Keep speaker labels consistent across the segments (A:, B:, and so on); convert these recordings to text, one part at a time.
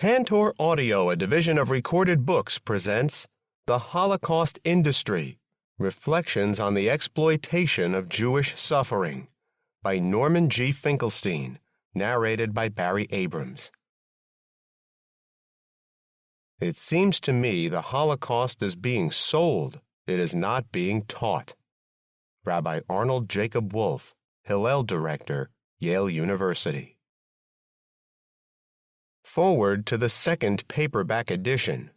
A: Tantor Audio, a division of Recorded Books, presents The Holocaust Industry, Reflections on the Exploitation of Jewish Suffering by Norman G. Finkelstein, narrated by Barry Abrams. It seems to me the Holocaust is being sold. It is not being taught. Rabbi Arnold Jacob Wolf, Hillel Director, Yale University. Forward to the second paperback edition.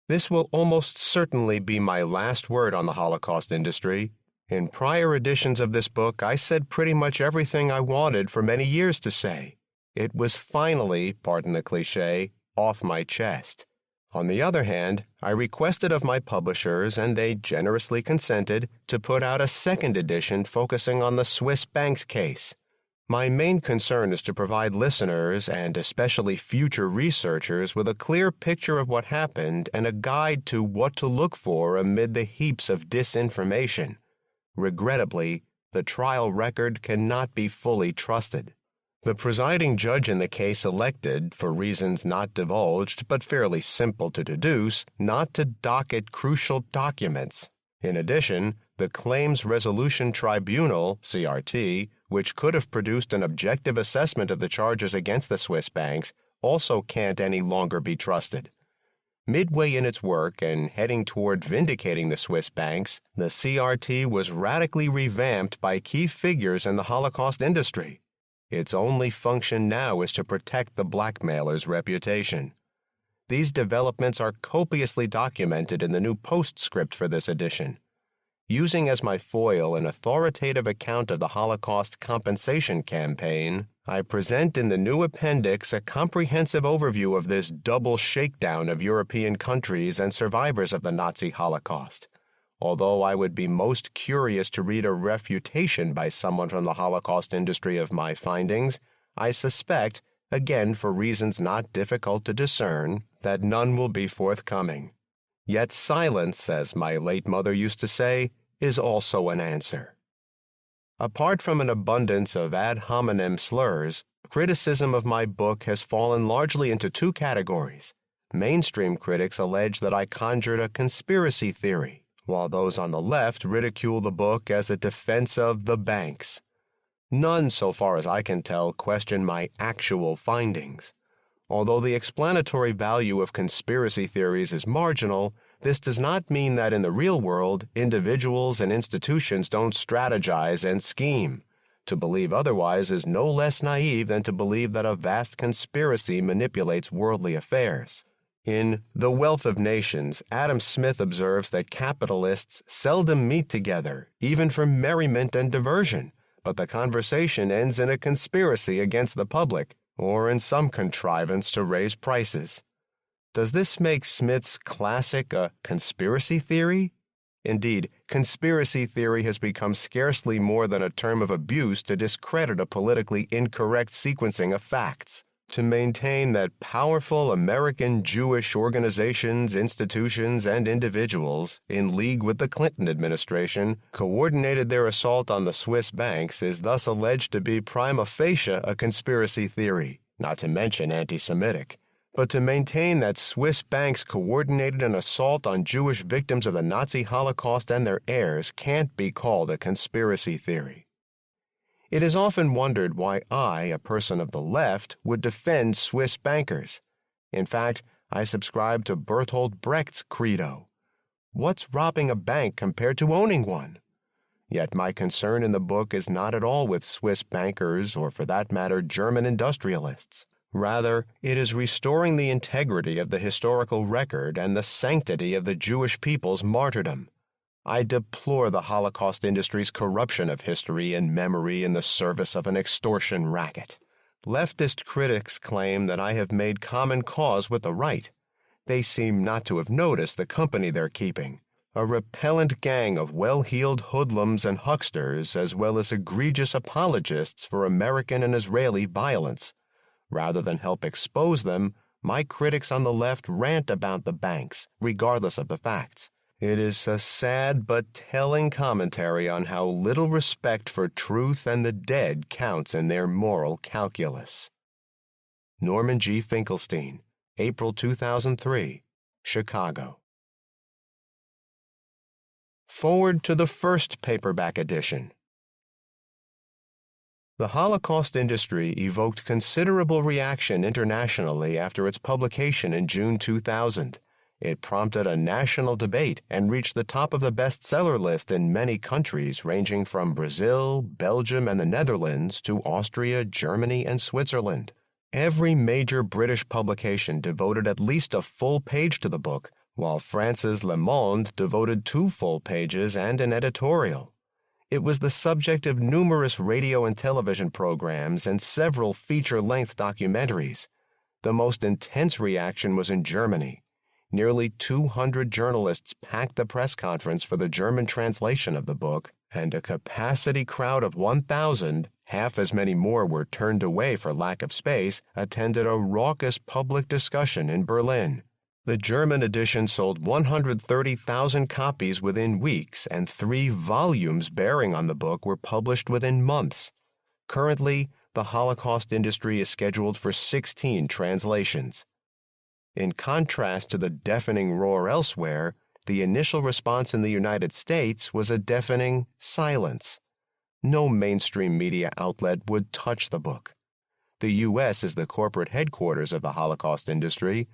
A: This will almost certainly be my last word on the Holocaust industry. In prior editions of this book, I said pretty much everything I wanted for many years to say. It was finally, pardon the cliché, off my chest. On the other hand, I requested of my publishers, and they generously consented, to put out a second edition focusing on the Swiss banks case. My main concern is to provide listeners, and especially future researchers, with a clear picture of what happened and a guide to what to look for amid the heaps of disinformation. Regrettably, the trial record cannot be fully trusted. The presiding judge in the case elected, for reasons not divulged but fairly simple to deduce, not to docket crucial documents. In addition, the Claims Resolution Tribunal, CRT, which could have produced an objective assessment of the charges against the Swiss banks, also can't any longer be trusted. Midway in its work and heading toward vindicating the Swiss banks, the CRT was radically revamped by key figures in the Holocaust industry. Its only function now is to protect the blackmailer's reputation. These developments are copiously documented in the new Postscript for this edition. Using as my foil an authoritative account of the Holocaust compensation campaign, I present in the new Appendix a comprehensive overview of this double shakedown of European countries and survivors of the Nazi Holocaust. Although I would be most curious to read a refutation by someone from the Holocaust industry of my findings, I suspect, again for reasons not difficult to discern, that none will be forthcoming. Yet silence, as my late mother used to say, is also an answer. Apart from an abundance of ad hominem slurs, criticism of my book has fallen largely into two categories. Mainstream critics allege that I conjured a conspiracy theory, while those on the left ridicule the book as a defense of the banks. None, so far as I can tell, question my actual findings. Although the explanatory value of conspiracy theories is marginal, this does not mean that in the real world, individuals and institutions don't strategize and scheme. To believe otherwise is no less naive than to believe that a vast conspiracy manipulates worldly affairs. In The Wealth of Nations, Adam Smith observes that capitalists seldom meet together, even for merriment and diversion, but the conversation ends in a conspiracy against the public, or in some contrivance to raise prices. Does this make Smith's classic a conspiracy theory? Indeed, conspiracy theory has become scarcely more than a term of abuse to discredit a politically incorrect sequencing of facts. To maintain that powerful American Jewish organizations, institutions, and individuals, in league with the Clinton administration, coordinated their assault on the Swiss banks is thus alleged to be prima facie a conspiracy theory, not to mention anti-Semitic. But to maintain that Swiss banks coordinated an assault on Jewish victims of the Nazi Holocaust and their heirs can't be called a conspiracy theory. It is often wondered why I, a person of the left, would defend Swiss bankers. In fact, I subscribe to Bertolt Brecht's credo. What's robbing a bank compared to owning one? Yet my concern in the book is not at all with Swiss bankers or, for that matter, German industrialists. Rather, it is restoring the integrity of the historical record and the sanctity of the Jewish people's martyrdom. I deplore the Holocaust industry's corruption of history and memory in the service of an extortion racket. Leftist critics claim that I have made common cause with the right. They seem not to have noticed the company they're keeping, a repellent gang of well-heeled hoodlums and hucksters, as well as egregious apologists for American and Israeli violence. Rather than help expose them, my critics on the left rant about the banks, regardless of the facts. It is a sad but telling commentary on how little respect for truth and the dead counts in their moral calculus. Norman G. Finkelstein, April 2003, Chicago. Forward to the first paperback edition. The Holocaust industry evoked considerable reaction internationally after its publication in June 2000. It prompted a national debate and reached the top of the bestseller list in many countries ranging from Brazil, Belgium, and the Netherlands to Austria, Germany, and Switzerland. Every major British publication devoted at least a full page to the book, while France's Le Monde devoted 2 full pages and an editorial. It was the subject of numerous radio and television programs and several feature-length documentaries. The most intense reaction was in Germany. Nearly 200 journalists packed the press conference for the German translation of the book, and a capacity crowd of 1,000, half as many more were turned away for lack of space, attended a raucous public discussion in Berlin. The German edition sold 130,000 copies within weeks, and 3 volumes bearing on the book were published within months. Currently, the Holocaust industry is scheduled for 16 translations. In contrast to the deafening roar elsewhere, the initial response in the United States was a deafening silence. No mainstream media outlet would touch the book. The U.S. is the corporate headquarters of the Holocaust industry.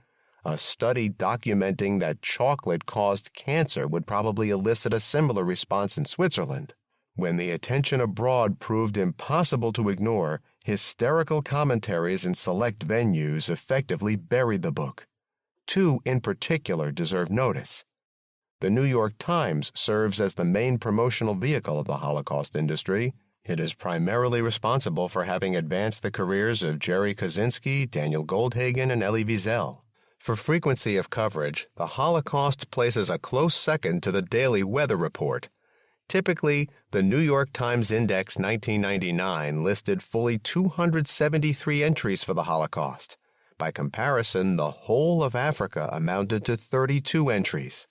A: A study documenting that chocolate caused cancer would probably elicit a similar response in Switzerland. When the attention abroad proved impossible to ignore, hysterical commentaries in select venues effectively buried the book. 2 in particular deserve notice. The New York Times serves as the main promotional vehicle of the Holocaust industry. It is primarily responsible for having advanced the careers of Jerry Kaczynski, Daniel Goldhagen, and Elie Wiesel. For frequency of coverage, the Holocaust places a close second to the Daily Weather Report. Typically, the New York Times Index 1999 listed fully 273 entries for the Holocaust. By comparison, the whole of Africa amounted to 32 entries.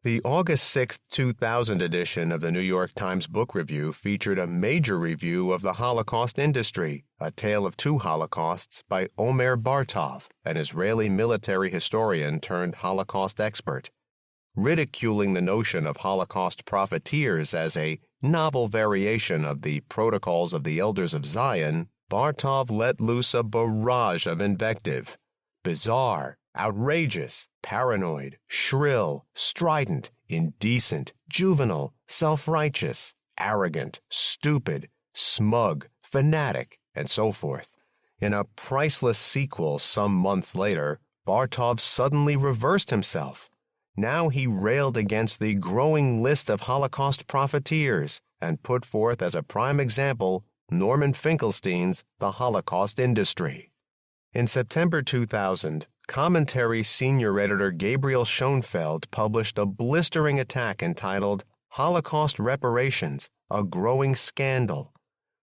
A: The August 6, 2000 edition of the New York Times Book Review featured a major review of the Holocaust industry, A Tale of Two Holocausts by Omer Bartov, an Israeli military historian turned Holocaust expert. Ridiculing the notion of Holocaust profiteers as a novel variation of the Protocols of the Elders of Zion, Bartov let loose a barrage of invective. Bizarre, outrageous, paranoid, shrill, strident, indecent, juvenile, self-righteous, arrogant, stupid, smug, fanatic, and so forth. In a priceless sequel some months later, Bartov suddenly reversed himself. Now he railed against the growing list of Holocaust profiteers and put forth as a prime example Norman Finkelstein's The Holocaust Industry. In September 2000, Commentary senior editor Gabriel Schoenfeld published a blistering attack entitled Holocaust Reparations, A Growing Scandal.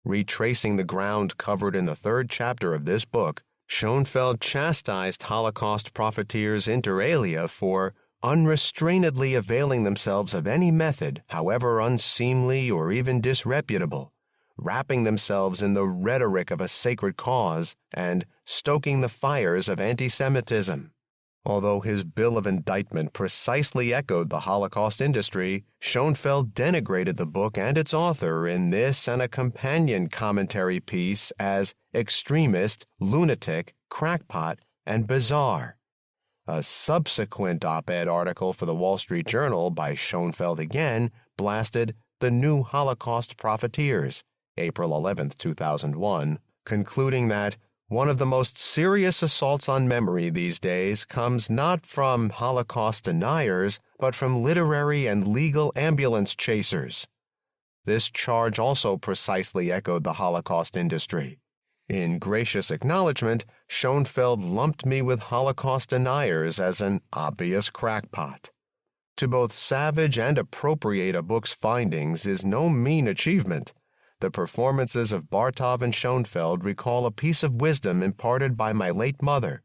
A: Retracing the ground covered in the 3rd chapter of this book, Schoenfeld chastised Holocaust profiteers inter alia for unrestrainedly availing themselves of any method, however unseemly or even disreputable, wrapping themselves in the rhetoric of a sacred cause, and stoking the fires of anti-Semitism. Although his bill of indictment precisely echoed the Holocaust industry, Schoenfeld denigrated the book and its author in this and a companion commentary piece as extremist, lunatic, crackpot, and bizarre. A subsequent op-ed article for the Wall Street Journal by Schoenfeld again blasted The New Holocaust Profiteers, April 11, 2001, concluding that one of the most serious assaults on memory these days comes not from Holocaust deniers, but from literary and legal ambulance chasers. This charge also precisely echoed the Holocaust industry. In gracious acknowledgment, Schoenfeld lumped me with Holocaust deniers as an obvious crackpot. To both savage and appropriate a book's findings is no mean achievement. The performances of Bartov and Schoenfeld recall a piece of wisdom imparted by my late mother.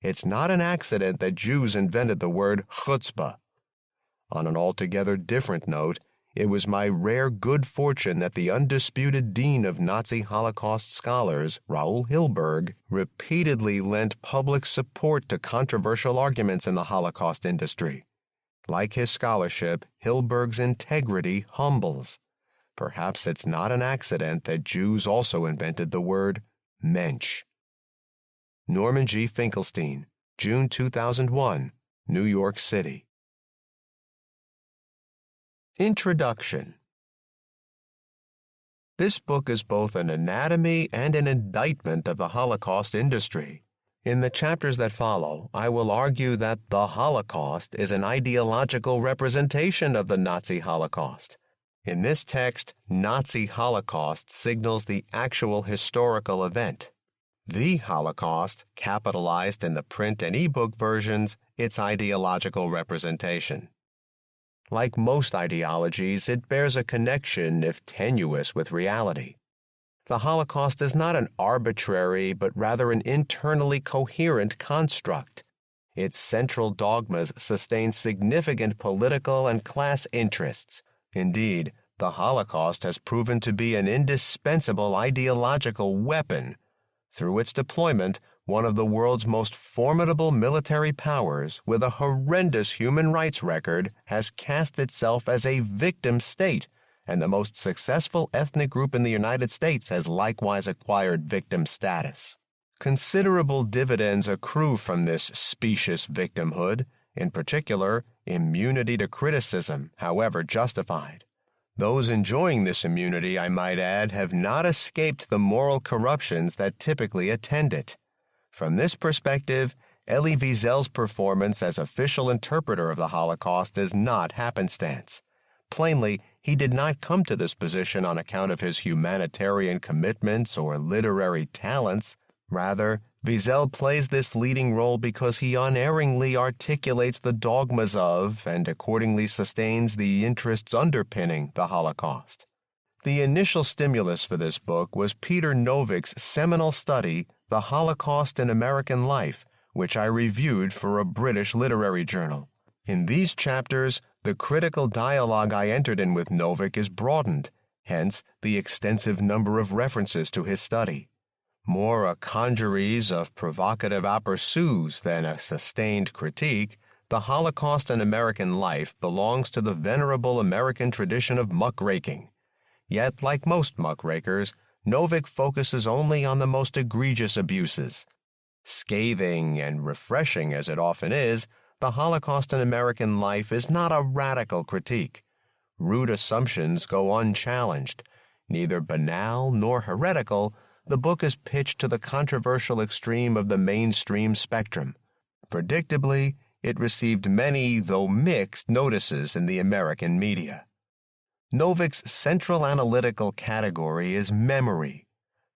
A: It's not an accident that Jews invented the word chutzpah. On an altogether different note, It was my rare good fortune that the undisputed dean of Nazi Holocaust scholars, Raoul Hilberg, repeatedly lent public support to controversial arguments in the Holocaust industry. Like his scholarship, Hilberg's integrity humbles. Perhaps it's not an accident that Jews also invented the word mensch. Norman G. Finkelstein, June 2001, New York City. Introduction. This book is both an anatomy and an indictment of the Holocaust industry. In the chapters that follow, I will argue that the Holocaust is an ideological representation of the Nazi Holocaust. In this text, Nazi Holocaust signals the actual historical event. The Holocaust, capitalized in the print and ebook versions, its ideological representation. Like most ideologies, it bears a connection, if tenuous, with reality. The Holocaust is not an arbitrary, but rather an internally coherent construct. Its central dogmas sustain significant political and class interests. Indeed, the Holocaust has proven to be an indispensable ideological weapon. Through its deployment, one of the world's most formidable military powers, with a horrendous human rights record, has cast itself as a victim state, and the most successful ethnic group in the United States has likewise acquired victim status. Considerable dividends accrue from this specious victimhood, in particular, immunity to criticism, however justified. Those enjoying this immunity, I might add, have not escaped the moral corruptions that typically attend it. From this perspective, Elie Wiesel's performance as official interpreter of the Holocaust is not happenstance. Plainly, he did not come to this position on account of his humanitarian commitments or literary talents. Rather, Wiesel plays this leading role because he unerringly articulates the dogmas of and accordingly sustains the interests underpinning the Holocaust. The initial stimulus for this book was Peter Novik's seminal study, The Holocaust in American Life, which I reviewed for a British literary journal. In these chapters, the critical dialogue I entered in with Novik is broadened, hence the extensive number of references to his study. More a congeries of provocative aperçus than a sustained critique, The Holocaust in American Life belongs to the venerable American tradition of muckraking. Yet, like most muckrakers, Novik focuses only on the most egregious abuses. Scathing and refreshing as it often is, The Holocaust in American Life is not a radical critique. Rude assumptions go unchallenged. Neither banal nor heretical, the book is pitched to the controversial extreme of the mainstream spectrum. Predictably, it received many, though mixed, notices in the American media. Novik's central analytical category is memory.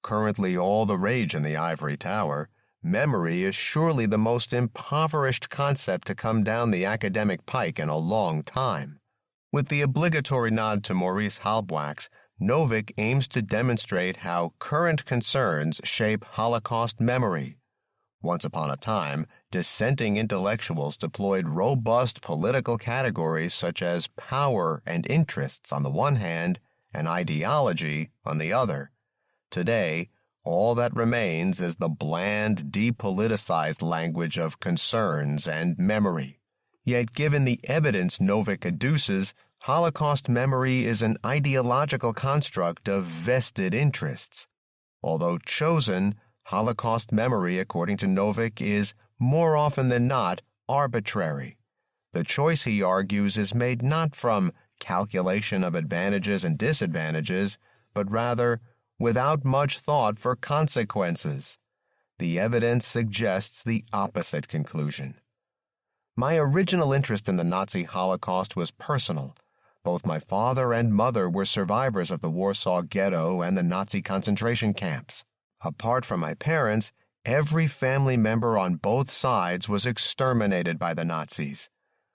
A: Currently all the rage in the ivory tower, memory is surely the most impoverished concept to come down the academic pike in a long time. With the obligatory nod to Maurice Halbwachs, Novik aims to demonstrate how current concerns shape Holocaust memory. Once upon a time, dissenting intellectuals deployed robust political categories such as power and interests on the one hand and ideology on the other. Today, all that remains is the bland, depoliticized language of concerns and memory. Yet given the evidence Novik adduces, Holocaust memory is an ideological construct of vested interests. Although chosen, Holocaust memory, according to Novik, is, more often than not, arbitrary. The choice, he argues, is made not from calculation of advantages and disadvantages, but rather without much thought for consequences. The evidence suggests the opposite conclusion. My original interest in the Nazi Holocaust was personal. Both my father and mother were survivors of the Warsaw Ghetto and the Nazi concentration camps. Apart from my parents, every family member on both sides was exterminated by the Nazis.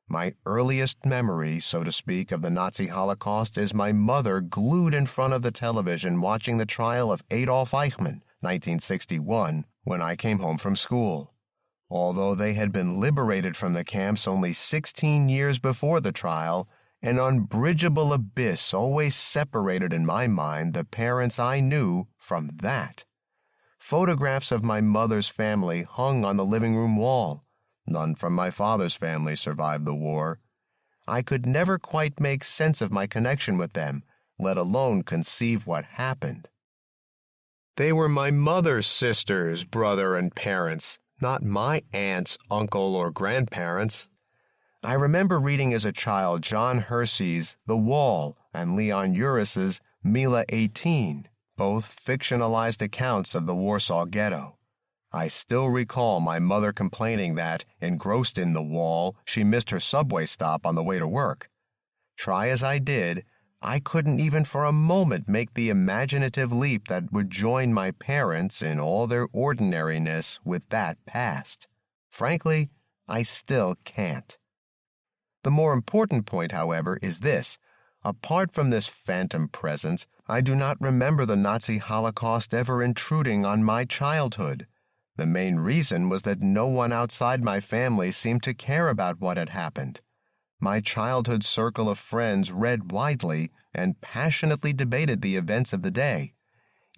A: My earliest memory, so to speak, of the Nazi Holocaust is my mother glued in front of the television watching the trial of Adolf Eichmann, 1961, when I came home from school. Although they had been liberated from the camps only 16 years before the trial, An unbridgeable abyss always separated in my mind the parents I knew from that. Photographs of my mother's family hung on the living room wall. None from my father's family survived the war. I could never quite make sense of my connection with them, let alone conceive what happened. They were my mother's sisters, brother, and parents, not my aunts, uncle, or grandparents. I remember reading as a child John Hersey's The Wall and Leon Uris's Mila 18, both fictionalized accounts of the Warsaw Ghetto. I still recall my mother complaining that, engrossed in The Wall, she missed her subway stop on the way to work. Try as I did, I couldn't even for a moment make the imaginative leap that would join my parents in all their ordinariness with that past. Frankly, I still can't. The more important point, however, is this. Apart from this phantom presence, I do not remember the Nazi Holocaust ever intruding on my childhood. The main reason was that no one outside my family seemed to care about what had happened. My childhood circle of friends read widely and passionately debated the events of the day.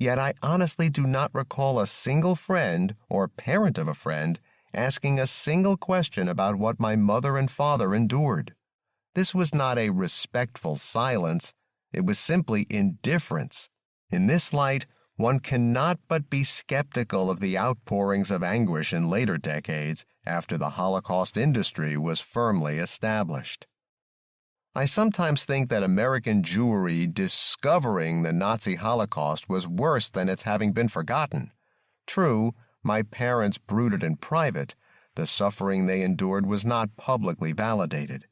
A: Yet I honestly do not recall a single friend or parent of a friend asking a single question about what my mother and father endured. This was not a respectful silence. It was simply indifference. In this light, one cannot but be skeptical of the outpourings of anguish in later decades after the Holocaust industry was firmly established. I sometimes think that American Jewry discovering the Nazi Holocaust was worse than its having been forgotten. True, my parents brooded in private. The suffering they endured was not publicly validated.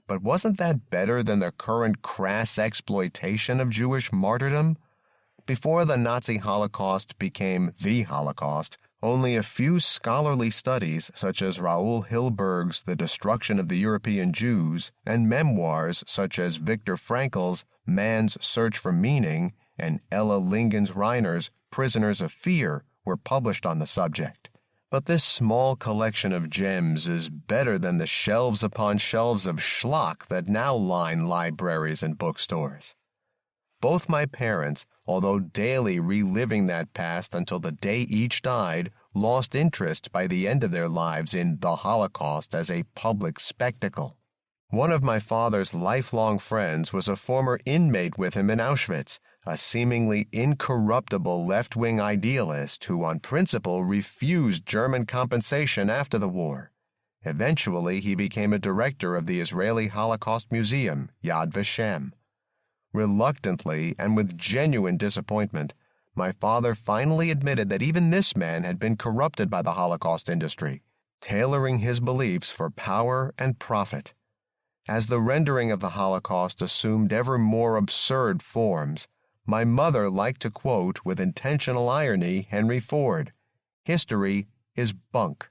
A: But wasn't that better than the current crass exploitation of Jewish martyrdom? Before the Nazi Holocaust became the Holocaust, only a few scholarly studies, such as Raoul Hilberg's The Destruction of the European Jews, and memoirs such as Viktor Frankl's Man's Search for Meaning and Ella Lingens-Reiner's Prisoners of Fear, were published on the subject. But this small collection of gems is better than the shelves upon shelves of schlock that now line libraries and bookstores. Both my parents, although daily reliving that past until the day each died, lost interest by the end of their lives in the Holocaust as a public spectacle. One of my father's lifelong friends was a former inmate with him in Auschwitz, a seemingly incorruptible left-wing idealist who on principle refused German compensation after the war. Eventually, he became a director of the Israeli Holocaust Museum, Yad Vashem. Reluctantly and with genuine disappointment, my father finally admitted that even this man had been corrupted by the Holocaust industry, tailoring his beliefs for power and profit. As the rendering of the Holocaust assumed ever more absurd forms, my mother liked to quote with intentional irony Henry Ford, "History is bunk."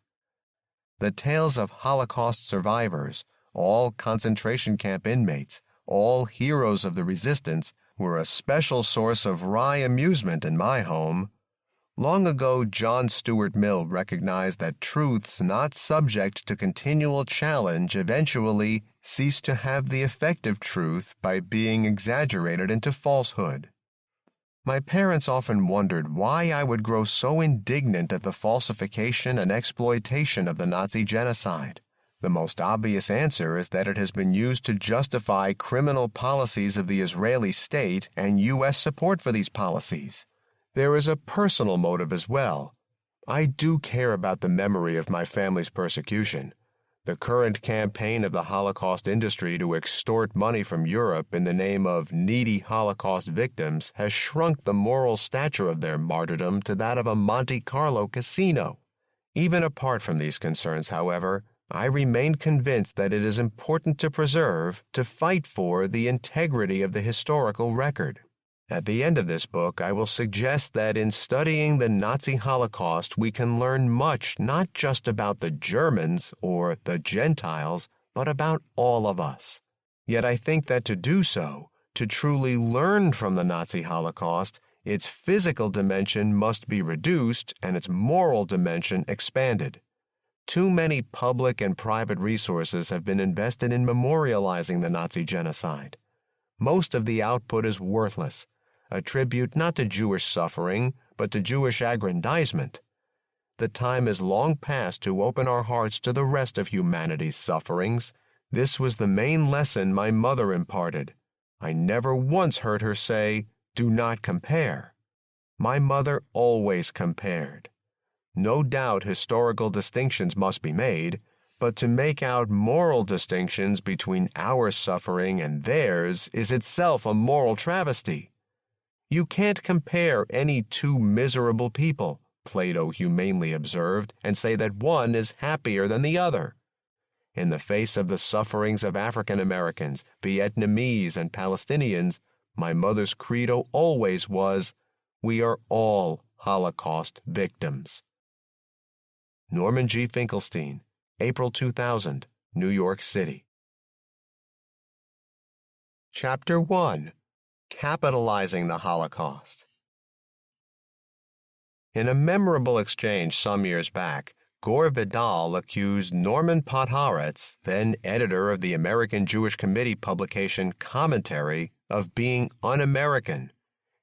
A: The tales of Holocaust survivors, all concentration camp inmates, all heroes of the resistance, were a special source of wry amusement in my home. Long ago, John Stuart Mill recognized that truths not subject to continual challenge eventually cease to have the effect of truth by being exaggerated into falsehood. My parents often wondered why I would grow so indignant at the falsification and exploitation of the Nazi genocide. The most obvious answer is that it has been used to justify criminal policies of the Israeli state and U.S. support for these policies. There is a personal motive as well. I do care about the memory of my family's persecution. The current campaign of the Holocaust industry to extort money from Europe in the name of needy Holocaust victims has shrunk the moral stature of their martyrdom to that of a Monte Carlo casino. Even apart from these concerns, however, I remain convinced that it is important to preserve, to fight for, the integrity of the historical record. At the end of this book, I will suggest that in studying the Nazi Holocaust, we can learn much not just about the Germans or the Gentiles, but about all of us. Yet I think that to do so, to truly learn from the Nazi Holocaust, its physical dimension must be reduced and its moral dimension expanded. Too many public and private resources have been invested in memorializing the Nazi genocide. Most of the output is worthless, a tribute not to Jewish suffering, but to Jewish aggrandizement. The time is long past to open our hearts to the rest of humanity's sufferings. This was the main lesson my mother imparted. I never once heard her say, "Do not compare." My mother always compared. No doubt historical distinctions must be made, but to make out moral distinctions between our suffering and theirs is itself a moral travesty. You can't compare any two miserable people, Plato humanely observed, and say that one is happier than the other. In the face of the sufferings of African Americans, Vietnamese, and Palestinians, my mother's credo always was, "We are all Holocaust victims." Norman G. Finkelstein, April 2000, New York City. Chapter 1. Capitalizing the Holocaust. In a memorable exchange some years back, Gore Vidal accused Norman Podhoretz, then editor of the American Jewish Committee publication Commentary, of being un-American.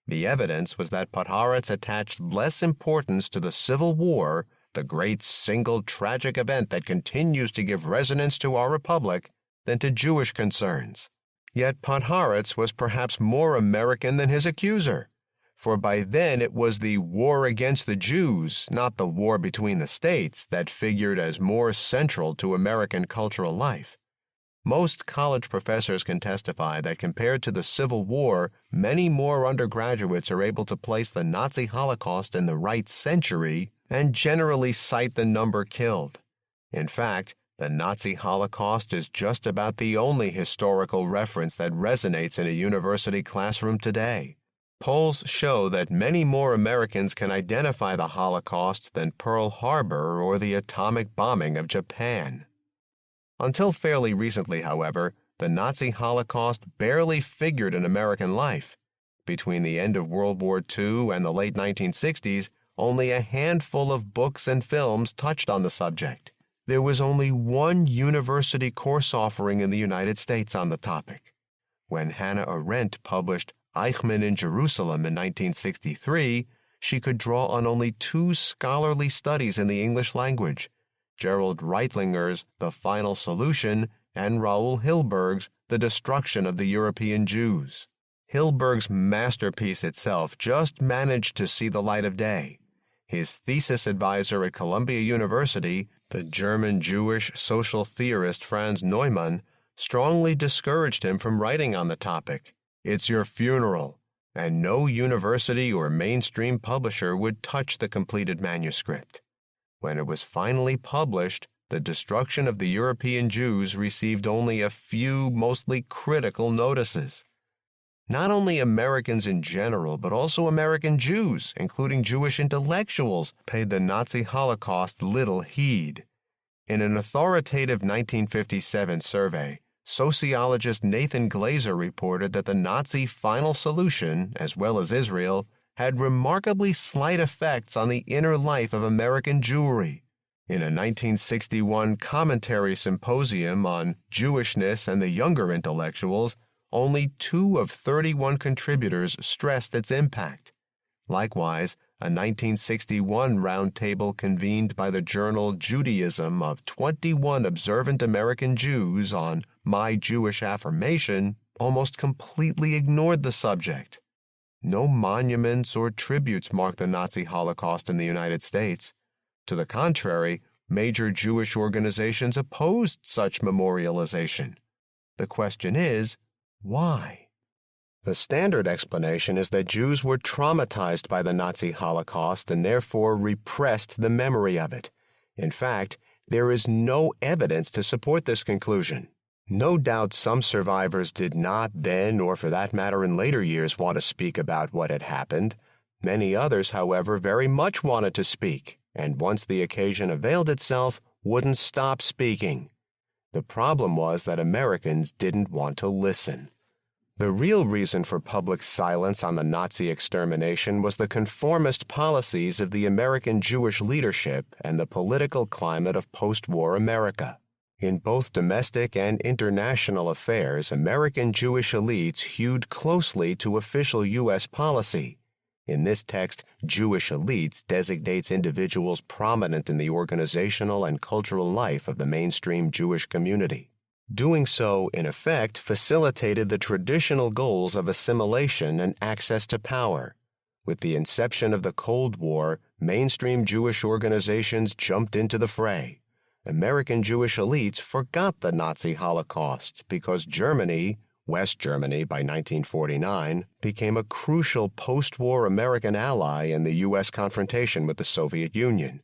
A: The evidence was that Podhoretz attached less importance to the Civil War, the great single tragic event that continues to give resonance to our republic, than to Jewish concerns. Yet Podhoretz was perhaps more American than his accuser, for by then it was the war against the Jews, not the war between the states, that figured as more central to American cultural life. Most college professors can testify that compared to the Civil War, many more undergraduates are able to place the Nazi Holocaust in the right century and generally cite the number killed. In fact, the Nazi Holocaust is just about the only historical reference that resonates in a university classroom today. Polls show that many more Americans can identify the Holocaust than Pearl Harbor or the atomic bombing of Japan. Until fairly recently, however, the Nazi Holocaust barely figured in American life. Between the end of World War II and the late 1960s, only a handful of books and films touched on the subject. There was only one university course offering in the United States on the topic. When Hannah Arendt published Eichmann in Jerusalem in 1963, she could draw on only two scholarly studies in the English language, Gerald Reitlinger's The Final Solution and Raoul Hilberg's The Destruction of the European Jews. Hilberg's masterpiece itself just managed to see the light of day. His thesis advisor at Columbia University, the German Jewish social theorist Franz Neumann, strongly discouraged him from writing on the topic. It's your funeral, and no university or mainstream publisher would touch the completed manuscript. When it was finally published, The Destruction of the European Jews received only a few mostly critical notices. Not only Americans in general, but also American Jews, including Jewish intellectuals, paid the Nazi Holocaust little heed. In an authoritative 1957 survey, sociologist Nathan Glazer reported that the Nazi Final Solution, as well as Israel, had remarkably slight effects on the inner life of American Jewry. In a 1961 commentary symposium on Jewishness and the Younger Intellectuals, only 2 of 31 contributors stressed its impact. Likewise, a 1961 roundtable convened by the journal Judaism of 21 observant American Jews on My Jewish Affirmation almost completely ignored the subject. No monuments or tributes mark the Nazi Holocaust in the United States. To the contrary, major Jewish organizations opposed such memorialization. The question is, why? The standard explanation is that Jews were traumatized by the Nazi Holocaust and therefore repressed the memory of it. In fact, there is no evidence to support this conclusion. No doubt some survivors did not then, or for that matter in later years, want to speak about what had happened. Many others, however, very much wanted to speak, and once the occasion availed itself, wouldn't stop speaking. The problem was that Americans didn't want to listen. The real reason for public silence on the Nazi extermination was the conformist policies of the American Jewish leadership and the political climate of post-war America. In both domestic and international affairs, American Jewish elites hewed closely to official U.S. policy. In this text, Jewish elites designates individuals prominent in the organizational and cultural life of the mainstream Jewish community. Doing so, in effect, facilitated the traditional goals of assimilation and access to power. With the inception of the Cold War, mainstream Jewish organizations jumped into the fray. American Jewish elites forgot the Nazi Holocaust because Germany, West Germany by 1949, became a crucial post-war American ally in the U.S. confrontation with the Soviet Union.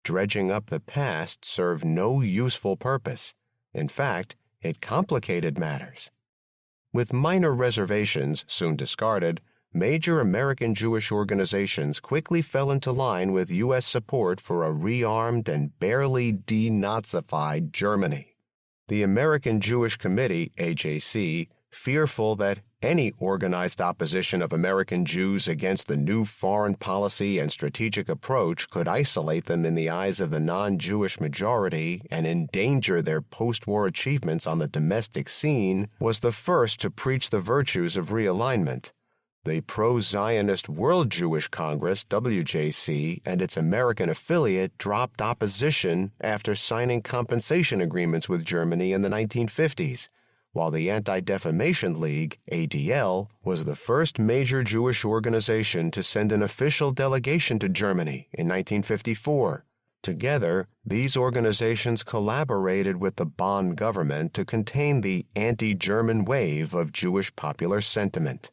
A: Dredging up the past served no useful purpose. In fact, it complicated matters. With minor reservations soon discarded, major American Jewish organizations quickly fell into line with U.S. support for a rearmed and barely denazified Germany. The American Jewish Committee, AJC, fearful that any organized opposition of American Jews against the new foreign policy and strategic approach could isolate them in the eyes of the non-Jewish majority and endanger their post-war achievements on the domestic scene, was the first to preach the virtues of realignment. The pro-Zionist World Jewish Congress, WJC, and its American affiliate dropped opposition after signing compensation agreements with Germany in the 1950s, while the Anti-Defamation League, ADL, was the first major Jewish organization to send an official delegation to Germany in 1954. Together, these organizations collaborated with the Bonn government to contain the anti-German wave of Jewish popular sentiment.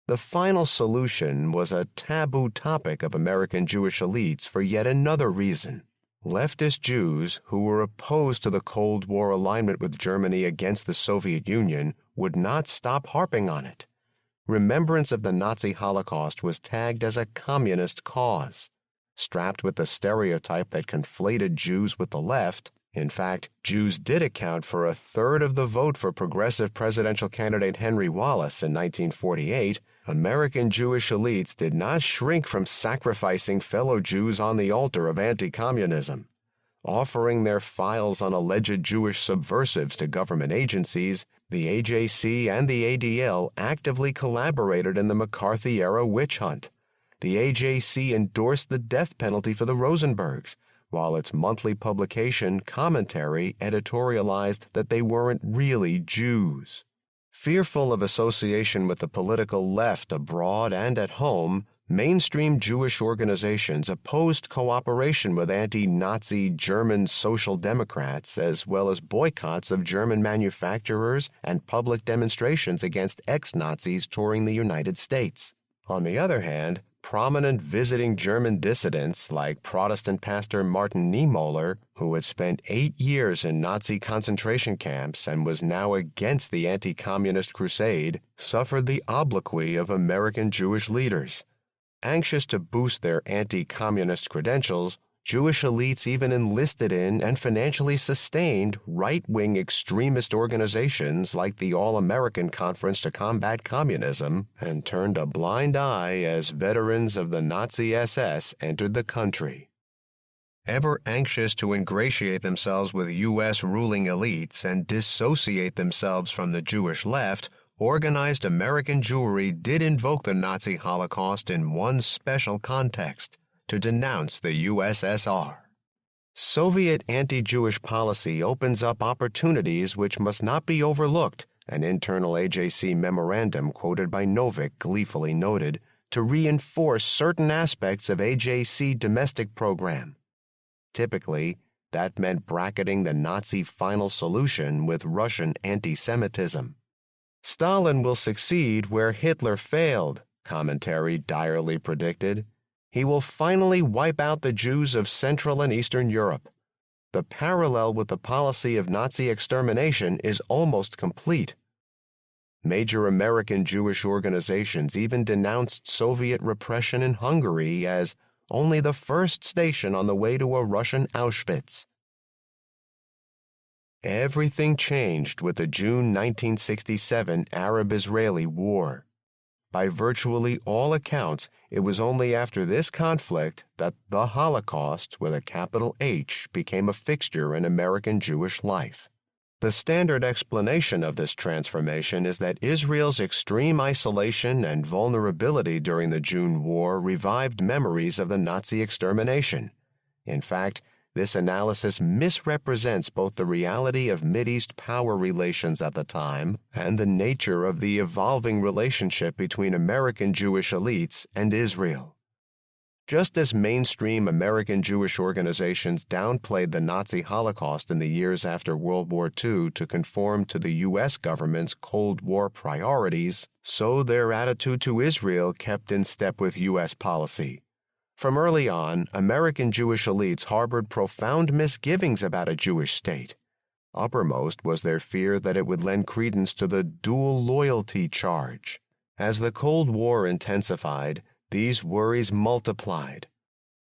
A: The final solution was a taboo topic of American Jewish elites for yet another reason. Leftist Jews who were opposed to the Cold War alignment with Germany against the Soviet Union would not stop harping on it. Remembrance of the Nazi Holocaust was tagged as a communist cause. Strapped with the stereotype that conflated Jews with the left, in fact, Jews did account for a third of the vote for progressive presidential candidate Henry Wallace in 1948, American Jewish elites did not shrink from sacrificing fellow Jews on the altar of anti-communism. Offering their files on alleged Jewish subversives to government agencies, the AJC and the ADL actively collaborated in the McCarthy-era witch hunt. The AJC endorsed the death penalty for the Rosenbergs, while its monthly publication, Commentary, editorialized that they weren't really Jews. Fearful of association with the political left abroad and at home, mainstream Jewish organizations opposed cooperation with anti-Nazi German Social Democrats as well as boycotts of German manufacturers and public demonstrations against ex-Nazis touring the United States. On the other hand, prominent visiting German dissidents like Protestant pastor Martin Niemöller, who had spent 8 years in Nazi concentration camps and was now against the anti-communist crusade, suffered the obloquy of American Jewish leaders. Anxious to boost their anti-communist credentials, Jewish elites even enlisted in and financially sustained right-wing extremist organizations like the All-American Conference to Combat Communism and turned a blind eye as veterans of the Nazi SS entered the country. Ever anxious to ingratiate themselves with U.S. ruling elites and dissociate themselves from the Jewish left, organized American Jewry did invoke the Nazi Holocaust in one special context: to denounce the USSR. Soviet anti-Jewish policy opens up opportunities which must not be overlooked, an internal AJC memorandum quoted by Novick gleefully noted, to reinforce certain aspects of AJC domestic program. Typically, that meant bracketing the Nazi final solution with Russian anti-Semitism. Stalin will succeed where Hitler failed, Commentary direly predicted. He will finally wipe out the Jews of Central and Eastern Europe. The parallel with the policy of Nazi extermination is almost complete. Major American Jewish organizations even denounced Soviet repression in Hungary as only the first station on the way to a Russian Auschwitz. Everything changed with the June 1967 Arab-Israeli War. By virtually all accounts, it was only after this conflict that the Holocaust, with a capital H, became a fixture in American Jewish life. The standard explanation of this transformation is that Israel's extreme isolation and vulnerability during the June War revived memories of the Nazi extermination. In fact, this analysis misrepresents both the reality of Mideast power relations at the time and the nature of the evolving relationship between American Jewish elites and Israel. Just as mainstream American Jewish organizations downplayed the Nazi Holocaust in the years after World War II to conform to the U.S. government's Cold War priorities, so their attitude to Israel kept in step with U.S. policy. From early on, American Jewish elites harbored profound misgivings about a Jewish state. Uppermost was their fear that it would lend credence to the dual loyalty charge. As the Cold War intensified, these worries multiplied.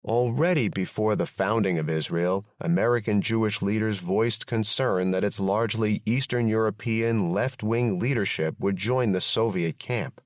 A: Already before the founding of Israel, American Jewish leaders voiced concern that its largely Eastern European left-wing leadership would join the Soviet camp.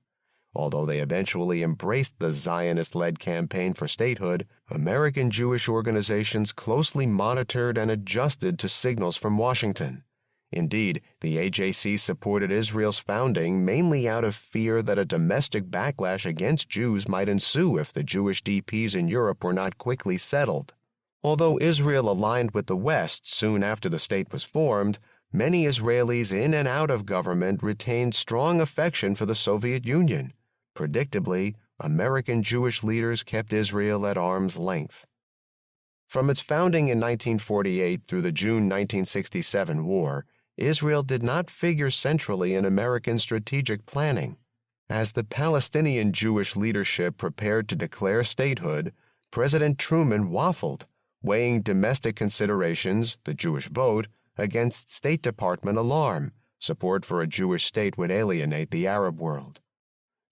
A: Although they eventually embraced the Zionist-led campaign for statehood, American Jewish organizations closely monitored and adjusted to signals from Washington. Indeed, the AJC supported Israel's founding mainly out of fear that a domestic backlash against Jews might ensue if the Jewish DPs in Europe were not quickly settled. Although Israel aligned with the West soon after the state was formed, many Israelis in and out of government retained strong affection for the Soviet Union. Predictably, American Jewish leaders kept Israel at arm's length. From its founding in 1948 through the June 1967 war, Israel did not figure centrally in American strategic planning. As the Palestinian Jewish leadership prepared to declare statehood, President Truman waffled, weighing domestic considerations, the Jewish vote, against State Department alarm. Support for a Jewish state would alienate the Arab world.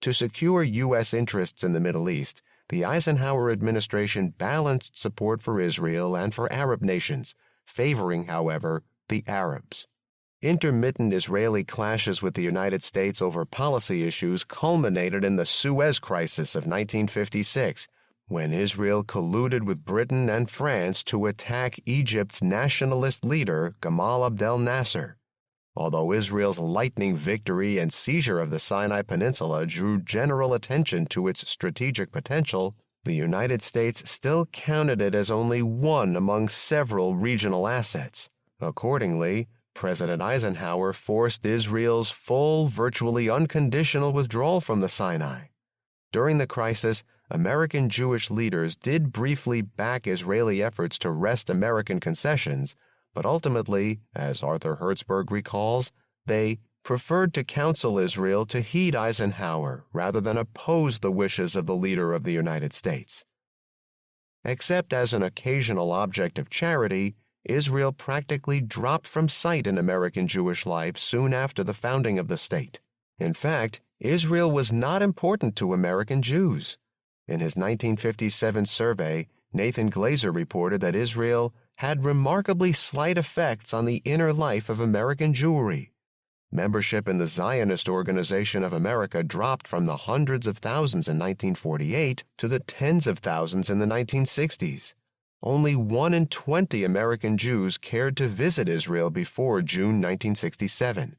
A: To secure U.S. interests in the Middle East, the Eisenhower administration balanced support for Israel and for Arab nations, favoring, however, the Arabs. Intermittent Israeli clashes with the United States over policy issues culminated in the Suez Crisis of 1956, when Israel colluded with Britain and France to attack Egypt's nationalist leader, Gamal Abdel Nasser. Although Israel's lightning victory and seizure of the Sinai Peninsula drew general attention to its strategic potential, the United States still counted it as only one among several regional assets. Accordingly, President Eisenhower forced Israel's full, virtually unconditional withdrawal from the Sinai. During the crisis, American Jewish leaders did briefly back Israeli efforts to wrest American concessions, but ultimately, as Arthur Hertzberg recalls, they preferred to counsel Israel to heed Eisenhower rather than oppose the wishes of the leader of the United States. Except as an occasional object of charity, Israel practically dropped from sight in American Jewish life soon after the founding of the state. In fact, Israel was not important to American Jews. In his 1957 survey, Nathan Glazer reported that Israel had remarkably slight effects on the inner life of American Jewry. Membership in the Zionist Organization of America dropped from the hundreds of thousands in 1948 to the tens of thousands in the 1960s. Only 1 in 20 American Jews cared to visit Israel before June 1967.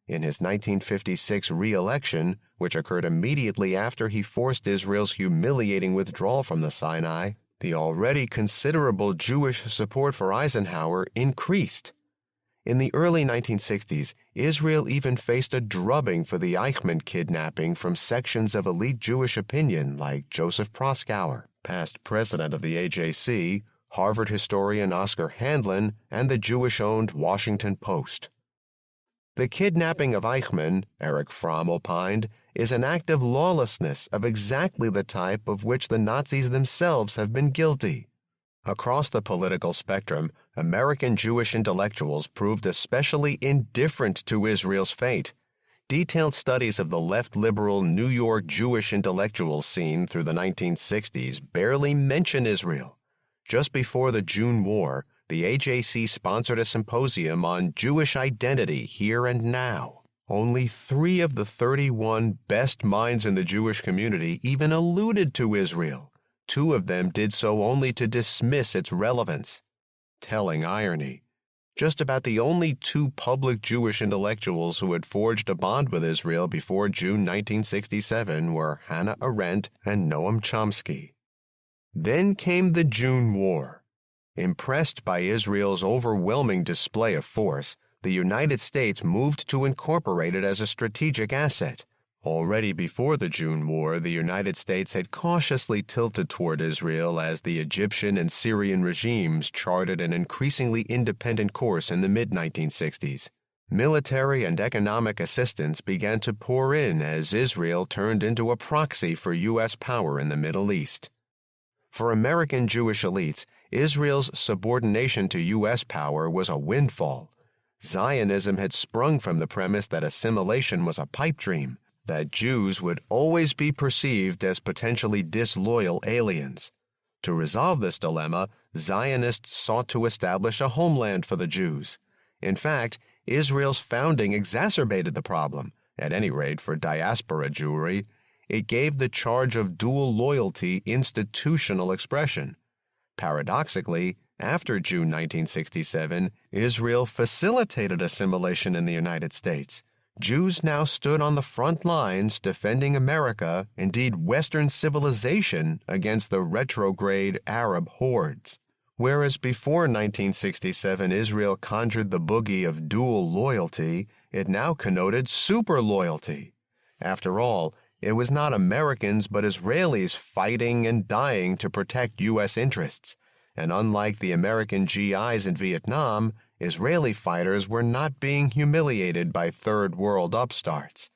A: In his 1956 re-election, which occurred immediately after he forced Israel's humiliating withdrawal from the Sinai, the already considerable Jewish support for Eisenhower increased. In the early 1960s, Israel even faced a drubbing for the Eichmann kidnapping from sections of elite Jewish opinion like Joseph Proskauer, past president of the AJC, Harvard historian Oscar Handlin, and the Jewish-owned Washington Post. The kidnapping of Eichmann, Eric Fromm opined, is an act of lawlessness of exactly the type of which the Nazis themselves have been guilty. Across the political spectrum, American Jewish intellectuals proved especially indifferent to Israel's fate. Detailed studies of the left-liberal New York Jewish intellectual scene through the 1960s barely mention Israel. Just before the June War, the AJC sponsored a symposium on Jewish identity here and now. Only 3 of the 31 best minds in the Jewish community even alluded to Israel. 2 of them did so only to dismiss its relevance. Telling irony. Just about the only 2 public Jewish intellectuals who had forged a bond with Israel before June 1967 were Hannah Arendt and Noam Chomsky. Then came the June War. Impressed by Israel's overwhelming display of force, the United States moved to incorporate it as a strategic asset. Already before the June War, the United States had cautiously tilted toward Israel as the Egyptian and Syrian regimes charted an increasingly independent course in the mid-1960s. Military and economic assistance began to pour in as Israel turned into a proxy for U.S. power in the Middle East. For American Jewish elites, Israel's subordination to U.S. power was a windfall. Zionism had sprung from the premise that assimilation was a pipe dream, that Jews would always be perceived as potentially disloyal aliens. To resolve this dilemma, Zionists sought to establish a homeland for the Jews. In fact, Israel's founding exacerbated the problem, at any rate for diaspora Jewry. It gave the charge of dual loyalty institutional expression. Paradoxically, after June 1967, Israel facilitated assimilation in the United States. Jews now stood on the front lines defending America, indeed Western civilization, against the retrograde Arab hordes. Whereas before 1967 Israel conjured the boogie of dual loyalty, it now connoted super loyalty. After all, it was not Americans but Israelis fighting and dying to protect U.S. interests, and unlike the American GIs in Vietnam, Israeli fighters were not being humiliated by Third World upstarts.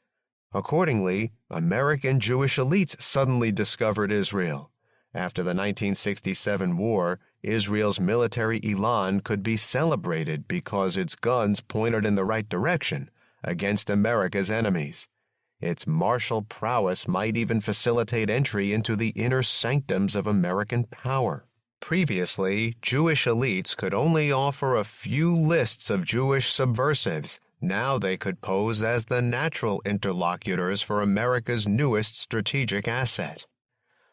A: Accordingly, American Jewish elites suddenly discovered Israel. After the 1967 war, Israel's military elan could be celebrated because its guns pointed in the right direction against America's enemies. Its martial prowess might even facilitate entry into the inner sanctums of American power. Previously, Jewish elites could only offer a few lists of Jewish subversives. Now they could pose as the natural interlocutors for America's newest strategic asset.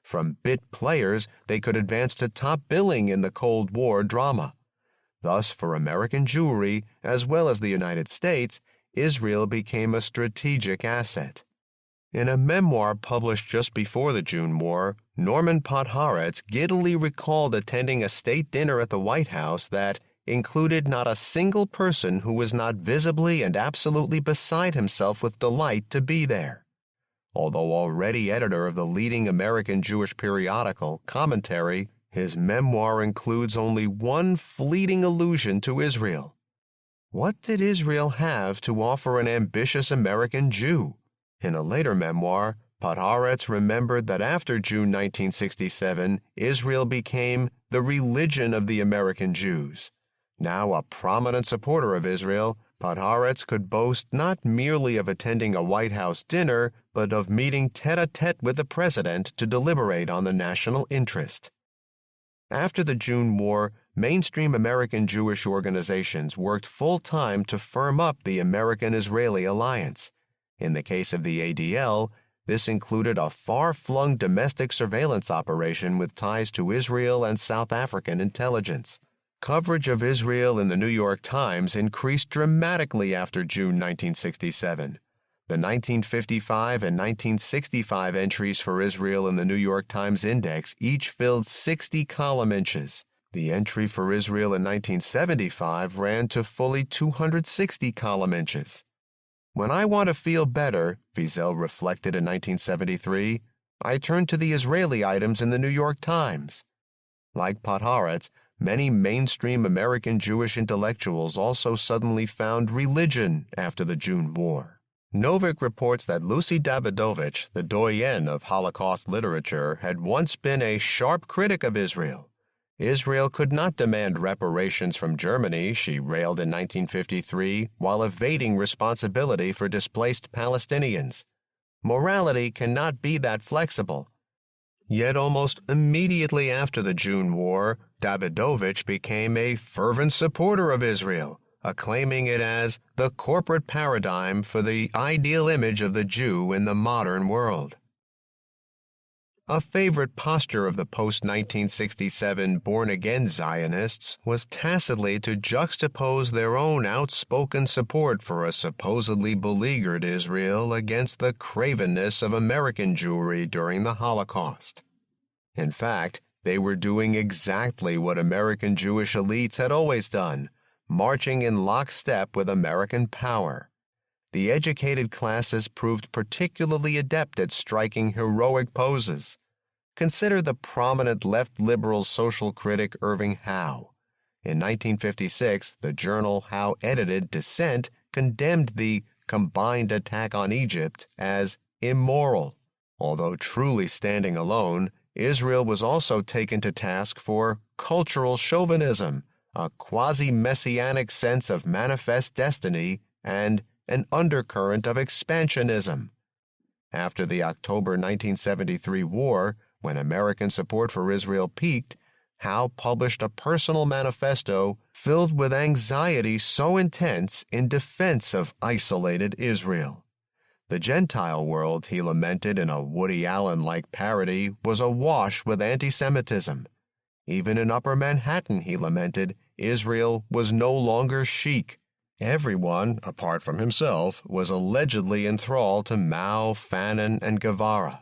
A: From bit players, they could advance to top billing in the Cold War drama. Thus, for American Jewry, as well as the United States, Israel became a strategic asset. In a memoir published just before the June War, Norman Podhoretz giddily recalled attending a state dinner at the White House that included not a single person who was not visibly and absolutely beside himself with delight to be there. Although already editor of the leading American Jewish periodical, Commentary, his memoir includes only one fleeting allusion to Israel. What did Israel have to offer an ambitious American Jew? In a later memoir, Podhoretz remembered that after June 1967, Israel became the religion of the American Jews. Now a prominent supporter of Israel, Podhoretz could boast not merely of attending a White House dinner, but of meeting tête-à-tête with the president to deliberate on the national interest. After the June War, mainstream American Jewish organizations worked full-time to firm up the American-Israeli alliance. In the case of the ADL, this included a far-flung domestic surveillance operation with ties to Israel and South African intelligence. Coverage of Israel in the New York Times increased dramatically after June 1967. The 1955 and 1965 entries for Israel in the New York Times Index each filled 60 column inches. The entry for Israel in 1975 ran to fully 260 column inches. When I want to feel better, Wiesel reflected in 1973, I turn to the Israeli items in the New York Times. Like Podhoretz, many mainstream American Jewish intellectuals also suddenly found religion after the June War. Novick reports that Lucy Davidovich, the doyenne of Holocaust literature, had once been a sharp critic of Israel. Israel could not demand reparations from Germany, she railed in 1953, while evading responsibility for displaced Palestinians. Morality cannot be that flexible. Yet almost immediately after the June War, Davidovich became a fervent supporter of Israel, acclaiming it as the corporate paradigm for the ideal image of the Jew in the modern world. A favorite posture of the post-1967 born-again Zionists was tacitly to juxtapose their own outspoken support for a supposedly beleaguered Israel against the cravenness of American Jewry during the Holocaust. In fact, they were doing exactly what American Jewish elites had always done, marching in lockstep with American power. The educated classes proved particularly adept at striking heroic poses. Consider the prominent left-liberal social critic Irving Howe. In 1956, the journal Howe edited Dissent condemned the combined attack on Egypt as immoral. Although truly standing alone, Israel was also taken to task for cultural chauvinism, a quasi-messianic sense of manifest destiny, and an undercurrent of expansionism. After the October 1973 war, when American support for Israel peaked, Howe published a personal manifesto filled with anxiety so intense in defense of isolated Israel. The Gentile world, he lamented in a Woody Allen-like parody, was awash with anti-Semitism. Even in Upper Manhattan, he lamented, Israel was no longer chic. Everyone, apart from himself, was allegedly enthralled to Mao, Fanon, and Guevara.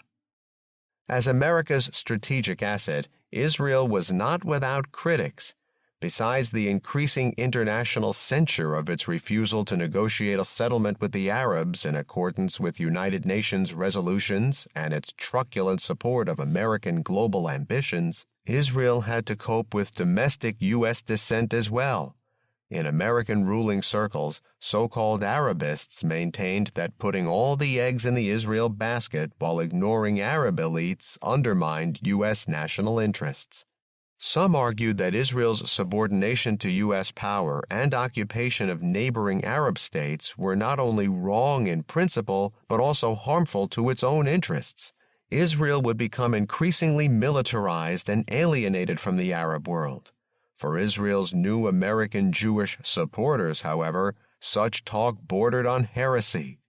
A: As America's strategic asset, Israel was not without critics. Besides the increasing international censure of its refusal to negotiate a settlement with the Arabs in accordance with United Nations resolutions and its truculent support of American global ambitions, Israel had to cope with domestic U.S. dissent as well. In American ruling circles, so-called Arabists maintained that putting all the eggs in the Israel basket while ignoring Arab elites undermined U.S. national interests. Some argued that Israel's subordination to U.S. power and occupation of neighboring Arab states were not only wrong in principle, but also harmful to its own interests. Israel would become increasingly militarized and alienated from the Arab world. For Israel's new American Jewish supporters, however, such talk bordered on heresy.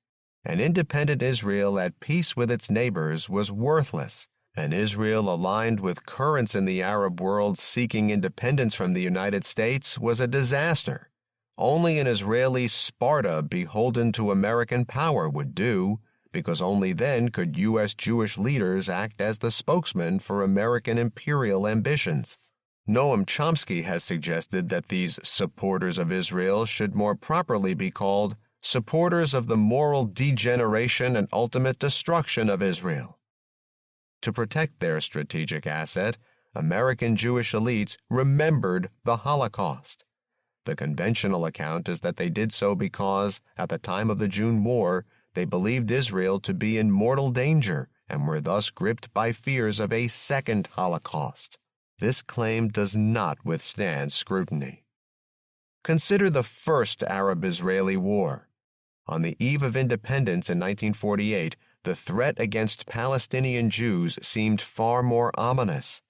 A: An independent Israel at peace with its neighbors was worthless. An Israel aligned with currents in the Arab world seeking independence from the United States was a disaster. Only an Israeli Sparta beholden to American power would do, because only then could U.S. Jewish leaders act as the spokesman for American imperial ambitions. Noam Chomsky has suggested that these supporters of Israel should more properly be called supporters of the moral degeneration and ultimate destruction of Israel. To protect their strategic asset, American Jewish elites remembered the Holocaust. The conventional account is that they did so because, at the time of the June War, they believed Israel to be in mortal danger and were thus gripped by fears of a second Holocaust. This claim does not withstand scrutiny. Consider the first Arab-Israeli War. On the eve of independence in 1948, the threat against Palestinian Jews seemed far more ominous.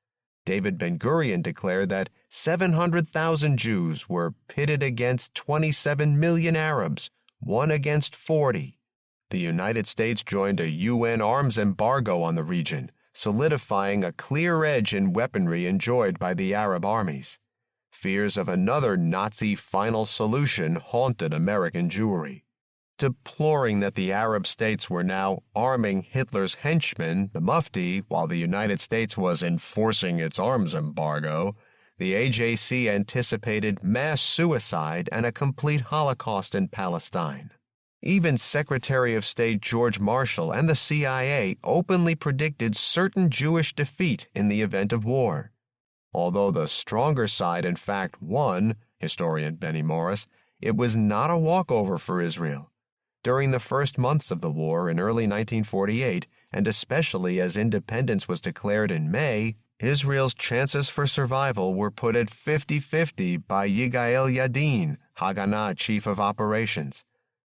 A: David Ben-Gurion declared that 700,000 Jews were pitted against 27 million Arabs, 1 against 40. The United States joined a UN arms embargo on the region, solidifying a clear edge in weaponry enjoyed by the Arab armies. Fears of another Nazi final solution haunted American Jewry. Deploring that the Arab states were now arming Hitler's henchman, the Mufti, while the United States was enforcing its arms embargo, the AJC anticipated mass suicide and a complete Holocaust in Palestine. Even Secretary of State George Marshall and the CIA openly predicted certain Jewish defeat in the event of war. Although the stronger side in fact won, historian Benny Morris, it was not a walkover for Israel. During the first months of the war in early 1948, and especially as independence was declared in May, Israel's chances for survival were put at 50-50 by Yigael Yadin, Haganah chief of operations.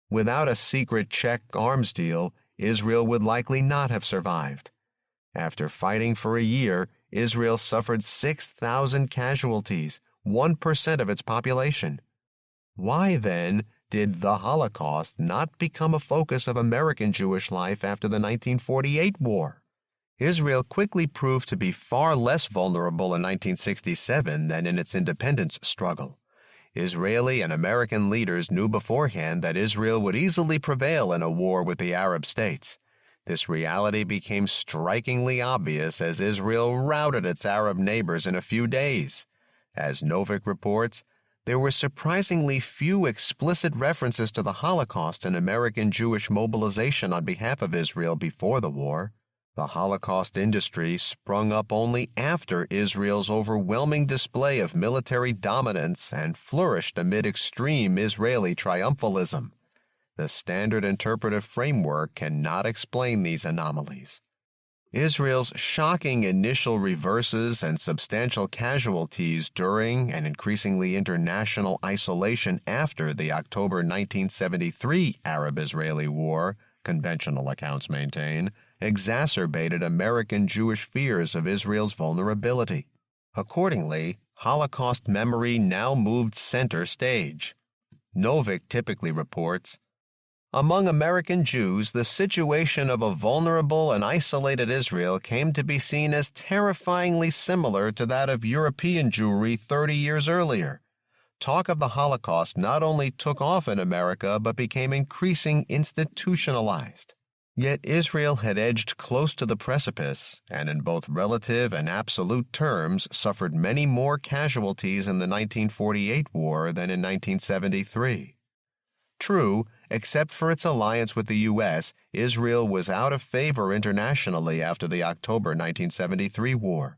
A: Without a secret Czech arms deal, Israel would likely not have survived. After fighting for a year, Israel suffered 6,000 casualties, 1% of its population. Why, then, did the Holocaust not become a focus of American Jewish life after the 1948 war? Israel quickly proved to be far less vulnerable in 1967 than in its independence struggle. Israeli and American leaders knew beforehand that Israel would easily prevail in a war with the Arab states. This reality became strikingly obvious as Israel routed its Arab neighbors in a few days. As Novick reports, there were surprisingly few explicit references to the Holocaust in American Jewish mobilization on behalf of Israel before the war. The Holocaust industry sprung up only after Israel's overwhelming display of military dominance and flourished amid extreme Israeli triumphalism. The standard interpretive framework cannot explain these anomalies. Israel's shocking initial reverses and substantial casualties during and increasingly international isolation after the October 1973 Arab-Israeli War, conventional accounts maintain, exacerbated American Jewish fears of Israel's vulnerability. Accordingly, Holocaust memory now moved center stage. Novick typically reports, among American Jews, the situation of a vulnerable and isolated Israel came to be seen as terrifyingly similar to that of European Jewry 30 years earlier. Talk of the Holocaust not only took off in America but became increasingly institutionalized. Yet Israel had edged close to the precipice, and in both relative and absolute terms suffered many more casualties in the 1948 war than in 1973. True, except for its alliance with the U.S., Israel was out of favor internationally after the October 1973 war.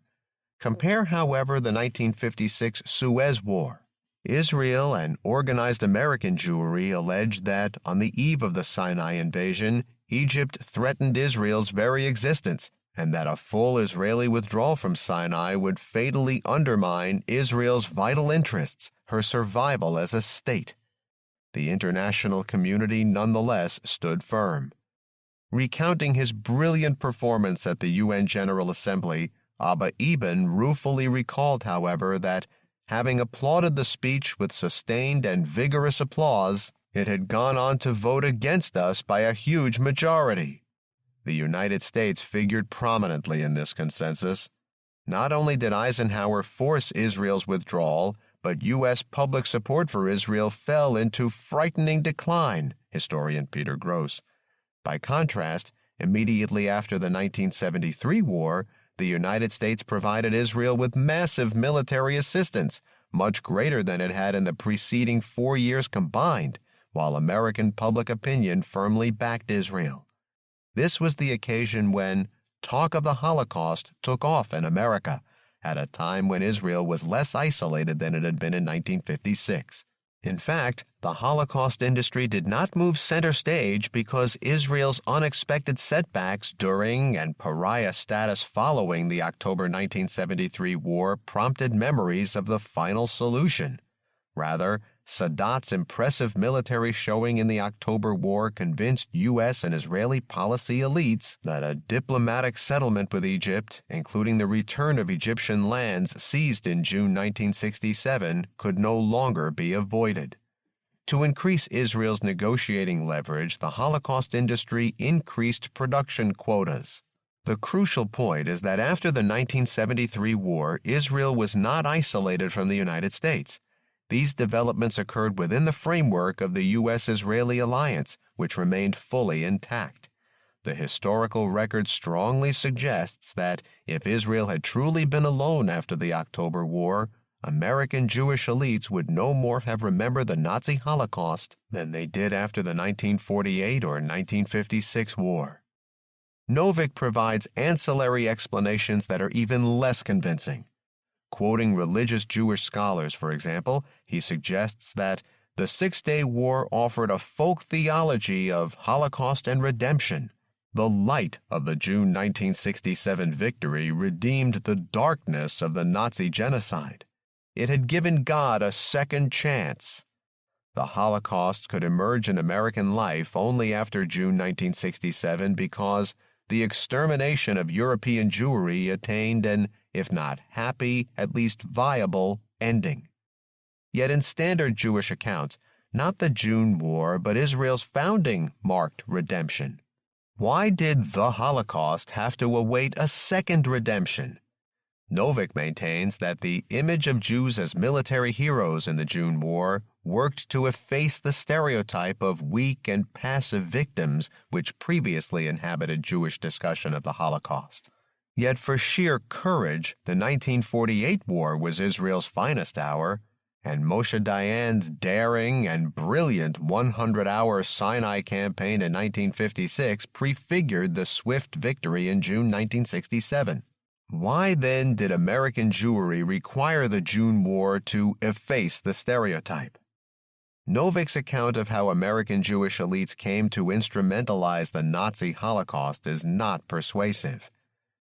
A: Compare, however, the 1956 Suez War. Israel and organized American Jewry alleged that, on the eve of the Sinai invasion, Egypt threatened Israel's very existence, and that a full Israeli withdrawal from Sinai would fatally undermine Israel's vital interests, her survival as a state. The international community nonetheless stood firm. Recounting his brilliant performance at the UN General Assembly, Abba Eban ruefully recalled, however, that, having applauded the speech with sustained and vigorous applause, it had gone on to vote against us by a huge majority. The United States figured prominently in this consensus. Not only did Eisenhower force Israel's withdrawal, but U.S. public support for Israel fell into frightening decline, historian Peter Gross. By contrast, immediately after the 1973 war, the United States provided Israel with massive military assistance, much greater than it had in the preceding 4 years combined, while American public opinion firmly backed Israel. This was the occasion when talk of the Holocaust took off in America, at a time when Israel was less isolated than it had been in 1956. In fact, the Holocaust industry did not move center stage because Israel's unexpected setbacks during and pariah status following the October 1973 war prompted memories of the final solution. Rather, Sadat's impressive military showing in the October War convinced U.S. and Israeli policy elites that a diplomatic settlement with Egypt, including the return of Egyptian lands seized in June 1967, could no longer be avoided. To increase Israel's negotiating leverage, the Holocaust industry increased production quotas. The crucial point is that after the 1973 war, Israel was not isolated from the United States. These developments occurred within the framework of the U.S.-Israeli alliance, which remained fully intact. The historical record strongly suggests that if Israel had truly been alone after the October War, American Jewish elites would no more have remembered the Nazi Holocaust than they did after the 1948 or 1956 war. Novick provides ancillary explanations that are even less convincing. Quoting religious Jewish scholars, for example, he suggests that the Six-Day War offered a folk theology of Holocaust and redemption. The light of the June 1967 victory redeemed the darkness of the Nazi genocide. It had given God a second chance. The Holocaust could emerge in American life only after June 1967 because, the extermination of European Jewry attained an, if not happy, at least viable, ending. Yet in standard Jewish accounts, not the June War, but Israel's founding marked redemption. Why did the Holocaust have to await a second redemption? Novick maintains that the image of Jews as military heroes in the June War worked to efface the stereotype of weak and passive victims which previously inhabited Jewish discussion of the Holocaust. Yet for sheer courage, the 1948 war was Israel's finest hour, and Moshe Dayan's daring and brilliant 100-hour Sinai campaign in 1956 prefigured the swift victory in June 1967. Why then did American Jewry require the June War to efface the stereotype? Novick's account of how American Jewish elites came to instrumentalize the Nazi Holocaust is not persuasive.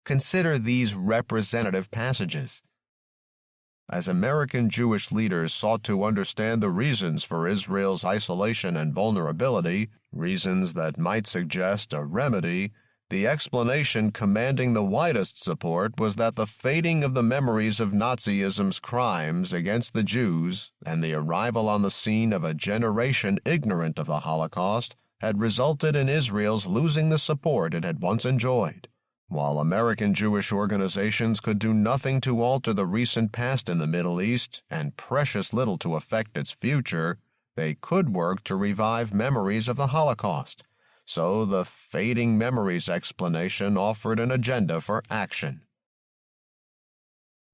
A: Consider these representative passages. As American Jewish leaders sought to understand the reasons for Israel's isolation and vulnerability, reasons that might suggest a remedy, the explanation commanding the widest support was that the fading of the memories of Nazism's crimes against the Jews and the arrival on the scene of a generation ignorant of the Holocaust had resulted in Israel's losing the support it had once enjoyed. While American Jewish organizations could do nothing to alter the recent past in the Middle East and precious little to affect its future, they could work to revive memories of the Holocaust. So the fading memories explanation offered an agenda for action.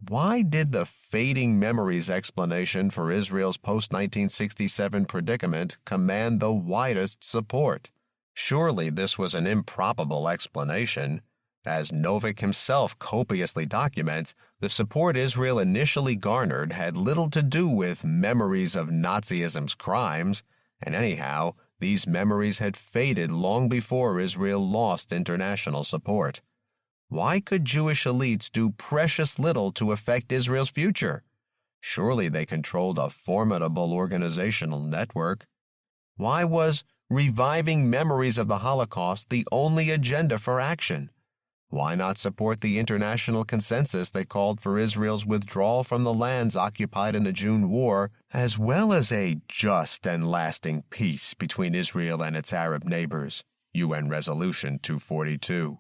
A: Why did the fading memories explanation for Israel's post-1967 predicament command the widest support? Surely this was an improbable explanation. As Novick himself copiously documents, the support Israel initially garnered had little to do with memories of Nazism's crimes, and anyhow, these memories had faded long before Israel lost international support. Why could Jewish elites do precious little to affect Israel's future? Surely they controlled a formidable organizational network. Why was reviving memories of the Holocaust the only agenda for action? Why not support the international consensus that called for Israel's withdrawal from the lands occupied in the June War, as well as a just and lasting peace between Israel and its Arab neighbors? UN Resolution 242.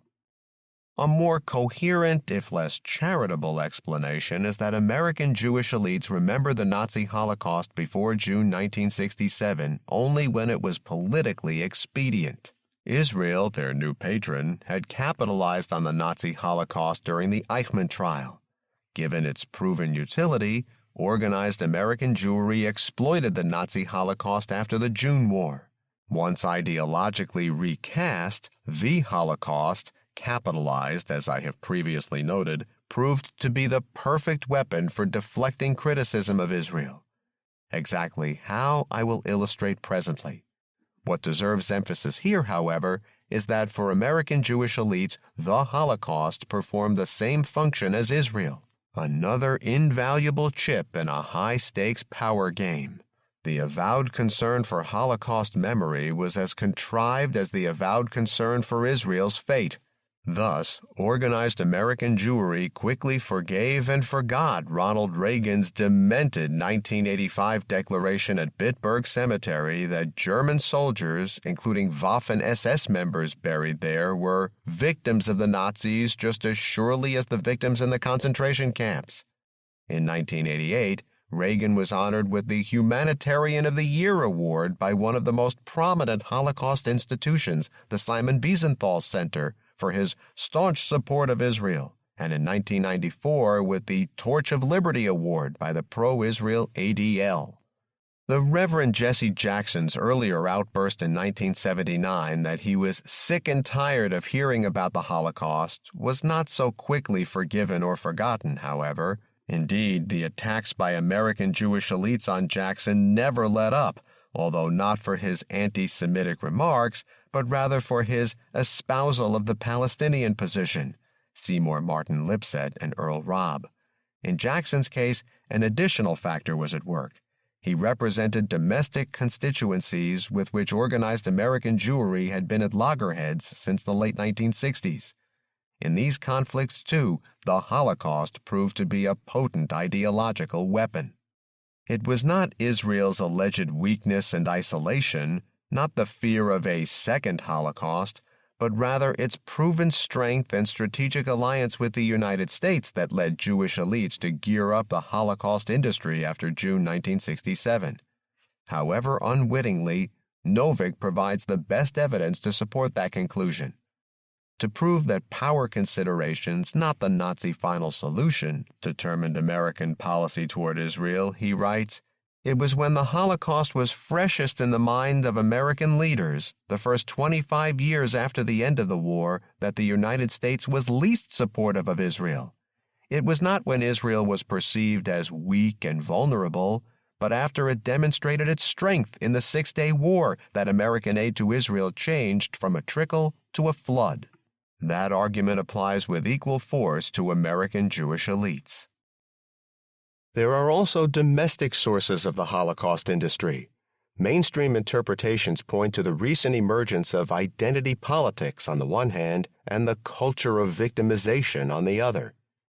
A: A more coherent, if less charitable, explanation is that American Jewish elites remember the Nazi Holocaust before June 1967 only when it was politically expedient. Israel, their new patron, had capitalized on the Nazi Holocaust during the Eichmann trial. Given its proven utility, organized American Jewry exploited the Nazi Holocaust after the June War. Once ideologically recast, the Holocaust, capitalized, as I have previously noted, proved to be the perfect weapon for deflecting criticism of Israel. Exactly how I will illustrate presently. What deserves emphasis here, however, is that for American Jewish elites, the Holocaust performed the same function as Israel, another invaluable chip in a high-stakes power game. The avowed concern for Holocaust memory was as contrived as the avowed concern for Israel's fate. Thus, organized American Jewry quickly forgave and forgot Ronald Reagan's demented 1985 declaration at Bitburg Cemetery that German soldiers, including Waffen-SS members buried there, were victims of the Nazis just as surely as the victims in the concentration camps. In 1988, Reagan was honored with the Humanitarian of the Year award by one of the most prominent Holocaust institutions, the Simon Wiesenthal Center, for his staunch support of Israel, and in 1994 with the Torch of Liberty Award by the pro-Israel ADL. The Reverend Jesse Jackson's earlier outburst in 1979 that he was sick and tired of hearing about the Holocaust was not so quickly forgiven or forgotten, however. Indeed, the attacks by American Jewish elites on Jackson never let up, although not for his anti-Semitic remarks, but rather for his espousal of the Palestinian position, Seymour Martin Lipset and Earl Robb. In Jackson's case, an additional factor was at work. He represented domestic constituencies with which organized American Jewry had been at loggerheads since the late 1960s. In these conflicts, too, the Holocaust proved to be a potent ideological weapon. It was not Israel's alleged weakness and isolation, not the fear of a second Holocaust, but rather its proven strength and strategic alliance with the United States that led Jewish elites to gear up the Holocaust industry after June 1967. However unwittingly, Novick provides the best evidence to support that conclusion. To prove that power considerations, not the Nazi final solution, determined American policy toward Israel, he writes, "It was when the Holocaust was freshest in the mind of American leaders, the first 25 years after the end of the war, that the United States was least supportive of Israel. It was not when Israel was perceived as weak and vulnerable, but after it demonstrated its strength in the Six-Day War that American aid to Israel changed from a trickle to a flood." That argument applies with equal force to American Jewish elites. There are also domestic sources of the Holocaust industry. Mainstream interpretations point to the recent emergence of identity politics on the one hand and the culture of victimization on the other.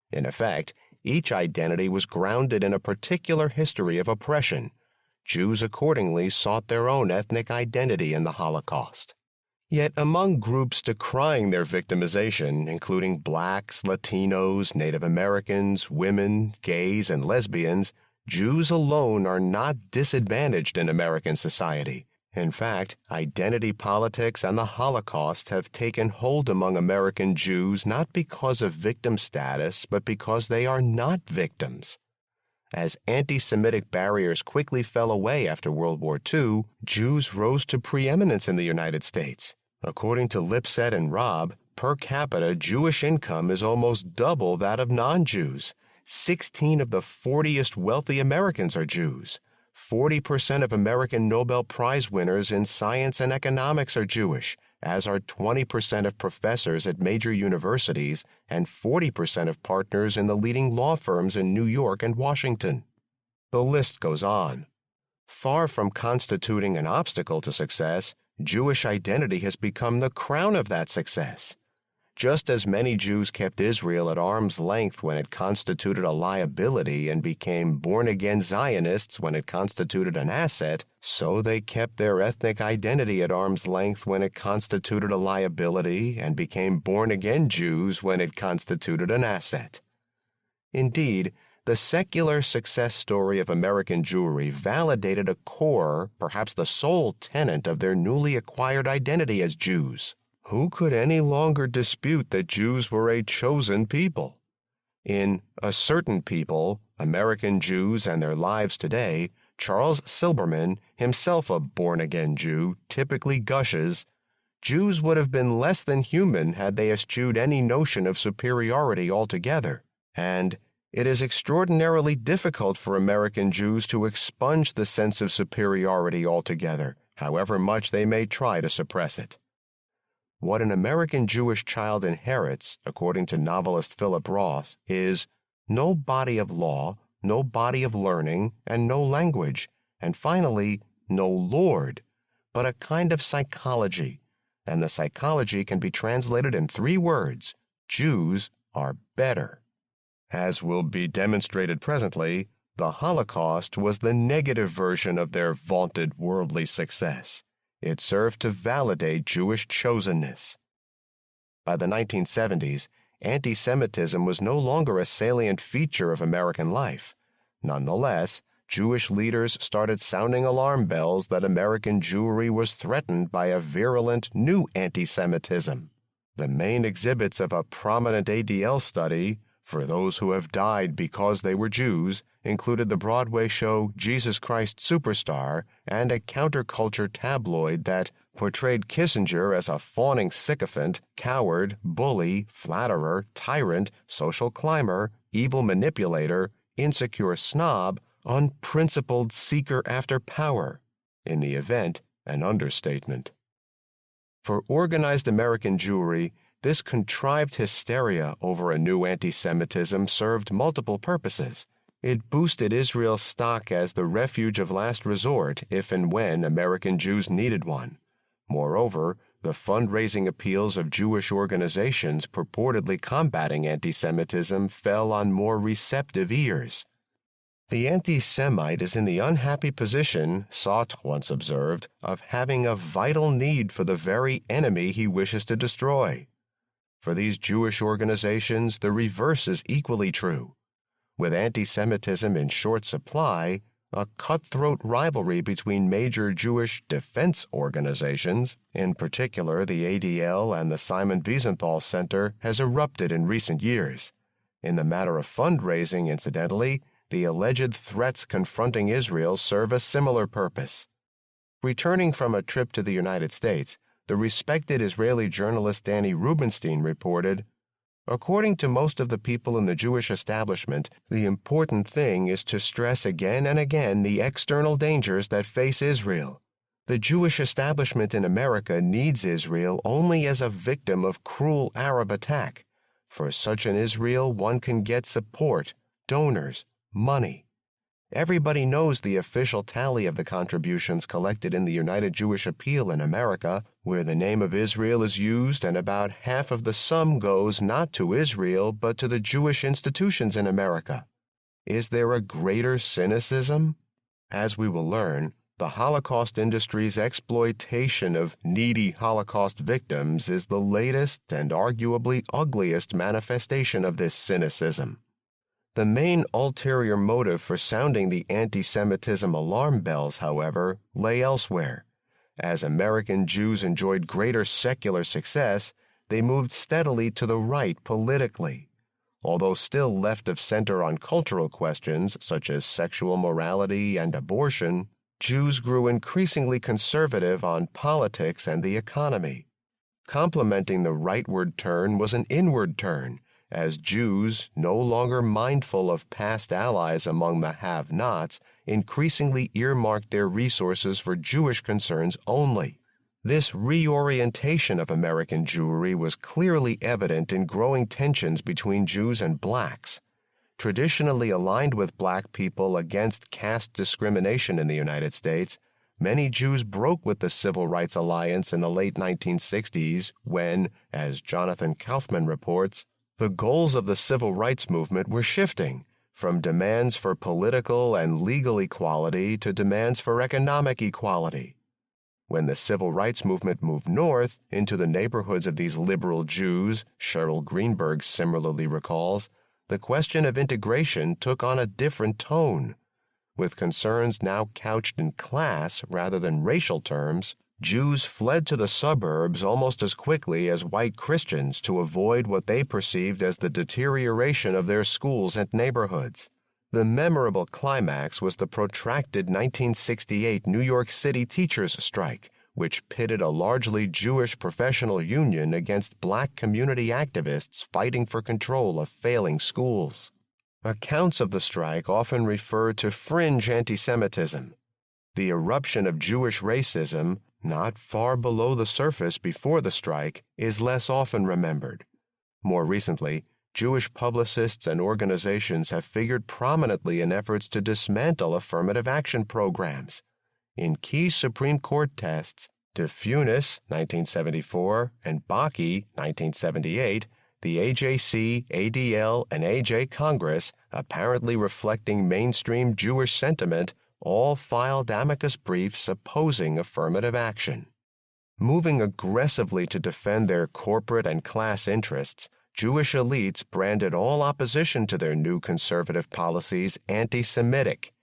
A: In effect, each identity was grounded in a particular history of oppression. Jews accordingly sought their own ethnic identity in the Holocaust. Yet among groups decrying their victimization, including blacks, Latinos, Native Americans, women, gays, and lesbians, Jews alone are not disadvantaged in American society. In fact, identity politics and the Holocaust have taken hold among American Jews not because of victim status, but because they are not victims. As anti-Semitic barriers quickly fell away after World War II, Jews rose to preeminence in the United States. According to Lipset and Robb, per capita Jewish income is almost double that of non-Jews. 16 of the 40th wealthy Americans are Jews. 40% of American Nobel Prize winners in science and economics are Jewish, as are 20% of professors at major universities and 40% of partners in the leading law firms in New York and Washington. The list goes on. Far from constituting an obstacle to success, Jewish identity has become the crown of that success. Just as many Jews kept Israel at arm's length when it constituted a liability and became born-again Zionists when it constituted an asset, so they kept their ethnic identity at arm's length when it constituted a liability and became born-again Jews when it constituted an asset. Indeed, the secular success story of American Jewry validated a core, perhaps the sole tenet of their newly acquired identity as Jews. Who could any longer dispute that Jews were a chosen people? In A Certain People, American Jews and Their Lives Today, Charles Silberman, himself a born-again Jew, typically gushes, "Jews would have been less than human had they eschewed any notion of superiority altogether," and "It is extraordinarily difficult for American Jews to expunge the sense of superiority altogether, however much they may try to suppress it." What an American Jewish child inherits, according to novelist Philip Roth, is no body of law, no body of learning, and no language, and finally, no Lord, but a kind of psychology, and the psychology can be translated in 3 words: Jews are better. As will be demonstrated presently, the Holocaust was the negative version of their vaunted worldly success. It served to validate Jewish chosenness. By the 1970s, anti-Semitism was no longer a salient feature of American life. Nonetheless, Jewish leaders started sounding alarm bells that American Jewry was threatened by a virulent new anti-Semitism. The main exhibits of a prominent ADL study, For Those Who Have Died Because They Were Jews, included the Broadway show Jesus Christ Superstar and a counterculture tabloid that portrayed Kissinger as a fawning sycophant, coward, bully, flatterer, tyrant, social climber, evil manipulator, insecure snob, unprincipled seeker after power. In the event, an understatement. For organized American Jewry, this contrived hysteria over a new anti-Semitism served multiple purposes. It boosted Israel's stock as the refuge of last resort if and when American Jews needed one. Moreover, the fundraising appeals of Jewish organizations purportedly combating anti-Semitism fell on more receptive ears. The anti-Semite is in the unhappy position, Sartre once observed, of having a vital need for the very enemy he wishes to destroy. For these Jewish organizations, the reverse is equally true. With anti-Semitism in short supply, a cutthroat rivalry between major Jewish defense organizations, in particular the ADL and the Simon Wiesenthal Center, has erupted in recent years. In the matter of fundraising, incidentally, the alleged threats confronting Israel serve a similar purpose. Returning from a trip to the United States, the respected Israeli journalist Danny Rubenstein reported, "According to most of the people in the Jewish establishment, the important thing is to stress again and again the external dangers that face Israel. The Jewish establishment in America needs Israel only as a victim of cruel Arab attack. For such an Israel, one can get support, donors, money. Everybody knows the official tally of the contributions collected in the United Jewish Appeal in America, where the name of Israel is used, and about half of the sum goes not to Israel but to the Jewish institutions in America. Is there a greater cynicism? As we will learn, the Holocaust industry's exploitation of needy Holocaust victims is the latest and arguably ugliest manifestation of this cynicism. The main ulterior motive for sounding the anti-Semitism alarm bells, however, lay elsewhere. As American Jews enjoyed greater secular success, they moved steadily to the right politically. Although still left of center on cultural questions such as sexual morality and abortion, Jews grew increasingly conservative on politics and the economy. Complementing the rightward turn was an inward turn, as Jews, no longer mindful of past allies among the have-nots, increasingly earmarked their resources for Jewish concerns only. This reorientation of American Jewry was clearly evident in growing tensions between Jews and blacks. Traditionally aligned with black people against caste discrimination in the United States, many Jews broke with the Civil Rights Alliance in the late 1960s when, as Jonathan Kaufman reports, the goals of the civil rights movement were shifting from demands for political and legal equality to demands for economic equality. When the civil rights movement moved north into the neighborhoods of these liberal Jews, Sheryl Greenberg similarly recalls, the question of integration took on a different tone. With concerns now couched in class rather than racial terms, Jews fled to the suburbs almost as quickly as white Christians to avoid what they perceived as the deterioration of their schools and neighborhoods. The memorable climax was the protracted 1968 New York City teachers' strike, which pitted a largely Jewish professional union against black community activists fighting for control of failing schools. Accounts of the strike often refer to fringe anti-Semitism. The eruption of Jewish racism, not far below the surface before the strike, is less often remembered. More recently, Jewish publicists and organizations have figured prominently in efforts to dismantle affirmative action programs. In key Supreme Court tests, DeFunis, 1974, and Bakke, 1978, the AJC, ADL, and AJ Congress, apparently reflecting mainstream Jewish sentiment, all filed amicus briefs opposing affirmative action. Moving aggressively to defend their corporate and class interests, Jewish elites branded all opposition to their new conservative policies anti-Semitic.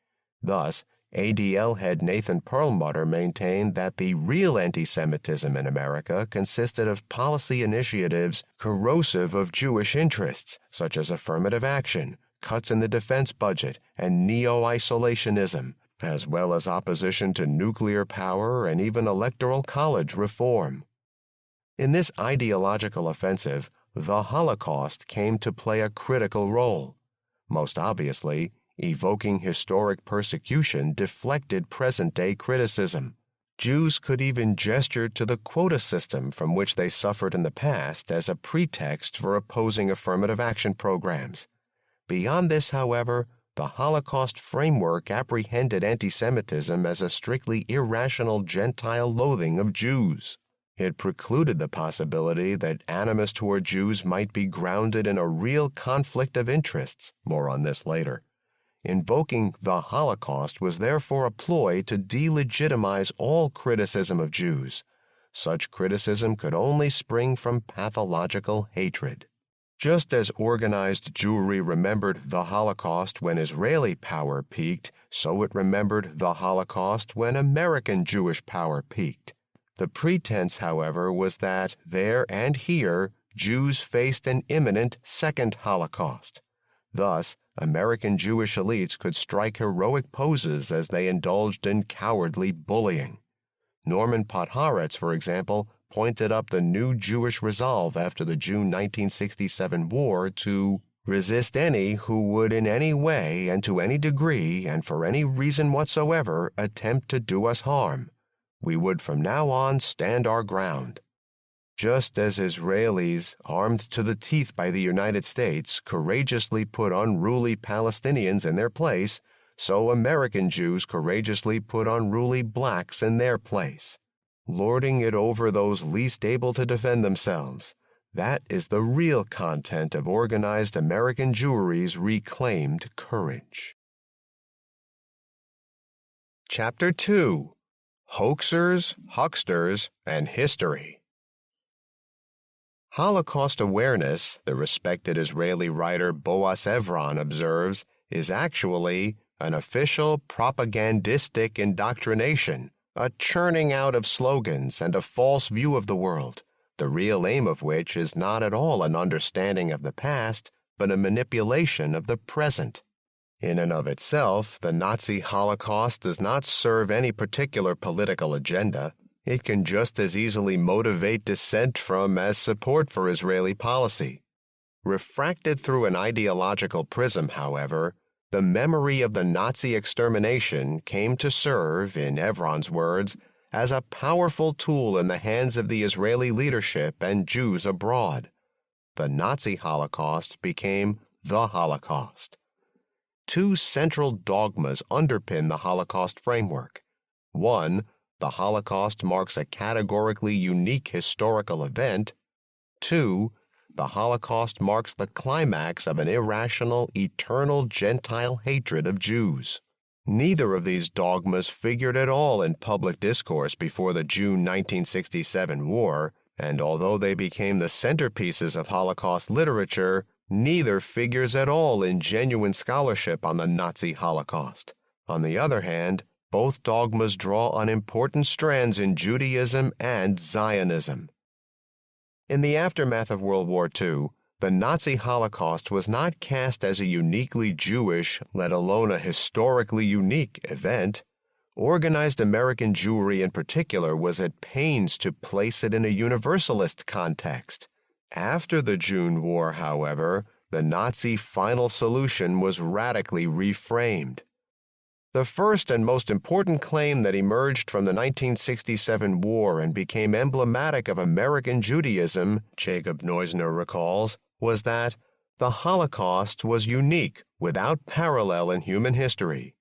A: Thus, ADL head Nathan Perlmutter maintained that the real anti-Semitism in America consisted of policy initiatives corrosive of Jewish interests, such as affirmative action, cuts in the defense budget, and neo-isolationism, as well as opposition to nuclear power and even electoral college reform. In this ideological offensive, the Holocaust came to play a critical role. Most obviously, evoking historic persecution deflected present-day criticism. Jews could even gesture to the quota system from which they suffered in the past as a pretext for opposing affirmative action programs. Beyond this, however, the Holocaust framework apprehended anti-Semitism as a strictly irrational Gentile loathing of Jews. It precluded the possibility that animus toward Jews might be grounded in a real conflict of interests. More on this later. Invoking the Holocaust was therefore a ploy to delegitimize all criticism of Jews. Such criticism could only spring from pathological hatred. Just as organized Jewry remembered the Holocaust when Israeli power peaked, so it remembered the Holocaust when American Jewish power peaked. The pretense, however, was that there and here Jews faced an imminent second Holocaust. Thus, American Jewish elites could strike heroic poses as they indulged in cowardly bullying. Norman Podhoretz, for example, pointed up the new Jewish resolve after the June 1967 war to resist any who would in any way and to any degree and for any reason whatsoever attempt to do us harm. We would from now on stand our ground. Just as Israelis, armed to the teeth by the United States, courageously put unruly Palestinians in their place, so American Jews courageously put unruly blacks in their place, lording it over those least able to defend themselves. That is the real content of organized American Jewry's reclaimed courage. Chapter 2: Hoaxers, Hucksters, and History. Holocaust awareness, the respected Israeli writer Boaz Evron observes, is actually an official propagandistic indoctrination, a churning out of slogans and a false view of the world, the real aim of which is not at all an understanding of the past, but a manipulation of the present. In and of itself, the Nazi Holocaust does not serve any particular political agenda. It can just as easily motivate dissent from as support for Israeli policy. Refracted through an ideological prism, however, the memory of the Nazi extermination came to serve, in Evron's words, as a powerful tool in the hands of the Israeli leadership and Jews abroad. The Nazi Holocaust became the Holocaust. Two central dogmas underpin the Holocaust framework. One, the Holocaust marks a categorically unique historical event. Two, the Holocaust marks the climax of an irrational, eternal Gentile hatred of Jews. Neither of these dogmas figured at all in public discourse before the June 1967 war, and although they became the centerpieces of Holocaust literature, neither figures at all in genuine scholarship on the Nazi Holocaust. On the other hand, both dogmas draw on important strands in Judaism and Zionism. In the aftermath of World War II, the Nazi Holocaust was not cast as a uniquely Jewish, let alone a historically unique, event. Organized American Jewry in particular was at pains to place it in a universalist context. After the June War, however, the Nazi final solution was radically reframed. The first and most important claim that emerged from the 1967 war and became emblematic of American Judaism, Jacob Neusner recalls, was that the Holocaust was unique, without parallel in human history.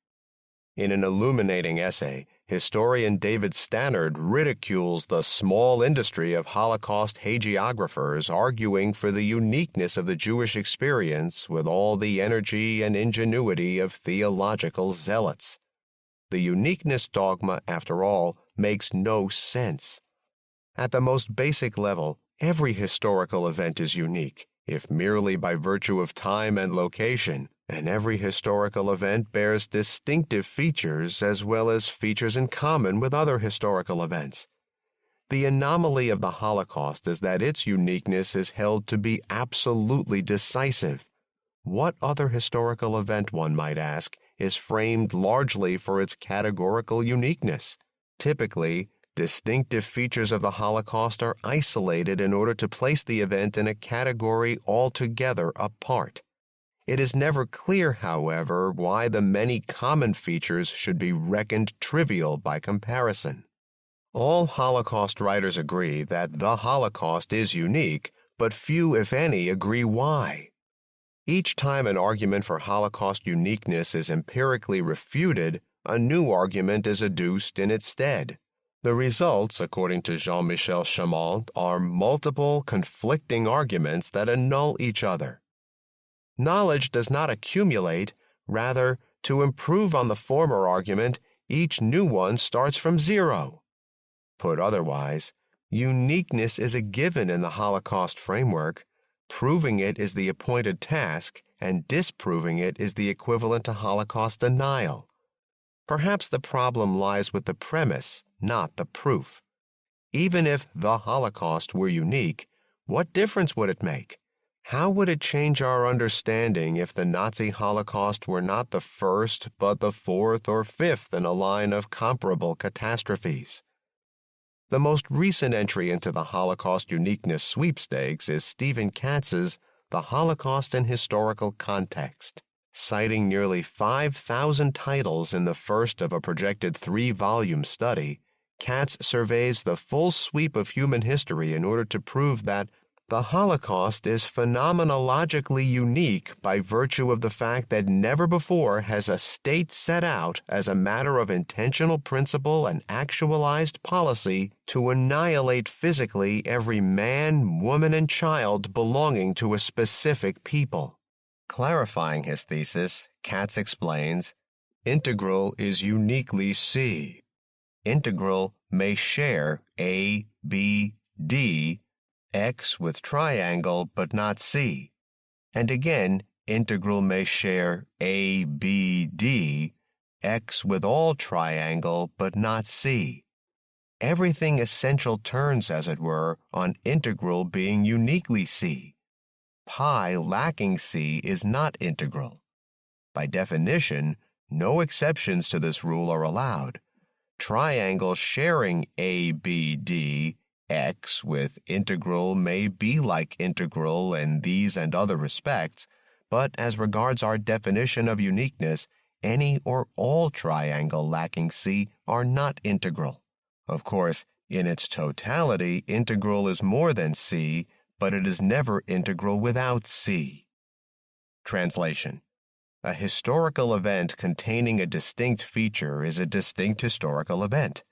A: In an illuminating essay, historian David Stannard ridicules the small industry of Holocaust hagiographers arguing for the uniqueness of the Jewish experience with all the energy and ingenuity of theological zealots. The uniqueness dogma, after all, makes no sense. At the most basic level, every historical event is unique, if merely by virtue of time and location, and every historical event bears distinctive features as well as features in common with other historical events. The anomaly of the Holocaust is that its uniqueness is held to be absolutely decisive. What other historical event, one might ask, is framed largely for its categorical uniqueness? Typically, distinctive features of the Holocaust are isolated in order to place the event in a category altogether apart. It is never clear, however, why the many common features should be reckoned trivial by comparison. All Holocaust writers agree that the Holocaust is unique, but few, if any, agree why. Each time an argument for Holocaust uniqueness is empirically refuted, a new argument is adduced in its stead. The results, according to Jean-Michel Chamont, are multiple conflicting arguments that annul each other. Knowledge does not accumulate, rather, to improve on the former argument, each new one starts from zero. Put otherwise, uniqueness is a given in the Holocaust framework. Proving it is the appointed task, and disproving it is the equivalent to Holocaust denial. Perhaps the problem lies with the premise, not the proof. Even if the Holocaust were unique, what difference would it make? How would it change our understanding if the Nazi Holocaust were not the first, but the fourth or fifth in a line of comparable catastrophes? The most recent entry into the Holocaust uniqueness sweepstakes is Stephen Katz's The Holocaust in Historical Context. Citing nearly 5,000 titles in the first of a projected 3-volume study, Katz surveys the full sweep of human history in order to prove that the Holocaust is phenomenologically unique by virtue of the fact that never before has a state set out as a matter of intentional principle and actualized policy to annihilate physically every man, woman, and child belonging to a specific people. Clarifying his thesis, Katz explains, integral is uniquely C. Integral may share A, B, D, X with triangle but not C. And again, integral may share A, B, D, X with all triangle but not C. Everything essential turns, as it were, on integral being uniquely C. Pi lacking C is not integral. By definition, no exceptions to this rule are allowed. Triangle sharing A, B, D, X with integral may be like integral in these and other respects, but as regards our definition of uniqueness, any or all triangle lacking C are not integral. Of course, in its totality, integral is more than C, but it is never integral without C. Translation. A historical event containing a distinct feature is a distinct historical event.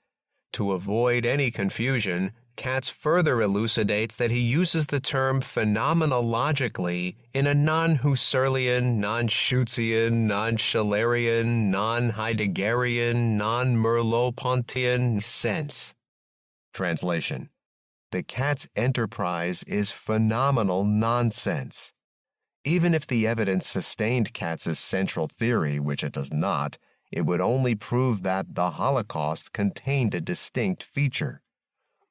A: To avoid any confusion, Katz further elucidates that he uses the term phenomenologically in a non-Husserlian, non-Schutzian, non-Schillerian, non-Heideggerian, non-Merleau-Pontian sense. Translation. The Katz enterprise is phenomenal nonsense. Even if the evidence sustained Katz's central theory, which it does not, it would only prove that the Holocaust contained a distinct feature.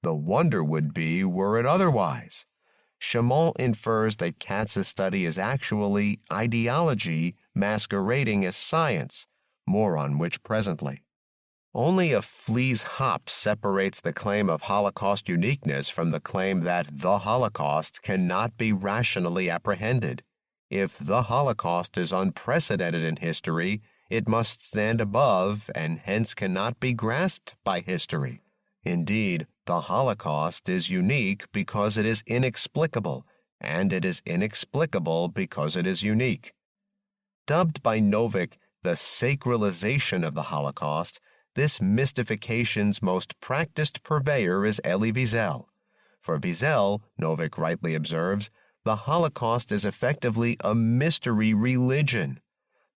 A: The wonder would be were it otherwise. Chamont infers that Katz's study is actually ideology masquerading as science, more on which presently. Only a flea's hop separates the claim of Holocaust uniqueness from the claim that the Holocaust cannot be rationally apprehended. If the Holocaust is unprecedented in history, it must stand above and hence cannot be grasped by history. Indeed, the Holocaust is unique because it is inexplicable, and it is inexplicable because it is unique. Dubbed by Novick the sacralization of the Holocaust, this mystification's most practiced purveyor is Elie Wiesel. For Wiesel, Novick rightly observes, the Holocaust is effectively a mystery religion.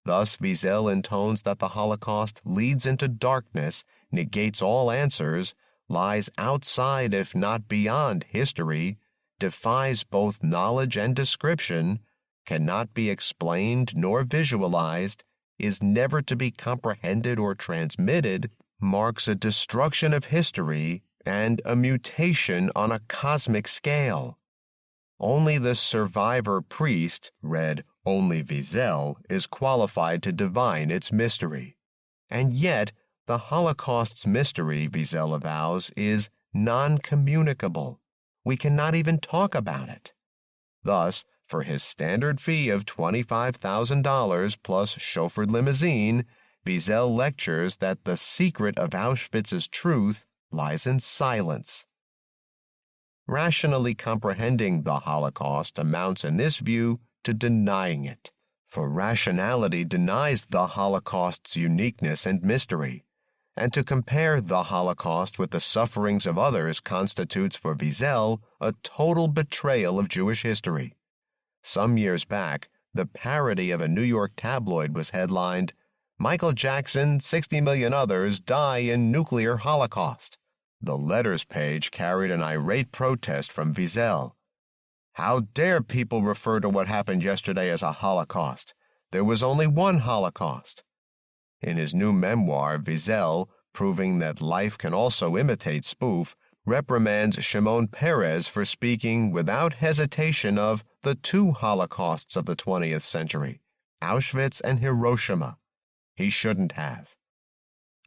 A: Thus Wiesel intones that the Holocaust leads into darkness, negates all answers, lies outside if not beyond history, defies both knowledge and description, cannot be explained nor visualized, is never to be comprehended or transmitted, marks a destruction of history and a mutation on a cosmic scale. Only the survivor priest, read only Wiesel, is qualified to divine its mystery. And yet, the Holocaust's mystery, Wiesel avows, is non-communicable. We cannot even talk about it. Thus, for his standard fee of $25,000 plus chauffeured limousine, Wiesel lectures that the secret of Auschwitz's truth lies in silence. Rationally comprehending the Holocaust amounts in this view to denying it. For rationality denies the Holocaust's uniqueness and mystery, and to compare the Holocaust with the sufferings of others constitutes for Wiesel a total betrayal of Jewish history. Some years back, the parody of a New York tabloid was headlined, "Michael Jackson, 60 million others die in nuclear holocaust." The letters page carried an irate protest from Wiesel. "How dare people refer to what happened yesterday as a Holocaust? There was only one Holocaust." In his new memoir, Wiesel, proving that life can also imitate spoof, reprimands Shimon Peres for speaking without hesitation of the two Holocausts of the 20th century, Auschwitz and Hiroshima. He shouldn't have.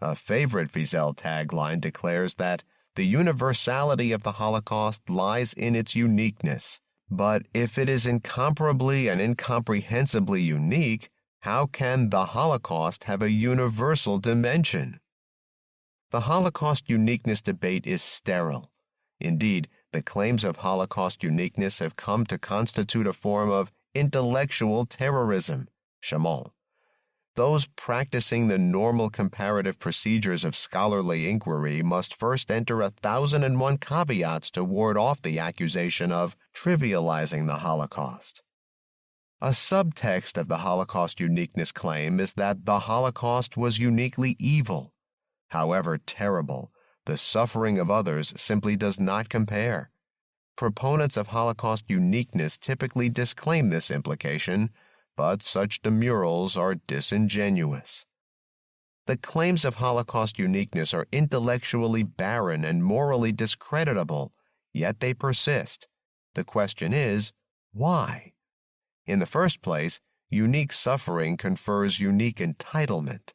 A: A favorite Wiesel tagline declares that the universality of the Holocaust lies in its uniqueness. But if it is incomparably and incomprehensibly unique, how can the Holocaust have a universal dimension? The Holocaust uniqueness debate is sterile. Indeed, the claims of Holocaust uniqueness have come to constitute a form of intellectual terrorism, chamon. Those practicing the normal comparative procedures of scholarly inquiry must first enter 1,001 caveats to ward off the accusation of trivializing the Holocaust. A subtext of the Holocaust uniqueness claim is that the Holocaust was uniquely evil. However terrible, the suffering of others simply does not compare. Proponents of Holocaust uniqueness typically disclaim this implication, but such demurrals are disingenuous. The claims of Holocaust uniqueness are intellectually barren and morally discreditable, yet they persist. The question is, why? In the first place, unique suffering confers unique entitlement.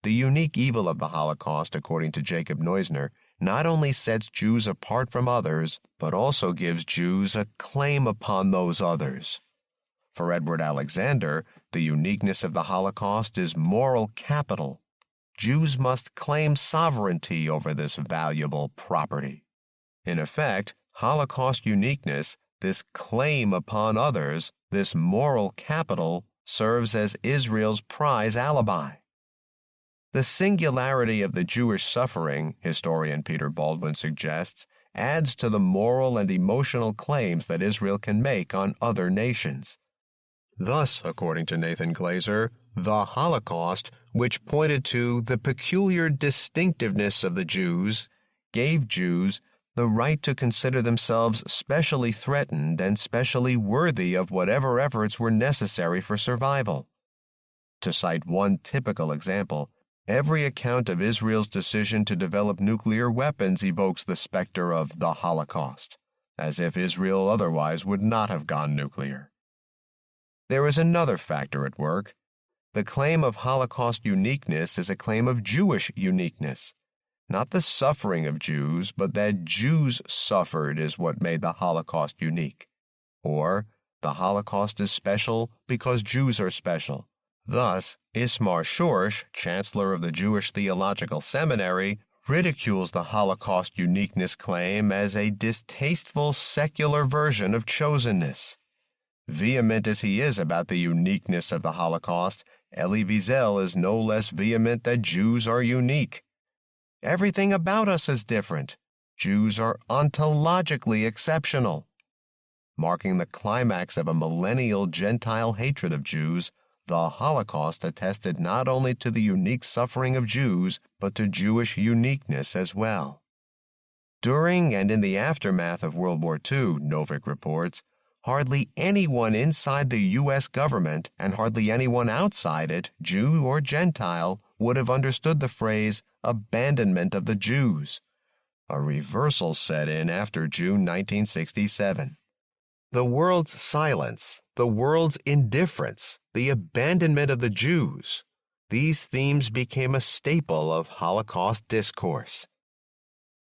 A: The unique evil of the Holocaust, according to Jacob Neusner, not only sets Jews apart from others, but also gives Jews a claim upon those others. For Edward Alexander, the uniqueness of the Holocaust is moral capital. Jews must claim sovereignty over this valuable property. In effect, Holocaust uniqueness, this claim upon others, this moral capital, serves as Israel's prize alibi. The singularity of the Jewish suffering, historian Peter Baldwin suggests, adds to the moral and emotional claims that Israel can make on other nations. Thus, according to Nathan Glazer, the Holocaust, which pointed to the peculiar distinctiveness of the Jews, gave Jews the right to consider themselves specially threatened and specially worthy of whatever efforts were necessary for survival. To cite one typical example, every account of Israel's decision to develop nuclear weapons evokes the specter of the Holocaust, as if Israel otherwise would not have gone nuclear. There is another factor at work. The claim of Holocaust uniqueness is a claim of Jewish uniqueness. Not the suffering of Jews, but that Jews suffered is what made the Holocaust unique. Or, the Holocaust is special because Jews are special. Thus, Ismar Schorsch, chancellor of the Jewish Theological Seminary, ridicules the Holocaust uniqueness claim as a distasteful secular version of chosenness. Vehement as he is about the uniqueness of the Holocaust, Elie Wiesel is no less vehement that Jews are unique. Everything about us is different. Jews are ontologically exceptional. Marking the climax of a millennial Gentile hatred of Jews, the Holocaust attested not only to the unique suffering of Jews, but to Jewish uniqueness as well. During and in the aftermath of World War II, Novick reports, hardly anyone inside the U.S. government and hardly anyone outside it, Jew or Gentile, would have understood the phrase abandonment of the Jews. A reversal set in after June 1967. The world's silence, the world's indifference, the abandonment of the Jews, these themes became a staple of Holocaust discourse.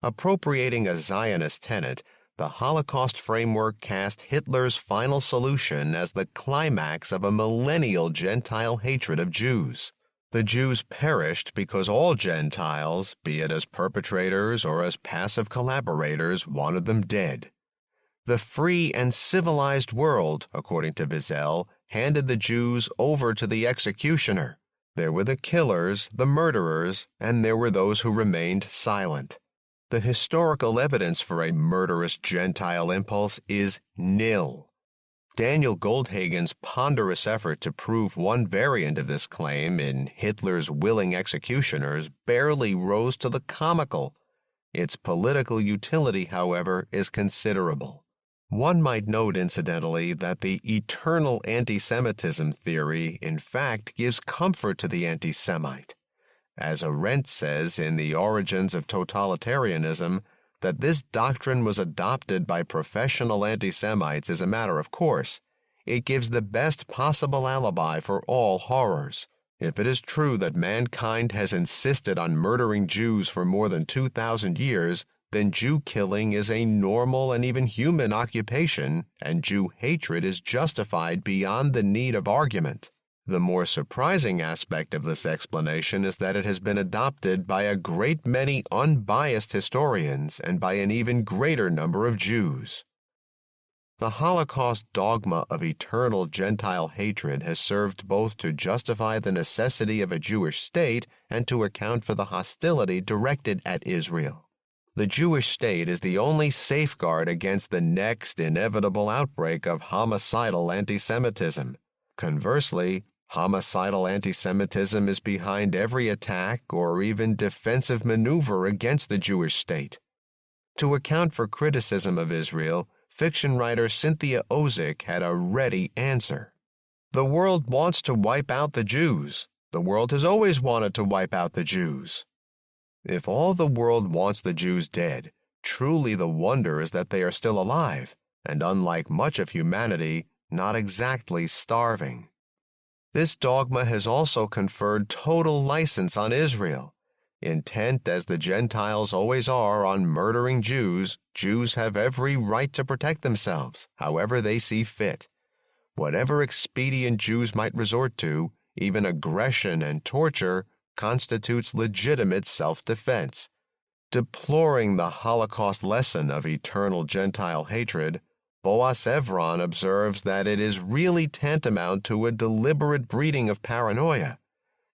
A: Appropriating a Zionist tenet, the Holocaust framework cast Hitler's final solution as the climax of a millennial Gentile hatred of Jews. The Jews perished because all Gentiles, be it as perpetrators or as passive collaborators, wanted them dead. The free and civilized world, according to Wiesel, handed the Jews over to the executioner. There were the killers, the murderers, and there were those who remained silent. The historical evidence for a murderous Gentile impulse is nil. Daniel Goldhagen's ponderous effort to prove one variant of this claim in Hitler's Willing Executioners barely rose to the comical. Its political utility, however, is considerable. One might note, incidentally, that the eternal anti-Semitism theory, in fact, gives comfort to the anti-Semite. As Arendt says in The Origins of Totalitarianism, that this doctrine was adopted by professional anti-Semites is a matter of course. It gives the best possible alibi for all horrors. If it is true that mankind has insisted on murdering Jews for more than 2,000 years, then Jew killing is a normal and even human occupation, and Jew hatred is justified beyond the need of argument. The more surprising aspect of this explanation is that it has been adopted by a great many unbiased historians and by an even greater number of Jews. The Holocaust dogma of eternal Gentile hatred has served both to justify the necessity of a Jewish state and to account for the hostility directed at Israel. The Jewish state is the only safeguard against the next inevitable outbreak of homicidal anti-Semitism. Conversely, homicidal anti-Semitism is behind every attack or even defensive maneuver against the Jewish state. To account for criticism of Israel, fiction writer Cynthia Ozick had a ready answer. The world wants to wipe out the Jews. The world has always wanted to wipe out the Jews. If all the world wants the Jews dead, truly the wonder is that they are still alive, and unlike much of humanity, not exactly starving. This dogma has also conferred total license on Israel. Intent as the Gentiles always are on murdering Jews, Jews have every right to protect themselves, however they see fit. Whatever expedient Jews might resort to, even aggression and torture, constitutes legitimate self-defense. Deploring the Holocaust lesson of eternal Gentile hatred, Boas Evron observes that it is really tantamount to a deliberate breeding of paranoia.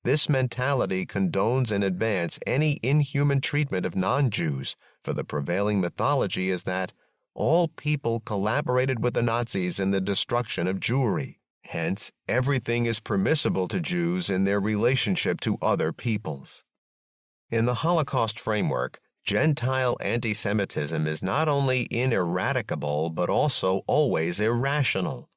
A: This mentality condones in advance any inhuman treatment of non-Jews, for the prevailing mythology is that all people collaborated with the Nazis in the destruction of Jewry. Hence, everything is permissible to Jews in their relationship to other peoples. In the Holocaust framework, Gentile anti-Semitism is not only ineradicable but also always irrational.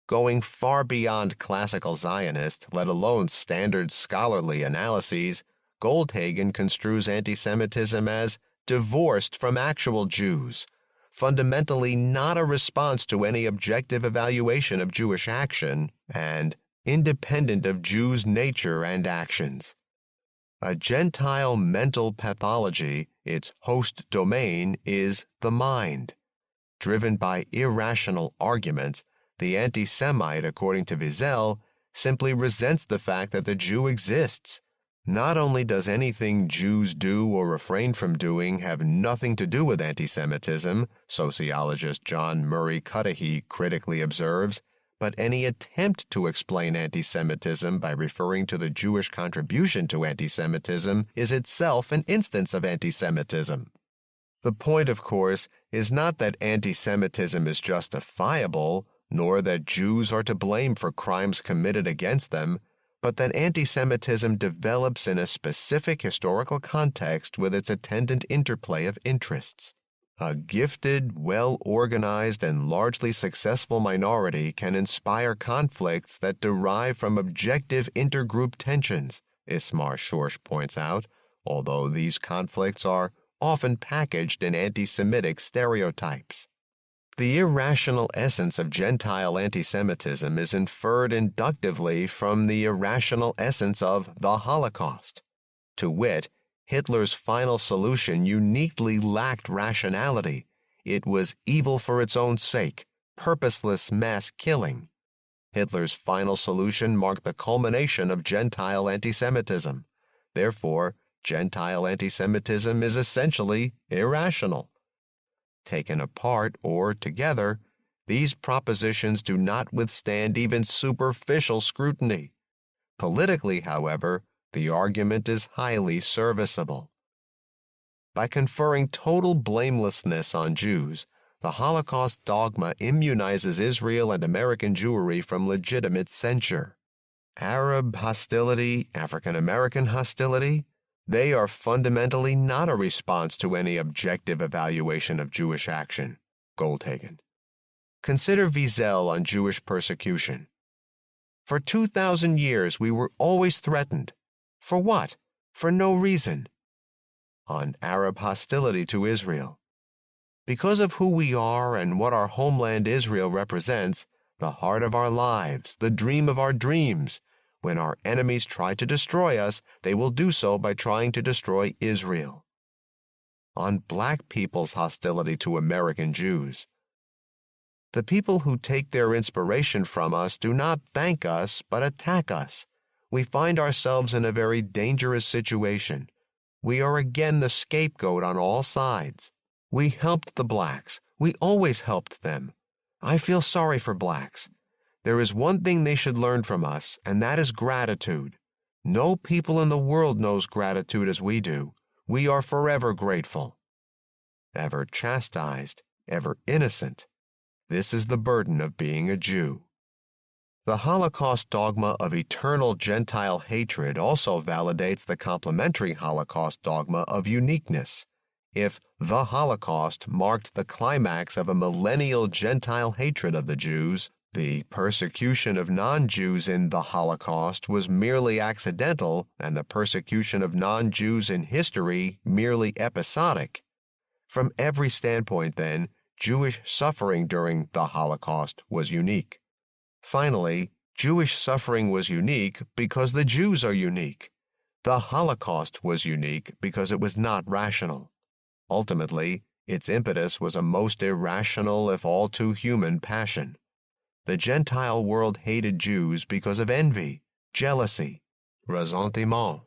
A: Going far beyond classical Zionist, let alone standard scholarly analyses, Goldhagen construes anti-Semitism as divorced from actual Jews, fundamentally not a response to any objective evaluation of Jewish action, and independent of Jews' nature and actions. A Gentile mental pathology, its host domain, is the mind. Driven by irrational arguments, the anti-Semite, according to Wiesel, simply resents the fact that the Jew exists. Not only does anything Jews do or refrain from doing have nothing to do with anti-Semitism, sociologist John Murray Cudahy critically observes, but any attempt to explain anti-Semitism by referring to the Jewish contribution to anti-Semitism is itself an instance of anti-Semitism. The point, of course, is not that anti-Semitism is justifiable, nor that Jews are to blame for crimes committed against them, but that anti-Semitism develops in a specific historical context with its attendant interplay of interests. A gifted, well-organized, and largely successful minority can inspire conflicts that derive from objective intergroup tensions, Ismar Schorsch points out, although these conflicts are often packaged in anti-Semitic stereotypes. The irrational essence of Gentile anti-Semitism is inferred inductively from the irrational essence of the Holocaust. To wit, Hitler's final solution uniquely lacked rationality. It was evil for its own sake, purposeless mass killing. Hitler's final solution marked the culmination of Gentile anti-Semitism. Therefore, Gentile anti-Semitism is essentially irrational. Taken apart or together, these propositions do not withstand even superficial scrutiny. Politically, however, the argument is highly serviceable. By conferring total blamelessness on Jews, the Holocaust dogma immunizes Israel and American Jewry from legitimate censure. Arab hostility, African American hostility, they are fundamentally not a response to any objective evaluation of Jewish action. Goldhagen. Consider Wiesel on Jewish persecution. For 2,000 years we were always threatened. For what? For no reason. On Arab hostility to Israel. Because of who we are and what our homeland Israel represents, the heart of our lives, the dream of our dreams, when our enemies try to destroy us, they will do so by trying to destroy Israel. On black people's hostility to American Jews. The people who take their inspiration from us do not thank us, but attack us. We find ourselves in a very dangerous situation. We are again the scapegoat on all sides. We helped the blacks. We always helped them. I feel sorry for blacks. There is one thing they should learn from us, and that is gratitude. No people in the world knows gratitude as we do. We are forever grateful. Ever chastised, ever innocent. This is the burden of being a Jew. The Holocaust dogma of eternal Gentile hatred also validates the complementary Holocaust dogma of uniqueness. If the Holocaust marked the climax of a millennial Gentile hatred of the Jews, the persecution of non-Jews in the Holocaust was merely accidental, and the persecution of non-Jews in history merely episodic. From every standpoint, then, Jewish suffering during the Holocaust was unique. Finally, Jewish suffering was unique because the Jews are unique. The Holocaust was unique because it was not rational. Ultimately, its impetus was a most irrational, if all too human, passion. The Gentile world hated Jews because of envy, jealousy, ressentiment.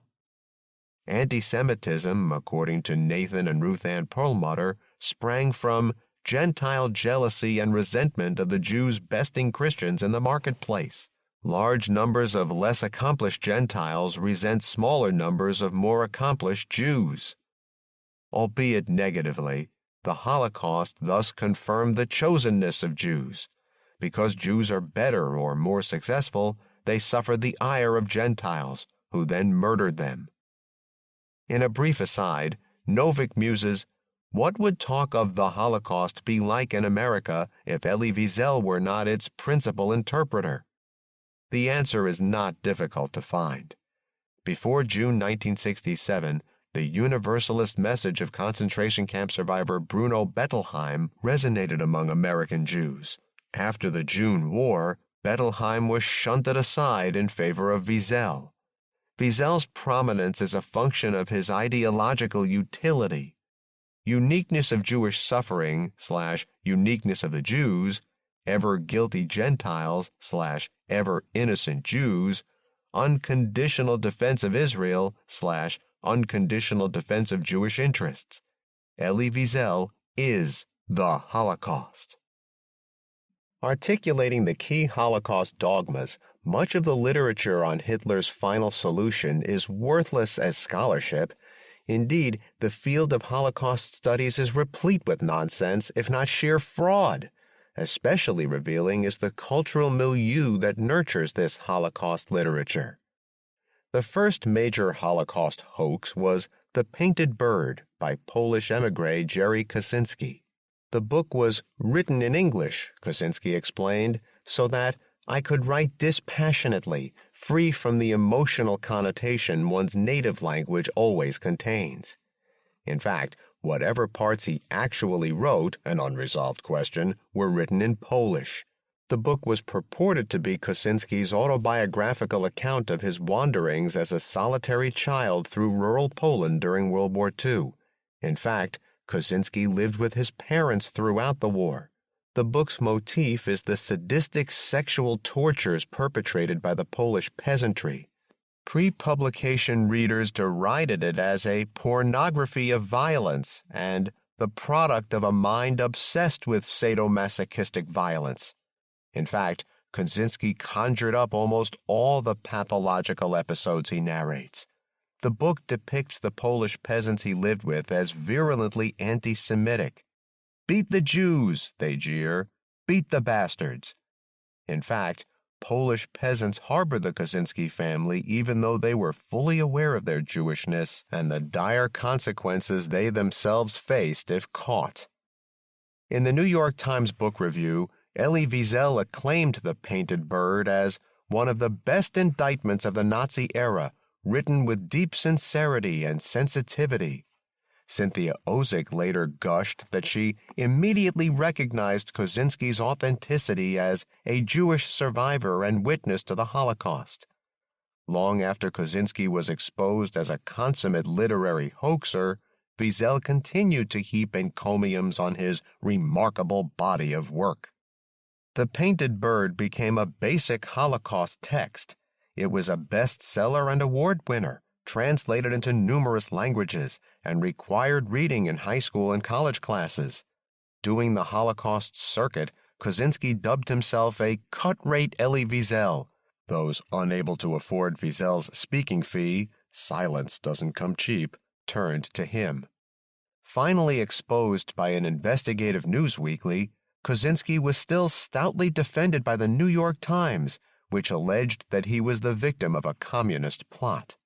A: Anti-Semitism, according to Nathan and Ruth Ann Perlmutter, sprang from Gentile jealousy and resentment of the Jews besting Christians in the marketplace. Large numbers of less accomplished Gentiles resent smaller numbers of more accomplished Jews. Albeit negatively, the Holocaust thus confirmed the chosenness of Jews. Because Jews are better or more successful, they suffered the ire of Gentiles, who then murdered them. In a brief aside, Novick muses, what would talk of the Holocaust be like in America if Elie Wiesel were not its principal interpreter? The answer is not difficult to find. Before June 1967, the Universalist message of concentration camp survivor Bruno Bettelheim resonated among American Jews. After the June War, Bettelheim was shunted aside in favor of Wiesel. Wiesel's prominence is a function of his ideological utility. Uniqueness of Jewish suffering / uniqueness of the Jews, ever guilty Gentiles / ever innocent Jews, unconditional defense of Israel / unconditional defense of Jewish interests. Elie Wiesel is the Holocaust. Articulating the key Holocaust dogmas, much of the literature on Hitler's final solution is worthless as scholarship. Indeed, the field of Holocaust studies is replete with nonsense, if not sheer fraud. Especially revealing is the cultural milieu that nurtures this Holocaust literature. The first major Holocaust hoax was The Painted Bird by Polish émigré Jerry Kosinski. The book was written in English, Kosinski explained, so that I could write dispassionately, free from the emotional connotation one's native language always contains. In fact, whatever parts he actually wrote, an unresolved question, were written in Polish. The book was purported to be Kosinski's autobiographical account of his wanderings as a solitary child through rural Poland during World War II. In fact, Kosinski lived with his parents throughout the war. The book's motif is the sadistic sexual tortures perpetrated by the Polish peasantry. Pre-publication readers derided it as a pornography of violence and the product of a mind obsessed with sadomasochistic violence. In fact, Kosinski conjured up almost all the pathological episodes he narrates. The book depicts the Polish peasants he lived with as virulently anti-Semitic. "Beat the Jews," they jeer. "Beat the bastards." In fact, Polish peasants harbored the Kosinski family even though they were fully aware of their Jewishness and the dire consequences they themselves faced if caught. In the New York Times Book Review, Elie Wiesel acclaimed The Painted Bird as one of the best indictments of the Nazi era, written with deep sincerity and sensitivity. Cynthia Ozick later gushed that she immediately recognized Kosinski's authenticity as a Jewish survivor and witness to the Holocaust. Long after Kosinski was exposed as a consummate literary hoaxer, Wiesel continued to heap encomiums on his remarkable body of work. The Painted Bird became a basic Holocaust text. It was a bestseller and award winner, translated into numerous languages, and required reading in high school and college classes. Doing the Holocaust circuit, Kosinski dubbed himself a cut-rate Elie Wiesel. Those unable to afford Wiesel's speaking fee, silence doesn't come cheap, turned to him. Finally exposed by an investigative news weekly, Kosinski was still stoutly defended by the New York Times, which alleged that he was the victim of a communist plot.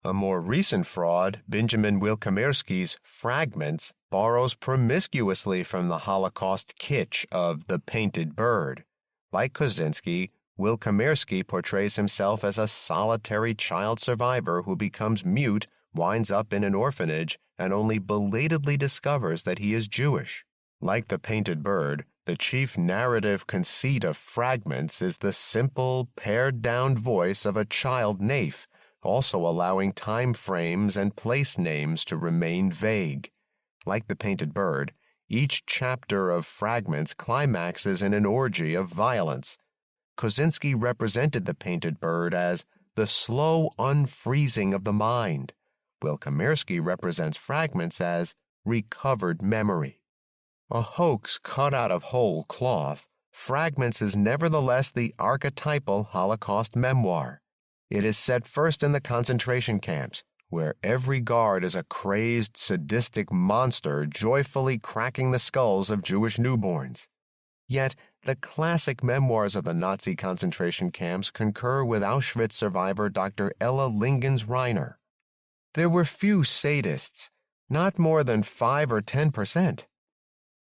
A: A more recent fraud, Benjamin Wilkomirski's Fragments, borrows promiscuously from the Holocaust kitsch of The Painted Bird. Like Kosinski, Wilkomirski portrays himself as a solitary child survivor who becomes mute, winds up in an orphanage, and only belatedly discovers that he is Jewish. Like The Painted Bird, the chief narrative conceit of Fragments is the simple, pared-down voice of a child naif, also allowing time frames and place names to remain vague. Like The Painted Bird, each chapter of Fragments climaxes in an orgy of violence. Kosinski represented The Painted Bird as the slow unfreezing of the mind. Wilkomirski represents Fragments as recovered memory. A hoax cut out of whole cloth, Fragments is nevertheless the archetypal Holocaust memoir. It is set first in the concentration camps, where every guard is a crazed, sadistic monster joyfully cracking the skulls of Jewish newborns. Yet, the classic memoirs of the Nazi concentration camps concur with Auschwitz survivor Dr. Ella Lingens-Reiner. There were few sadists, not more than 5 or 10%.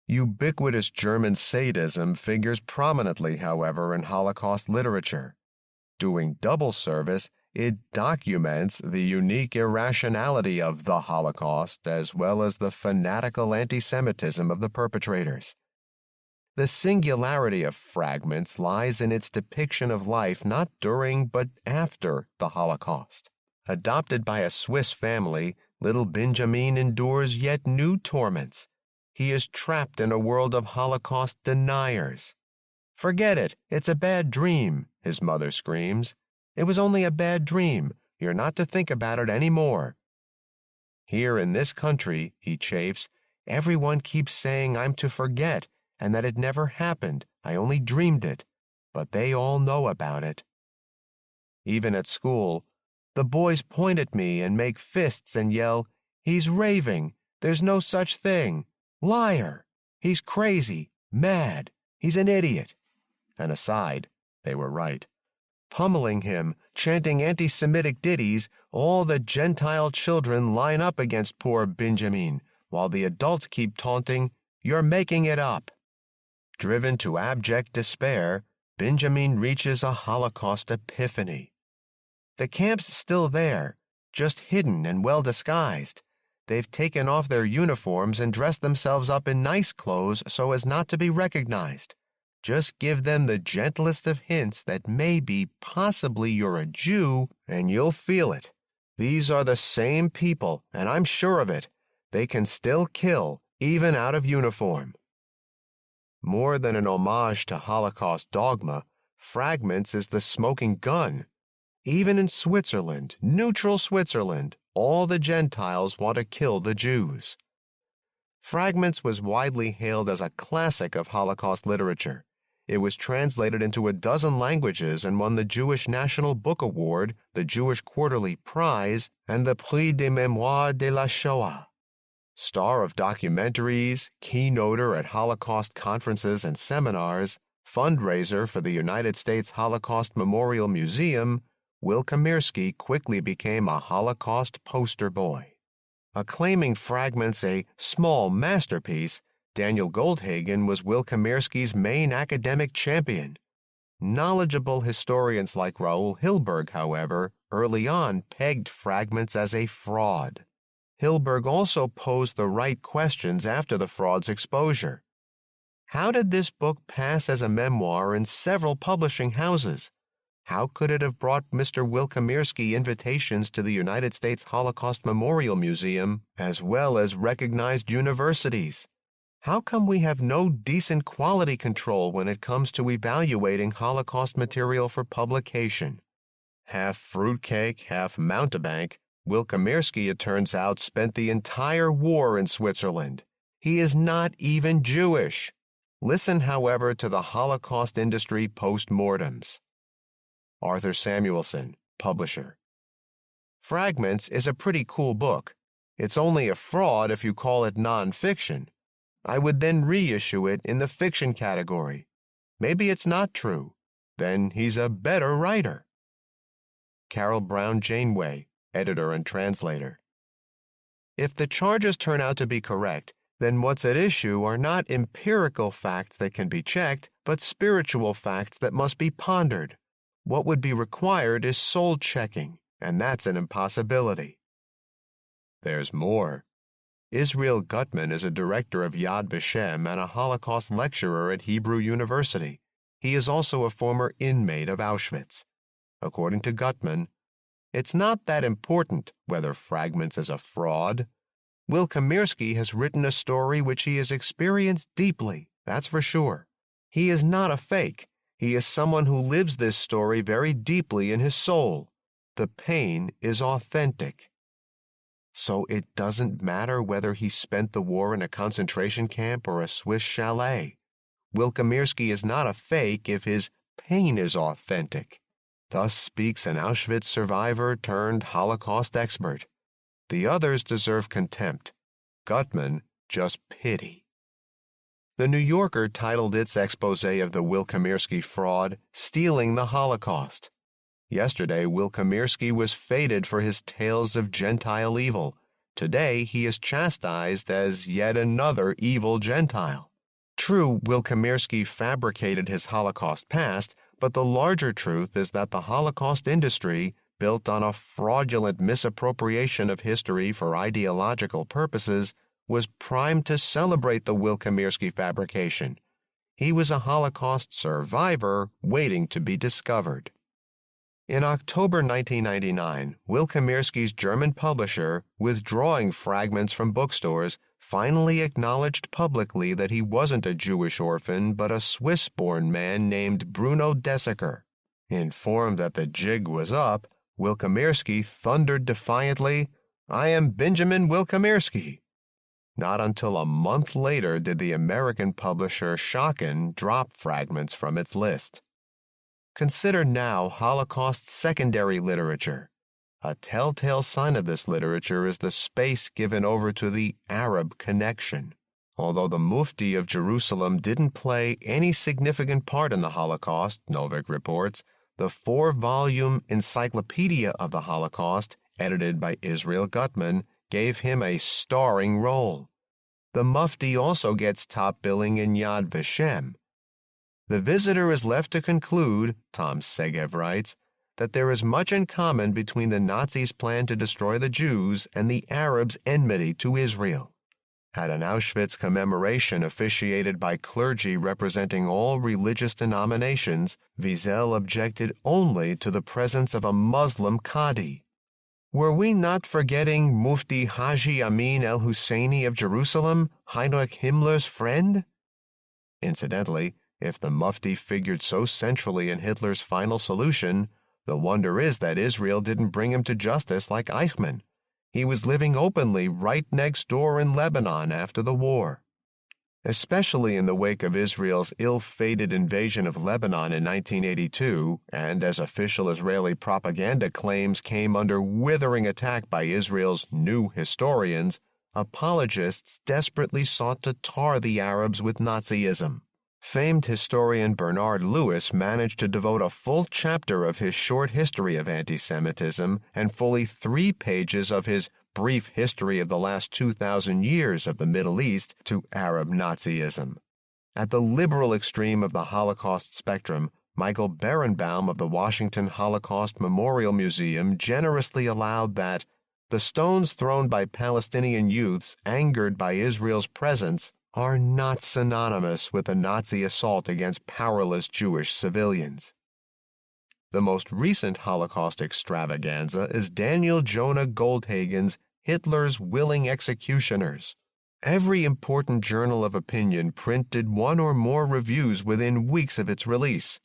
A: Ubiquitous German sadism figures prominently, however, in Holocaust literature. Doing double service, it documents the unique irrationality of the Holocaust as well as the fanatical anti-Semitism of the perpetrators. The singularity of Fragments lies in its depiction of life not during but after the Holocaust. Adopted by a Swiss family, little Benjamin endures yet new torments. He is trapped in a world of Holocaust deniers. "Forget it, it's a bad dream," his mother screams. "It was only a bad dream. You're not to think about it any more." "Here in this country," he chafes, "everyone keeps saying I'm to forget and that it never happened, I only dreamed it, but they all know about it." Even at school, the boys point at me and make fists and yell, "He's raving, there's no such thing. Liar! He's crazy, mad, he's an idiot." And aside, they were right. Pummeling him, chanting anti-Semitic ditties, all the Gentile children line up against poor Benjamin, while the adults keep taunting, "You're making it up." Driven to abject despair, Benjamin reaches a Holocaust epiphany. The camp's still there, just hidden and well disguised. They've taken off their uniforms and dressed themselves up in nice clothes so as not to be recognized. Just give them the gentlest of hints that maybe, possibly you're a Jew, and you'll feel it. These are the same people, and I'm sure of it. They can still kill, even out of uniform. More than an homage to Holocaust dogma, Fragments is the smoking gun. Even in Switzerland, neutral Switzerland, all the Gentiles want to kill the Jews. Fragments was widely hailed as a classic of Holocaust literature. It was translated into a dozen languages and won the Jewish National Book Award, the Jewish Quarterly Prize, and the Prix des Mémoires de la Shoah. Star of documentaries, keynoter at Holocaust conferences and seminars, fundraiser for the United States Holocaust Memorial Museum, Will Kamirsky quickly became a Holocaust poster boy. Acclaiming Fragments a small masterpiece, Daniel Goldhagen was Will Kamirsky's main academic champion. Knowledgeable historians like Raoul Hilberg, however, early on pegged Fragments as a fraud. Hilberg also posed the right questions after the fraud's exposure. How did this book pass as a memoir in several publishing houses? How could it have brought Mr. Will Kamirsky invitations to the United States Holocaust Memorial Museum as well as recognized universities? How come we have no decent quality control when it comes to evaluating Holocaust material for publication? Half fruitcake, half mountebank, Will Kamirsky, it turns out, spent the entire war in Switzerland. He is not even Jewish. Listen, however, to the Holocaust industry post-mortems. Arthur Samuelson, publisher. Fragments is a pretty cool book. It's only a fraud if you call it nonfiction. I would then reissue it in the fiction category. Maybe it's not true. Then he's a better writer. Carol Brown Janeway, editor and translator. If the charges turn out to be correct, then what's at issue are not empirical facts that can be checked, but spiritual facts that must be pondered. What would be required is soul-checking, and that's an impossibility. There's more. Israel Gutman is a director of Yad Vashem and a Holocaust lecturer at Hebrew University. He is also a former inmate of Auschwitz. According to Gutman, it's not that important whether Fragments is a fraud. Will Kamirsky has written a story which he has experienced deeply, that's for sure. He is not a fake. He is someone who lives this story very deeply in his soul. The pain is authentic. So it doesn't matter whether he spent the war in a concentration camp or a Swiss chalet. Will Kamirsky is not a fake if his pain is authentic. Thus speaks an Auschwitz survivor turned Holocaust expert. The others deserve contempt. Gutman, just pity. The New Yorker titled its expose of the Will Kamirsky fraud, Stealing the Holocaust. Yesterday, Will Kamirsky was feted for his tales of Gentile evil. Today, he is chastised as yet another evil Gentile. True, Will Kamirsky fabricated his Holocaust past, but the larger truth is that the Holocaust industry, built on a fraudulent misappropriation of history for ideological purposes, was primed to celebrate the Will Kamirsky fabrication. He was a Holocaust survivor waiting to be discovered. In October 1999, Will Kamirsky's German publisher, withdrawing Fragments from bookstores, finally acknowledged publicly that he wasn't a Jewish orphan but a Swiss-born man named Bruno Desiker. Informed that the jig was up, Will Kamirsky thundered defiantly, "I am Benjamin Will Kamirsky." Not until a month later did the American publisher Schocken drop Fragments from its list. Consider now Holocaust secondary literature. A telltale sign of this literature is the space given over to the Arab connection. Although the Mufti of Jerusalem didn't play any significant part in the Holocaust, Novick reports, the 4-volume Encyclopedia of the Holocaust, edited by Israel Gutman, gave him a starring role. The Mufti also gets top billing in Yad Vashem. The visitor is left to conclude, Tom Segev writes, that there is much in common between the Nazis' plan to destroy the Jews and the Arabs' enmity to Israel. At an Auschwitz commemoration officiated by clergy representing all religious denominations, Wiesel objected only to the presence of a Muslim Qadi. Were we not forgetting Mufti Haji Amin el-Husseini of Jerusalem, Heinrich Himmler's friend? Incidentally, if the Mufti figured so centrally in Hitler's final solution, the wonder is that Israel didn't bring him to justice like Eichmann. He was living openly right next door in Lebanon after the war. Especially in the wake of Israel's ill-fated invasion of Lebanon in 1982, and as official Israeli propaganda claims came under withering attack by Israel's new historians, apologists desperately sought to tar the Arabs with Nazism. Famed historian Bernard Lewis managed to devote a full chapter of his short history of anti-Semitism and fully 3 pages of his brief history of the last 2,000 years of the Middle East to Arab Nazism. At the liberal extreme of the Holocaust spectrum, Michael Berenbaum of the Washington Holocaust Memorial Museum generously allowed that the stones thrown by Palestinian youths angered by Israel's presence are not synonymous with the Nazi assault against powerless Jewish civilians. The most recent Holocaust extravaganza is Daniel Jonah Goldhagen's Hitler's Willing Executioners. Every important journal of opinion printed 1 or more reviews within weeks of its release.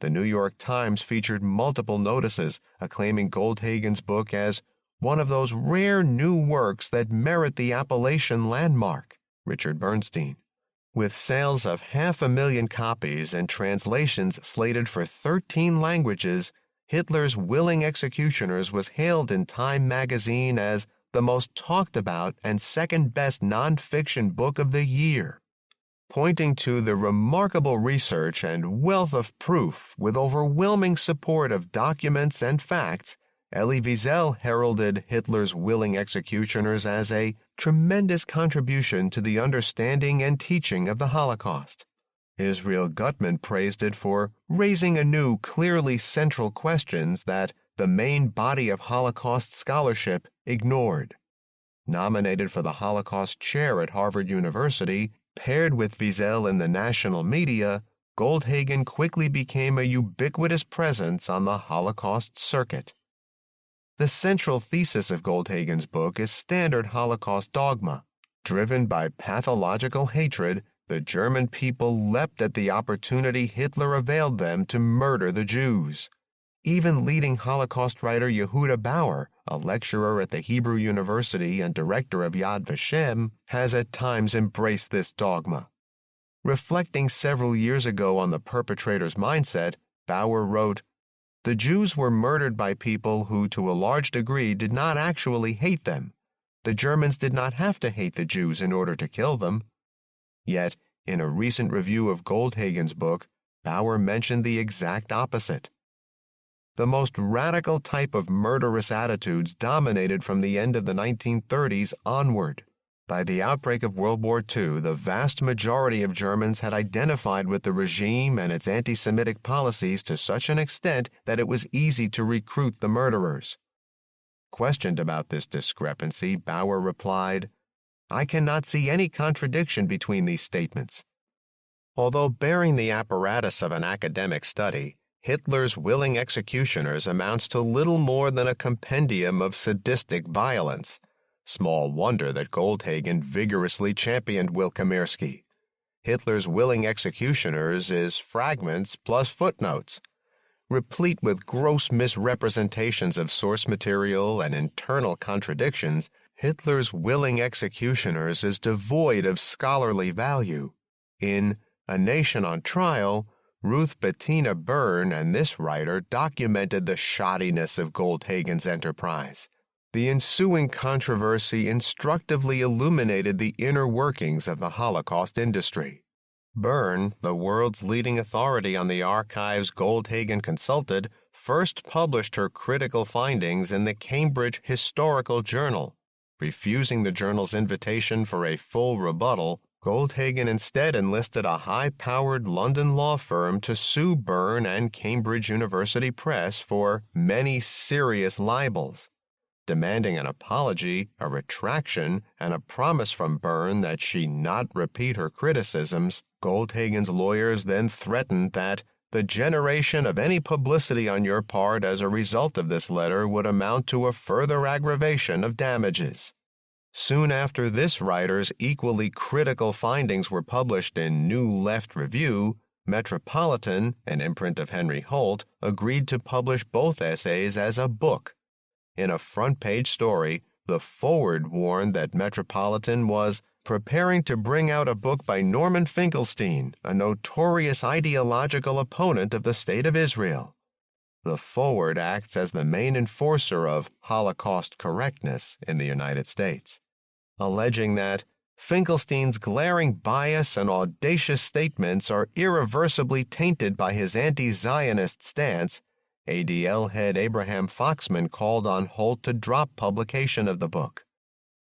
A: The New York Times featured multiple notices acclaiming Goldhagen's book as one of those rare new works that merit the appellation landmark. Richard Bernstein. With sales of 500,000 copies and translations slated for 13 languages, Hitler's Willing Executioners was hailed in Time magazine as the most talked about and second-best nonfiction book of the year. Pointing to the remarkable research and wealth of proof with overwhelming support of documents and facts, Elie Wiesel heralded Hitler's Willing Executioners as a tremendous contribution to the understanding and teaching of the Holocaust. Israel Gutman praised it for raising anew clearly central questions that the main body of Holocaust scholarship ignored. Nominated for the Holocaust chair at Harvard University, paired with Wiesel in the national media, Goldhagen quickly became a ubiquitous presence on the Holocaust circuit. The central thesis of Goldhagen's book is standard Holocaust dogma. Driven by pathological hatred, the German people leapt at the opportunity Hitler availed them to murder the Jews. Even leading Holocaust writer Yehuda Bauer, a lecturer at the Hebrew University and director of Yad Vashem, has at times embraced this dogma. Reflecting several years ago on the perpetrator's mindset, Bauer wrote, "The Jews were murdered by people who, to a large degree, did not actually hate them. The Germans did not have to hate the Jews in order to kill them." Yet, in a recent review of Goldhagen's book, Bauer mentioned the exact opposite. The most radical type of murderous attitudes dominated from the end of the 1930s onward. By the outbreak of World War II, the vast majority of Germans had identified with the regime and its anti-Semitic policies to such an extent that it was easy to recruit the murderers. Questioned about this discrepancy, Bauer replied, "I cannot see any contradiction between these statements." Although bearing the apparatus of an academic study, Hitler's Willing Executioners amounts to little more than a compendium of sadistic violence. Small wonder that Goldhagen vigorously championed Wilkomirski. Hitler's Willing Executioners is fragments plus footnotes. Replete with gross misrepresentations of source material and internal contradictions, Hitler's Willing Executioners is devoid of scholarly value. In A Nation on Trial, Ruth Bettina Byrne and this writer documented the shoddiness of Goldhagen's enterprise. The ensuing controversy instructively illuminated the inner workings of the Holocaust industry. Byrne, the world's leading authority on the archives Goldhagen consulted, first published her critical findings in the Cambridge Historical Journal. Refusing the journal's invitation for a full rebuttal, Goldhagen instead enlisted a high-powered London law firm to sue Byrne and Cambridge University Press for many serious libels. Demanding an apology, a retraction, and a promise from Byrne that she not repeat her criticisms, Goldhagen's lawyers then threatened that the generation of any publicity on your part as a result of this letter would amount to a further aggravation of damages. Soon after this writer's equally critical findings were published in New Left Review, Metropolitan, an imprint of Henry Holt, agreed to publish both essays as a book. In a front-page story, The foreword warned that Metropolitan was preparing to bring out a book by Norman Finkelstein, a notorious ideological opponent of the State of Israel. The foreword acts as the main enforcer of Holocaust correctness in the United States, alleging that Finkelstein's glaring bias and audacious statements are irreversibly tainted by his anti-Zionist stance. ADL head Abraham Foxman called on Holt to drop publication of the book.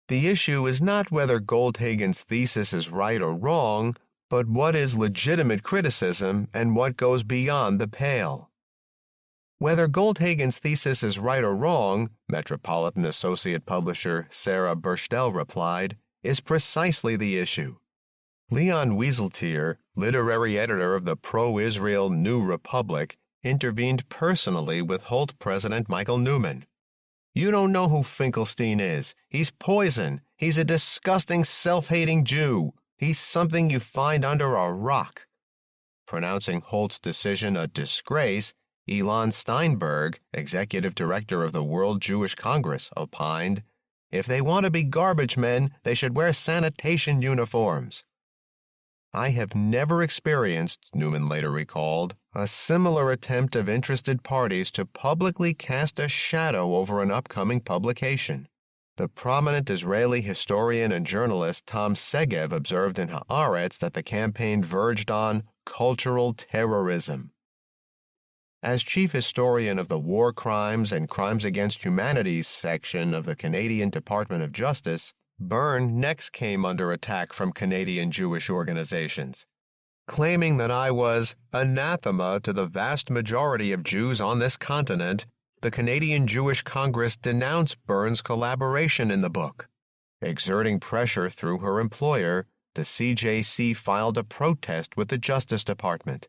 A: The issue is not whether Goldhagen's thesis is right or wrong, but what is legitimate criticism and what goes beyond the pale. Whether Goldhagen's thesis is right or wrong, Metropolitan Associate Publisher Sarah Burstell replied, is precisely the issue. Leon Wieseltier, literary editor of the pro-Israel New Republic, intervened personally with Holt President Michael Newman. "You don't know who Finkelstein is. He's poison. He's a disgusting, self-hating Jew. He's something you find under a rock." Pronouncing Holt's decision a disgrace, Elon Steinberg, executive director of the World Jewish Congress, opined, "If they want to be garbage men, they should wear sanitation uniforms." "I have never experienced," Newman later recalled, "a similar attempt of interested parties to publicly cast a shadow over an upcoming publication." The prominent Israeli historian and journalist Tom Segev observed in Haaretz that the campaign verged on cultural terrorism. As chief historian of the War Crimes and Crimes Against Humanity section of the Canadian Department of Justice, Byrne next came under attack from Canadian Jewish organizations, claiming that I was anathema to the vast majority of Jews on this continent. The Canadian Jewish Congress denounced Byrne's collaboration in the book. Exerting pressure through her employer, the CJC filed a protest with the Justice Department.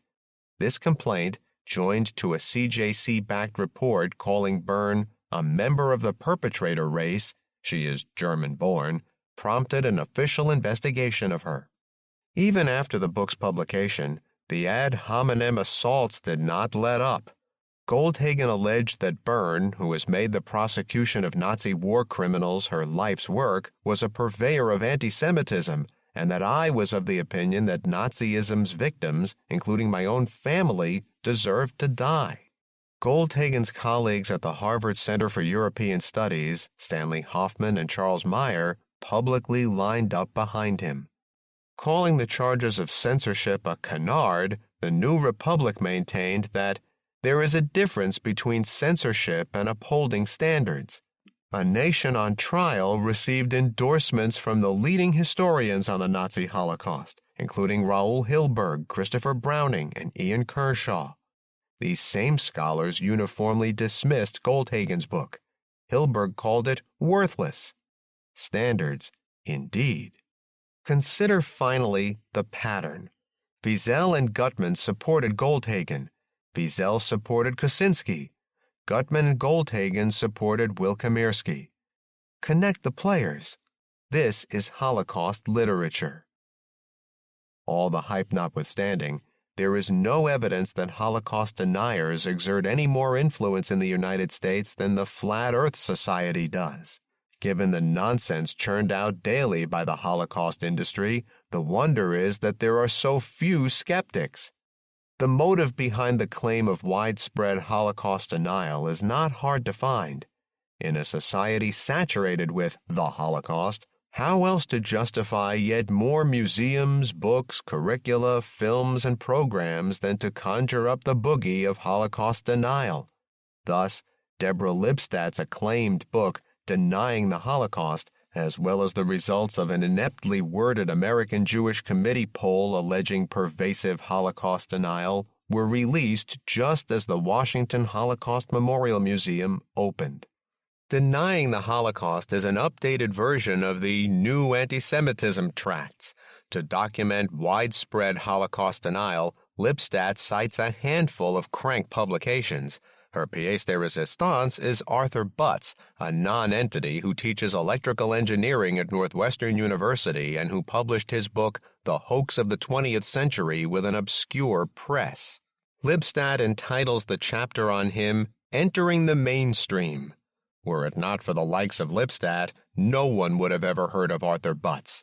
A: This complaint, joined to a CJC-backed report calling Byrne a member of the perpetrator race, she is German-born, prompted an official investigation of her. Even after the book's publication, the ad hominem assaults did not let up. Goldhagen alleged that Byrne, who has made the prosecution of Nazi war criminals her life's work, was a purveyor of anti-Semitism, and that I was of the opinion that Nazism's victims, including my own family, deserved to die. Goldhagen's colleagues at the Harvard Center for European Studies, Stanley Hoffman and Charles Meyer, publicly lined up behind him. Calling the charges of censorship a canard, the New Republic maintained that there is a difference between censorship and upholding standards. A Nation on Trial received endorsements from the leading historians on the Nazi Holocaust, including Raoul Hilberg, Christopher Browning, and Ian Kershaw. These same scholars uniformly dismissed Goldhagen's book. Hilberg called it worthless. Standards, indeed. Consider finally the pattern. Wiesel and Gutman supported Goldhagen. Wiesel supported Kosinski. Gutman and Goldhagen supported Wilkamirski. Connect the players. This is Holocaust literature. All the hype notwithstanding, there is no evidence that Holocaust deniers exert any more influence in the United States than the Flat Earth Society does. Given the nonsense churned out daily by the Holocaust industry, the wonder is that there are so few skeptics. The motive behind the claim of widespread Holocaust denial is not hard to find. In a society saturated with the Holocaust, how else to justify yet more museums, books, curricula, films, and programs than to conjure up the boogie of Holocaust denial? Thus, Deborah Lipstadt's acclaimed book, Denying the Holocaust, as well as the results of an ineptly worded American Jewish Committee poll alleging pervasive Holocaust denial, were released just as the Washington Holocaust Memorial Museum opened. Denying the Holocaust is an updated version of the New Anti-Semitism Tracts. To document widespread Holocaust denial, Lipstadt cites a handful of crank publications. Her pièce de résistance is Arthur Butts, a non-entity who teaches electrical engineering at Northwestern University and who published his book, The Hoax of the 20th Century, with an obscure press. Lipstadt entitles the chapter on him, Entering the Mainstream. Were it not for the likes of Lipstadt, no one would have ever heard of Arthur Butz.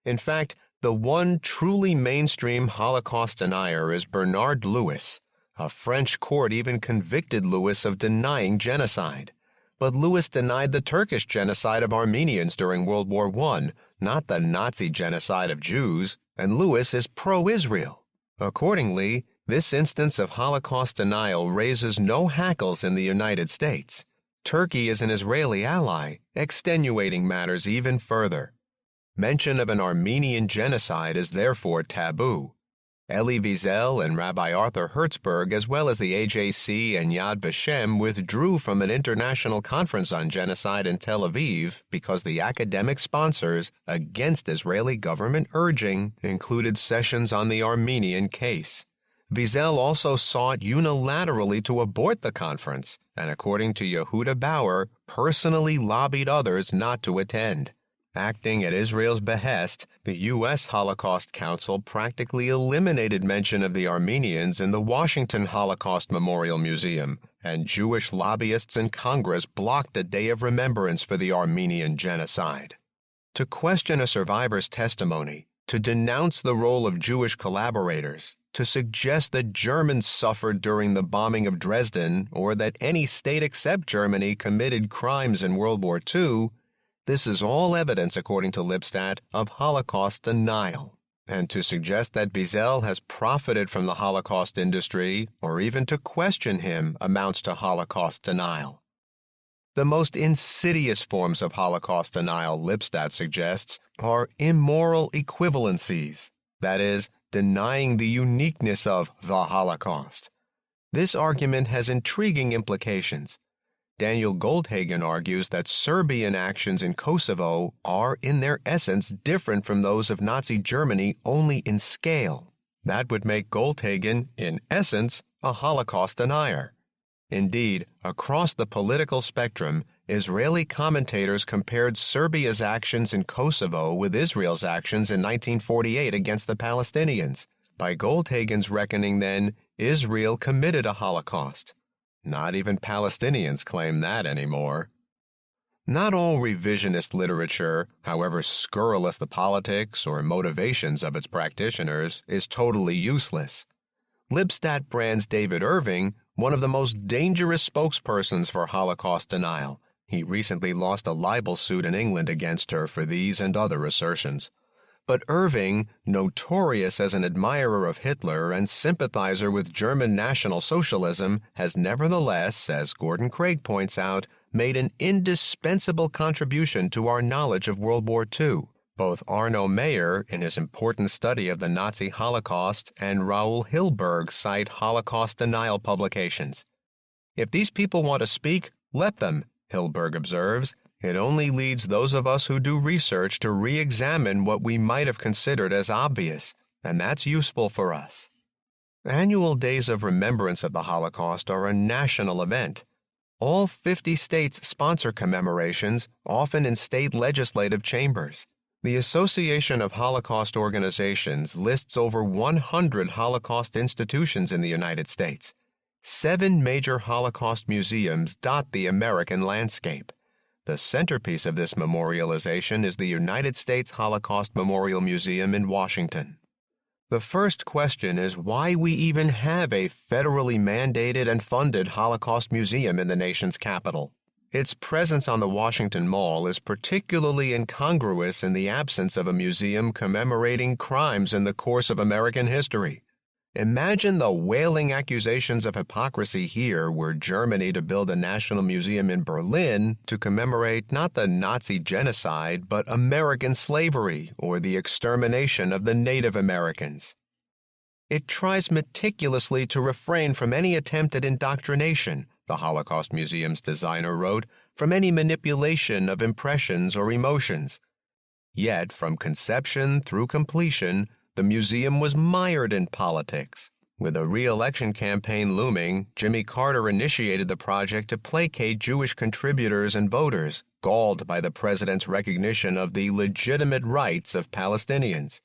A: In fact, the one truly mainstream Holocaust denier is Bernard Lewis. A French court even convicted Lewis of denying genocide. But Lewis denied the Turkish genocide of Armenians during World War I, not the Nazi genocide of Jews, and Lewis is pro-Israel. Accordingly, this instance of Holocaust denial raises no hackles in the United States. Turkey is an Israeli ally, extenuating matters even further. Mention of an Armenian genocide is therefore taboo. Elie Wiesel and Rabbi Arthur Hertzberg, as well as the AJC and Yad Vashem, withdrew from an international conference on genocide in Tel Aviv because the academic sponsors, against Israeli government urging, included sessions on the Armenian case. Wiesel also sought unilaterally to abort the conference, and according to Yehuda Bauer, personally lobbied others not to attend. Acting at Israel's behest, the U.S. Holocaust Council practically eliminated mention of the Armenians in the Washington Holocaust Memorial Museum, and Jewish lobbyists in Congress blocked a day of remembrance for the Armenian genocide. To question a survivor's testimony, to denounce the role of Jewish collaborators, to suggest that Germans suffered during the bombing of Dresden or that any state except Germany committed crimes in World War II, this is all evidence, according to Lipstadt, of Holocaust denial. And to suggest that Wiesel has profited from the Holocaust industry, or even to question him, amounts to Holocaust denial. The most insidious forms of Holocaust denial, Lipstadt suggests, are immoral equivalencies, that is, denying the uniqueness of the Holocaust. This argument has intriguing implications. Daniel Goldhagen argues that Serbian actions in Kosovo are, in their essence, different from those of Nazi Germany only in scale. That would make Goldhagen, in essence, a Holocaust denier. Indeed, across the political spectrum, Israeli commentators compared Serbia's actions in Kosovo with Israel's actions in 1948 against the Palestinians. By Goldhagen's reckoning, then, Israel committed a Holocaust. Not even Palestinians claim that anymore. Not all revisionist literature, however scurrilous the politics or motivations of its practitioners, is totally useless. Lipstadt brands David Irving one of the most dangerous spokespersons for Holocaust denial. He recently lost a libel suit in England against her for these and other assertions. But Irving, notorious as an admirer of Hitler and sympathizer with German National Socialism, has nevertheless, as Gordon Craig points out, made an indispensable contribution to our knowledge of World War II. Both Arno Mayer, in his important study of the Nazi Holocaust, and Raoul Hilberg cite Holocaust denial publications. If these people want to speak, let them, Hilberg observes. It only leads those of us who do research to re-examine what we might have considered as obvious, and that's useful for us. Annual days of remembrance of the Holocaust are a national event. All 50 states sponsor commemorations, often in state legislative chambers. The Association of Holocaust Organizations lists over 100 Holocaust institutions in the United States. 7 major Holocaust museums dot the American landscape. The centerpiece of this memorialization is the United States Holocaust Memorial Museum in Washington. The first question is why we even have a federally mandated and funded Holocaust museum in the nation's capital. Its presence on the Washington Mall is particularly incongruous in the absence of a museum commemorating crimes in the course of American history. Imagine the wailing accusations of hypocrisy here were Germany to build a national museum in Berlin to commemorate not the Nazi genocide but American slavery or the extermination of the Native Americans. It tries meticulously to refrain from any attempt at indoctrination, the Holocaust Museum's designer wrote, from any manipulation of impressions or emotions. Yet, from conception through completion, the museum was mired in politics. With a re-election campaign looming, Jimmy Carter initiated the project to placate Jewish contributors and voters, galled by the president's recognition of the legitimate rights of Palestinians.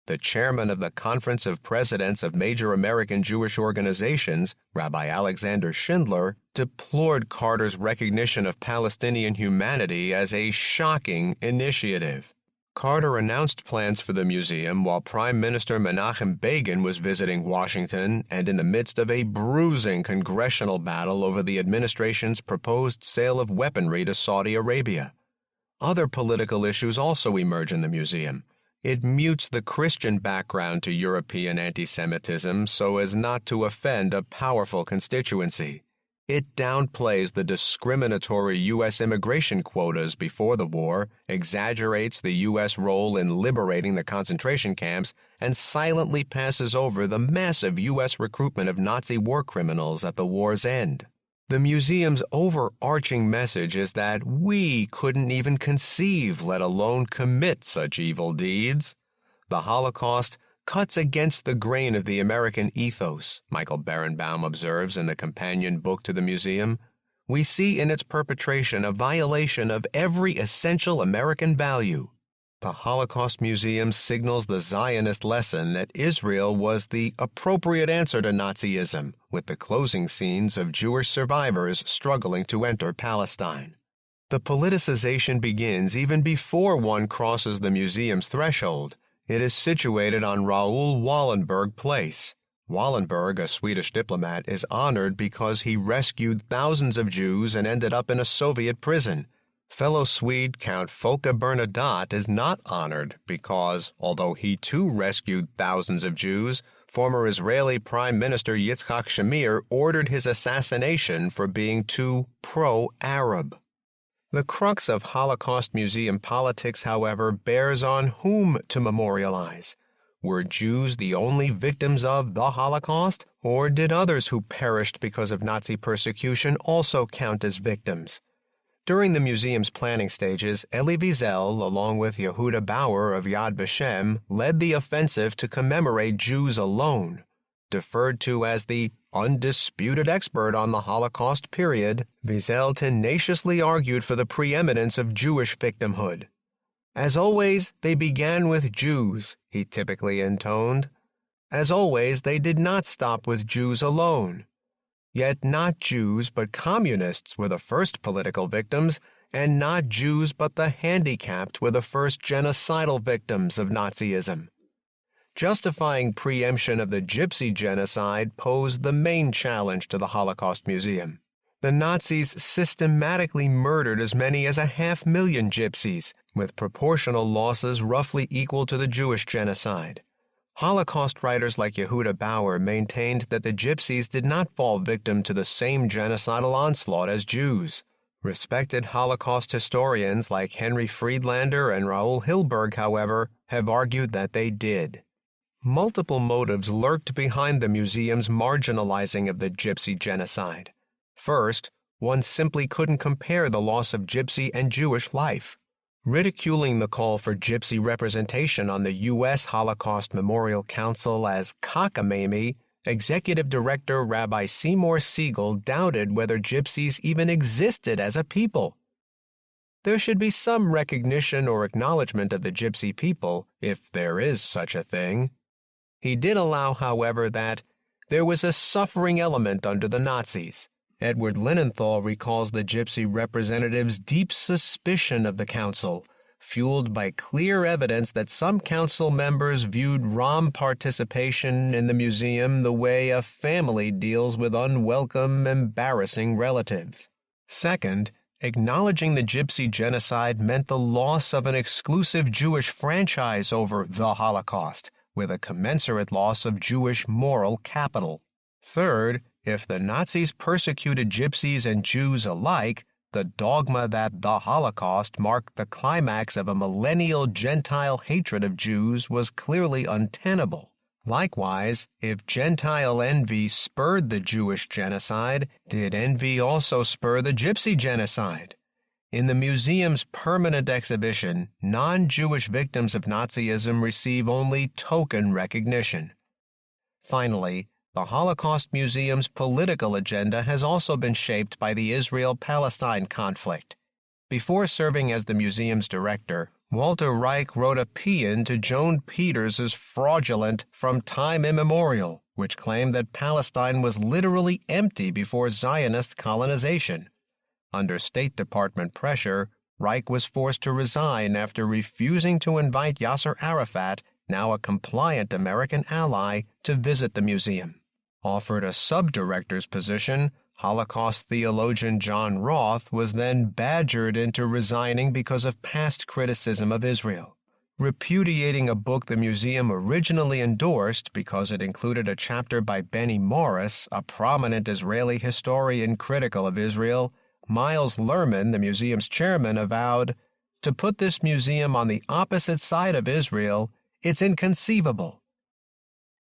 A: the chairman of the Conference of Presidents of Major American Jewish Organizations, Rabbi Alexander Schindler, deplored Carter's recognition of Palestinian humanity as a shocking initiative. Carter announced plans for the museum while Prime Minister Menachem Begin was visiting Washington and in the midst of a bruising congressional battle over the administration's proposed sale of weaponry to Saudi Arabia. Other political issues also emerge in the museum. It mutes the Christian background to European anti-Semitism so as not to offend a powerful constituency. It downplays the discriminatory U.S. immigration quotas before the war, exaggerates the U.S. role in liberating the concentration camps, and silently passes over the massive U.S. recruitment of Nazi war criminals at the war's end. The museum's overarching message is that we couldn't even conceive, let alone commit such evil deeds. The Holocaust cuts against the grain of the American ethos, Michael Berenbaum observes in the companion book to the museum. We see in its perpetration a violation of every essential American value. The Holocaust Museum signals the Zionist lesson that Israel was the appropriate answer to Nazism, with the closing scenes of Jewish survivors struggling to enter Palestine. The politicization begins even before one crosses the museum's threshold. It is situated on Raoul Wallenberg Place. Wallenberg, a Swedish diplomat, is honored because he rescued thousands of Jews and ended up in a Soviet prison. Fellow Swede Count Folke Bernadotte is not honored because, although he too rescued thousands of Jews, former Israeli Prime Minister Yitzhak Shamir ordered his assassination for being too pro-Arab. The crux of Holocaust Museum politics, however, bears on whom to memorialize. Were Jews the only victims of the Holocaust, or did others who perished because of Nazi persecution also count as victims? During the museum's planning stages, Elie Wiesel, along with Yehuda Bauer of Yad Vashem, led the offensive to commemorate Jews alone. Deferred to as the undisputed expert on the Holocaust period, Wiesel tenaciously argued for the preeminence of Jewish victimhood. As always, they began with Jews, he typically intoned. As always, they did not stop with Jews alone. Yet not Jews but communists were the first political victims, and not Jews but the handicapped were the first genocidal victims of Nazism. Justifying preemption of the Gypsy genocide posed the main challenge to the Holocaust Museum. The Nazis systematically murdered as many as 500,000 Gypsies, with proportional losses roughly equal to the Jewish genocide. Holocaust writers like Yehuda Bauer maintained that the Gypsies did not fall victim to the same genocidal onslaught as Jews. Respected Holocaust historians like Henry Friedlander and Raoul Hilberg, however, have argued that they did. Multiple motives lurked behind the museum's marginalizing of the Gypsy genocide. First, one simply couldn't compare the loss of Gypsy and Jewish life. Ridiculing the call for Gypsy representation on the U.S. Holocaust Memorial Council as cockamamie, Executive Director Rabbi Seymour Siegel doubted whether Gypsies even existed as a people. There should be some recognition or acknowledgement of the Gypsy people, if there is such a thing. He did allow, however, that there was a suffering element under the Nazis. Edward Linenthal recalls the Gypsy representatives' deep suspicion of the council, fueled by clear evidence that some council members viewed Rom participation in the museum the way a family deals with unwelcome, embarrassing relatives. Second, acknowledging the Gypsy genocide meant the loss of an exclusive Jewish franchise over the Holocaust, with a commensurate loss of Jewish moral capital. Third, if the Nazis persecuted Gypsies and Jews alike, the dogma that the Holocaust marked the climax of a millennial Gentile hatred of Jews was clearly untenable. Likewise, if Gentile envy spurred the Jewish genocide, did envy also spur the Gypsy genocide? In the museum's permanent exhibition, non-Jewish victims of Nazism receive only token recognition. Finally, the Holocaust Museum's political agenda has also been shaped by the Israel-Palestine conflict. Before serving as the museum's director, Walter Reich wrote a paean to Joan Peters's fraudulent From Time Immemorial, which claimed that Palestine was literally empty before Zionist colonization. Under State Department pressure, Reich was forced to resign after refusing to invite Yasser Arafat, now a compliant American ally, to visit the museum. Offered a subdirector's position, Holocaust theologian John Roth was then badgered into resigning because of past criticism of Israel. Repudiating a book the museum originally endorsed because it included a chapter by Benny Morris, a prominent Israeli historian critical of Israel, Miles Lerman, the museum's chairman, avowed, "To put this museum on the opposite side of Israel, it's inconceivable."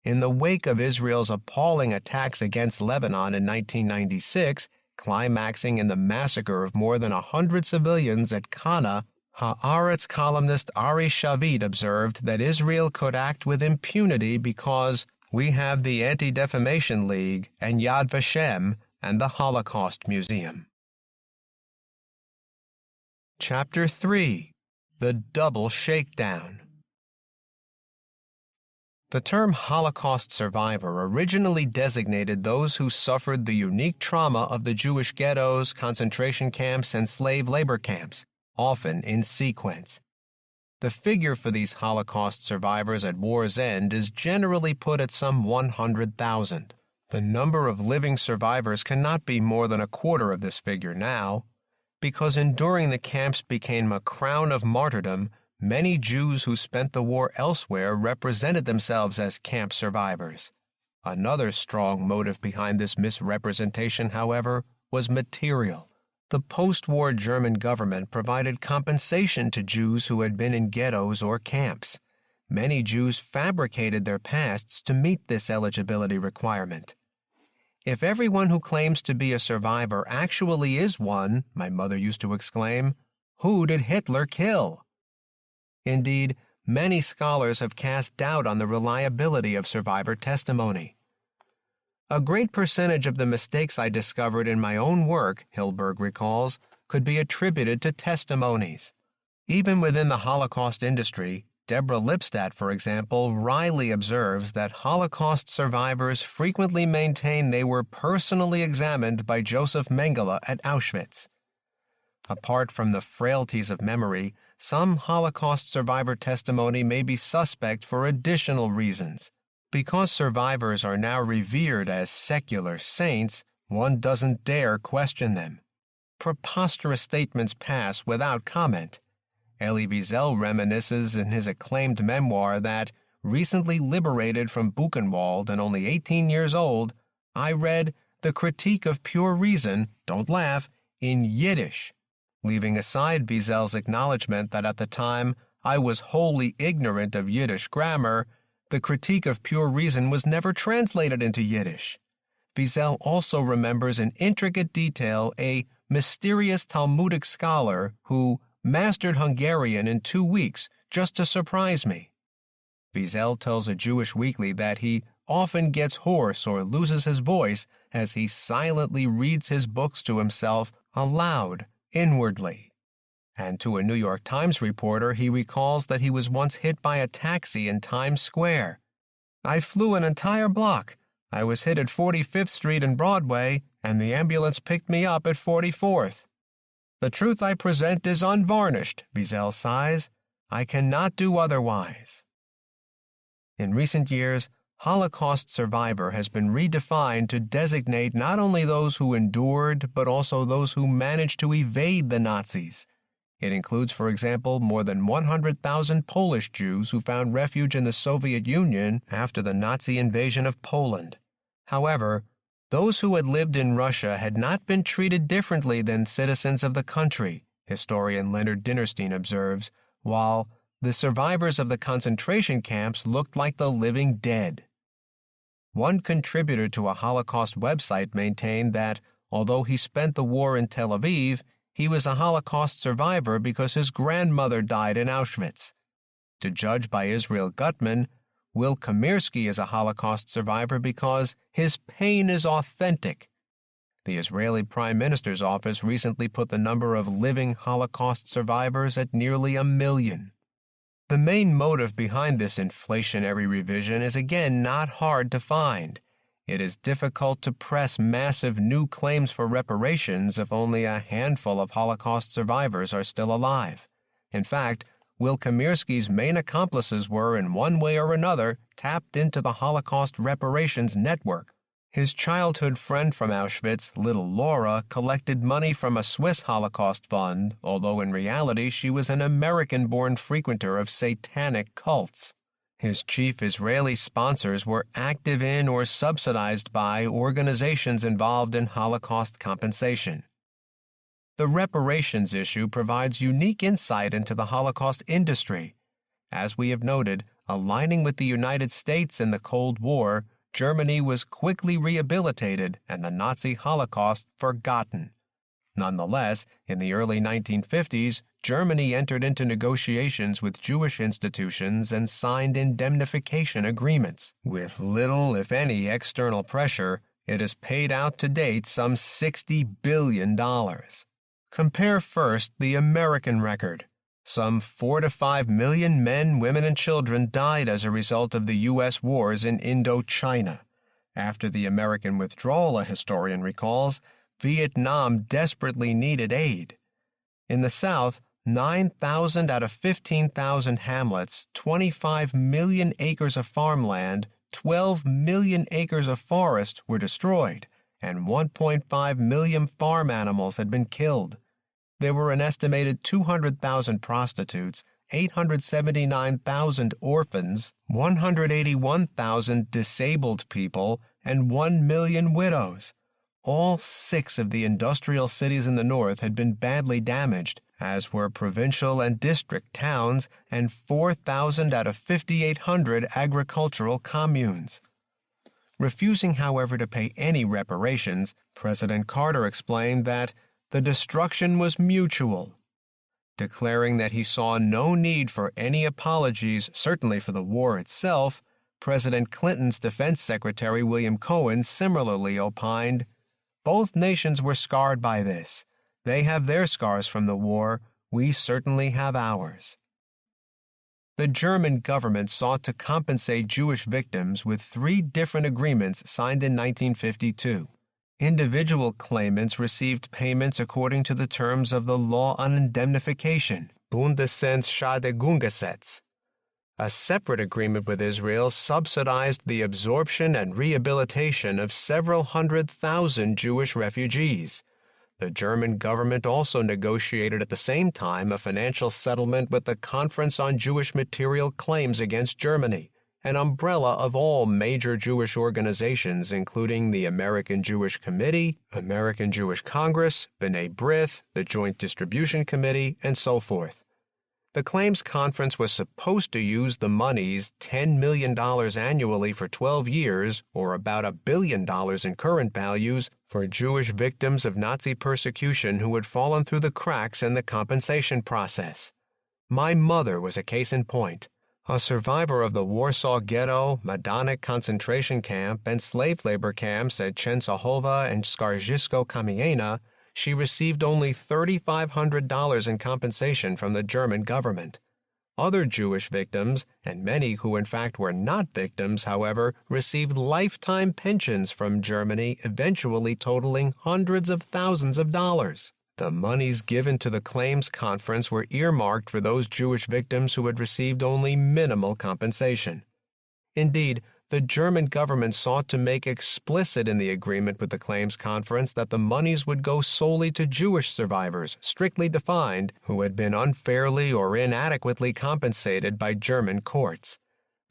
A: In the wake of Israel's appalling attacks against Lebanon in 1996, climaxing in the massacre of more than 100 civilians at Qana, Haaretz columnist Ari Shavit observed that Israel could act with impunity because we have the Anti-Defamation League and Yad Vashem and the Holocaust Museum. Chapter 3. The Double Shakedown. The term Holocaust survivor originally designated those who suffered the unique trauma of the Jewish ghettos, concentration camps, and slave labor camps, often in sequence. The figure for these Holocaust survivors at war's end is generally put at some 100,000. The number of living survivors cannot be more than a quarter of this figure now, because enduring the camps became a crown of martyrdom. Many Jews who spent the war elsewhere represented themselves as camp survivors. Another strong motive behind this misrepresentation, however, was material. The post-war German government provided compensation to Jews who had been in ghettos or camps. Many Jews fabricated their pasts to meet this eligibility requirement. "If everyone who claims to be a survivor actually is one," my mother used to exclaim, "who did Hitler kill?" Indeed, many scholars have cast doubt on the reliability of survivor testimony. "A great percentage of the mistakes I discovered in my own work," Hilberg recalls, "could be attributed to testimonies." Even within the Holocaust industry, Deborah Lipstadt, for example, wryly observes that Holocaust survivors frequently maintain they were personally examined by Joseph Mengele at Auschwitz. Apart from the frailties of memory, some Holocaust survivor testimony may be suspect for additional reasons. Because survivors are now revered as secular saints, one doesn't dare question them. Preposterous statements pass without comment. Elie Wiesel reminisces in his acclaimed memoir that, recently liberated from Buchenwald and only 18 years old, I read The Critique of Pure Reason, don't laugh, in Yiddish, leaving aside Wiesel's acknowledgement that at the time I was wholly ignorant of Yiddish grammar. The Critique of Pure Reason was never translated into Yiddish. Wiesel also remembers in intricate detail a mysterious Talmudic scholar who mastered Hungarian in 2 weeks just to surprise me. Wiesel tells a Jewish weekly that he often gets hoarse or loses his voice as he silently reads his books to himself aloud, inwardly. And to a New York Times reporter, he recalls that he was once hit by a taxi in Times Square. "I flew an entire block. I was hit at 45th Street and Broadway, and the ambulance picked me up at 44th. The truth I present is unvarnished," Wiesel sighs. "I cannot do otherwise." In recent years, Holocaust survivor has been redefined to designate not only those who endured, but also those who managed to evade the Nazis. It includes, for example, more than 100,000 Polish Jews who found refuge in the Soviet Union after the Nazi invasion of Poland. However, those who had lived in Russia had not been treated differently than citizens of the country, historian Leonard Dinerstein observes, while the survivors of the concentration camps looked like the living dead. One contributor to a Holocaust website maintained that, although he spent the war in Tel Aviv, he was a Holocaust survivor because his grandmother died in Auschwitz. To judge by Israel Gutman, Will Kamirski is a Holocaust survivor because his pain is authentic. The Israeli Prime Minister's office recently put the number of living Holocaust survivors at nearly 1 million. The main motive behind this inflationary revision is again not hard to find. It is difficult to press massive new claims for reparations if only a handful of Holocaust survivors are still alive. In fact, Will Kamirsky's main accomplices were, in one way or another, tapped into the Holocaust reparations network. His childhood friend from Auschwitz, little Laura, collected money from a Swiss Holocaust fund, although in reality she was an American-born frequenter of satanic cults. His chief Israeli sponsors were active in or subsidized by organizations involved in Holocaust compensation. The reparations issue provides unique insight into the Holocaust industry. As we have noted, aligning with the United States in the Cold War, Germany was quickly rehabilitated and the Nazi Holocaust forgotten. Nonetheless, in the early 1950s, Germany entered into negotiations with Jewish institutions and signed indemnification agreements. With little, if any, external pressure, it has paid out to date some $60 billion. Compare first the American record. Some 4 to 5 million men, women, and children died as a result of the U.S. wars in Indochina. After the American withdrawal, a historian recalls, Vietnam desperately needed aid. In the South, 9,000 out of 15,000 hamlets, 25 million acres of farmland, 12 million acres of forest were destroyed, and 1.5 million farm animals had been killed. There were an estimated 200,000 prostitutes, 879,000 orphans, 181,000 disabled people, and 1 million widows. All 6 of the industrial cities in the North had been badly damaged, as were provincial and district towns, and 4,000 out of 5,800 agricultural communes. Refusing, however, to pay any reparations, President Carter explained that the destruction was mutual. Declaring that he saw no need for any apologies, certainly for the war itself, President Clinton's Defense Secretary William Cohen similarly opined, "Both nations were scarred by this. They have their scars from the war. We certainly have ours." The German government sought to compensate Jewish victims with 3 different agreements signed in 1952. Individual claimants received payments according to the terms of the Law on Indemnification, Bundesentschädigungsgesetz. A separate agreement with Israel subsidized the absorption and rehabilitation of several 100,000 Jewish refugees. The German government also negotiated at the same time a financial settlement with the Conference on Jewish Material Claims against Germany, an umbrella of all major Jewish organizations including the American Jewish Committee, American Jewish Congress, B'nai B'rith, the Joint Distribution Committee, and so forth. The Claims Conference was supposed to use the monies, $10 million annually for 12 years, or about $1 billion in current values, for Jewish victims of Nazi persecution who had fallen through the cracks in the compensation process. My mother was a case in point. A survivor of the Warsaw Ghetto, Majdanek concentration camp, and slave labor camps at Częstochowa and Skarżysko-Kamienna, she received only $3,500 in compensation from the German government. Other Jewish victims, and many who in fact were not victims, however, received lifetime pensions from Germany, eventually totaling hundreds of thousands of dollars. The monies given to the Claims Conference were earmarked for those Jewish victims who had received only minimal compensation. Indeed, the German government sought to make explicit in the agreement with the Claims Conference that the monies would go solely to Jewish survivors, strictly defined, who had been unfairly or inadequately compensated by German courts.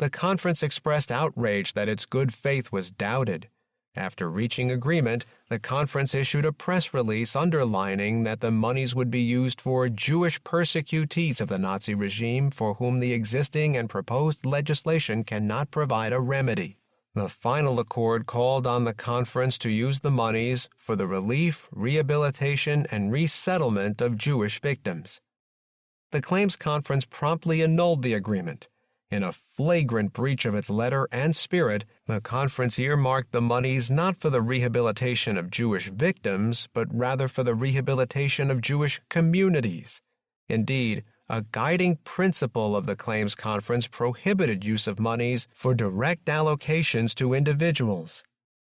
A: The conference expressed outrage that its good faith was doubted. After reaching agreement, the conference issued a press release underlining that the monies would be used for Jewish persecutees of the Nazi regime for whom the existing and proposed legislation cannot provide a remedy. The final accord called on the conference to use the monies for the relief, rehabilitation, and resettlement of Jewish victims. The Claims Conference promptly annulled the agreement. In a flagrant breach of its letter and spirit, the conference earmarked the monies not for the rehabilitation of Jewish victims, but rather for the rehabilitation of Jewish communities. Indeed, a guiding principle of the claims conference prohibited use of monies for direct allocations to individuals.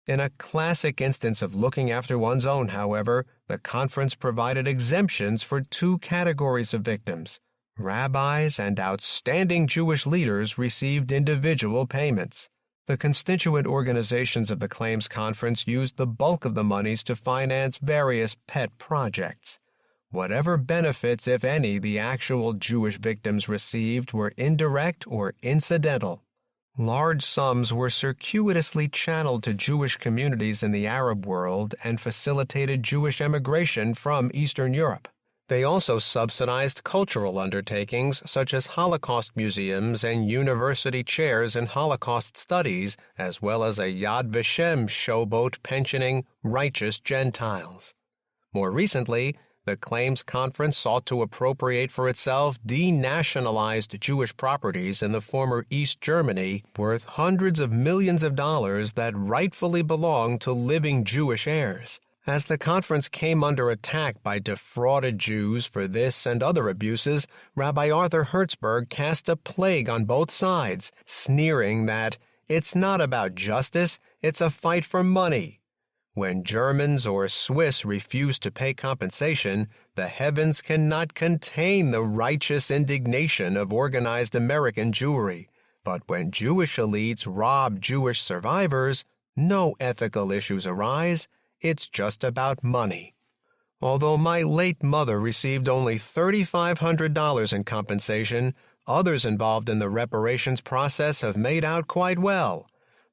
A: In a classic instance of looking after one's own, however, the conference provided exemptions for two categories of victims. Rabbis and outstanding Jewish leaders received individual payments. The constituent organizations of the claims conference used the bulk of the monies to finance various pet projects. Whatever benefits, if any, the actual Jewish victims received were indirect or incidental. Large sums were circuitously channeled to Jewish communities in the Arab world and facilitated Jewish emigration from Eastern Europe. They also subsidized cultural undertakings such as Holocaust museums and university chairs in Holocaust studies, as well as a Yad Vashem showboat pensioning righteous Gentiles. More recently, the claims conference sought to appropriate for itself denationalized Jewish properties in the former East Germany worth hundreds of millions of dollars that rightfully belonged to living Jewish heirs. As the conference came under attack by defrauded Jews for this and other abuses, Rabbi Arthur Hertzberg cast a plague on both sides, sneering that it's not about justice, it's a fight for money. When Germans or Swiss refuse to pay compensation, the heavens cannot contain the righteous indignation of organized American Jewry. But when Jewish elites rob Jewish survivors, no ethical issues arise. It's just about money. Although my late mother received only $3,500 in compensation, others involved in the reparations process have made out quite well.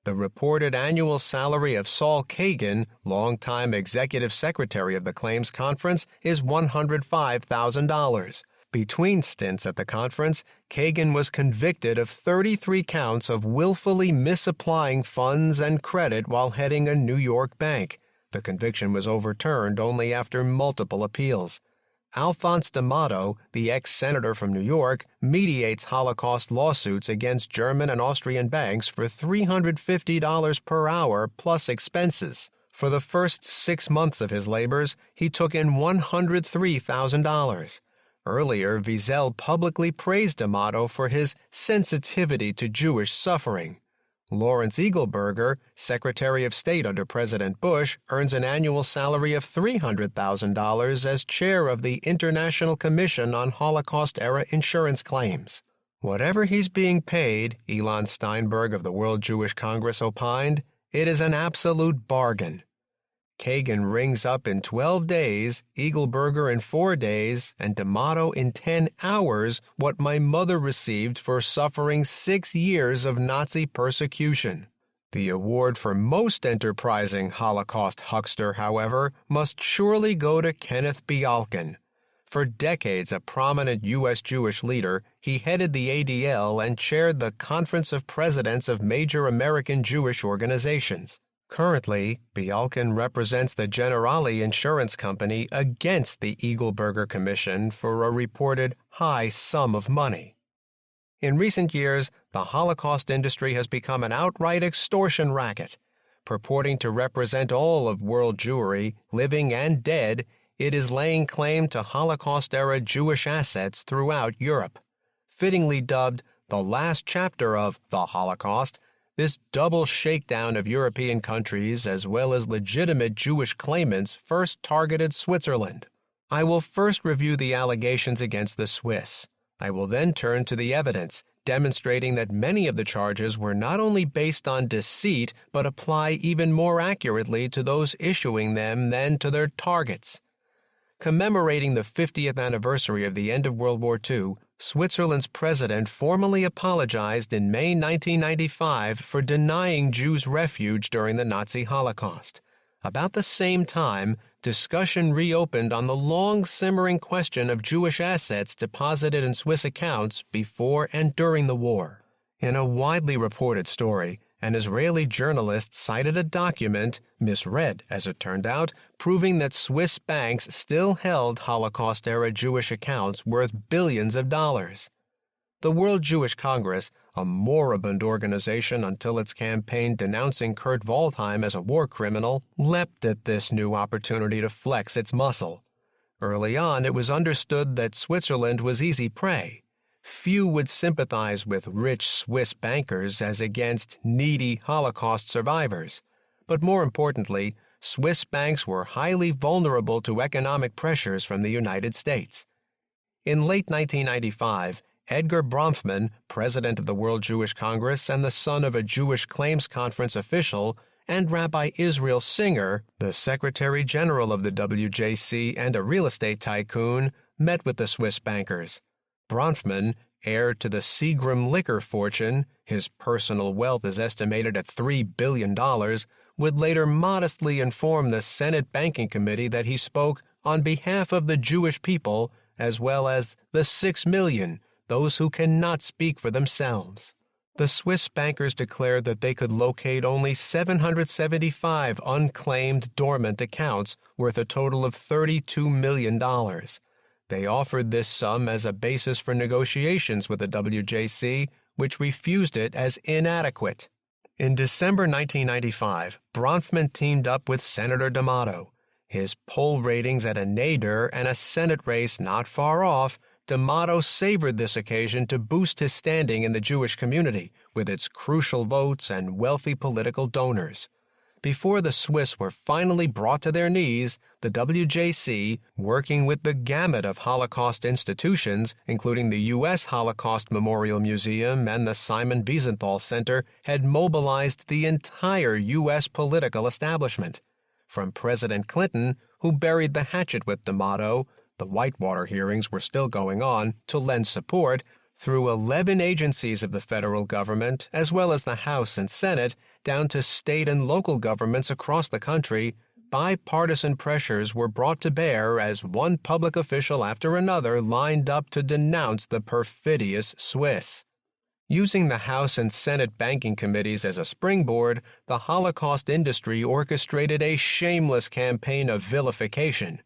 A: The reported annual salary of Saul Kagan, longtime executive secretary of the claims conference, is $105,000. Between stints at the conference, Kagan was convicted of 33 counts of willfully misapplying funds and credit while heading a New York bank. The conviction was overturned only after multiple appeals. Alphonse D'Amato, the ex-senator from New York, mediates Holocaust lawsuits against German and Austrian banks for $350 per hour plus expenses. For the first 6 months of his labors, he took in $103,000. Earlier, Wiesel publicly praised D'Amato for his sensitivity to Jewish suffering. Lawrence Eagleburger, Secretary of State under President Bush, earns an annual salary of $300,000 as chair of the International Commission on Holocaust-era Insurance Claims. Whatever he's being paid, Elon Steinberg of the World Jewish Congress opined, it is an absolute bargain. Kagan rings up in 12 days, Eagleburger in 4 days, and D'Amato in 10 hours what my mother received for suffering 6 years of Nazi persecution. The award for most enterprising Holocaust huckster, however, must surely go to Kenneth Bialkin. For decades a prominent U.S. Jewish leader, he headed the ADL and chaired the Conference of Presidents of major American Jewish organizations. Currently, Bialkin represents the Generali Insurance Company against the Eagleburger Commission for a reported high sum of money. In recent years, the Holocaust industry has become an outright extortion racket. Purporting to represent all of world Jewry, living and dead, it is laying claim to Holocaust-era Jewish assets throughout Europe. Fittingly dubbed the last chapter of The Holocaust, this double shakedown of European countries as well as legitimate Jewish claimants first targeted Switzerland. I will first review the allegations against the Swiss. I will then turn to the evidence, demonstrating that many of the charges were not only based on deceit but apply even more accurately to those issuing them than to their targets. Commemorating the 50th anniversary of the end of World War II, Switzerland's president formally apologized in May 1995 for denying Jews refuge during the Nazi Holocaust. About the same time, discussion reopened on the long-simmering question of Jewish assets deposited in Swiss accounts before and during the war. In a widely reported story, an Israeli journalist cited a document, misread as it turned out, proving that Swiss banks still held Holocaust-era Jewish accounts worth billions of dollars. The World Jewish Congress, a moribund organization until its campaign denouncing Kurt Waldheim as a war criminal, leapt at this new opportunity to flex its muscle. Early on, it was understood that Switzerland was easy prey. Few would sympathize with rich Swiss bankers as against needy Holocaust survivors. But more importantly, Swiss banks were highly vulnerable to economic pressures from the United States. In late 1995, Edgar Bronfman, president of the World Jewish Congress and the son of a Jewish Claims Conference official, and Rabbi Israel Singer, the Secretary General of the WJC and a real estate tycoon, met with the Swiss bankers. Bronfman, heir to the Seagram liquor fortune, his personal wealth is estimated at $3 billion, would later modestly inform the Senate Banking Committee that he spoke on behalf of the Jewish people as well as the 6 million, those who cannot speak for themselves. The Swiss bankers declared that they could locate only 775 unclaimed dormant accounts worth a total of $32 million. They offered this sum as a basis for negotiations with the WJC, which refused it as inadequate. In December 1995, Bronfman teamed up with Senator D'Amato. His poll ratings at a nadir and a Senate race not far off, D'Amato savored this occasion to boost his standing in the Jewish community with its crucial votes and wealthy political donors. Before the Swiss were finally brought to their knees, the WJC, working with the gamut of Holocaust institutions, including the U.S. Holocaust Memorial Museum and the Simon Wiesenthal Center, had mobilized the entire U.S. political establishment. From President Clinton, who buried the hatchet with D'Amato, the Whitewater hearings were still going on, to lend support, through 11 agencies of the federal government, as well as the House and Senate, down to state and local governments across the country, bipartisan pressures were brought to bear as one public official after another lined up to denounce the perfidious Swiss. Using the House and Senate banking committees as a springboard, the Holocaust industry orchestrated a shameless campaign of vilification.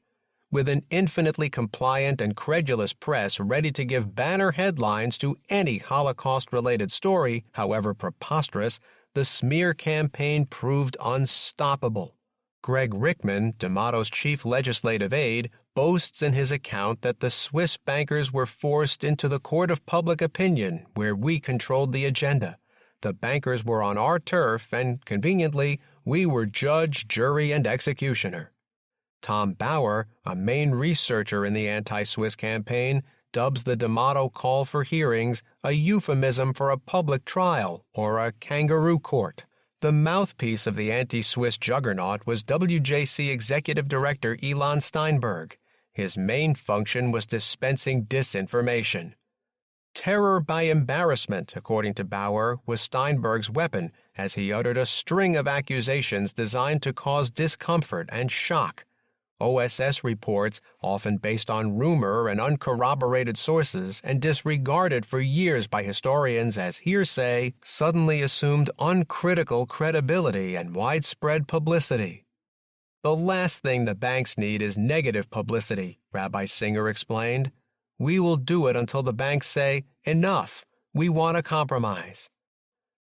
A: With an infinitely compliant and credulous press ready to give banner headlines to any Holocaust-related story, however preposterous, the smear campaign proved unstoppable. Greg Rickman, D'Amato's chief legislative aide, boasts in his account that the Swiss bankers were forced into the court of public opinion, where we controlled the agenda. The bankers were on our turf, and, conveniently, we were judge, jury, and executioner. Tom Bauer, a main researcher in the anti-Swiss campaign, dubs the D'Amato call for hearings a euphemism for a public trial or a kangaroo court. The mouthpiece of the anti-Swiss juggernaut was WJC Executive Director Elon Steinberg. His main function was dispensing disinformation. Terror by embarrassment, according to Bauer, was Steinberg's weapon as he uttered a string of accusations designed to cause discomfort and shock. OSS reports, often based on rumor and uncorroborated sources and disregarded for years by historians as hearsay, suddenly assumed uncritical credibility and widespread publicity. The last thing the banks need is negative publicity, Rabbi Singer explained. We will do it until the banks say, enough, we want a compromise.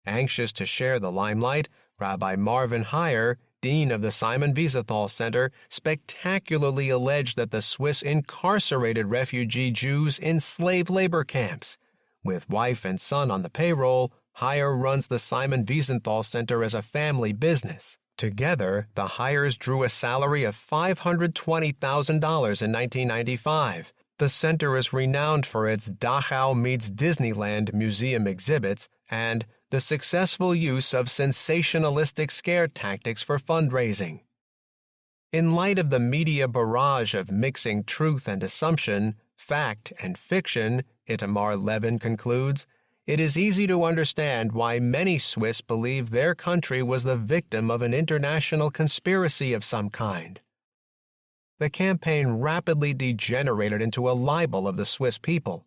A: Anxious to share the limelight, Rabbi Marvin Heyer, dean of the Simon Wiesenthal Center, spectacularly alleged that the Swiss incarcerated refugee Jews in slave labor camps. With wife and son on the payroll, Heyer runs the Simon Wiesenthal Center as a family business. Together, the Heyers drew a salary of $520,000 in 1995. The center is renowned for its Dachau meets Disneyland museum exhibits and the successful use of sensationalistic scare tactics for fundraising. In light of the media barrage of mixing truth and assumption, fact and fiction, Itamar Levin concludes, it is easy to understand why many Swiss believe their country was the victim of an international conspiracy of some kind. The campaign rapidly degenerated into a libel of the Swiss people.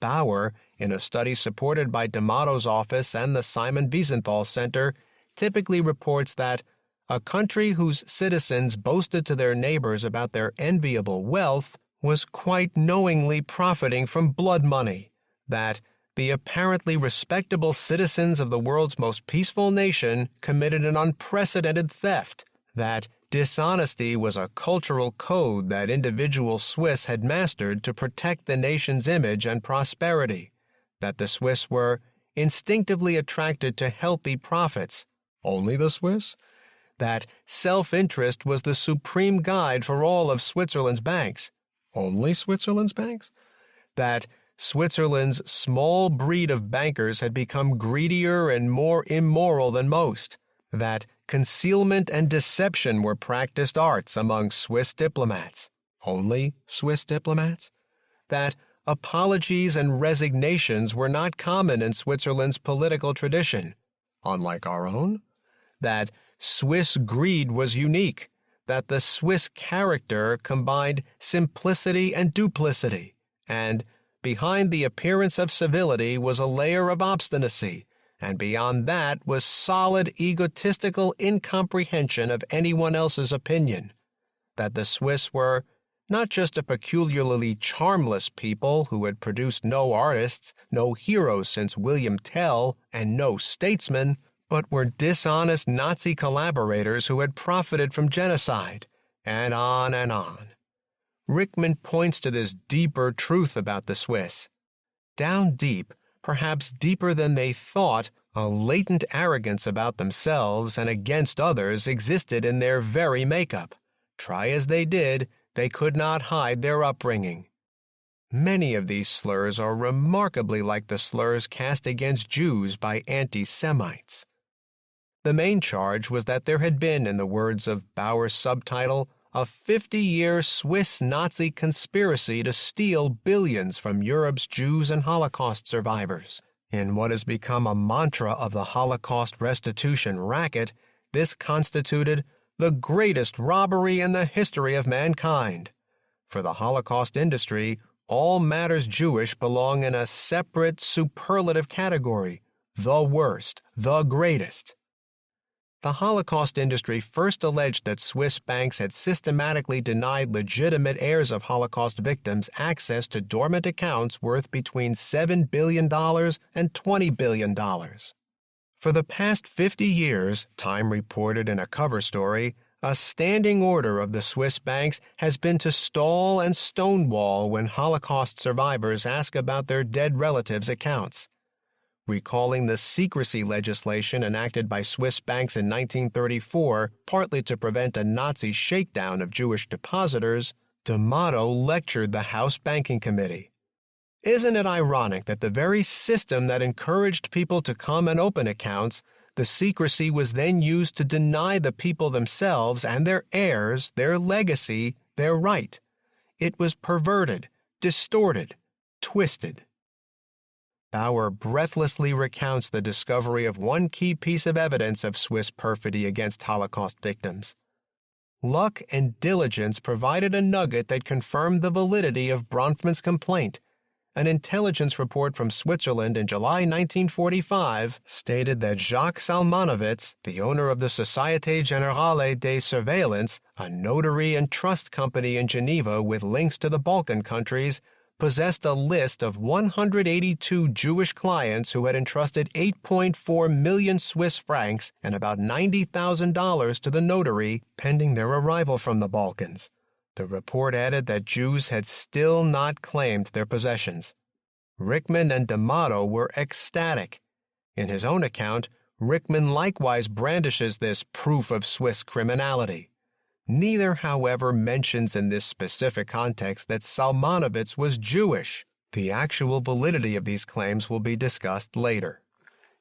A: Bauer, in a study supported by D'Amato's office and the Simon Wiesenthal Center, typically reports that a country whose citizens boasted to their neighbors about their enviable wealth was quite knowingly profiting from blood money, that the apparently respectable citizens of the world's most peaceful nation committed an unprecedented theft, that dishonesty was a cultural code that individual Swiss had mastered to protect the nation's image and prosperity, that the Swiss were instinctively attracted to healthy profits, only the Swiss, that self-interest was the supreme guide for all of Switzerland's banks, only Switzerland's banks, that Switzerland's small breed of bankers had become greedier and more immoral than most, that concealment and deception were practiced arts among Swiss diplomats, only Swiss diplomats, that apologies and resignations were not common in Switzerland's political tradition, unlike our own, that Swiss greed was unique, that the Swiss character combined simplicity and duplicity, and behind the appearance of civility was a layer of obstinacy, and beyond that was solid egotistical incomprehension of anyone else's opinion, that the Swiss were not just a peculiarly charmless people who had produced no artists, no heroes since William Tell, and no statesmen, but were dishonest Nazi collaborators who had profited from genocide, and on and on. Rickman points to this deeper truth about the Swiss. Down deep, perhaps deeper than they thought, a latent arrogance about themselves and against others existed in their very makeup. Try as they did, they could not hide their upbringing. Many of these slurs are remarkably like the slurs cast against Jews by anti-Semites. The main charge was that there had been, in the words of Bauer's subtitle, a 50-year Swiss Nazi conspiracy to steal billions from Europe's Jews and Holocaust survivors. In what has become a mantra of the Holocaust restitution racket, this constituted the greatest robbery in the history of mankind. For the Holocaust industry, all matters Jewish belong in a separate superlative category, the worst, the greatest. The Holocaust industry first alleged that Swiss banks had systematically denied legitimate heirs of Holocaust victims access to dormant accounts worth between $7 billion and $20 billion. For the past 50 years, Time reported in a cover story, a standing order of the Swiss banks has been to stall and stonewall when Holocaust survivors ask about their dead relatives' accounts. Recalling the secrecy legislation enacted by Swiss banks in 1934, partly to prevent a Nazi shakedown of Jewish depositors, D'Amato lectured the House Banking Committee. Isn't it ironic that the very system that encouraged people to come and open accounts, the secrecy was then used to deny the people themselves and their heirs, their legacy, their right? It was perverted, distorted, twisted. Bauer breathlessly recounts the discovery of one key piece of evidence of Swiss perfidy against Holocaust victims. Luck and diligence provided a nugget that confirmed the validity of Bronfman's complaint. An intelligence report from Switzerland in July 1945 stated that Jacques Salmanowitz, the owner of the Société Générale des Surveillance, a notary and trust company in Geneva with links to the Balkan countries, possessed a list of 182 Jewish clients who had entrusted 8.4 million Swiss francs and about $90,000 to the notary pending their arrival from the Balkans. The report added that Jews had still not claimed their possessions. Rickman and D'Amato were ecstatic. In his own account, Rickman likewise brandishes this proof of Swiss criminality. Neither, however, mentions in this specific context that Salmanowitz was Jewish. The actual validity of these claims will be discussed later.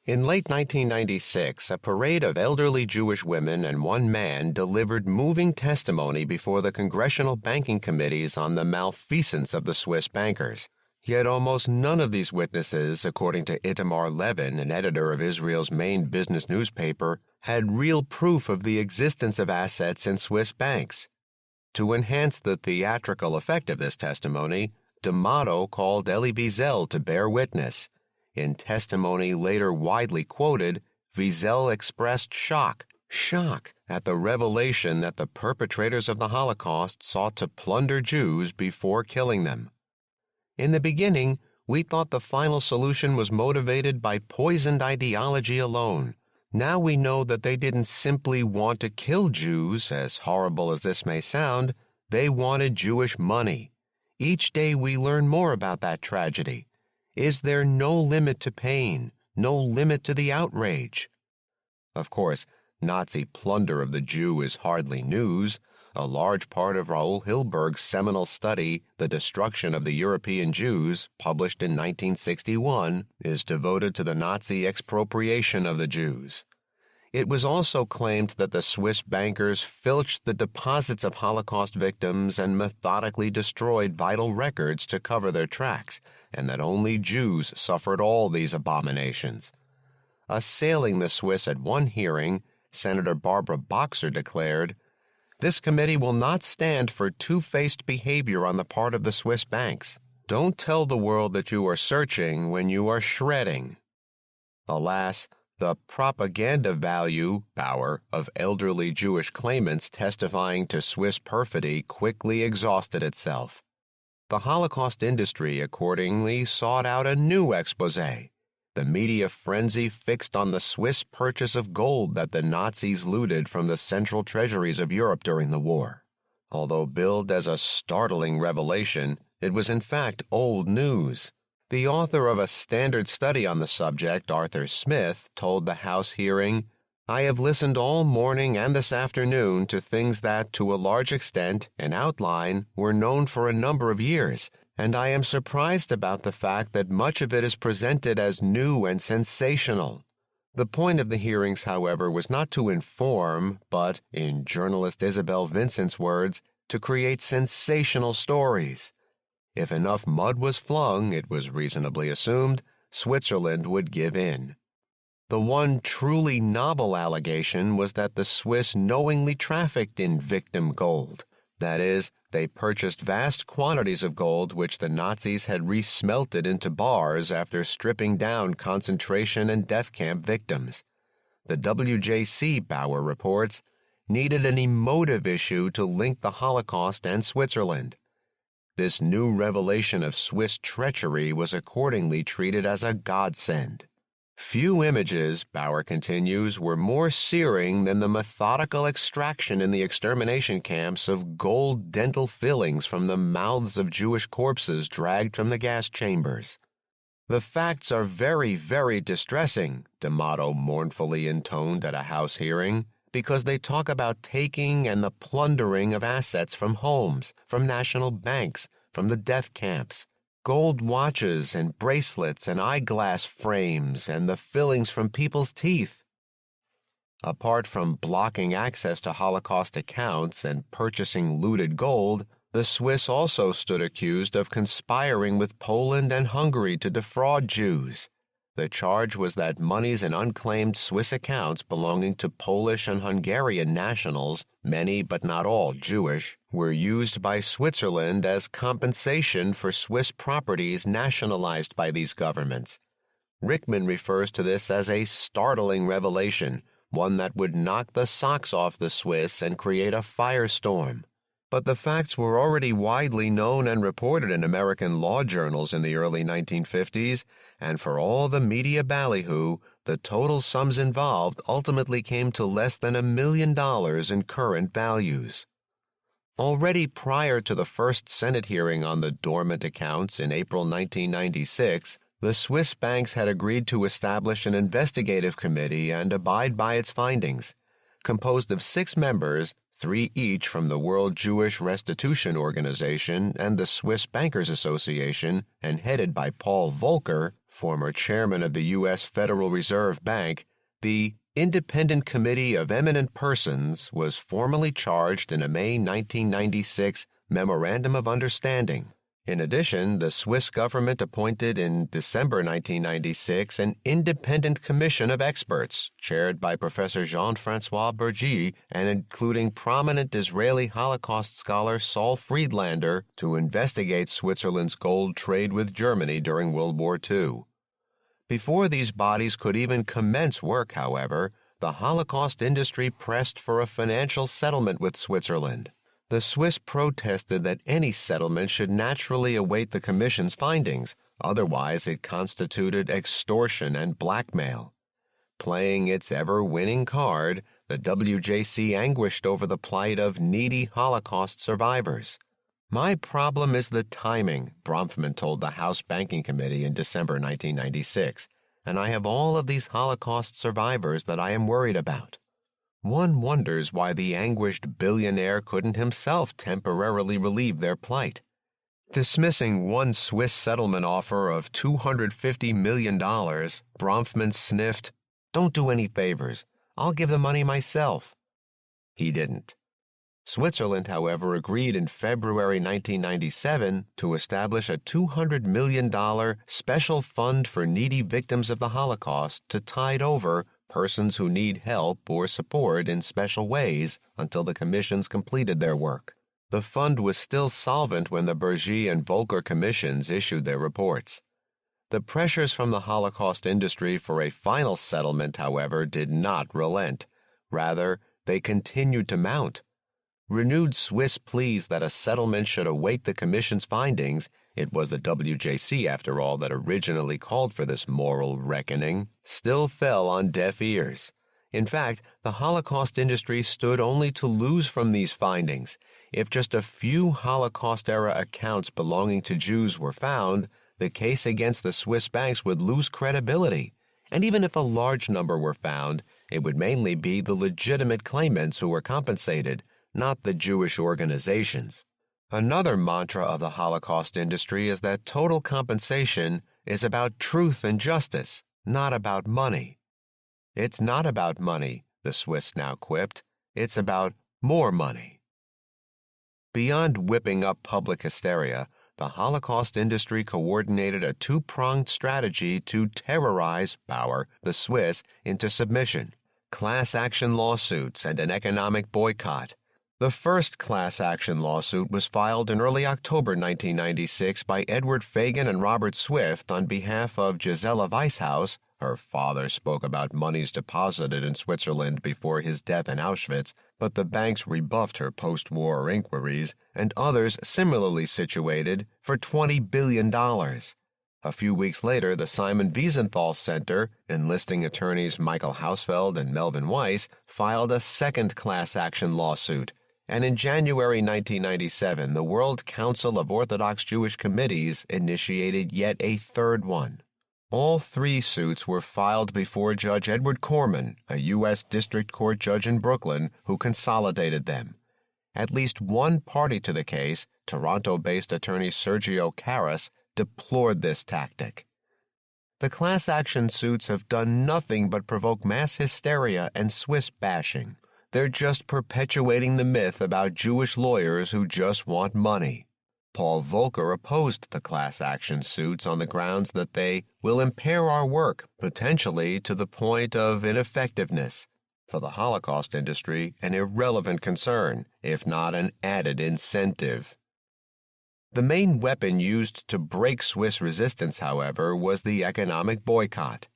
A: In late 1996, a parade of elderly Jewish women and one man delivered moving testimony before the congressional banking committees on the malfeasance of the Swiss bankers. Yet almost none of these witnesses, according to Itamar Levin, an editor of Israel's main business newspaper, had real proof of the existence of assets in Swiss banks. To enhance the theatrical effect of this testimony, D'Amato called Elie Wiesel to bear witness. In testimony later widely quoted, Wiesel expressed shock at the revelation that the perpetrators of the Holocaust sought to plunder Jews before killing them. In the beginning, We thought the final solution was motivated by poisoned ideology alone. Now we know that they didn't simply want to kill Jews, as horrible as this may sound. They wanted Jewish money. Each day we learn more about that tragedy. Is there no limit to pain, no limit to the outrage? Of course, Nazi plunder of the Jew is hardly news. A large part of Raoul Hilberg's seminal study, The Destruction of the European Jews, published in 1961, is devoted to the Nazi expropriation of the Jews. It was also claimed that the Swiss bankers filched the deposits of Holocaust victims and methodically destroyed vital records to cover their tracks, and that only Jews suffered all these abominations. Assailing the Swiss at one hearing, Senator Barbara Boxer declared, "This committee will not stand for two-faced behavior on the part of the Swiss banks. Don't tell the world that you are searching when you are shredding." Alas, the propaganda power of elderly Jewish claimants testifying to Swiss perfidy quickly exhausted itself. The Holocaust industry accordingly sought out a new exposé. The media frenzy fixed on the Swiss purchase of gold that the Nazis looted from the central treasuries of Europe during the war. Although billed as a startling revelation, it was in fact old news. The author of a standard study on the subject, Arthur Smith, told the House hearing, "I have listened all morning and this afternoon to things that, to a large extent, in outline, were known for a number of years, and I am surprised about the fact that much of it is presented as new and sensational." The point of the hearings, however, was not to inform, but, in journalist Isabel Vincent's words, to create sensational stories. If enough mud was flung, it was reasonably assumed, Switzerland would give in. The one truly novel allegation was that the Swiss knowingly trafficked in victim gold. That is, they purchased vast quantities of gold which the Nazis had resmelted into bars after stripping down concentration and death camp victims. The WJC, Bauer reports, needed an emotive issue to link the Holocaust and Switzerland. This new revelation of Swiss treachery was accordingly treated as a godsend. Few images, Bauer continues, were more searing than the methodical extraction in the extermination camps of gold dental fillings from the mouths of Jewish corpses dragged from the gas chambers. "The facts are very, very distressing," D'Amato mournfully intoned at a House hearing, "because they talk about taking and the plundering of assets from homes, from national banks, from the death camps. Gold watches and bracelets and eyeglass frames and the fillings from people's teeth." Apart from blocking access to Holocaust accounts and purchasing looted gold, the Swiss also stood accused of conspiring with Poland and Hungary to defraud Jews. The charge was that monies in unclaimed Swiss accounts belonging to Polish and Hungarian nationals, many but not all Jewish, were used by Switzerland as compensation for Swiss properties nationalized by these governments. Rickman refers to this as a startling revelation, one that would knock the socks off the Swiss and create a firestorm. But the facts were already widely known and reported in American law journals in the early 1950s, and for all the media ballyhoo, the total sums involved ultimately came to less than $1 million in current values. Already prior to the first Senate hearing on the dormant accounts in April 1996, the Swiss banks had agreed to establish an investigative committee and abide by its findings. Composed of 6 members, 3 each from the World Jewish Restitution Organization and the Swiss Bankers Association, and headed by Paul Volcker, former chairman of the U.S. Federal Reserve Bank, the Independent Committee of Eminent Persons was formally charged in a May 1996 Memorandum of Understanding. In addition, the Swiss government appointed in December 1996 an independent commission of experts, chaired by Professor Jean-François Bergy and including prominent Israeli Holocaust scholar Saul Friedlander, to investigate Switzerland's gold trade with Germany during World War II. Before these bodies could even commence work, however, the Holocaust industry pressed for a financial settlement with Switzerland. The Swiss protested that any settlement should naturally await the Commission's findings, Otherwise, it constituted extortion and blackmail. Playing its ever-winning card, the WJC anguished over the plight of needy Holocaust survivors. "My problem is the timing," Bronfman told the House Banking Committee in December 1996, "and I have all of these Holocaust survivors that I am worried about." One wonders why the anguished billionaire couldn't himself temporarily relieve their plight. Dismissing one Swiss settlement offer of $250 million, Bronfman sniffed, "Don't do any favors. I'll give the money myself." He didn't. Switzerland, however, agreed in February 1997 to establish a $200 million special fund for needy victims of the Holocaust to tide over persons who need help or support in special ways until the commissions completed their work. The fund was still solvent when the Bergy and Volcker commissions issued their reports. The pressures from the Holocaust industry for a final settlement, however, did not relent. Rather, they continued to mount. Renewed Swiss pleas that a settlement should await the Commission's findings — it was the WJC, after all, that originally called for this moral reckoning — still fell on deaf ears. In fact, the Holocaust industry stood only to lose from these findings. If just a few Holocaust-era accounts belonging to Jews were found, the case against the Swiss banks would lose credibility. And even if a large number were found, it would mainly be the legitimate claimants who were compensated, not the Jewish organizations. Another mantra of the Holocaust industry is that total compensation is about truth and justice, not about money. "It's not about money," the Swiss now quipped. "It's about more money." Beyond whipping up public hysteria, the Holocaust industry coordinated a two-pronged strategy to terrorize the Swiss into submission: class action lawsuits and an economic boycott. The first class action lawsuit was filed in early October 1996 by Edward Fagan and Robert Swift on behalf of Gisela Weishaus. Her father spoke about monies deposited in Switzerland before his death in Auschwitz, but the banks rebuffed her post-war inquiries, and others similarly situated, for $20 billion. A few weeks later, the Simon Wiesenthal Center, enlisting attorneys Michael Hausfeld and Melvin Weiss, filed a second class action lawsuit. And in January 1997, the World Council of Orthodox Jewish Committees initiated yet a third one. All three suits were filed before Judge Edward Corman, a U.S. District Court judge in Brooklyn, who consolidated them. At least one party to the case, Toronto-based attorney Sergio Caras, deplored this tactic. The class action suits have done nothing but provoke mass hysteria and Swiss bashing. They're just perpetuating the myth about Jewish lawyers who just want money. Paul Volcker opposed the class action suits on the grounds that they will impair our work, potentially to the point of ineffectiveness. For the Holocaust industry, an irrelevant concern, if not an added incentive. The main weapon used to break Swiss resistance, however, was the economic boycott.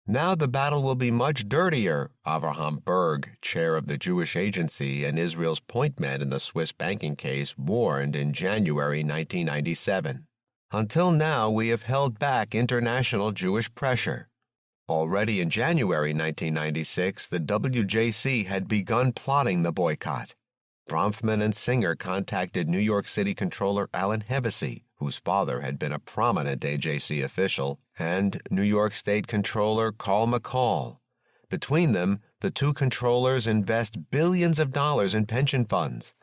A: "Now the battle will be much dirtier," Avraham Berg, chair of the Jewish Agency and Israel's point man in the Swiss banking case, warned in January 1997. "Until now, we have held back international Jewish pressure." Already in January 1996, the WJC had begun plotting the boycott. Bronfman and Singer contacted New York City Controller Alan Hevesy, whose father had been a prominent AJC official, and New York State Controller Carl McCall. Between them, the two controllers invest billions of dollars in pension funds.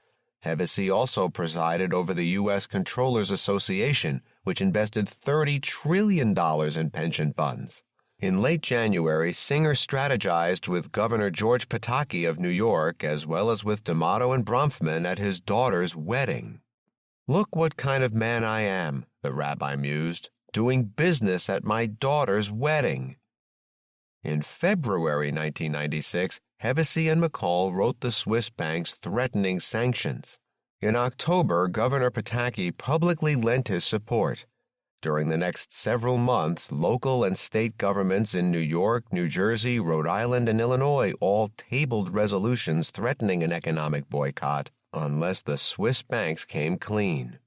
A: Hevesy also presided over the U.S. Controllers Association, which invested $30 trillion in pension funds. In late January, Singer strategized with Governor George Pataki of New York, as well as with D'Amato and Bronfman at his daughter's wedding. "Look what kind of man I am," the rabbi mused, "doing business at my daughter's wedding." In February 1996, Hevesy and McCall wrote the Swiss banks threatening sanctions. In October, Governor Pataki publicly lent his support. During the next several months, local and state governments in New York, New Jersey, Rhode Island, and Illinois all tabled resolutions threatening an economic boycott unless the Swiss banks came clean.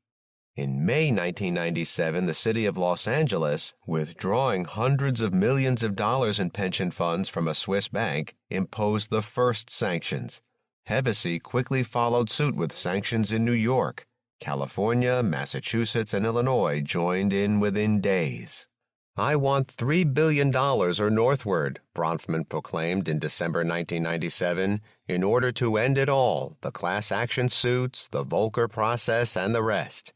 A: In May 1997, the city of Los Angeles, withdrawing hundreds of millions of dollars in pension funds from a Swiss bank, imposed the first sanctions. Hevesy quickly followed suit with sanctions in New York. California, Massachusetts, and Illinois joined in within days. "I want $3 billion or northward," Bronfman proclaimed in December 1997, "in order to end it all, the class action suits, the Volcker process, and the rest."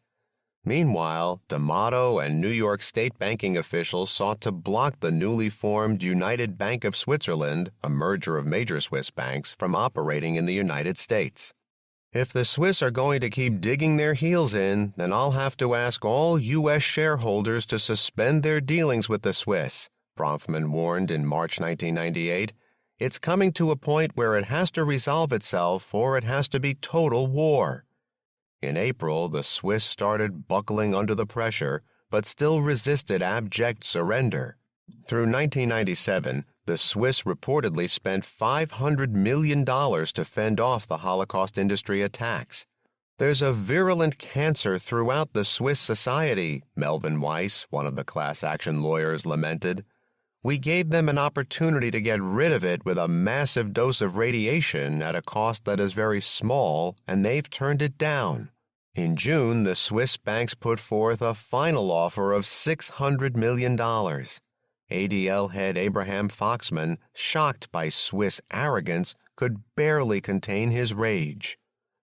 A: Meanwhile, D'Amato and New York State banking officials sought to block the newly formed United Bank of Switzerland, a merger of major Swiss banks, from operating in the United States. "If the Swiss are going to keep digging their heels in, then I'll have to ask all U.S. shareholders to suspend their dealings with the Swiss," Bronfman warned in March 1998. "It's coming to a point where it has to resolve itself or it has to be total war." In April, the Swiss started buckling under the pressure, but still resisted abject surrender. Through 1997, the Swiss reportedly spent $500 million to fend off the Holocaust industry attacks. "There's a virulent cancer throughout the Swiss society," Melvin Weiss, one of the class action lawyers, lamented. "We gave them an opportunity to get rid of it with a massive dose of radiation at a cost that is very small, and they've turned it down." In June, the Swiss banks put forth a final offer of $600 million. ADL head Abraham Foxman, shocked by Swiss arrogance, could barely contain his rage.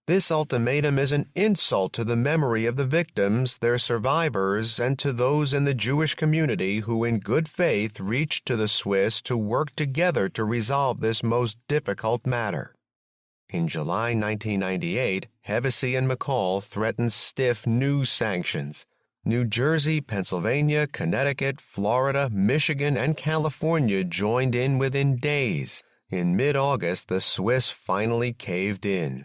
A: "This ultimatum is an insult to the memory of the victims, their survivors, and to those in the Jewish community who in good faith reached to the Swiss to work together to resolve this most difficult matter." In July 1998, Hevesy and McCall threatened stiff new sanctions. New Jersey, Pennsylvania, Connecticut, Florida, Michigan, and California joined in within days. In mid-August, the Swiss finally caved in.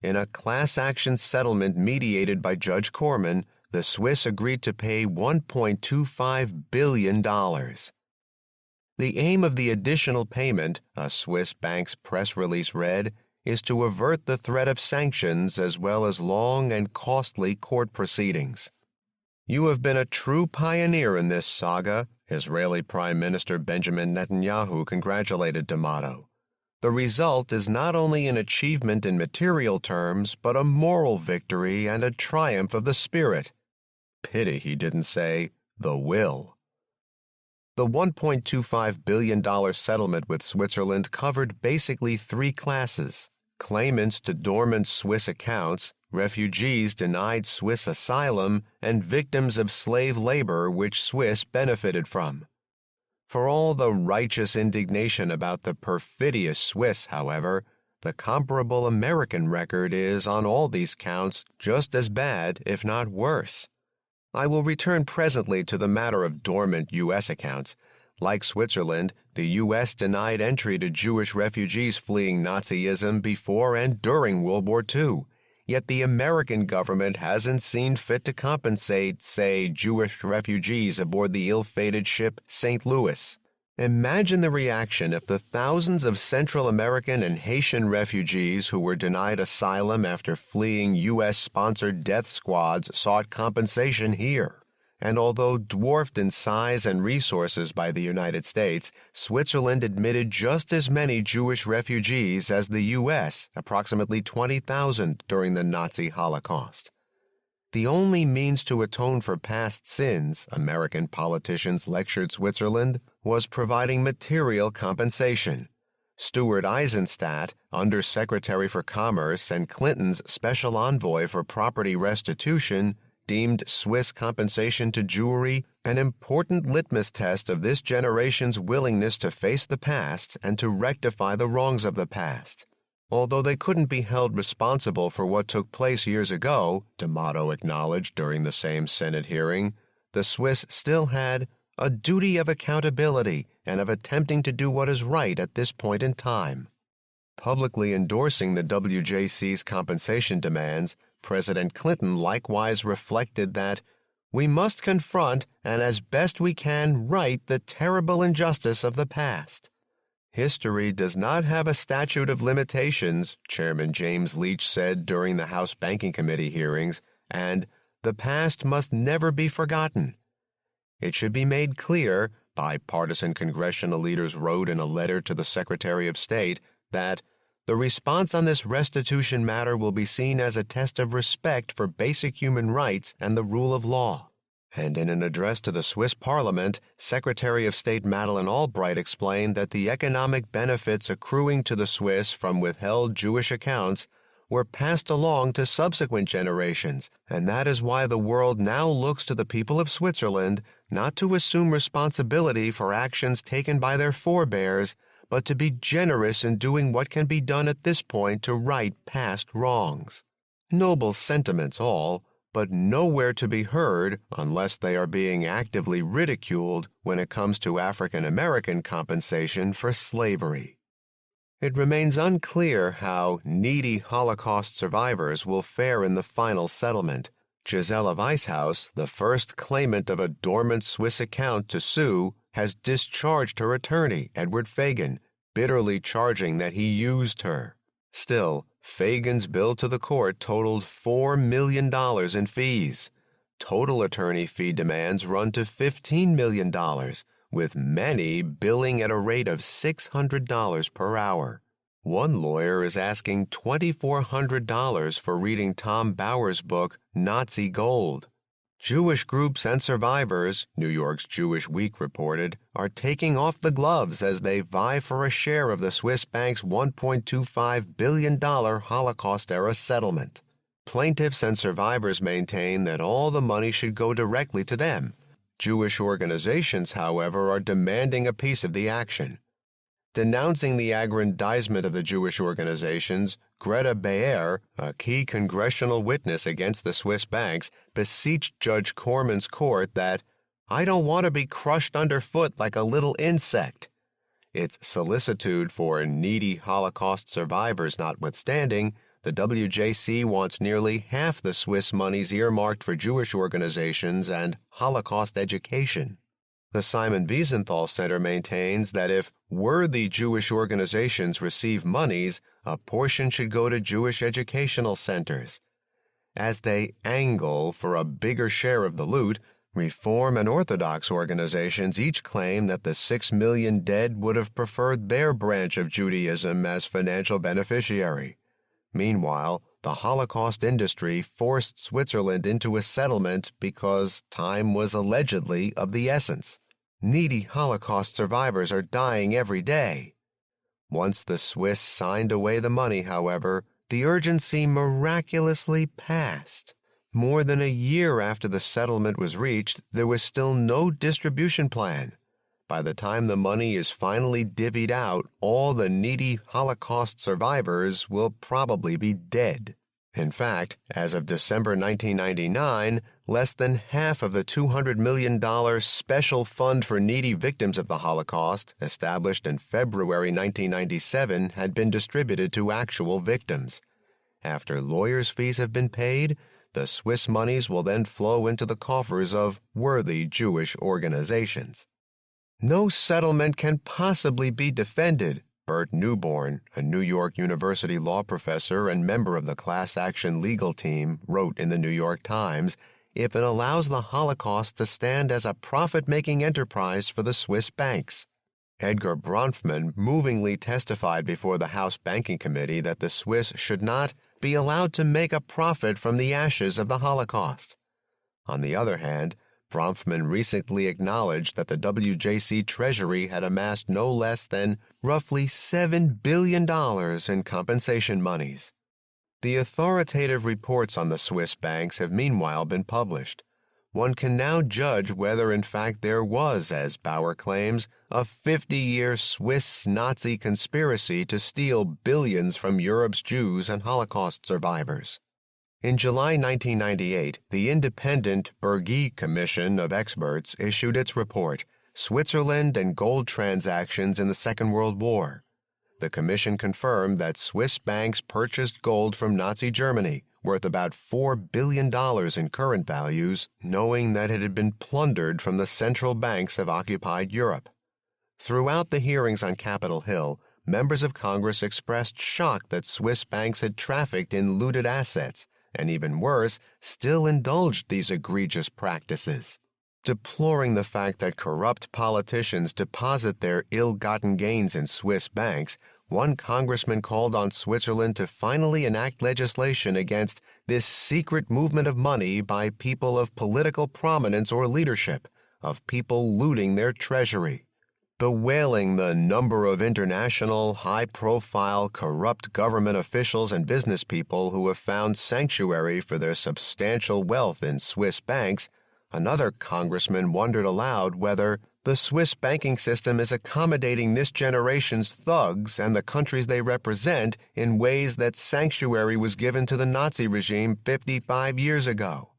A: In a class action settlement mediated by Judge Corman, the Swiss agreed to pay $1.25 billion. The aim of the additional payment, a Swiss bank's press release read, is to avert the threat of sanctions as well as long and costly court proceedings. "You have been a true pioneer in this saga," Israeli Prime Minister Benjamin Netanyahu congratulated D'Amato. "The result is not only an achievement in material terms, but a moral victory and a triumph of the spirit." Pity he didn't say, the will. The $1.25 billion settlement with Switzerland covered basically three classes: claimants to dormant Swiss accounts, refugees denied Swiss asylum, and victims of slave labor which Swiss benefited from. For all the righteous indignation about the perfidious Swiss, however, the comparable American record is, on all these counts, just as bad, if not worse. I will return presently to the matter of dormant U.S. accounts. Like Switzerland, the U.S. denied entry to Jewish refugees fleeing Nazism before and during World War II, yet the American government hasn't seen fit to compensate, say, Jewish refugees aboard the ill-fated ship St. Louis. Imagine the reaction if the thousands of Central American and Haitian refugees who were denied asylum after fleeing U.S.-sponsored death squads sought compensation here. And although dwarfed in size and resources by the United States, Switzerland admitted just as many Jewish refugees as the U.S., approximately 20,000 during the Nazi Holocaust. The only means to atone for past sins, American politicians lectured Switzerland, was providing material compensation. Stuart Eisenstadt, Undersecretary for Commerce and Clinton's Special Envoy for Property Restitution, deemed Swiss compensation to Jewry an important litmus test of this generation's willingness to face the past and to rectify the wrongs of the past. Although they couldn't be held responsible for what took place years ago, D'Amato acknowledged during the same Senate hearing, the Swiss still had a duty of accountability and of attempting to do what is right at this point in time. Publicly endorsing the WJC's compensation demands, President Clinton likewise reflected that we must confront and as best we can right the terrible injustice of the past. History does not have a statute of limitations, Chairman James Leach said during the House Banking Committee hearings, and The past must never be forgotten. It should be made clear, bipartisan congressional leaders wrote in a letter to the Secretary of State, that the response on this restitution matter will be seen as a test of respect for basic human rights and the rule of law. And in an address to the Swiss Parliament, Secretary of State Madeleine Albright explained that the economic benefits accruing to the Swiss from withheld Jewish accounts were passed along to subsequent generations, and that is why the world now looks to the people of Switzerland not to assume responsibility for actions taken by their forebears, but to be generous in doing what can be done at this point to right past wrongs. Noble sentiments all, but nowhere to be heard unless they are being actively ridiculed when it comes to African American compensation for slavery. It remains unclear how needy Holocaust survivors will fare in the final settlement. Gisela Weishaus, the first claimant of a dormant Swiss account to sue, has discharged her attorney, Edward Fagan, bitterly charging that he used her. Still, Fagan's bill to the court totaled $4 million in fees. Total attorney fee demands run to $15 million, with many billing at a rate of $600 per hour. One lawyer is asking $2,400 for reading Tom Bauer's book, Nazi Gold. Jewish groups and survivors, New York's Jewish Week reported, are taking off the gloves as they vie for a share of the Swiss bank's $1.25 billion Holocaust-era settlement. Plaintiffs and survivors maintain that all the money should go directly to them. Jewish organizations, however, are demanding a piece of the action. Denouncing the aggrandizement of the Jewish organizations, Greta Baer, a key congressional witness against the Swiss banks, beseeched Judge Corman's court that, "I don't want to be crushed underfoot like a little insect." Its solicitude for needy Holocaust survivors notwithstanding, the WJC wants nearly half the Swiss monies earmarked for Jewish organizations and Holocaust education. The Simon Wiesenthal Center maintains that if worthy Jewish organizations receive monies, a portion should go to Jewish educational centers. As they angle for a bigger share of the loot, Reform and Orthodox organizations each claim that the 6 million dead would have preferred their branch of Judaism as financial beneficiary. Meanwhile, the Holocaust industry forced Switzerland into a settlement because time was allegedly of the essence. Needy Holocaust survivors are dying every day. Once the Swiss signed away the money, however, the urgency miraculously passed. More than a year after the settlement was reached, there was still no distribution plan. By the time the money is finally divvied out, all the needy Holocaust survivors will probably be dead. In fact, as of December 1999, less than half of the $200 million Special Fund for Needy Victims of the Holocaust, established in February 1997, had been distributed to actual victims. After lawyers' fees have been paid, the Swiss monies will then flow into the coffers of worthy Jewish organizations. No settlement can possibly be defended, Bert Newborn, a New York University law professor and member of the class action legal team, wrote in the New York Times, if it allows the Holocaust to stand as a profit-making enterprise for the Swiss banks. Edgar Bronfman movingly testified before the House Banking Committee that the Swiss should not be allowed to make a profit from the ashes of the Holocaust. On the other hand, Bronfman recently acknowledged that the WJC Treasury had amassed no less than roughly $7 billion in compensation monies. The authoritative reports on the Swiss banks have meanwhile been published. One can now judge whether in fact there was, as Bauer claims, a 50-year Swiss Nazi conspiracy to steal billions from Europe's Jews and Holocaust survivors. In July 1998, the independent Bergy Commission of Experts issued its report, Switzerland and Gold Transactions in the Second World War. The commission confirmed that Swiss banks purchased gold from Nazi Germany, worth about $4 billion in current values, knowing that it had been plundered from the central banks of occupied Europe. Throughout the hearings on Capitol Hill, members of Congress expressed shock that Swiss banks had trafficked in looted assets, and even worse, still indulged these egregious practices. Deploring the fact that corrupt politicians deposit their ill-gotten gains in Swiss banks, one congressman called on Switzerland to finally enact legislation against this secret movement of money by people of political prominence or leadership, of people looting their treasury. Bewailing the number of international, high-profile, corrupt government officials and business people who have found sanctuary for their substantial wealth in Swiss banks, another congressman wondered aloud whether the Swiss banking system is accommodating this generation's thugs and the countries they represent in ways that sanctuary was given to the Nazi regime 55 years ago.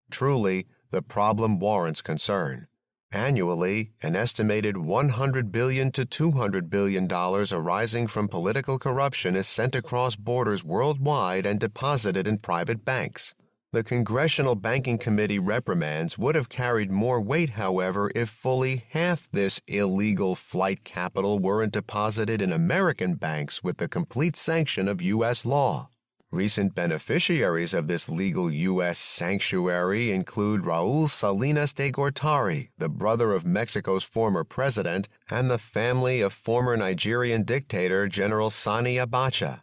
A: Truly, the problem warrants concern. Annually, an estimated $100 billion to $200 billion arising from political corruption is sent across borders worldwide and deposited in private banks. The Congressional Banking Committee reprimands would have carried more weight, however, if fully half this illegal flight capital weren't deposited in American banks with the complete sanction of U.S. law. Recent beneficiaries of this legal U.S. sanctuary include Raul Salinas de Gortari, the brother of Mexico's former president, and the family of former Nigerian dictator General Sani Abacha.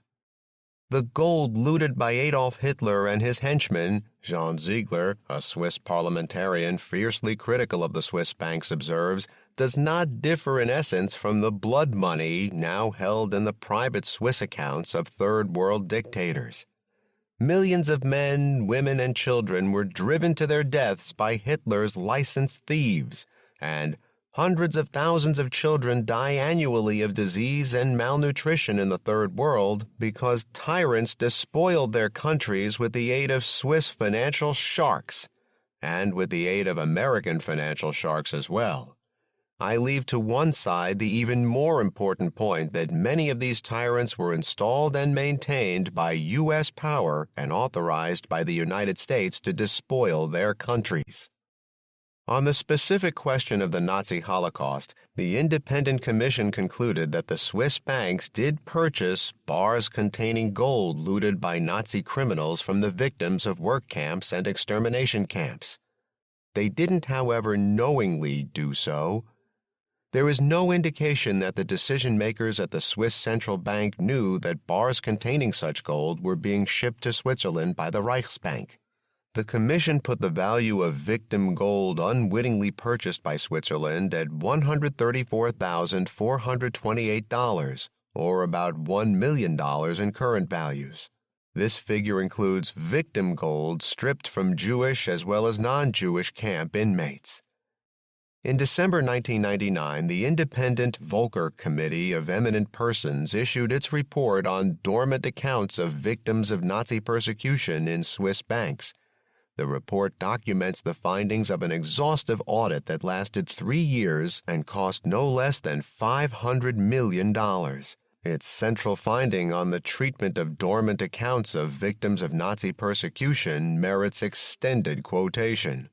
A: The gold looted by Adolf Hitler and his henchmen, Jean Ziegler, a Swiss parliamentarian fiercely critical of the Swiss banks, observes, does not differ in essence from the blood money now held in the private Swiss accounts of Third World dictators. Millions of men, women, and children were driven to their deaths by Hitler's licensed thieves, and hundreds of thousands of children die annually of disease and malnutrition in the Third World because tyrants despoiled their countries with the aid of Swiss financial sharks, and with the aid of American financial sharks as well. I leave to one side the even more important point that many of these tyrants were installed and maintained by U.S. power and authorized by the United States to despoil their countries. On the specific question of the Nazi Holocaust, the Independent Commission concluded that the Swiss banks did purchase bars containing gold looted by Nazi criminals from the victims of work camps and extermination camps. They didn't, however, knowingly do so. There is no indication that the decision-makers at the Swiss Central Bank knew that bars containing such gold were being shipped to Switzerland by the Reichsbank. The Commission put the value of victim gold unwittingly purchased by Switzerland at $134,428, or about $1 million in current values. This figure includes victim gold stripped from Jewish as well as non-Jewish camp inmates. In December 1999, the independent Volcker Committee of Eminent Persons issued its report on dormant accounts of victims of Nazi persecution in Swiss banks. The report documents the findings of an exhaustive audit that lasted 3 years and cost no less than $500 million. Its central finding on the treatment of dormant accounts of victims of Nazi persecution merits extended quotation.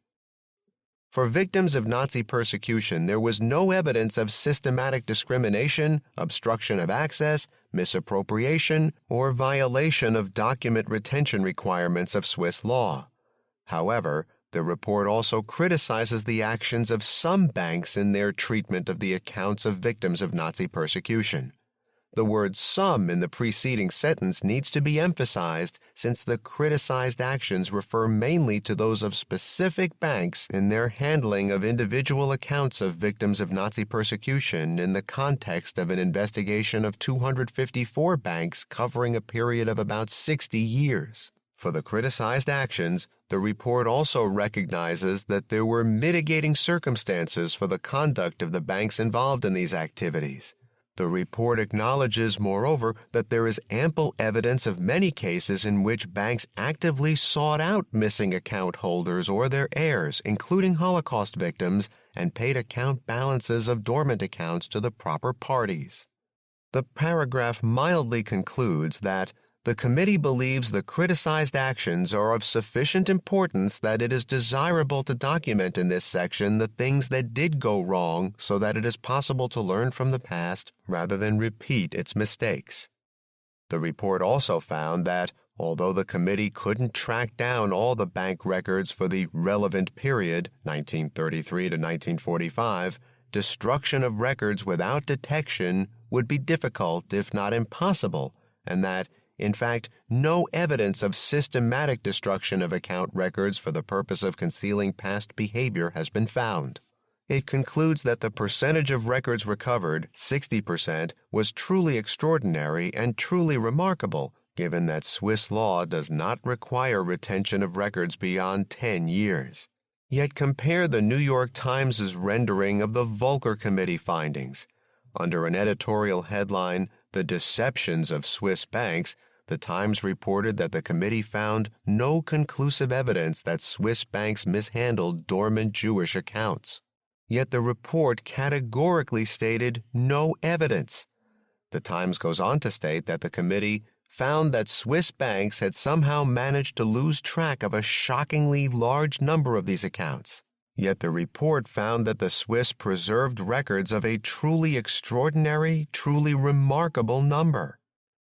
A: For victims of Nazi persecution, there was no evidence of systematic discrimination, obstruction of access, misappropriation, or violation of document retention requirements of Swiss law. However, the report also criticizes the actions of some banks in their treatment of the accounts of victims of Nazi persecution. The word "some" in the preceding sentence needs to be emphasized since the criticized actions refer mainly to those of specific banks in their handling of individual accounts of victims of Nazi persecution in the context of an investigation of 254 banks covering a period of about 60 years. For the criticized actions, the report also recognizes that there were mitigating circumstances for the conduct of the banks involved in these activities. The report acknowledges, moreover, that there is ample evidence of many cases in which banks actively sought out missing account holders or their heirs, including Holocaust victims, and paid account balances of dormant accounts to the proper parties. The paragraph mildly concludes that the committee believes the criticized actions are of sufficient importance that it is desirable to document in this section the things that did go wrong so that it is possible to learn from the past rather than repeat its mistakes. The report also found that, Although the committee couldn't track down all the bank records for the relevant period, 1933 to 1945, destruction of records without detection would be difficult, if not impossible, and that, in fact, no evidence of systematic destruction of account records for the purpose of concealing past behavior has been found. It concludes that the percentage of records recovered, 60%, was truly extraordinary and truly remarkable, given that Swiss law does not require retention of records beyond 10 years. Yet compare the New York Times' rendering of the Volcker Committee findings. Under an editorial headline, "The Deceptions of Swiss Banks," the Times reported that the committee found no conclusive evidence that Swiss banks mishandled dormant Jewish accounts. Yet the report categorically stated no evidence. The Times goes on to state that the committee found that Swiss banks had somehow managed to lose track of a shockingly large number of these accounts. Yet the report found that the Swiss preserved records of a truly extraordinary, truly remarkable number.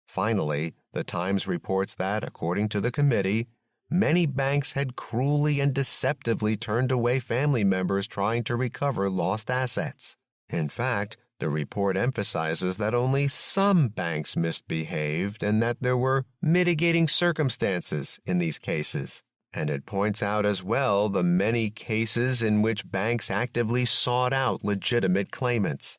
A: Finally, the Times reports that, according to the committee, many banks had cruelly and deceptively turned away family members trying to recover lost assets. In fact, the report emphasizes that only some banks misbehaved and that there were mitigating circumstances in these cases. And it points out as well the many cases in which banks actively sought out legitimate claimants.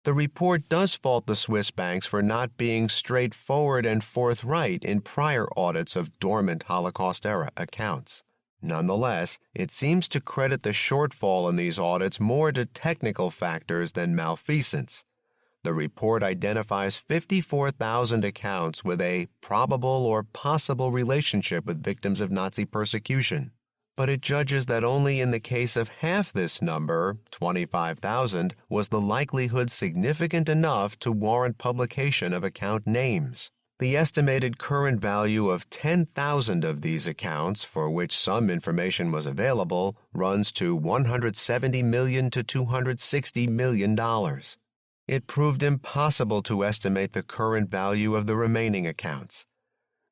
A: The report does fault the Swiss banks for not being straightforward and forthright in prior audits of dormant Holocaust-era accounts. Nonetheless, it seems to credit the shortfall in these audits more to technical factors than malfeasance. The report identifies 54,000 accounts with a probable or possible relationship with victims of Nazi persecution, but it judges that only in the case of half this number, 25,000, was the likelihood significant enough to warrant publication of account names. The estimated current value of 10,000 of these accounts, for which some information was available, runs to $170 million to $260 million. It proved impossible to estimate the current value of the remaining accounts.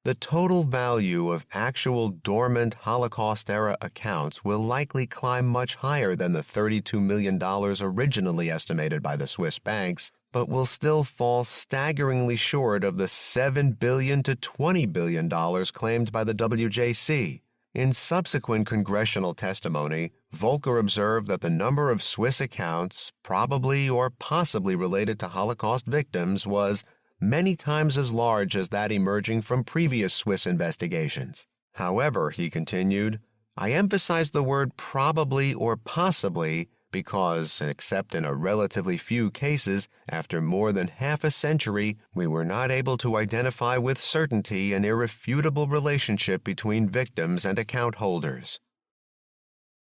A: The total value of actual dormant Holocaust-era accounts will likely climb much higher than the $32 million originally estimated by the Swiss banks, but will still fall staggeringly short of the $7 billion to $20 billion claimed by the WJC. In subsequent congressional testimony, Volcker observed that the number of Swiss accounts, probably or possibly related to Holocaust victims, was many times as large as that emerging from previous Swiss investigations. However, he continued, I emphasize the word probably or possibly because, except in a relatively few cases, after more than half a century, we were not able to identify with certainty an irrefutable relationship between victims and account holders.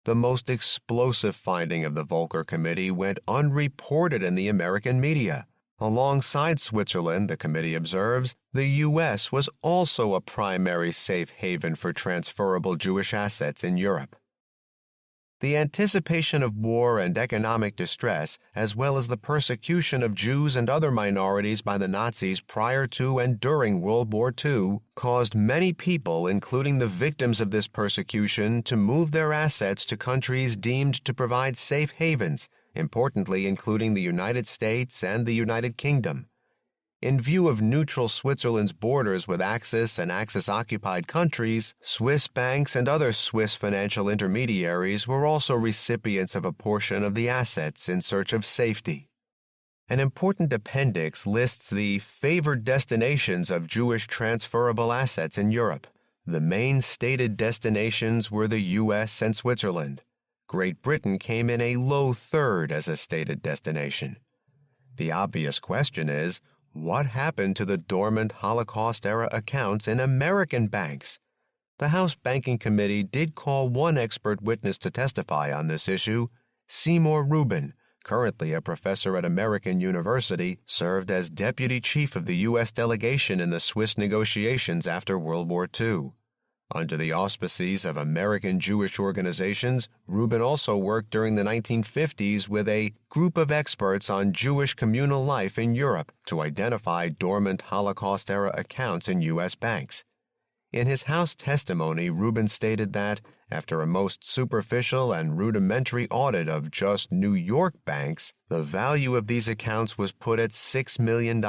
A: The most explosive finding of the Volcker Committee went unreported in the American media. Alongside Switzerland, the committee observes, the U.S. was also a primary safe haven for transferable Jewish assets in Europe. The anticipation of war and economic distress, as well as the persecution of Jews and other minorities by the Nazis prior to and during World War II, caused many people, including the victims of this persecution, to move their assets to countries deemed to provide safe havens, importantly including the United States and the United Kingdom. In view of neutral Switzerland's borders with Axis and Axis-occupied countries, Swiss banks and other Swiss financial intermediaries were also recipients of a portion of the assets in search of safety. An important appendix lists the favored destinations of Jewish transferable assets in Europe. The main stated destinations were the U.S. and Switzerland. Great Britain came in a low third as a stated destination. The obvious question is, what happened to the dormant Holocaust-era accounts in American banks? The House Banking Committee did call one expert witness to testify on this issue. Seymour Rubin, currently a professor at American University, served as deputy chief of the U.S. delegation in the Swiss negotiations after World War II. Under the auspices of American Jewish organizations, Rubin also worked during the 1950s with a group of experts on Jewish communal life in Europe to identify dormant Holocaust-era accounts in U.S. banks. In his House testimony, Rubin stated that, after a most superficial and rudimentary audit of just New York banks, the value of these accounts was put at $6 million.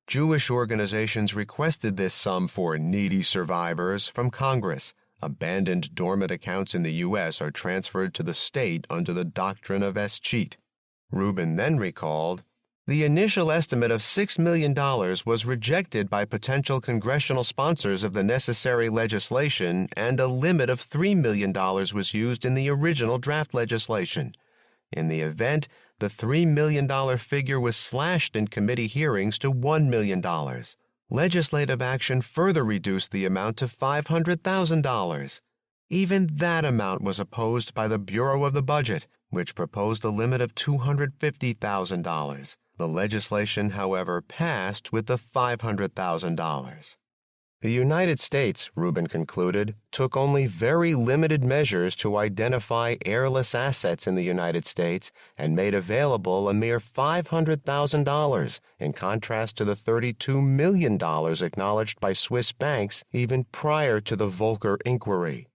A: Jewish organizations requested this sum for needy survivors from Congress. Abandoned dormant accounts in the U.S. are transferred to the state under the doctrine of escheat. Rubin then recalled, "The initial estimate of $6 million was rejected by potential congressional sponsors of the necessary legislation, and a limit of $3 million was used in the original draft legislation. In the event, the $3 million figure was slashed in committee hearings to $1 million. Legislative action further reduced the amount to $500,000. Even that amount was opposed by the Bureau of the Budget, which proposed a limit of $250,000. The legislation, however, passed with the $500,000. The United States, Rubin concluded, took only very limited measures to identify heirless assets in the United States and made available a mere $500,000, in contrast to the $32 million acknowledged by Swiss banks even prior to the Volcker inquiry.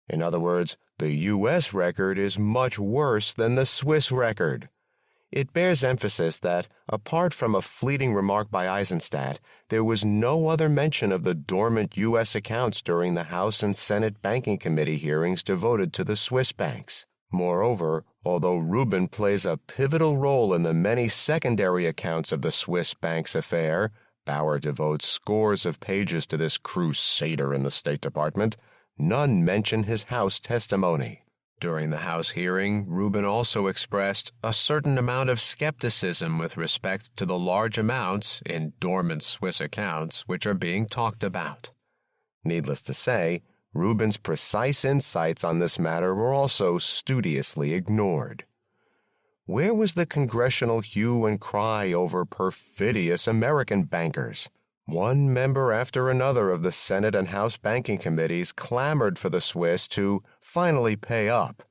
A: In other words, the U.S. record is much worse than the Swiss record. It bears emphasis that, apart from a fleeting remark by Eisenstadt, there was no other mention of the dormant U.S. accounts during the House and Senate Banking Committee hearings devoted to the Swiss banks. Moreover, although Rubin plays a pivotal role in the many secondary accounts of the Swiss banks affair, Bauer devotes scores of pages to this crusader in the State Department, none mention his House testimony. During the House hearing, Rubin also expressed a certain amount of skepticism with respect to the large amounts in dormant Swiss accounts which are being talked about. Needless to say, Rubin's precise insights on this matter were also studiously ignored. Where was the congressional hue and cry over perfidious American bankers? One member after another of the Senate and House banking committees clamored for the Swiss to finally pay up.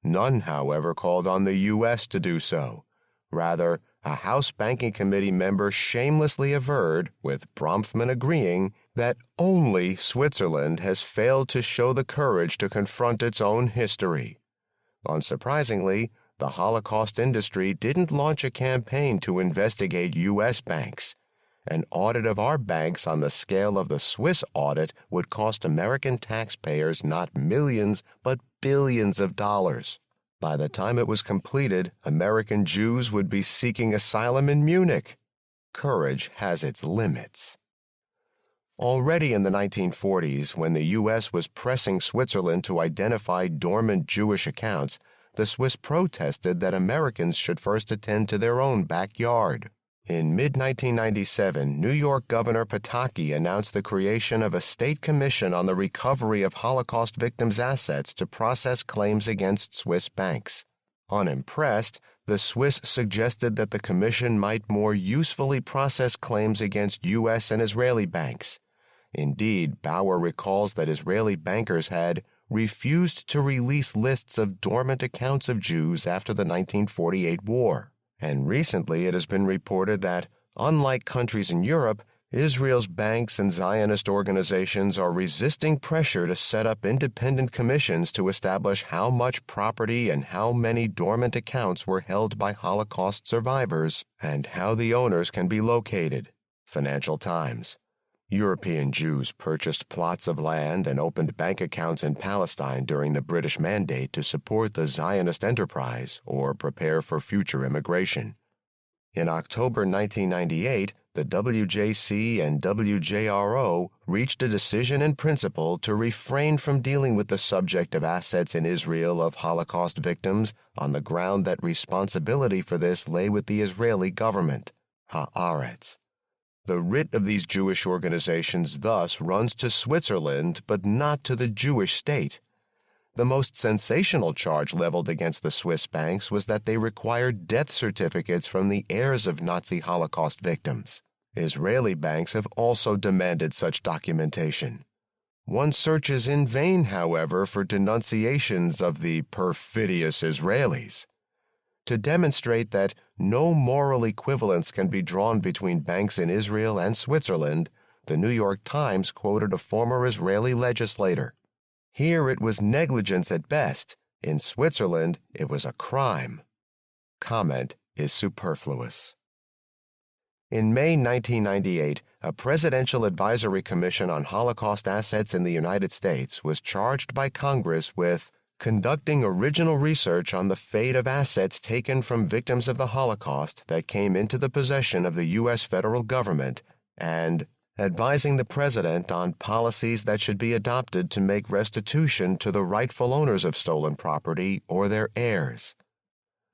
A: None, however, called on the U.S. to do so. Rather, a House banking committee member shamelessly averred, with Bronfman agreeing, that only Switzerland has failed to show the courage to confront its own history. Unsurprisingly, the Holocaust industry didn't launch a campaign to investigate U.S. banks. An audit of our banks on the scale of the Swiss audit would cost American taxpayers not millions, but billions of dollars. By the time it was completed, American Jews would be seeking asylum in Munich. Courage has its limits. Already in the 1940s, when the U.S. was pressing Switzerland to identify dormant Jewish accounts, the Swiss protested that Americans should first attend to their own backyard. In mid-1997, New York Governor Pataki announced the creation of a state commission on the recovery of Holocaust victims' assets to process claims against Swiss banks. Unimpressed, the Swiss suggested that the commission might more usefully process claims against U.S. and Israeli banks. Indeed, Bauer recalls that Israeli bankers had refused to release lists of dormant accounts of Jews after the 1948 war. And recently it has been reported that, unlike countries in Europe, Israel's banks and Zionist organizations are resisting pressure to set up independent commissions to establish how much property and how many dormant accounts were held by Holocaust survivors, and how the owners can be located. Financial Times. European Jews purchased plots of land and opened bank accounts in Palestine during the British Mandate to support the Zionist enterprise or prepare for future immigration. In October 1998, the WJC and WJRO reached a decision in principle to refrain from dealing with the subject of assets in Israel of Holocaust victims on the ground that responsibility for this lay with the Israeli government. Haaretz. The writ of these Jewish organizations thus runs to Switzerland, but not to the Jewish state. The most sensational charge leveled against the Swiss banks was that they required death certificates from the heirs of Nazi Holocaust victims. Israeli banks have also demanded such documentation. One searches in vain, however, for denunciations of the perfidious Israelis. To demonstrate that no moral equivalence can be drawn between banks in Israel and Switzerland, the New York Times quoted a former Israeli legislator. Here it was negligence at best. In Switzerland, it was a crime. Comment is superfluous. In May 1998, a Presidential Advisory Commission on Holocaust Assets in the United States was charged by Congress with conducting original research on the fate of assets taken from victims of the Holocaust that came into the possession of the U.S. federal government and advising the President on policies that should be adopted to make restitution to the rightful owners of stolen property or their heirs.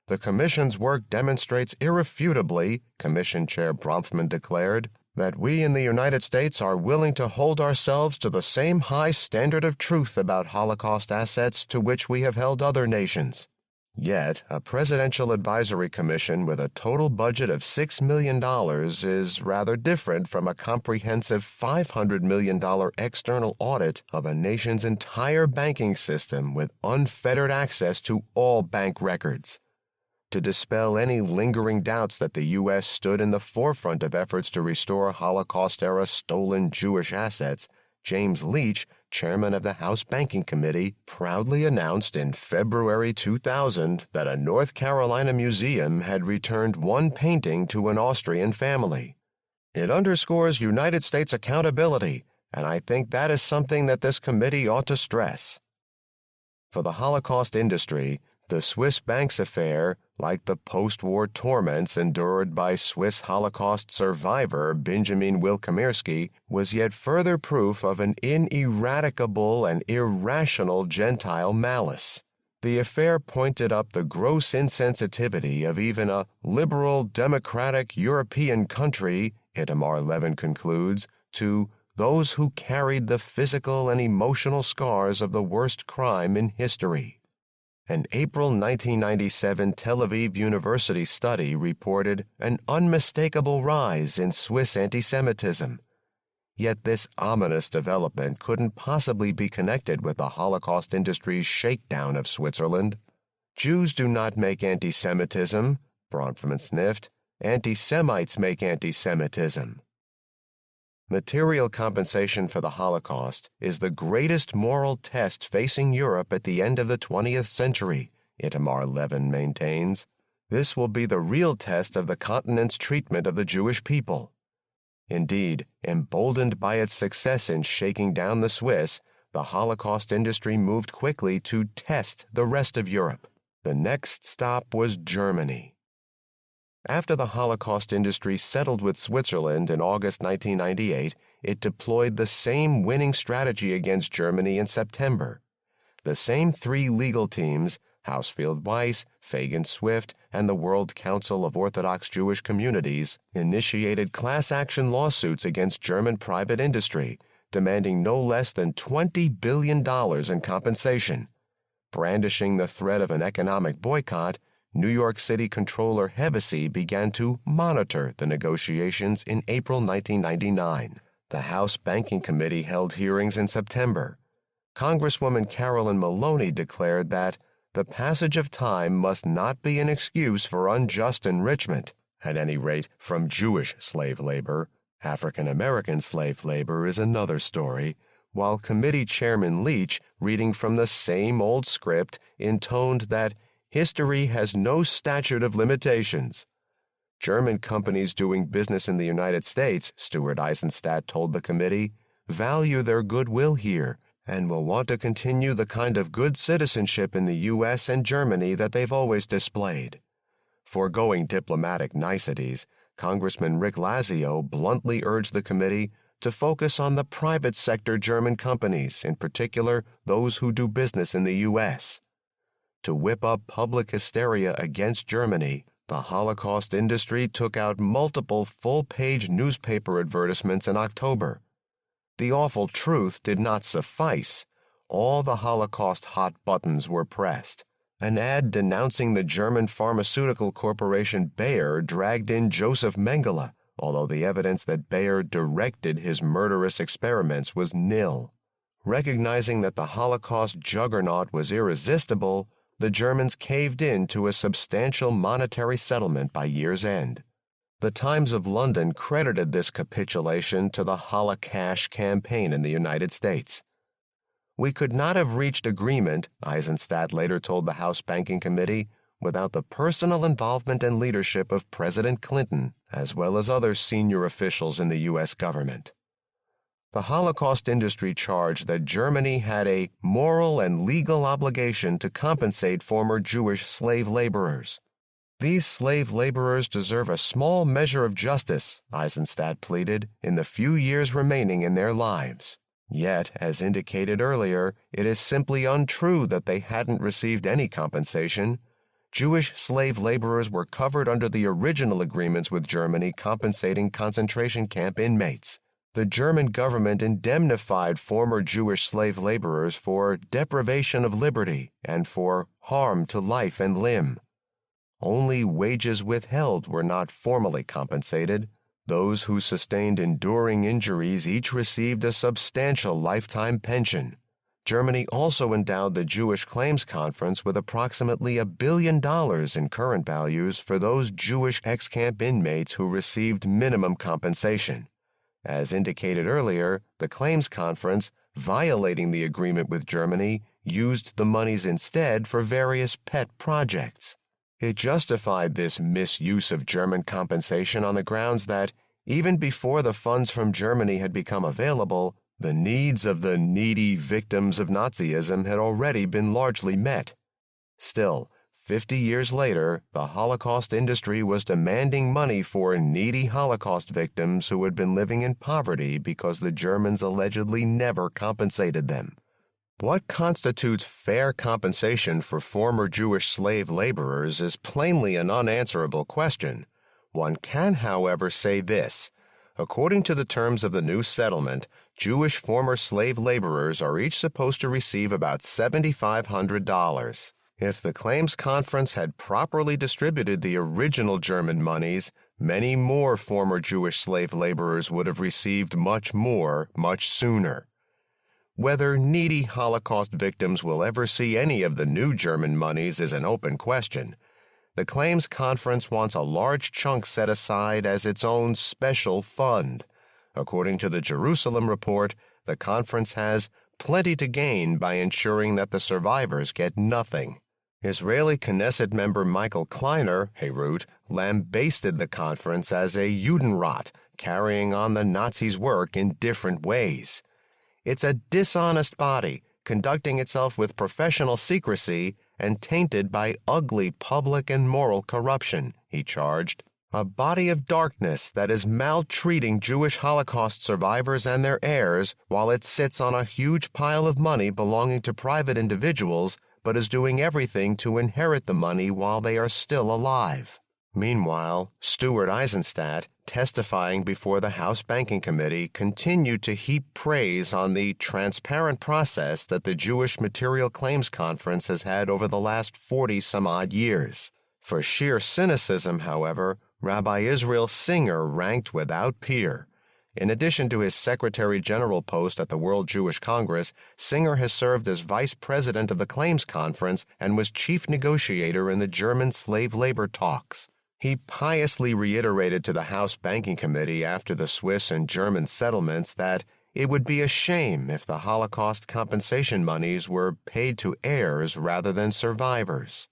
A: The Commission's work demonstrates irrefutably, Commission Chair Bronfman declared, that we in the United States are willing to hold ourselves to the same high standard of truth about Holocaust assets to which we have held other nations. Yet, a Presidential Advisory Commission with a total budget of $6 million is rather different from a comprehensive $500 million external audit of a nation's entire banking system with unfettered access to all bank records. To dispel any lingering doubts that the U.S. stood in the forefront of efforts to restore Holocaust-era stolen Jewish assets, James Leach, chairman of the House Banking Committee, proudly announced in February 2000 that a North Carolina museum had returned one painting to an Austrian family. It underscores United States accountability, and I think that is something that this committee ought to stress. For the Holocaust industry, the Swiss banks affair, like the post-war torments endured by Swiss Holocaust survivor Benjamin Wilkomirski, was yet further proof of an ineradicable and irrational Gentile malice. The affair pointed up the gross insensitivity of even a liberal, democratic European country, Itamar Levin concludes, to those who carried the physical and emotional scars of the worst crime in history. An April 1997 Tel Aviv University study reported an unmistakable rise in Swiss anti-Semitism. Yet this ominous development couldn't possibly be connected with the Holocaust industry's shakedown of Switzerland. Jews do not make anti-Semitism, Bronfman sniffed. Anti-Semites make anti-Semitism. Material compensation for the Holocaust is the greatest moral test facing Europe at the end of the 20th century, Itamar Levin maintains. This will be the real test of the continent's treatment of the Jewish people. Indeed, emboldened by its success in shaking down the Swiss, the Holocaust industry moved quickly to test the rest of Europe. The next stop was Germany. After the Holocaust industry settled with Switzerland in August 1998, it deployed the same winning strategy against Germany in September. The same three legal teams, Hausfeld-Weiss, Fagan-Swift, and the World Council of Orthodox Jewish Communities, initiated class action lawsuits against German private industry, demanding no less than $20 billion in compensation. Brandishing the threat of an economic boycott, New York City Comptroller Hevesi began to monitor the negotiations in April 1999. The House Banking Committee held hearings in September. Congresswoman Carolyn Maloney declared that the passage of time must not be an excuse for unjust enrichment, at any rate from Jewish slave labor. African American slave labor is another story, while Committee Chairman Leach, reading from the same old script, intoned that history has no statute of limitations. German companies doing business in the United States, Stuart Eisenstadt told the committee, value their goodwill here and will want to continue the kind of good citizenship in the U.S. and Germany that they've always displayed. Foregoing diplomatic niceties, Congressman Rick Lazio bluntly urged the committee to focus on the private sector German companies, in particular those who do business in the U.S. To whip up public hysteria against Germany, the Holocaust industry took out multiple full-page newspaper advertisements in October. The awful truth did not suffice. All the Holocaust hot buttons were pressed. An ad denouncing the German pharmaceutical corporation Bayer dragged in Joseph Mengele, although the evidence that Bayer directed his murderous experiments was nil. Recognizing that the Holocaust juggernaut was irresistible, the Germans caved in to a substantial monetary settlement by year's end. The Times of London credited this capitulation to the Holocaust campaign in the United States. "We could not have reached agreement," Eisenstadt later told the House Banking Committee, "without the personal involvement and leadership of President Clinton, as well as other senior officials in the U.S. government." The Holocaust industry charged that Germany had a moral and legal obligation to compensate former Jewish slave laborers. "These slave laborers deserve a small measure of justice," Eisenstadt pleaded, "in the few years remaining in their lives." Yet, as indicated earlier, it is simply untrue that they hadn't received any compensation. Jewish slave laborers were covered under the original agreements with Germany compensating concentration camp inmates. The German government indemnified former Jewish slave laborers for deprivation of liberty and for harm to life and limb. Only wages withheld were not formally compensated. Those who sustained enduring injuries each received a substantial lifetime pension. Germany also endowed the Jewish Claims Conference with approximately $1 billion in current values for those Jewish ex-camp inmates who received minimum compensation. As indicated earlier, the Claims Conference, violating the agreement with Germany, used the monies instead for various pet projects. It justified this misuse of German compensation on the grounds that, even before the funds from Germany had become available, the needs of the needy victims of Nazism had already been largely met. Still, 50 years later, the Holocaust industry was demanding money for needy Holocaust victims who had been living in poverty because the Germans allegedly never compensated them. What constitutes fair compensation for former Jewish slave laborers is plainly an unanswerable question. One can, however, say this. According to the terms of the new settlement, Jewish former slave laborers are each supposed to receive about $7,500. If the Claims Conference had properly distributed the original German monies, many more former Jewish slave laborers would have received much more, much sooner. Whether needy Holocaust victims will ever see any of the new German monies is an open question. The Claims Conference wants a large chunk set aside as its own special fund. According to the Jerusalem Report, the conference has plenty to gain by ensuring that the survivors get nothing. Israeli Knesset member Michael Kleiner, Heirut, lambasted the conference as a Judenrat, carrying on the Nazis' work in different ways. "It's a dishonest body, conducting itself with professional secrecy and tainted by ugly public and moral corruption," he charged. "A body of darkness that is maltreating Jewish Holocaust survivors and their heirs while it sits on a huge pile of money belonging to private individuals, but is doing everything to inherit the money while they are still alive." Meanwhile, Stuart Eisenstadt, testifying before the House Banking Committee, continued to heap praise on the transparent process that the Jewish Material Claims Conference has had over the last 40-some-odd years. For sheer cynicism, however, Rabbi Israel Singer ranked without peer. In addition to his Secretary General post at the World Jewish Congress, Singer has served as Vice President of the Claims Conference and was chief negotiator in the German slave labor talks. He piously reiterated to the House Banking Committee after the Swiss and German settlements that it would be a shame if the Holocaust compensation monies were paid to heirs rather than survivors.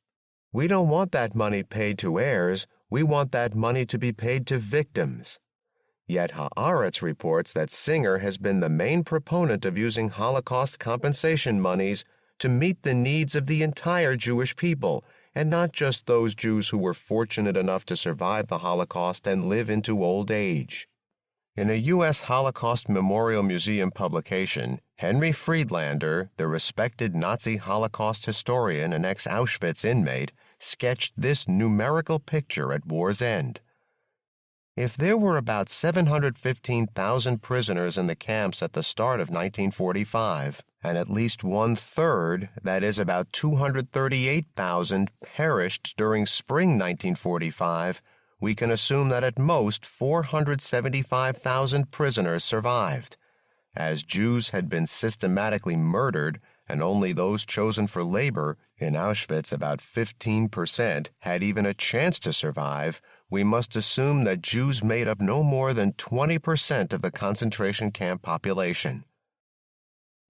A: "We don't want that money paid to heirs, we want that money to be paid to victims." Yet Haaretz reports that Singer has been the main proponent of using Holocaust compensation monies to meet the needs of the entire Jewish people, and not just those Jews who were fortunate enough to survive the Holocaust and live into old age. In a U.S. Holocaust Memorial Museum publication, Henry Friedlander, the respected Nazi Holocaust historian and ex-Auschwitz inmate, sketched this numerical picture at war's end. If there were about 715,000 prisoners in the camps at the start of 1945, and at least one-third, that is about 238,000, perished during spring 1945, we can assume that at most 475,000 prisoners survived. As Jews had been systematically murdered, and only those chosen for labor, in Auschwitz about 15%, had even a chance to survive, we must assume that Jews made up no more than 20% of the concentration camp population.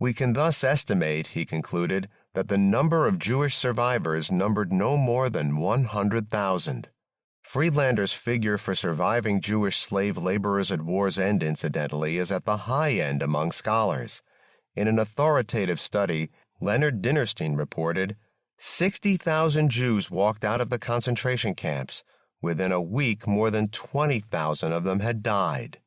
A: We can thus estimate, he concluded, that the number of Jewish survivors numbered no more than 100,000. Friedlander's figure for surviving Jewish slave laborers at war's end, incidentally, is at the high end among scholars. In an authoritative study, Leonard Dinerstein reported, 60,000 Jews walked out of the concentration camps. Within a week, more than 20,000 of them had died.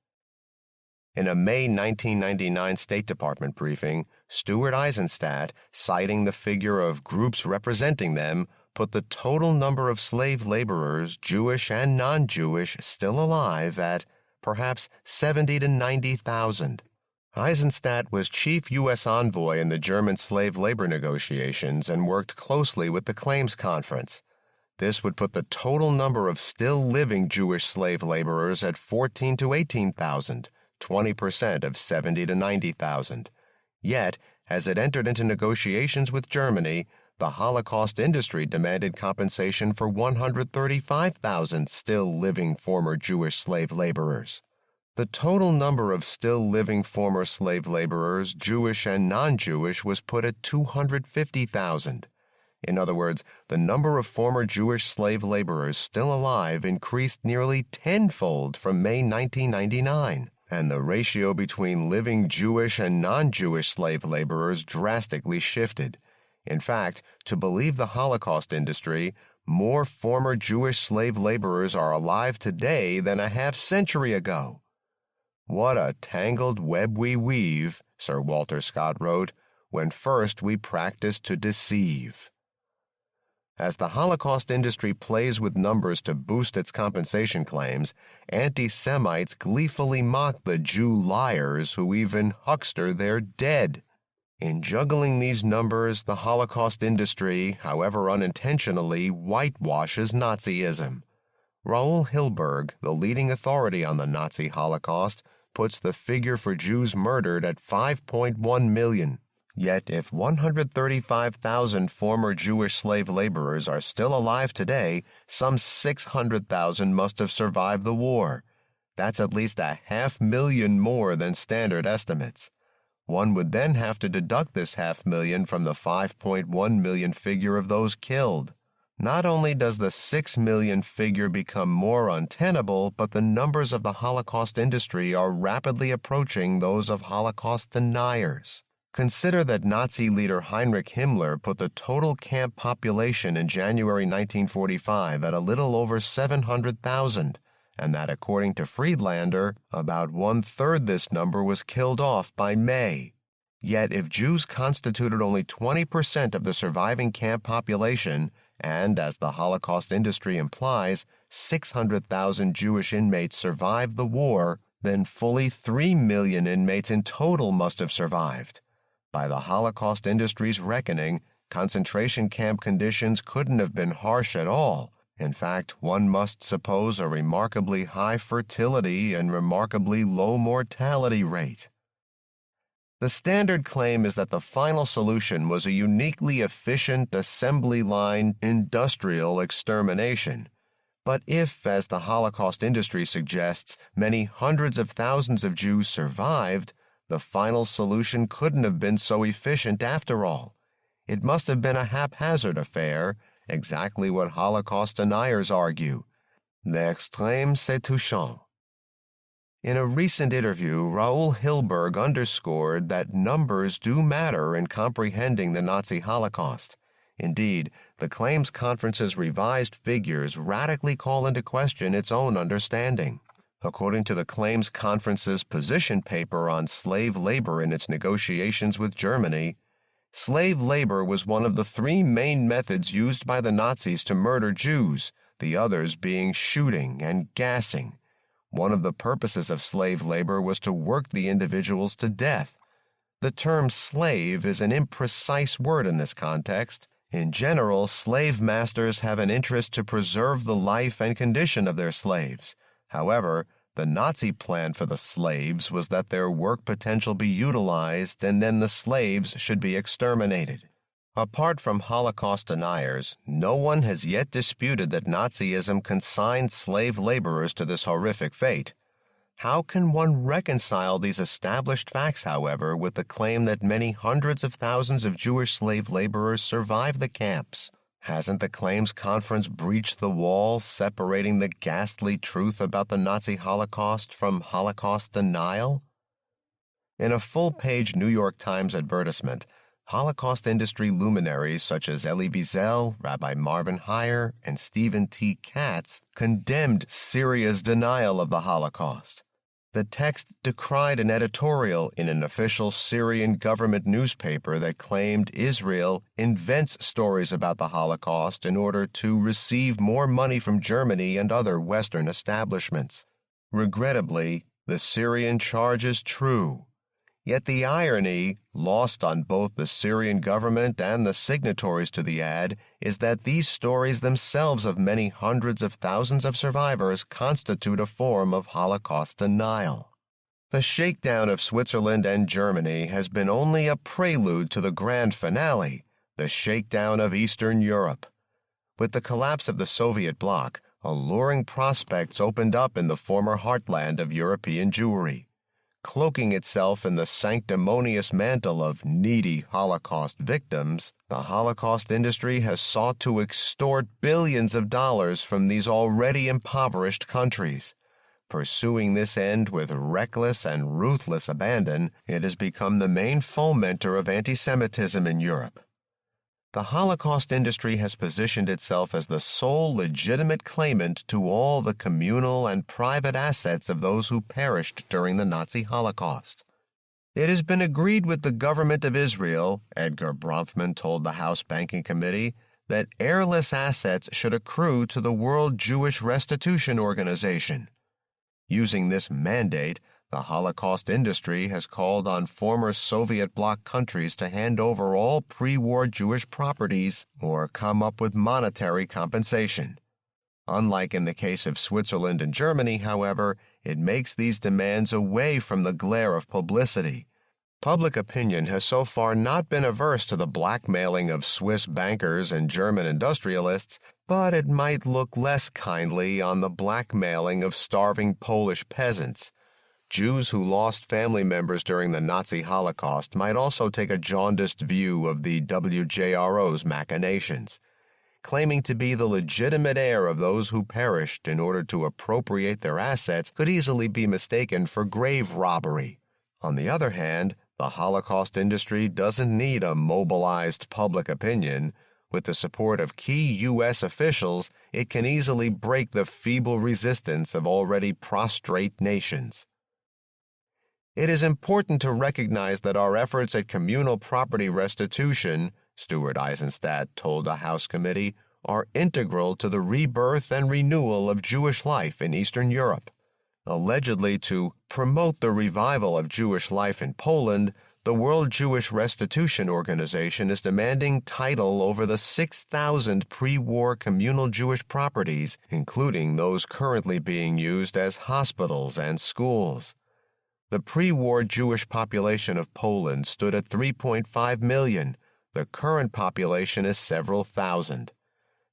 A: In a May 1999 State Department briefing, Stuart Eisenstadt, citing the figure of groups representing them, put the total number of slave laborers, Jewish and non-Jewish, still alive at perhaps 70 to 90,000. Eisenstadt was chief U.S. envoy in the German slave labor negotiations and worked closely with the Claims Conference. This would put the total number of still living Jewish slave laborers at 14 to 18,000. 20% of 70 to 90,000. Yet, as it entered into negotiations with Germany, the Holocaust industry demanded compensation for 135,000 still living former Jewish slave laborers. The total number of still living former slave laborers, Jewish and non-Jewish, was put at 250,000. In other words, the number of former Jewish slave laborers still alive increased nearly tenfold from May 1999. And the ratio between living Jewish and non-Jewish slave laborers drastically shifted. In fact, to believe the Holocaust industry, more former Jewish slave laborers are alive today than a half-century ago. What a tangled web we weave, Sir Walter Scott wrote, when first we practice to deceive. As the Holocaust industry plays with numbers to boost its compensation claims, anti-Semites gleefully mock the Jew liars who even huckster their dead. In juggling these numbers, the Holocaust industry, however unintentionally, whitewashes Nazism. Raoul Hilberg, the leading authority on the Nazi Holocaust, puts the figure for Jews murdered at 5.1 million. Yet if 135,000 former Jewish slave laborers are still alive today, some 600,000 must have survived the war. That's at least 500,000 more than standard estimates. One would then have to deduct this 500,000 from the 5.1 million figure of those killed. Not only does the 6 million figure become more untenable, but the numbers of the Holocaust industry are rapidly approaching those of Holocaust deniers. Consider that Nazi leader Heinrich Himmler put the total camp population in January 1945 at a little over 700,000, and that according to Friedlander, about one-third this number was killed off by May. Yet if Jews constituted only 20% of the surviving camp population, and, as the Holocaust industry implies, 600,000 Jewish inmates survived the war, then fully 3 million inmates in total must have survived. By the Holocaust industry's reckoning, concentration camp conditions couldn't have been harsh at all. In fact, one must suppose a remarkably high fertility and remarkably low mortality rate. The standard claim is that the final solution was a uniquely efficient assembly line industrial extermination. But if, as the Holocaust industry suggests, many hundreds of thousands of Jews survived, the final solution couldn't have been so efficient after all. It must have been a haphazard affair, exactly what Holocaust deniers argue. L'extrême c'est touchant. In a recent interview, Raoul Hilberg underscored that numbers do matter in comprehending the Nazi Holocaust. Indeed, the Claims Conference's revised figures radically call into question its own understanding. According to the Claims Conference's position paper on slave labor in its negotiations with Germany, slave labor was one of the three main methods used by the Nazis to murder Jews, the others being shooting and gassing. One of the purposes of slave labor was to work the individuals to death. The term slave is an imprecise word in this context. In general, slave masters have an interest to preserve the life and condition of their slaves. However, the Nazi plan for the slaves was that their work potential be utilized and then the slaves should be exterminated. Apart from Holocaust deniers, no one has yet disputed that Nazism consigned slave laborers to this horrific fate. How can one reconcile these established facts, however, with the claim that many hundreds of thousands of Jewish slave laborers survived the camps? Hasn't the Claims Conference breached the wall separating the ghastly truth about the Nazi Holocaust from Holocaust denial? In a full-page New York Times advertisement, Holocaust industry luminaries such as Elie Wiesel, Rabbi Marvin Heyer, and Stephen T. Katz condemned Syria's denial of the Holocaust. The text decried an editorial in an official Syrian government newspaper that claimed Israel invents stories about the Holocaust in order to receive more money from Germany and other Western establishments. Regrettably, the Syrian charge is true. Yet the irony, lost on both the Syrian government and the signatories to the ad, is that these stories themselves of many hundreds of thousands of survivors constitute a form of Holocaust denial. The shakedown of Switzerland and Germany has been only a prelude to the grand finale, the shakedown of Eastern Europe. With the collapse of the Soviet bloc, alluring prospects opened up in the former heartland of European Jewry. Cloaking itself in the sanctimonious mantle of needy Holocaust victims, the Holocaust industry has sought to extort billions of dollars from these already impoverished countries. Pursuing this end with reckless and ruthless abandon, it has become the main fomenter of anti-Semitism in Europe. The Holocaust industry has positioned itself as the sole legitimate claimant to all the communal and private assets of those who perished during the Nazi Holocaust. It has been agreed with the government of Israel, Edgar Bronfman told the House Banking Committee, that heirless assets should accrue to the World Jewish Restitution Organization. Using this mandate, the Holocaust industry has called on former Soviet bloc countries to hand over all pre-war Jewish properties or come up with monetary compensation. Unlike in the case of Switzerland and Germany, however, it makes these demands away from the glare of publicity. Public opinion has so far not been averse to the blackmailing of Swiss bankers and German industrialists, but it might look less kindly on the blackmailing of starving Polish peasants. Jews who lost family members during the Nazi Holocaust might also take a jaundiced view of the WJRO's machinations. Claiming to be the legitimate heir of those who perished in order to appropriate their assets could easily be mistaken for grave robbery. On the other hand, the Holocaust industry doesn't need a mobilized public opinion. With the support of key U.S. officials, it can easily break the feeble resistance of already prostrate nations. It is important to recognize that our efforts at communal property restitution, Stuart Eisenstadt told a House committee, are integral to the rebirth and renewal of Jewish life in Eastern Europe. Allegedly to promote the revival of Jewish life in Poland, the World Jewish Restitution Organization is demanding title over the 6,000 pre-war communal Jewish properties, including those currently being used as hospitals and schools. The pre-war Jewish population of Poland stood at 3.5 million. The current population is several thousand.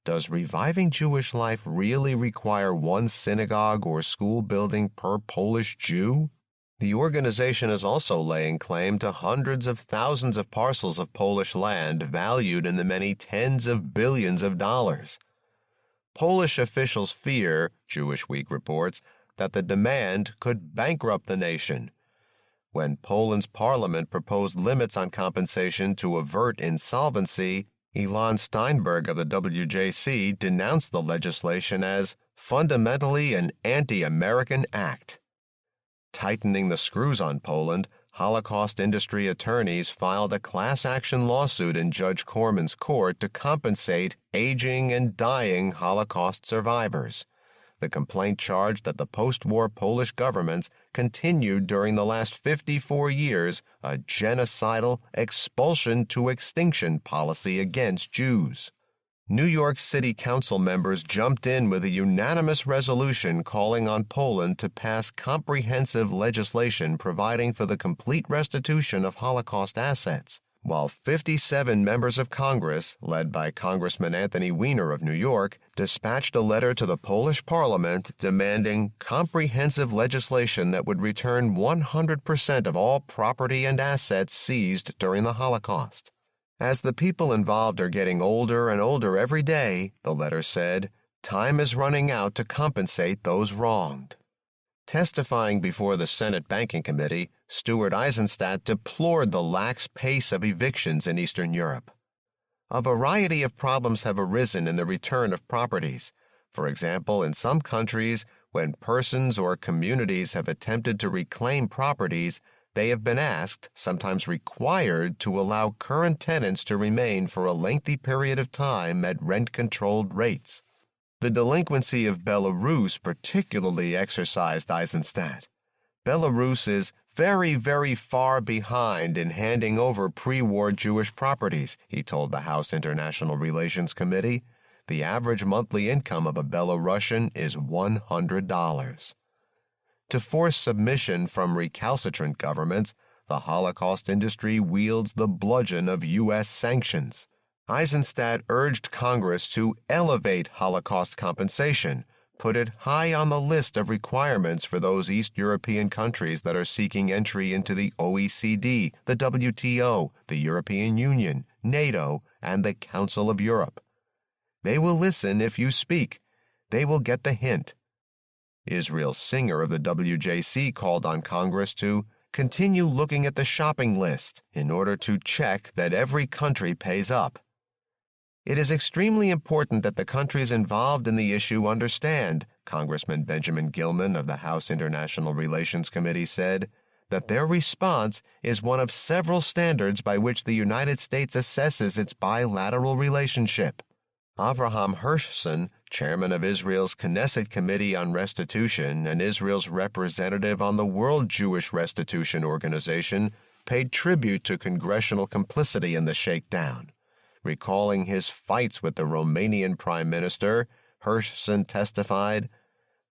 A: Does reviving Jewish life really require one synagogue or school building per Polish Jew? The organization is also laying claim to hundreds of thousands of parcels of Polish land valued in the many tens of billions of dollars. Polish officials fear, Jewish Week reports, that the demand could bankrupt the nation. When Poland's parliament proposed limits on compensation to avert insolvency, Ilan Steinberg of the WJC denounced the legislation as fundamentally an anti-American act. Tightening the screws on Poland, Holocaust industry attorneys filed a class-action lawsuit in Judge Corman's court to compensate aging and dying Holocaust survivors. The complaint charged that the post-war Polish governments continued during the last 54 years a genocidal expulsion to extinction policy against Jews. New York City Council members jumped in with a unanimous resolution calling on Poland to pass comprehensive legislation providing for the complete restitution of Holocaust assets. while 57 members of Congress, led by Congressman Anthony Weiner of New York, dispatched a letter to the Polish parliament demanding comprehensive legislation that would return 100% of all property and assets seized during the Holocaust. As the people involved are getting older and older every day, the letter said, time is running out to compensate those wronged. Testifying before the Senate Banking Committee, Stuart Eisenstadt deplored the lax pace of evictions in Eastern Europe. A variety of problems have arisen in the return of properties. For example, in some countries, when persons or communities have attempted to reclaim properties, they have been asked, sometimes required, to allow current tenants to remain for a lengthy period of time at rent-controlled rates. The delinquency of Belarus particularly exercised Eisenstadt. Belarus is very, very far behind in handing over pre-war Jewish properties, he told the House International Relations Committee. The average monthly income of a Belarusian is $100. To force submission from recalcitrant governments, the Holocaust industry wields the bludgeon of U.S. sanctions. Eisenstadt urged Congress to elevate Holocaust compensation, put it high on the list of requirements for those East European countries that are seeking entry into the OECD, the WTO, the European Union, NATO, and the Council of Europe. They will listen if you speak. They will get the hint. Israel Singer of the WJC called on Congress to continue looking at the shopping list in order to check that every country pays up. It is extremely important that the countries involved in the issue understand, Congressman Benjamin Gilman of the House International Relations Committee said, that their response is one of several standards by which the United States assesses its bilateral relationship. Avraham Hirschson, chairman of Israel's Knesset Committee on Restitution and Israel's representative on the World Jewish Restitution Organization, paid tribute to congressional complicity in the shakedown. Recalling his fights with the Romanian Prime Minister, Hirschson testified,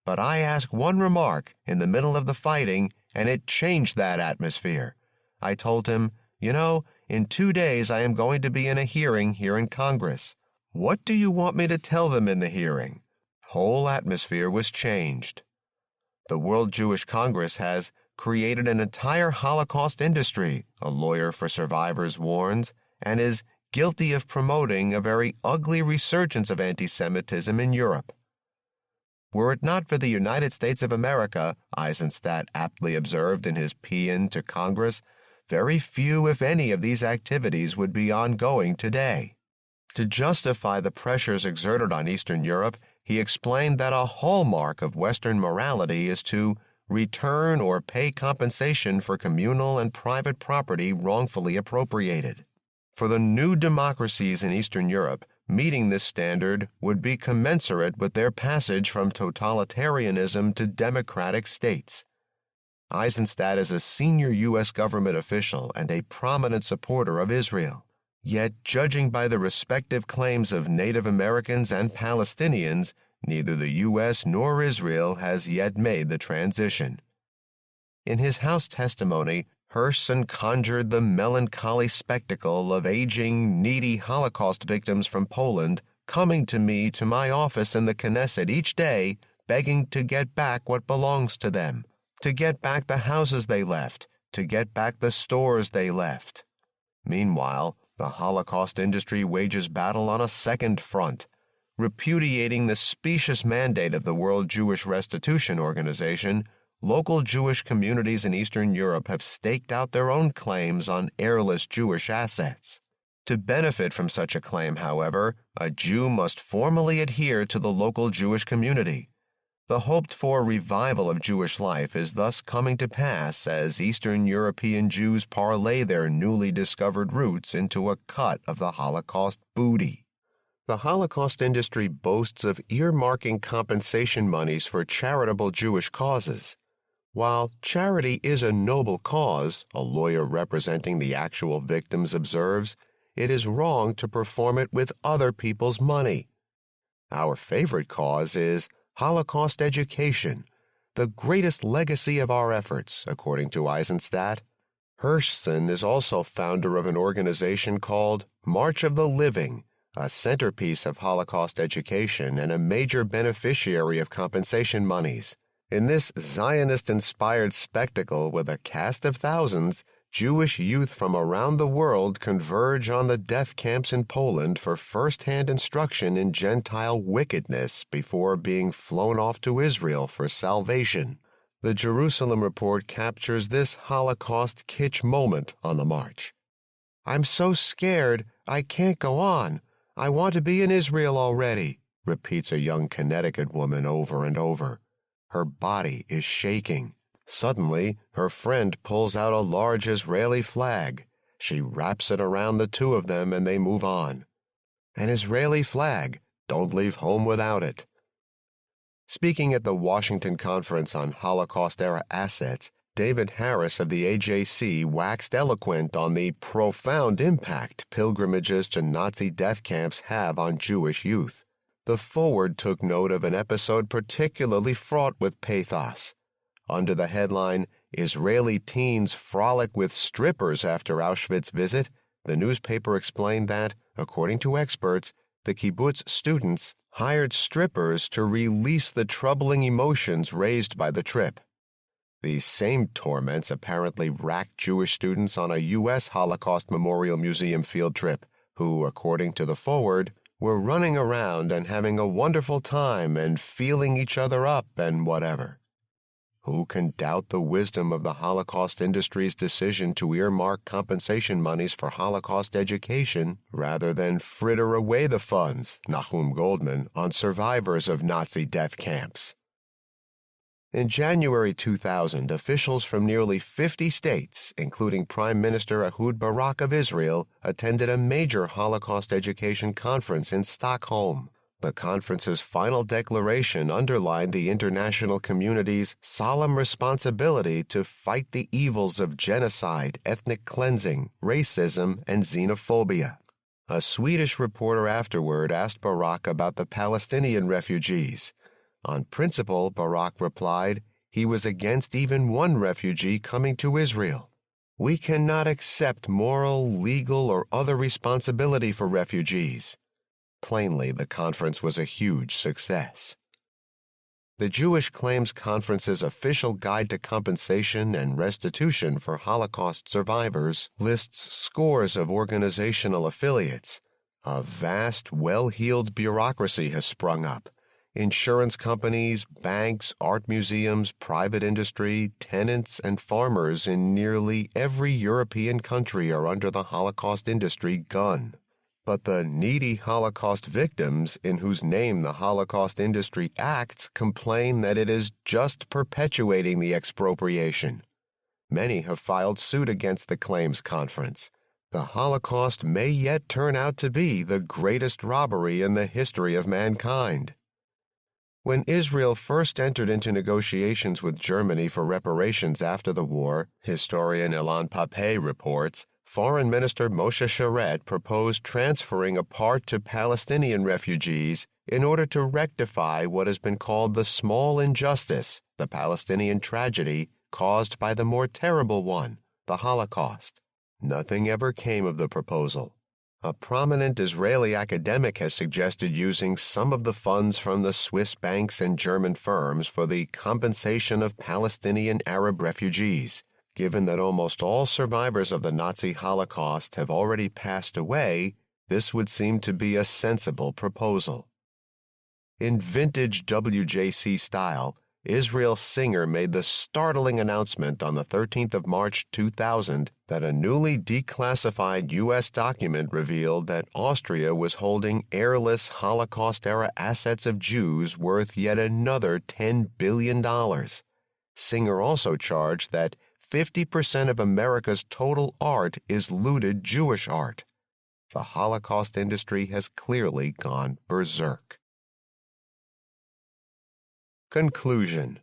A: "But I asked one remark in the middle of the fighting, and it changed that atmosphere. I told him, in 2 days I am going to be in a hearing here in Congress. What do you want me to tell them in the hearing?" Whole atmosphere was changed. The World Jewish Congress has created an entire Holocaust industry, a lawyer for survivors warns, and is guilty of promoting a very ugly resurgence of anti-Semitism in Europe. Were it not for the United States of America, Eisenstadt aptly observed in his paean to Congress, very few, if any, of these activities would be ongoing today. To justify the pressures exerted on Eastern Europe, he explained that a hallmark of Western morality is to return or pay compensation for communal and private property wrongfully appropriated. For the new democracies in Eastern Europe, meeting this standard would be commensurate with their passage from totalitarianism to democratic states. Eisenstadt is a senior U.S. government official and a prominent supporter of Israel. Yet, judging by the respective claims of Native Americans and Palestinians, neither the U.S. nor Israel has yet made the transition. In his House testimony, Hirschson conjured the melancholy spectacle of aging, needy Holocaust victims from Poland coming to me to my office in the Knesset each day, begging to get back what belongs to them, to get back the houses they left, to get back the stores they left. Meanwhile, the Holocaust industry wages battle on a second front, repudiating the specious mandate of the World Jewish Restitution Organization. Local Jewish communities in Eastern Europe have staked out their own claims on heirless Jewish assets. To benefit from such a claim, however, a Jew must formally adhere to the local Jewish community. The hoped-for revival of Jewish life is thus coming to pass as Eastern European Jews parlay their newly discovered roots into a cut of the Holocaust booty. The Holocaust industry boasts of earmarking compensation monies for charitable Jewish causes. While charity is a noble cause, a lawyer representing the actual victims observes, it is wrong to perform it with other people's money. Our favorite cause is Holocaust education, the greatest legacy of our efforts, according to Eisenstadt. Hirschson is also founder of an organization called March of the Living, a centerpiece of Holocaust education and a major beneficiary of compensation monies. In this Zionist-inspired spectacle with a cast of thousands, Jewish youth from around the world converge on the death camps in Poland for first-hand instruction in Gentile wickedness before being flown off to Israel for salvation. The Jerusalem Report captures this Holocaust kitsch moment on the march. "I'm so scared, I can't go on. I want to be in Israel already," repeats a young Connecticut woman over and over. Her body is shaking. Suddenly, her friend pulls out a large Israeli flag. She wraps it around the two of them and they move on. An Israeli flag. Don't leave home without it. Speaking at the Washington Conference on Holocaust-era Assets, David Harris of the AJC waxed eloquent on the profound impact pilgrimages to Nazi death camps have on Jewish youth. The foreword took note of an episode particularly fraught with pathos. Under the headline, "Israeli Teens Frolic with Strippers After Auschwitz Visit," the newspaper explained that, according to experts, the kibbutz students hired strippers to release the troubling emotions raised by the trip. These same torments apparently racked Jewish students on a U.S. Holocaust Memorial Museum field trip, who, according to the foreword, were running around and having a wonderful time and feeling each other up and whatever. Who can doubt the wisdom of the Holocaust industry's decision to earmark compensation monies for Holocaust education rather than fritter away the funds, Nahum Goldman, on survivors of Nazi death camps? In January 2000, officials from nearly 50 states, including Prime Minister Ehud Barak of Israel, attended a major Holocaust education conference in Stockholm. The conference's final declaration underlined the international community's solemn responsibility to fight the evils of genocide, ethnic cleansing, racism, and xenophobia. A Swedish reporter afterward asked Barak about the Palestinian refugees. On principle, Barak replied, he was against even one refugee coming to Israel. "We cannot accept moral, legal, or other responsibility for refugees." Plainly, the conference was a huge success. The Jewish Claims Conference's official guide to compensation and restitution for Holocaust survivors lists scores of organizational affiliates. A vast, well-heeled bureaucracy has sprung up. Insurance companies, banks, art museums, private industry, tenants, and farmers in nearly every European country are under the Holocaust industry gun. But the needy Holocaust victims, in whose name the Holocaust industry acts, complain that it is just perpetuating the expropriation. Many have filed suit against the Claims Conference. The Holocaust may yet turn out to be the greatest robbery in the history of mankind. When Israel first entered into negotiations with Germany for reparations after the war, historian Ilan Pape reports, Foreign Minister Moshe Sharett proposed transferring a part to Palestinian refugees in order to rectify what has been called the small injustice, the Palestinian tragedy, caused by the more terrible one, the Holocaust. Nothing ever came of the proposal. A prominent Israeli academic has suggested using some of the funds from the Swiss banks and German firms for the compensation of Palestinian Arab refugees. Given that almost all survivors of the Nazi Holocaust have already passed away, this would seem to be a sensible proposal. In vintage WJC style, Israel Singer made the startling announcement on the 13th of March 2000 that a newly declassified U.S. document revealed that Austria was holding heirless Holocaust-era assets of Jews worth yet another $10 billion. Singer also charged that 50% of America's total art is looted Jewish art. The Holocaust industry has clearly gone berserk. Conclusion.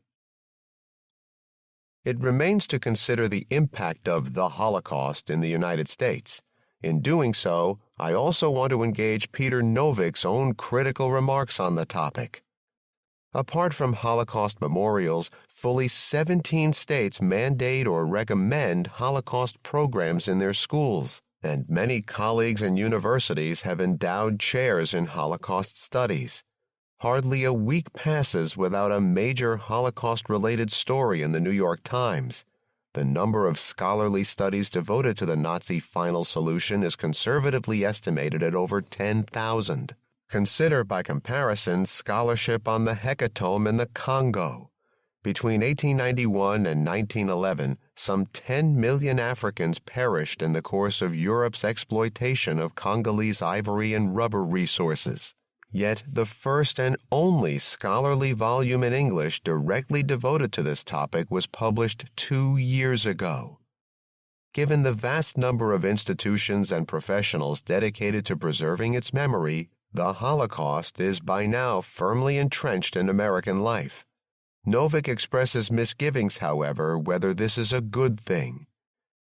A: It remains to consider the impact of the Holocaust in the United States. In doing so, I also want to engage Peter Novick's own critical remarks on the topic. Apart from Holocaust memorials, fully 17 states mandate or recommend Holocaust programs in their schools, and many colleges and universities have endowed chairs in Holocaust studies. Hardly a week passes without a major Holocaust-related story in the New York Times. The number of scholarly studies devoted to the Nazi final solution is conservatively estimated at over 10,000. Consider, by comparison, scholarship on the hecatomb in the Congo. Between 1891 and 1911, some 10 million Africans perished in the course of Europe's exploitation of Congolese ivory and rubber resources. Yet the first and only scholarly volume in English directly devoted to this topic was published 2 years ago. Given the vast number of institutions and professionals dedicated to preserving its memory, the Holocaust is by now firmly entrenched in American life. Novick expresses misgivings, however, whether this is a good thing.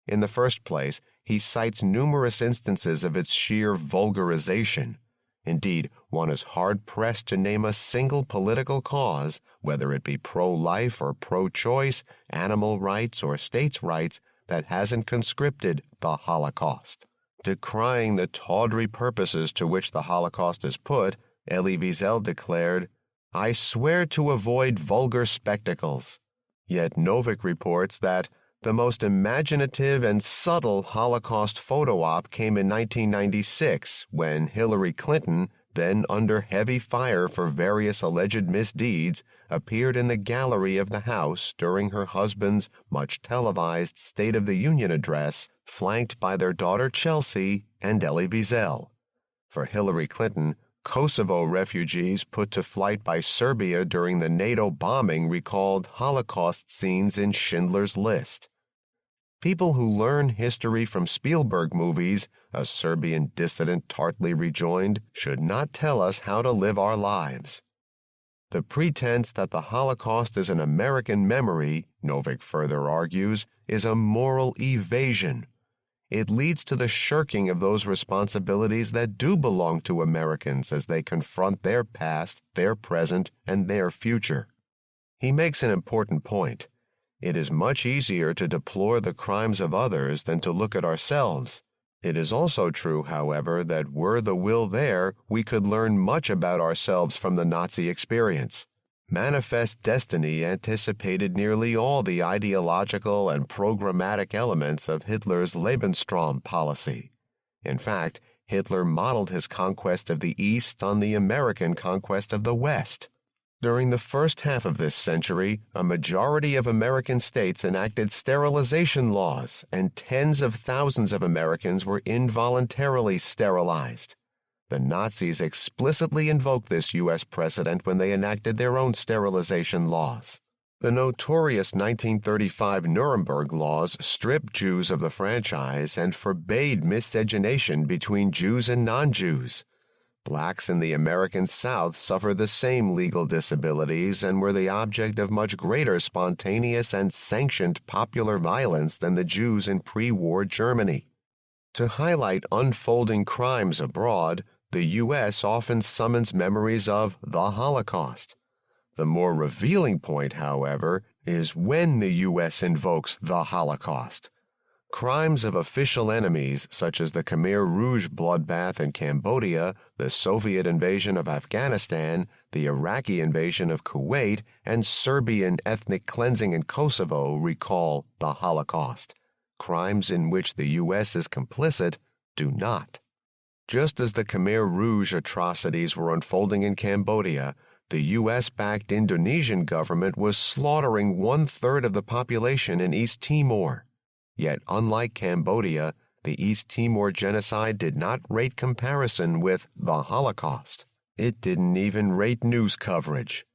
A: In the first place, he cites numerous instances of its sheer vulgarization. Indeed, one is hard-pressed to name a single political cause, whether it be pro-life or pro-choice, animal rights or states' rights, that hasn't conscripted the Holocaust. Decrying the tawdry purposes to which the Holocaust is put, Elie Wiesel declared, "I swear to avoid vulgar spectacles." Yet Novick reports that the most imaginative and subtle Holocaust photo-op came in 1996 when Hillary Clinton, then under heavy fire for various alleged misdeeds, appeared in the gallery of the House during her husband's much televised State of the Union address, flanked by their daughter Chelsea and Elie Wiesel. For Hillary Clinton, Kosovo refugees put to flight by Serbia during the NATO bombing recalled Holocaust scenes in Schindler's List. People who learn history from Spielberg movies, a Serbian dissident tartly rejoined, should not tell us how to live our lives. The pretense that the Holocaust is an American memory, Novick further argues, is a moral evasion. It leads to the shirking of those responsibilities that do belong to Americans as they confront their past, their present, and their future. He makes an important point. It is much easier to deplore the crimes of others than to look at ourselves. It is also true, however, that were the will there, we could learn much about ourselves from the Nazi experience. Manifest Destiny anticipated nearly all the ideological and programmatic elements of Hitler's Lebensraum policy. In fact, Hitler modeled his conquest of the East on the American conquest of the West. During the first half of this century, a majority of American states enacted sterilization laws, and tens of thousands of Americans were involuntarily sterilized. The Nazis explicitly invoked this U.S. precedent when they enacted their own sterilization laws. The notorious 1935 Nuremberg laws stripped Jews of the franchise and forbade miscegenation between Jews and non-Jews. Blacks in the American South suffered the same legal disabilities and were the object of much greater spontaneous and sanctioned popular violence than the Jews in pre-war Germany. To highlight unfolding crimes abroad, the U.S. often summons memories of the Holocaust. The more revealing point, however, is when the U.S. invokes the Holocaust. Crimes of official enemies, such as the Khmer Rouge bloodbath in Cambodia, the Soviet invasion of Afghanistan, the Iraqi invasion of Kuwait, and Serbian ethnic cleansing in Kosovo, recall the Holocaust. Crimes in which the U.S. is complicit do not. Just as the Khmer Rouge atrocities were unfolding in Cambodia, the U.S.-backed Indonesian government was slaughtering 1/3 of the population in East Timor. Yet, unlike Cambodia, the East Timor genocide did not rate comparison with the Holocaust. It didn't even rate news coverage.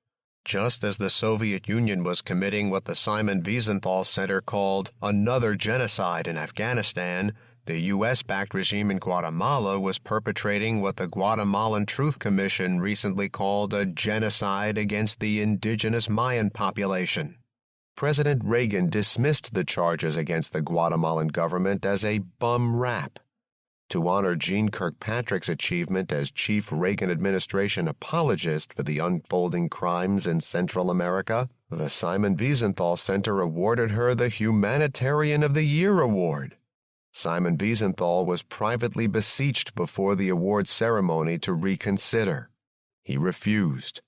A: Just as the Soviet Union was committing what the Simon Wiesenthal Center called another genocide in Afghanistan, the U.S.-backed regime in Guatemala was perpetrating what the Guatemalan Truth Commission recently called a genocide against the indigenous Mayan population. President Reagan dismissed the charges against the Guatemalan government as a bum rap. To honor Gene Kirkpatrick's achievement as chief Reagan administration apologist for the unfolding crimes in Central America, the Simon Wiesenthal Center awarded her the Humanitarian of the Year award. Simon Wiesenthal was privately beseeched before the award ceremony to reconsider. He refused.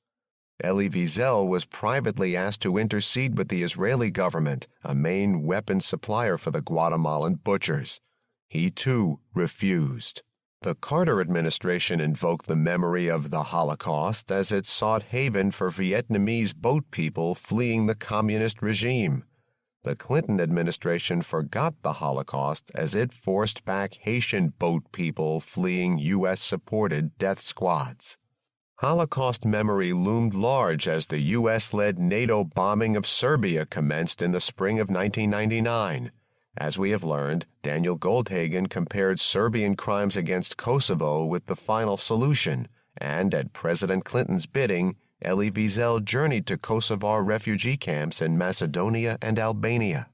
A: Elie Wiesel was privately asked to intercede with the Israeli government, a main weapons supplier for the Guatemalan butchers. He, too, refused. The Carter administration invoked the memory of the Holocaust as it sought haven for Vietnamese boat people fleeing the communist regime. The Clinton administration forgot the Holocaust as it forced back Haitian boat people fleeing U.S.-supported death squads. Holocaust memory loomed large as the U.S.-led NATO bombing of Serbia commenced in the spring of 1999. As we have learned, Daniel Goldhagen compared Serbian crimes against Kosovo with the final solution, and at President Clinton's bidding, Elie Wiesel journeyed to Kosovar refugee camps in Macedonia and Albania.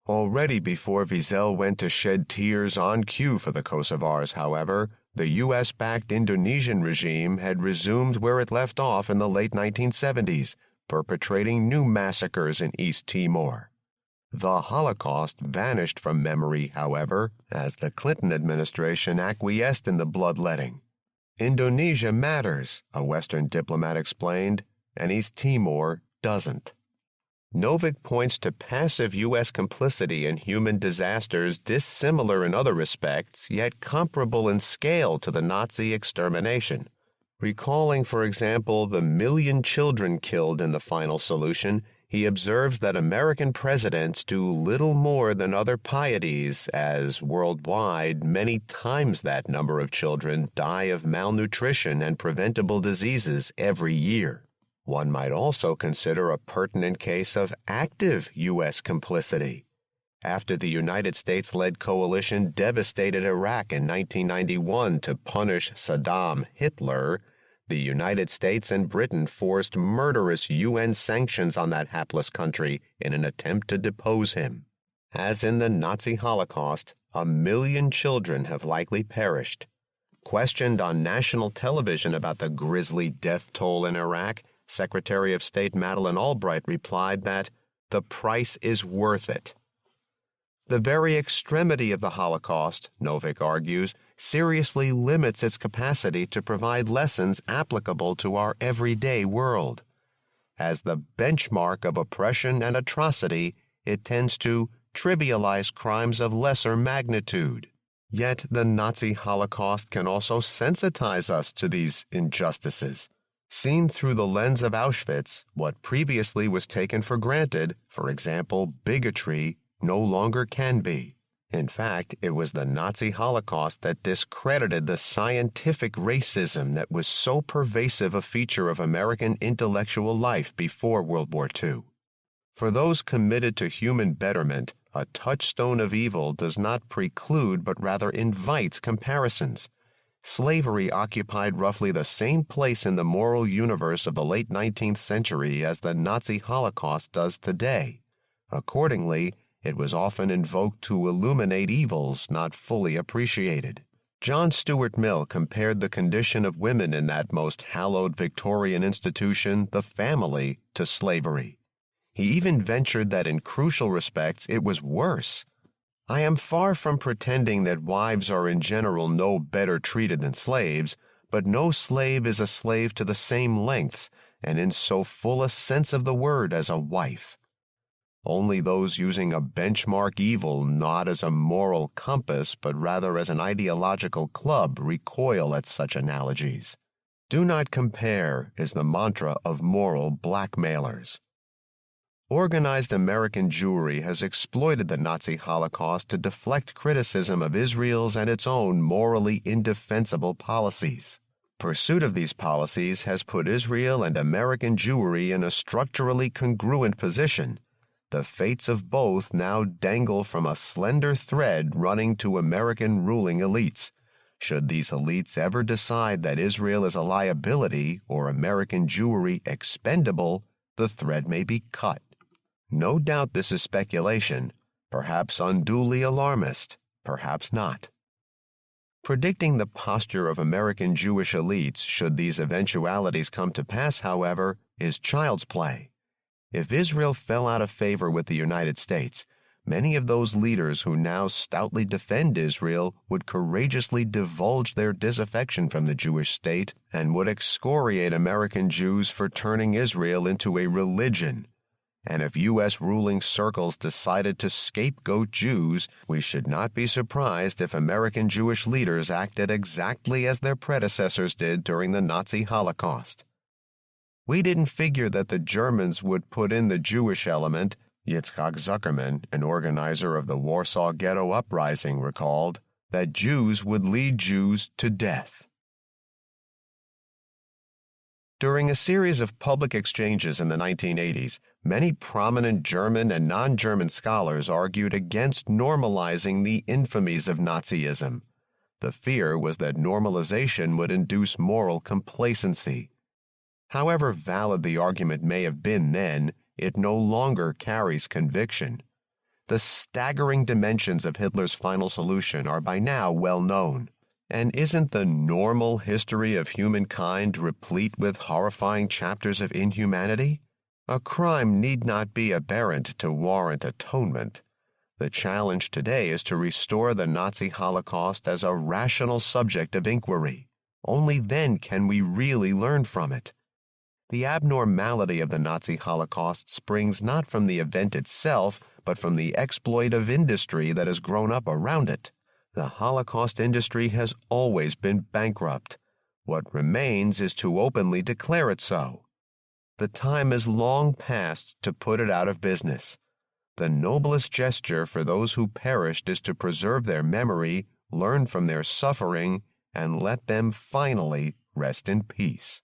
A: Already before Wiesel went to shed tears on cue for the Kosovars, however, the U.S.-backed Indonesian regime had resumed where it left off in the late 1970s, perpetrating new massacres in East Timor. The Holocaust vanished from memory, however, as the Clinton administration acquiesced in the bloodletting. Indonesia matters, a Western diplomat explained, and East Timor doesn't. Novick points to passive U.S. complicity in human disasters dissimilar in other respects, yet comparable in scale to the Nazi extermination. Recalling, for example, the 1 million children killed in the final solution, he observes that American presidents do little more than other pieties, as worldwide many times that number of children die of malnutrition and preventable diseases every year. One might also consider a pertinent case of active U.S. complicity. After the United States-led coalition devastated Iraq in 1991 to punish Saddam Hitler, the United States and Britain forced murderous UN sanctions on that hapless country in an attempt to depose him. As in the Nazi Holocaust, 1 million children have likely perished. Questioned on national television about the grisly death toll in Iraq, Secretary of State Madeleine Albright replied that the price is worth it. The very extremity of the Holocaust, Novick argues, seriously limits its capacity to provide lessons applicable to our everyday world. As the benchmark of oppression and atrocity, it tends to trivialize crimes of lesser magnitude. Yet the Nazi Holocaust can also sensitize us to these injustices. Seen through the lens of Auschwitz, what previously was taken for granted, for example, bigotry, no longer can be. In fact, it was the Nazi Holocaust that discredited the scientific racism that was so pervasive a feature of American intellectual life before World War II. For those committed to human betterment, a touchstone of evil does not preclude but rather invites comparisons. Slavery occupied roughly the same place in the moral universe of the late 19th century as the Nazi Holocaust does today. Accordingly, it was often invoked to illuminate evils not fully appreciated. John Stuart Mill compared the condition of women in that most hallowed Victorian institution, the family, to slavery. He even ventured that in crucial respects it was worse. I am far from pretending that wives are in general no better treated than slaves, but no slave is a slave to the same lengths, and in so full a sense of the word as a wife. Only those using a benchmark evil not as a moral compass but rather as an ideological club recoil at such analogies. Do not compare is the mantra of moral blackmailers. Organized American Jewry has exploited the Nazi Holocaust to deflect criticism of Israel's and its own morally indefensible policies. Pursuit of these policies has put Israel and American Jewry in a structurally congruent position. The fates of both now dangle from a slender thread running to American ruling elites. Should these elites ever decide that Israel is a liability or American Jewry expendable, the thread may be cut. No doubt this is speculation, perhaps unduly alarmist, perhaps not. Predicting the posture of American Jewish elites should these eventualities come to pass, however, is child's play. If Israel fell out of favor with the United States, many of those leaders who now stoutly defend Israel would courageously divulge their disaffection from the Jewish state and would excoriate American Jews for turning Israel into a religion. And if U.S. ruling circles decided to scapegoat Jews, we should not be surprised if American Jewish leaders acted exactly as their predecessors did during the Nazi Holocaust. We didn't figure that the Germans would put in the Jewish element. Yitzhak Zuckerman, an organizer of the Warsaw Ghetto Uprising, recalled that Jews would lead Jews to death. During a series of public exchanges in the 1980s, many prominent German and non-German scholars argued against normalizing the infamies of Nazism. The fear was that normalization would induce moral complacency. However valid the argument may have been then, it no longer carries conviction. The staggering dimensions of Hitler's final solution are by now well known. And isn't the normal history of humankind replete with horrifying chapters of inhumanity? A crime need not be aberrant to warrant atonement. The challenge today is to restore the Nazi Holocaust as a rational subject of inquiry. Only then can we really learn from it. The abnormality of the Nazi Holocaust springs not from the event itself, but from the exploit of industry that has grown up around it. The Holocaust industry has always been bankrupt. What remains is to openly declare it so. The time is long past to put it out of business. The noblest gesture for those who perished is to preserve their memory, learn from their suffering, and let them finally rest in peace.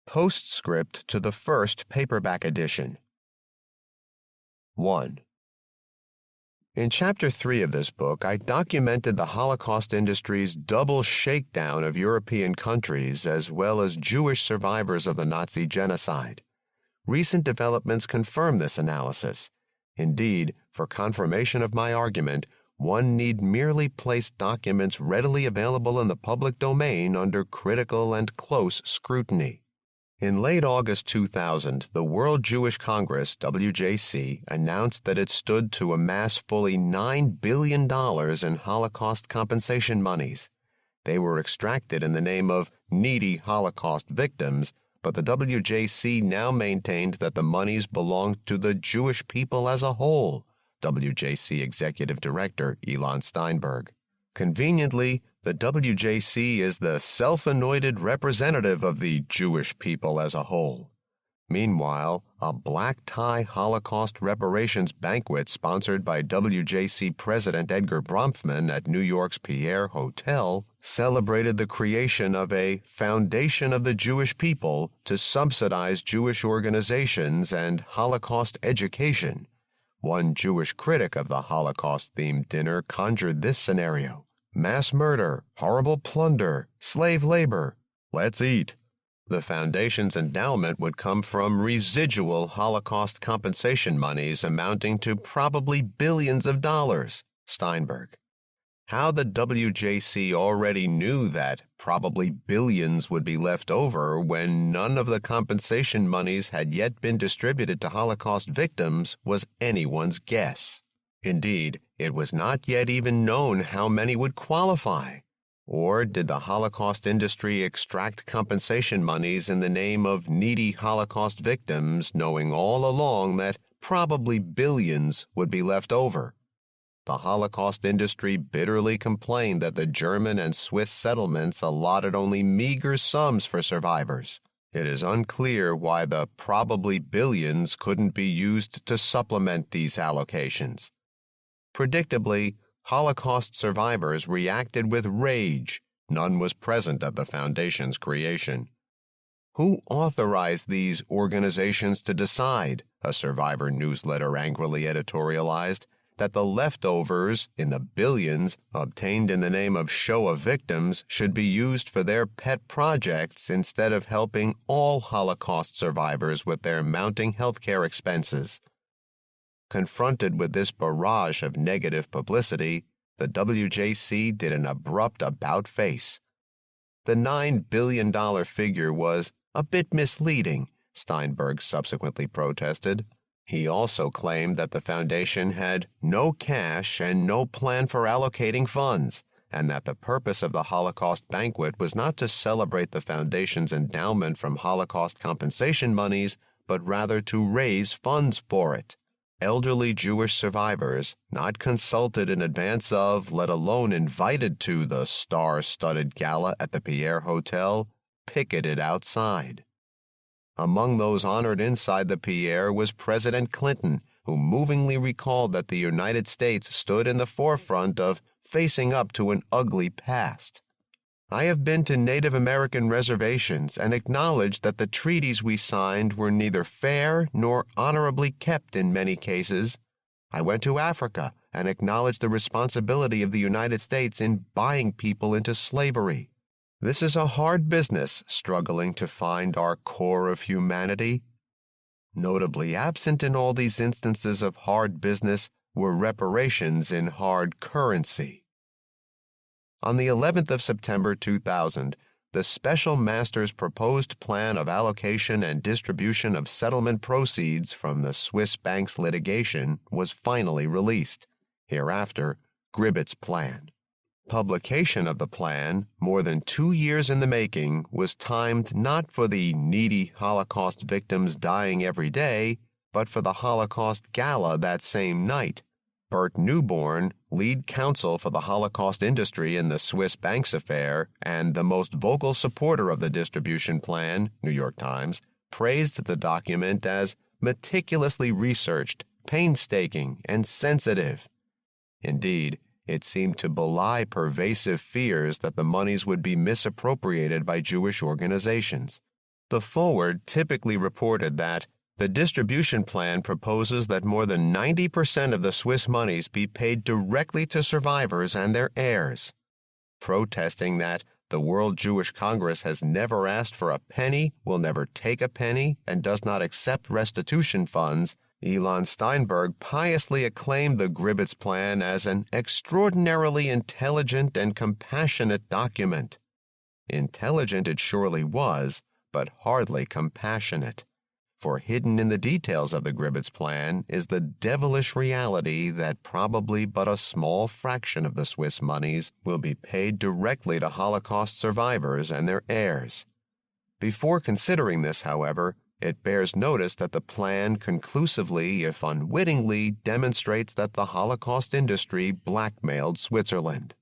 A: Postscript to the first paperback edition. 1. In Chapter 3 of this book, I documented the Holocaust industry's double shakedown of European countries as well as Jewish survivors of the Nazi genocide. Recent developments confirm this analysis. Indeed, for confirmation of my argument, one need merely place documents readily available in the public domain under critical and close scrutiny. In late August 2000, the World Jewish Congress, WJC, announced that it stood to amass fully $9 billion in Holocaust compensation monies. They were extracted in the name of needy Holocaust victims, but the WJC now maintained that the monies belonged to the Jewish people as a whole, WJC Executive Director Elon Steinberg. Conveniently, the WJC is the self-anointed representative of the Jewish people as a whole. Meanwhile, a black-tie Holocaust reparations banquet sponsored by WJC President Edgar Bronfman at New York's Pierre Hotel celebrated the creation of a Foundation of the Jewish People to subsidize Jewish organizations and Holocaust education. One Jewish critic of the Holocaust-themed dinner conjured this scenario: mass murder, horrible plunder, slave labor. Let's eat. The foundation's endowment would come from residual Holocaust compensation monies amounting to probably billions of dollars, Steinberg. How the WJC already knew that probably billions would be left over when none of the compensation monies had yet been distributed to Holocaust victims was anyone's guess. Indeed, it was not yet even known how many would qualify. Or did the Holocaust industry extract compensation monies in the name of needy Holocaust victims, knowing all along that probably billions would be left over? The Holocaust industry bitterly complained that the German and Swiss settlements allotted only meager sums for survivors. It is unclear why the probably billions couldn't be used to supplement these allocations. Predictably, Holocaust survivors reacted with rage. None was present at the Foundation's creation. Who authorized these organizations to decide, a survivor newsletter angrily editorialized, that the leftovers, in the billions, obtained in the name of Shoah victims should be used for their pet projects instead of helping all Holocaust survivors with their mounting healthcare expenses? Confronted with this barrage of negative publicity, The WJC did an abrupt about-face. The $9 billion figure was a bit misleading, Steinberg subsequently protested. He also claimed that the foundation had no cash and no plan for allocating funds, and that the purpose of the Holocaust banquet was not to celebrate the foundation's endowment from Holocaust compensation monies, but rather to raise funds for it. Elderly Jewish survivors, not consulted in advance of, let alone invited to, the star-studded gala at the Pierre Hotel, picketed outside. Among those honored inside the Pierre was President Clinton, who movingly recalled that the United States stood in the forefront of facing up to an ugly past. I have been to Native American reservations and acknowledged that the treaties we signed were neither fair nor honorably kept in many cases. I went to Africa and acknowledged the responsibility of the United States in buying people into slavery. This is a hard business, struggling to find our core of humanity. Notably absent in all these instances of hard business were reparations in hard currency. On the 11th of September 2000, the Special Master's proposed plan of allocation and distribution of settlement proceeds from the Swiss bank's litigation was finally released. Hereafter, Gribet's Plan. Publication of the plan, more than 2 years in the making, was timed not for the needy Holocaust victims dying every day, but for the Holocaust Gala that same night. Bert Newborn, lead counsel for the Holocaust industry in the Swiss banks affair and the most vocal supporter of the distribution plan, New York Times, praised the document as meticulously researched, painstaking, and sensitive. Indeed, it seemed to belie pervasive fears that the monies would be misappropriated by Jewish organizations. The Forward typically reported that the distribution plan proposes that more than 90% of the Swiss monies be paid directly to survivors and their heirs. Protesting that the World Jewish Congress has never asked for a penny, will never take a penny, and does not accept restitution funds, Elon Steinberg piously acclaimed the Gribet's Plan as an extraordinarily intelligent and compassionate document. Intelligent it surely was, but hardly compassionate. For hidden in the details of the Gribet's Plan is the devilish reality that probably but a small fraction of the Swiss monies will be paid directly to Holocaust survivors and their heirs. Before considering this, however, it bears notice that the plan conclusively, if unwittingly, demonstrates that the Holocaust industry blackmailed Switzerland.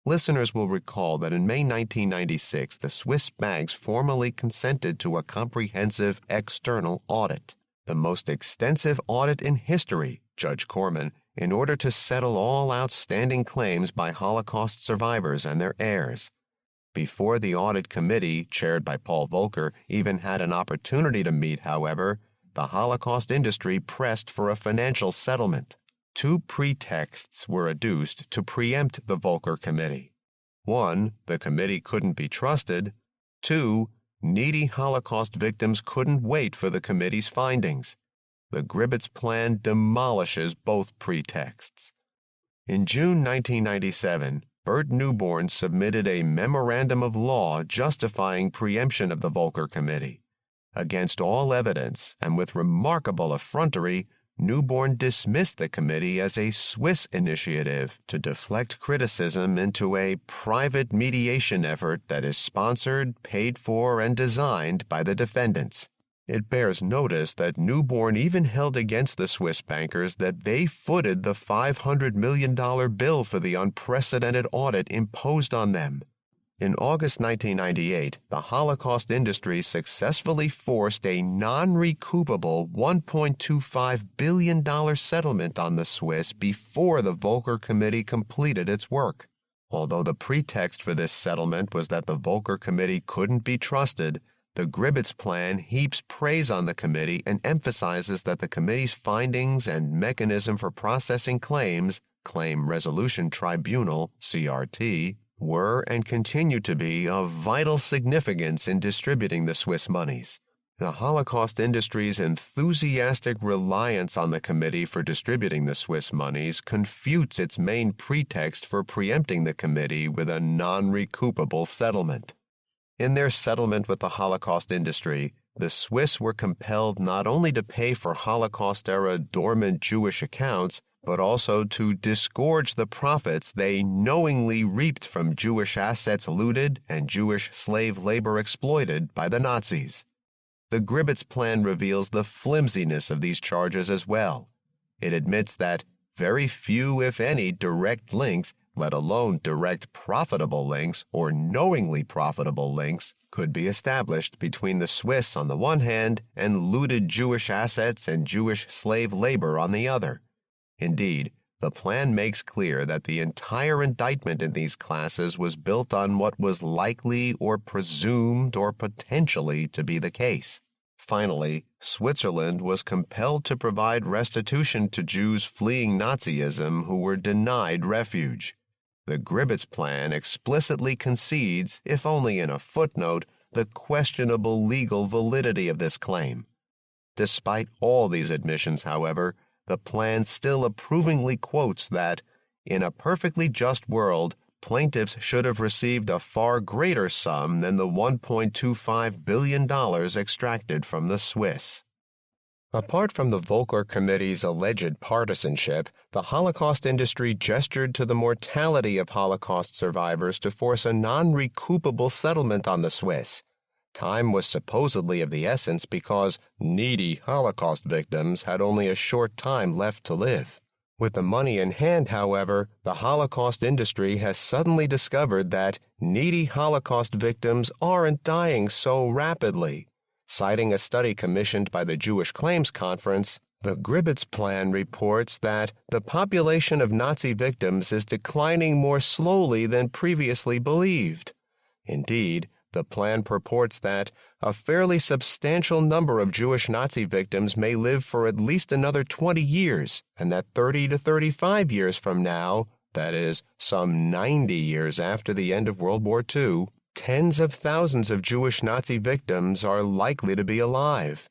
A: Listeners will recall that in May 1996, the Swiss banks formally consented to a comprehensive external audit, the most extensive audit in history, Judge Corman, in order to settle all outstanding claims by Holocaust survivors and their heirs. Before the audit committee, chaired by Paul Volcker, even had an opportunity to meet, however, the Holocaust industry pressed for a financial settlement. 2 pretexts were adduced to preempt the Volcker Committee. 1, the committee couldn't be trusted. 2, needy Holocaust victims couldn't wait for the committee's findings. The Gribet's Plan demolishes both pretexts. In June 1997, Bert Newborn submitted a memorandum of law justifying preemption of the Volcker Committee. Against all evidence, and with remarkable effrontery, Newborn dismissed the committee as a Swiss initiative to deflect criticism into a private mediation effort that is sponsored, paid for, and designed by the defendants. It bears notice that Newborn even held against the Swiss bankers that they footed the $500 million bill for the unprecedented audit imposed on them. In August 1998, the Holocaust industry successfully forced a non-recoupable $1.25 billion settlement on the Swiss before the Volcker Committee completed its work. Although the pretext for this settlement was that the Volcker Committee couldn't be trusted, the Gribet's Plan heaps praise on the committee and emphasizes that the committee's findings and mechanism for processing claims, Claim Resolution Tribunal, CRT, were and continue to be of vital significance in distributing the Swiss monies. The Holocaust industry's enthusiastic reliance on the committee for distributing the Swiss monies confutes its main pretext for preempting the committee with a non-recoupable settlement. In their settlement with the Holocaust industry, the Swiss were compelled not only to pay for Holocaust-era dormant Jewish accounts, but also to disgorge the profits they knowingly reaped from Jewish assets looted and Jewish slave labor exploited by the Nazis. The Gribbets plan reveals the flimsiness of these charges as well. It admits that very few, if any, direct links, let alone direct profitable links or knowingly profitable links, could be established between the Swiss on the one hand and looted Jewish assets and Jewish slave labor on the other. Indeed, the plan makes clear that the entire indictment in these classes was built on what was likely or presumed or potentially to be the case. Finally, Switzerland was compelled to provide restitution to Jews fleeing Nazism who were denied refuge. The Gribbets plan explicitly concedes, if only in a footnote, the questionable legal validity of this claim. Despite all these admissions, however, the plan still approvingly quotes that, in a perfectly just world, plaintiffs should have received a far greater sum than the $1.25 billion extracted from the Swiss. Apart from the Volcker Committee's alleged partisanship, the Holocaust industry gestured to the mortality of Holocaust survivors to force a non-recoupable settlement on the Swiss. Time was supposedly of the essence because needy Holocaust victims had only a short time left to live. With the money in hand, however, the Holocaust industry has suddenly discovered that needy Holocaust victims aren't dying so rapidly. Citing a study commissioned by the Jewish Claims Conference, the Gribbets plan reports that the population of Nazi victims is declining more slowly than previously believed. Indeed, the plan purports that a fairly substantial number of Jewish Nazi victims may live for at least another 20 years, and that 30 to 35 years from now, that is, some 90 years after the end of World War II, tens of thousands of Jewish Nazi victims are likely to be alive.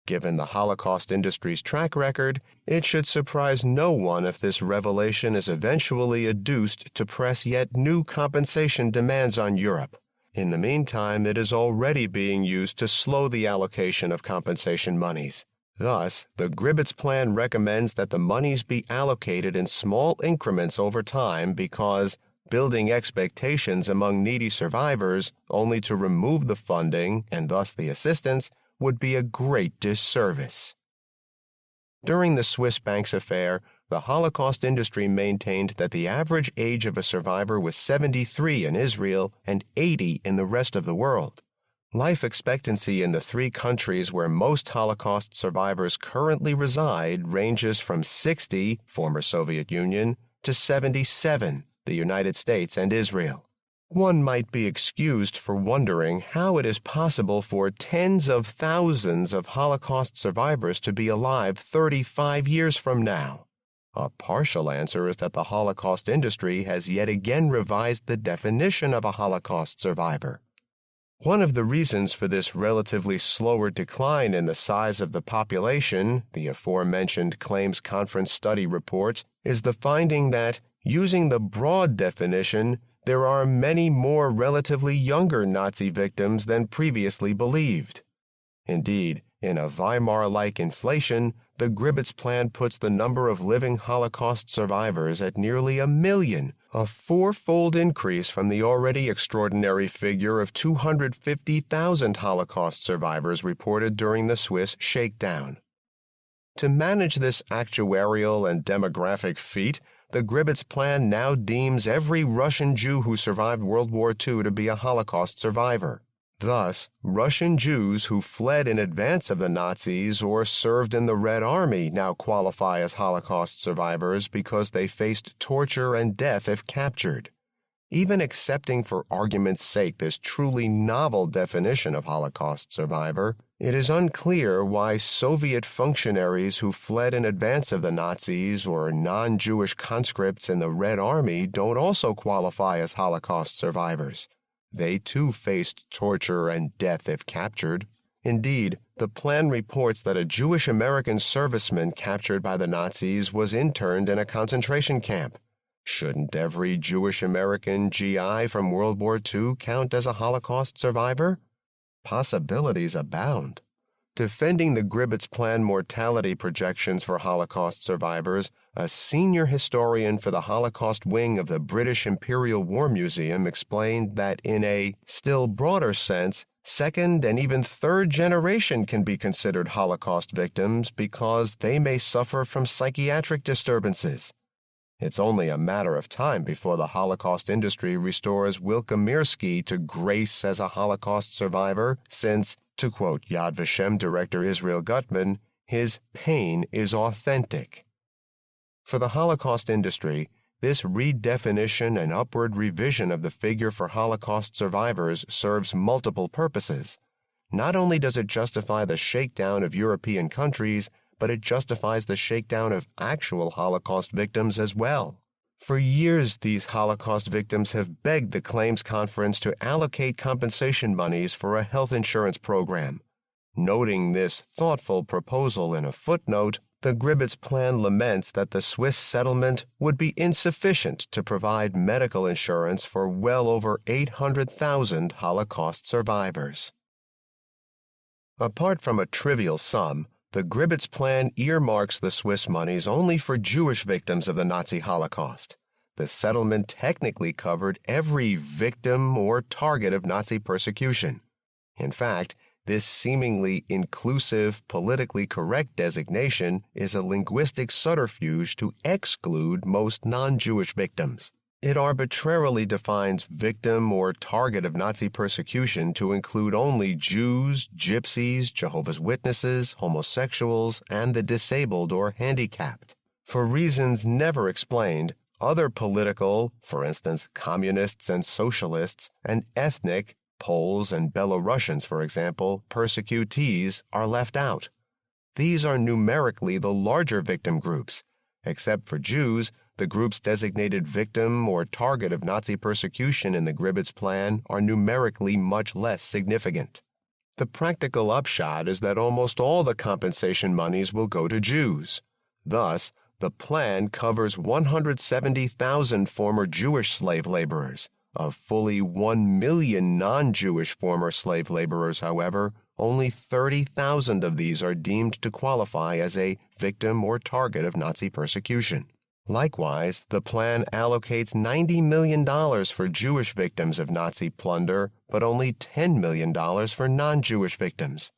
A: Given the Holocaust industry's track record, it should surprise no one if this revelation is eventually adduced to press yet new compensation demands on Europe. In the meantime, it is already being used to slow the allocation of compensation monies. Thus, the Gribbets plan recommends that the monies be allocated in small increments over time because building expectations among needy survivors only to remove the funding, and thus the assistance, would be a great disservice. During the Swiss banks affair, the Holocaust industry maintained that the average age of a survivor was 73 in Israel and 80 in the rest of the world. Life expectancy in the three countries where most Holocaust survivors currently reside ranges from 60, former Soviet Union, to 77, the United States and Israel. One might be excused for wondering how it is possible for tens of thousands of Holocaust survivors to be alive 35 years from now. A partial answer is that the Holocaust industry has yet again revised the definition of a Holocaust survivor. One of the reasons for this relatively slower decline in the size of the population, the aforementioned Claims Conference study reports, is the finding that, using the broad definition, there are many more relatively younger Nazi victims than previously believed. Indeed, in a Weimar-like inflation, the Gribbets plan puts the number of living Holocaust survivors at nearly 1 million, a four-fold increase from the already extraordinary figure of 250,000 Holocaust survivors reported during the Swiss shakedown. To manage this actuarial and demographic feat, the Gribbets plan now deems every Russian Jew who survived World War II to be a Holocaust survivor. Thus, Russian Jews who fled in advance of the Nazis or served in the Red Army now qualify as Holocaust survivors because they faced torture and death if captured. Even accepting for argument's sake this truly novel definition of Holocaust survivor, it is unclear why Soviet functionaries who fled in advance of the Nazis or non-Jewish conscripts in the Red Army don't also qualify as Holocaust survivors. They too faced torture and death if captured. Indeed, the plan reports that a Jewish American serviceman captured by the Nazis was interned in a concentration camp. Shouldn't every Jewish American GI from World War II count as a Holocaust survivor? Possibilities abound. Defending the Gribbets Plan mortality projections for Holocaust survivors, a senior historian for the Holocaust wing of the British Imperial War Museum explained that in a still broader sense, second and even third generation can be considered Holocaust victims because they may suffer from psychiatric disturbances. It's only a matter of time before the Holocaust industry restores Wilka Mirsky to grace as a Holocaust survivor since, to quote Yad Vashem director Israel Gutman, his pain is authentic. For the Holocaust industry, this redefinition and upward revision of the figure for Holocaust survivors serves multiple purposes. Not only does it justify the shakedown of European countries, but it justifies the shakedown of actual Holocaust victims as well. For years, these Holocaust victims have begged the Claims Conference to allocate compensation monies for a health insurance program. Noting this thoughtful proposal in a footnote, the Gribbets Plan laments that the Swiss settlement would be insufficient to provide medical insurance for well over 800,000 Holocaust survivors. Apart from a trivial sum, the Gribbets Plan earmarks the Swiss monies only for Jewish victims of the Nazi Holocaust. The settlement technically covered every victim or target of Nazi persecution. In fact, this seemingly inclusive, politically correct designation is a linguistic subterfuge to exclude most non-Jewish victims. It arbitrarily defines victim or target of Nazi persecution to include only Jews, Gypsies, Jehovah's Witnesses, homosexuals, and the disabled or handicapped. For reasons never explained, other political, for instance, communists and socialists, and ethnic, Poles and Belarusians, for example, persecutees, are left out. These are numerically the larger victim groups. Except for Jews, the groups designated victim or target of Nazi persecution in the Gribbets Plan are numerically much less significant. The practical upshot is that almost all the compensation monies will go to Jews. Thus, the plan covers 170,000 former Jewish slave laborers. Of fully 1 million non-Jewish former slave laborers, however, only 30,000 of these are deemed to qualify as a victim or target of Nazi persecution. Likewise, the plan allocates $90 million for Jewish victims of Nazi plunder, but only $10 million for non-Jewish victims.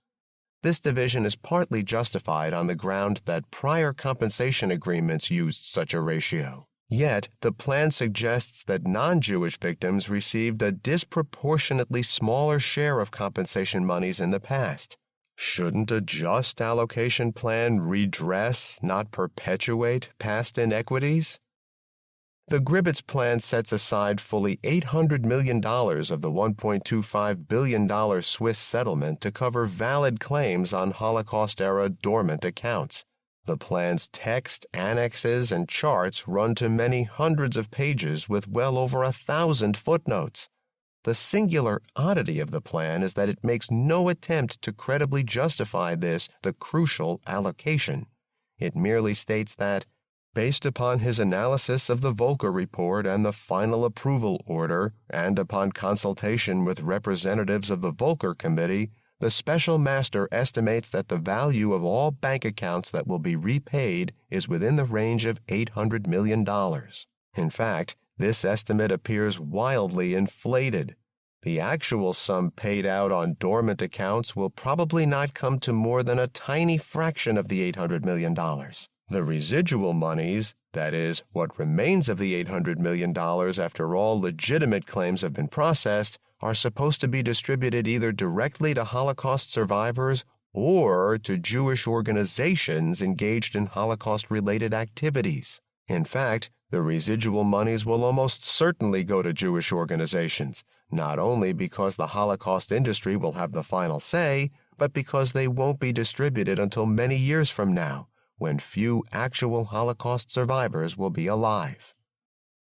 A: This division is partly justified on the ground that prior compensation agreements used such a ratio. Yet, the plan suggests that non-Jewish victims received a disproportionately smaller share of compensation monies in the past. Shouldn't a just allocation plan redress, not perpetuate, past inequities? The Gribbets Plan sets aside fully $800 million of the $1.25 billion Swiss settlement to cover valid claims on Holocaust-era dormant accounts. The plan's text, annexes, and charts run to many hundreds of pages with well over 1,000 footnotes. The singular oddity of the plan is that it makes no attempt to credibly justify this, the crucial allocation. It merely states that, based upon his analysis of the Volcker Report and the final approval order, and upon consultation with representatives of the Volcker Committee, the special master estimates that the value of all bank accounts that will be repaid is within the range of $800 million. In fact, this estimate appears wildly inflated. The actual sum paid out on dormant accounts will probably not come to more than a tiny fraction of the $800 million. The residual monies, that is, what remains of the $800 million after all legitimate claims have been processed, are supposed to be distributed either directly to Holocaust survivors or to Jewish organizations engaged in Holocaust-related activities. In fact, the residual monies will almost certainly go to Jewish organizations, not only because the Holocaust industry will have the final say, but because they won't be distributed until many years from now, when few actual Holocaust survivors will be alive.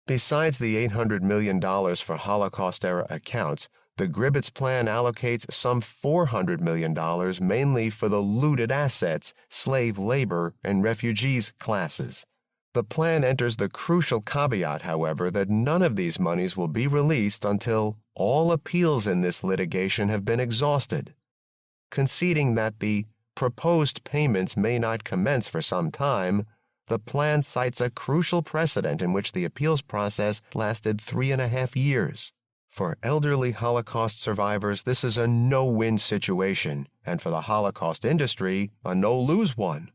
A: Besides the $800 million for Holocaust-era accounts, The Gribbets plan allocates some $400 million mainly for the looted assets, slave labor, and refugees classes. The plan enters the crucial caveat, however, that none of these monies will be released until all appeals in this litigation have been exhausted. Conceding that the proposed payments may not commence for some time, the plan cites a crucial precedent in which the appeals process lasted 3.5 years. For elderly Holocaust survivors, this is a no-win situation, and for the Holocaust industry, a no-lose one.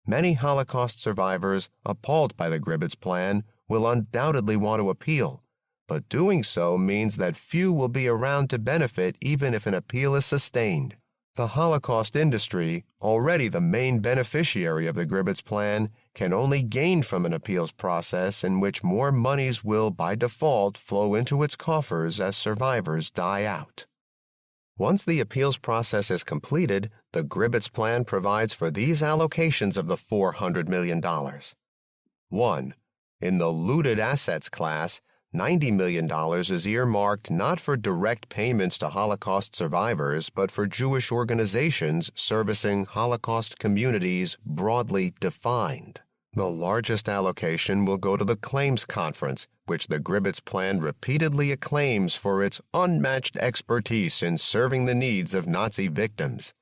A: Many Holocaust survivors, appalled by the Gribbets plan, will undoubtedly want to appeal, but doing so means that few will be around to benefit even if an appeal is sustained. The Holocaust industry, already the main beneficiary of the Gribbets plan, can only gain from an appeals process in which more monies will, by default, flow into its coffers as survivors die out. Once the appeals process is completed, the Gribbets plan provides for these allocations of the $400 million. 1. In the looted assets class, $90 million is earmarked not for direct payments to Holocaust survivors, but for Jewish organizations servicing Holocaust communities broadly defined. The largest allocation will go to the Claims Conference, which the Gribbets plan repeatedly acclaims for its unmatched expertise in serving the needs of Nazi victims.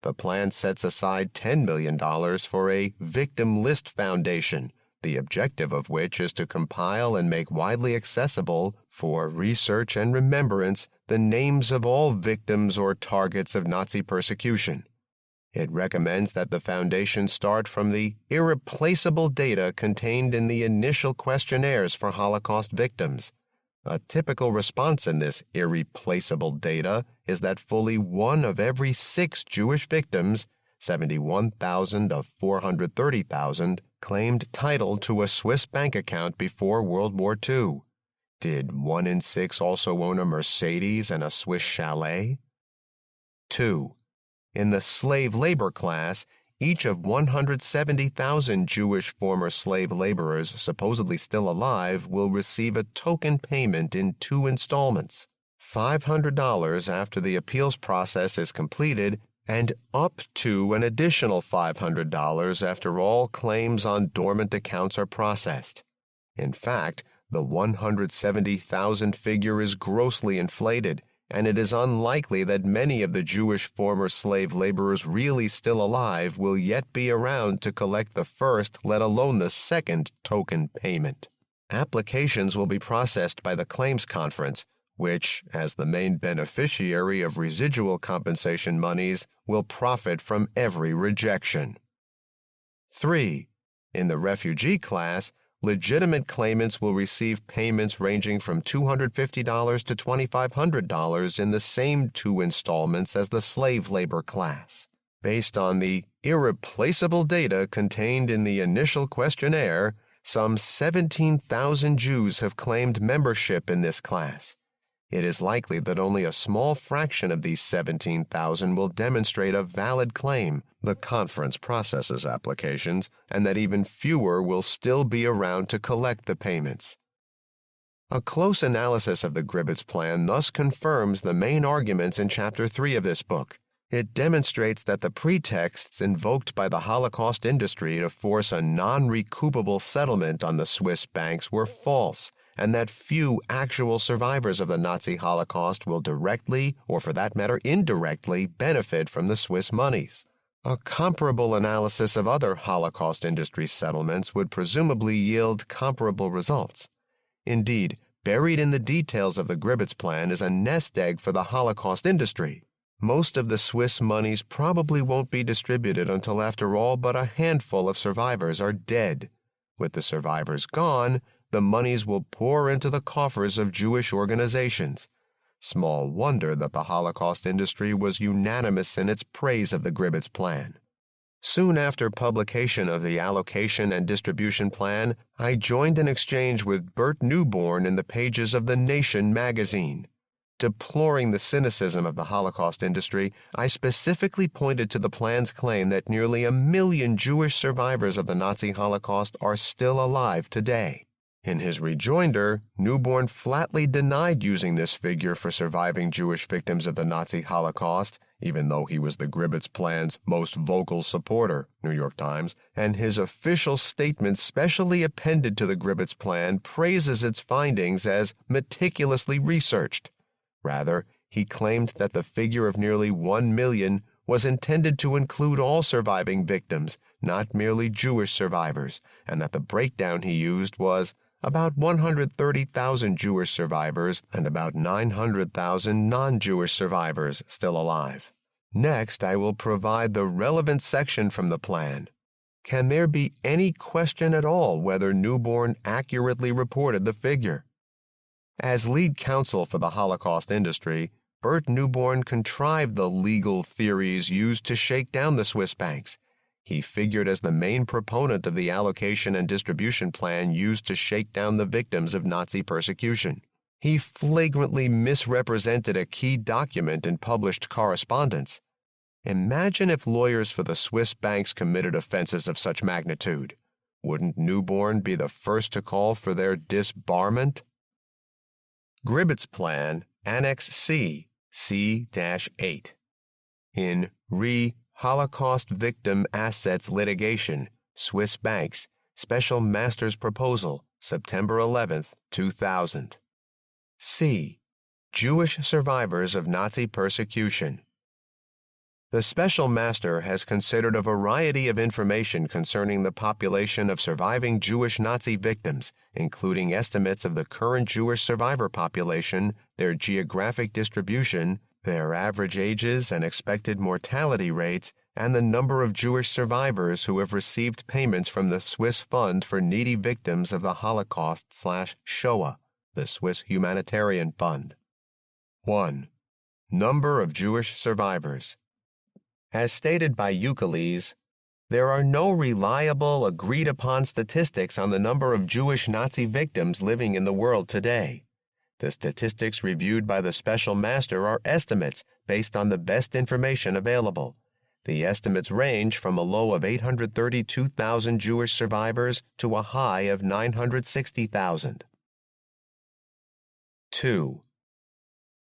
A: The plan sets aside $10 million for a Victim List Foundation, the objective of which is to compile and make widely accessible, for research and remembrance, the names of all victims or targets of Nazi persecution. It recommends that the foundation start from the irreplaceable data contained in the initial questionnaires for Holocaust victims. A typical response in this irreplaceable data is that fully 1 of every 6 Jewish victims, 71,000 of 430,000, claimed title to a Swiss bank account before World War II. Did 1 in 6 also own a Mercedes and a Swiss chalet? 2. In the slave labor class, each of 170,000 Jewish former slave laborers supposedly still alive will receive a token payment in 2 installments, $500 after the appeals process is completed and up to an additional $500 after all claims on dormant accounts are processed. In fact, the 170,000 figure is grossly inflated, and it is unlikely that many of the Jewish former slave laborers really still alive will yet be around to collect the first, let alone the second, token payment. Applications will be processed by the Claims Conference, which, as the main beneficiary of residual compensation monies, will profit from every rejection. 3. In the refugee class, legitimate claimants will receive payments ranging from $250 to $2,500 in the same 2 installments as the slave labor class. Based on the irreplaceable data contained in the initial questionnaire, some 17,000 Jews have claimed membership in this class. It is likely that only a small fraction of these 17,000 will demonstrate a valid claim. The conference processes applications, and that even fewer will still be around to collect the payments. A close analysis of the Gribbets plan thus confirms the main arguments in Chapter 3 of this book. It demonstrates that the pretexts invoked by the Holocaust industry to force a non-recoupable settlement on the Swiss banks were false, and that few actual survivors of the Nazi Holocaust will directly, or for that matter indirectly, benefit from the Swiss monies. A comparable analysis of other Holocaust industry settlements would presumably yield comparable results. Indeed, buried in the details of the Gribbets plan is a nest egg for the Holocaust industry. Most of the Swiss monies probably won't be distributed until after all but a handful of survivors are dead. With the survivors gone, the monies will pour into the coffers of Jewish organizations. Small wonder that the Holocaust industry was unanimous in its praise of the Gribbets plan. Soon after publication of the allocation and distribution plan, I joined an exchange with Bert Newborn in the pages of The Nation magazine. Deploring the cynicism of the Holocaust industry, I specifically pointed to the plan's claim that nearly 1 million Jewish survivors of the Nazi Holocaust are still alive today. In his rejoinder, Newborn flatly denied using this figure for surviving Jewish victims of the Nazi Holocaust, even though he was the Gribbets plan's most vocal supporter, New York Times, and his official statement specially appended to the Gribbets plan praises its findings as meticulously researched. Rather, he claimed that the figure of nearly 1 million was intended to include all surviving victims, not merely Jewish survivors, and that the breakdown he used was about 130,000 Jewish survivors and about 900,000 non-Jewish survivors still alive. Next, I will provide the relevant section from the plan. Can there be any question at all whether Newborn accurately reported the figure? As lead counsel for the Holocaust industry, Bert Newborn contrived the legal theories used to shake down the Swiss banks. He figured as the main proponent of the allocation and distribution plan used to shake down the victims of Nazi persecution. He flagrantly misrepresented a key document in published correspondence. Imagine if lawyers for the Swiss banks committed offenses of such magnitude. Wouldn't Newborn be the first to call for their disbarment? Gribbets Plan, Annex C, C-8. In Holocaust Victim Assets Litigation, Swiss Banks, Special Master's Proposal, September 11, 2000. C. Jewish Survivors of Nazi Persecution. The Special Master has considered a variety of information concerning the population of surviving Jewish Nazi victims, including estimates of the current Jewish survivor population, their geographic distribution, their average ages and expected mortality rates, and the number of Jewish survivors who have received payments from the Swiss Fund for Needy Victims of the Holocaust/Shoah, the Swiss Humanitarian Fund. 1. Number of Jewish survivors. As stated by Euclides, there are no reliable, agreed-upon statistics on the number of Jewish Nazi victims living in the world today. The statistics reviewed by the Special Master are estimates based on the best information available. The estimates range from a low of 832,000 Jewish survivors to a high of 960,000. 2.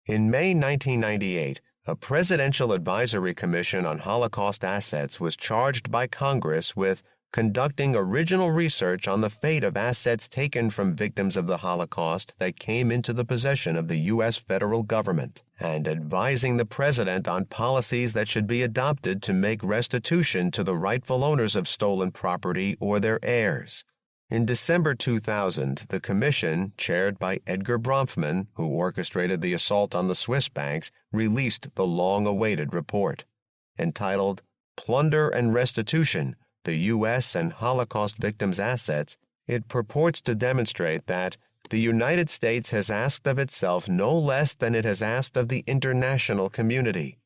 A: In May 1998, a Presidential Advisory Commission on Holocaust Assets was charged by Congress with conducting original research on the fate of assets taken from victims of the Holocaust that came into the possession of the U.S. federal government, and advising the President on policies that should be adopted to make restitution to the rightful owners of stolen property or their heirs. In December 2000, the commission, chaired by Edgar Bronfman, who orchestrated the assault on the Swiss banks, released the long-awaited report. Entitled Plunder and Restitution, the U.S. and Holocaust Victims' Assets, it purports to demonstrate that the United States has asked of itself no less than it has asked of the international community.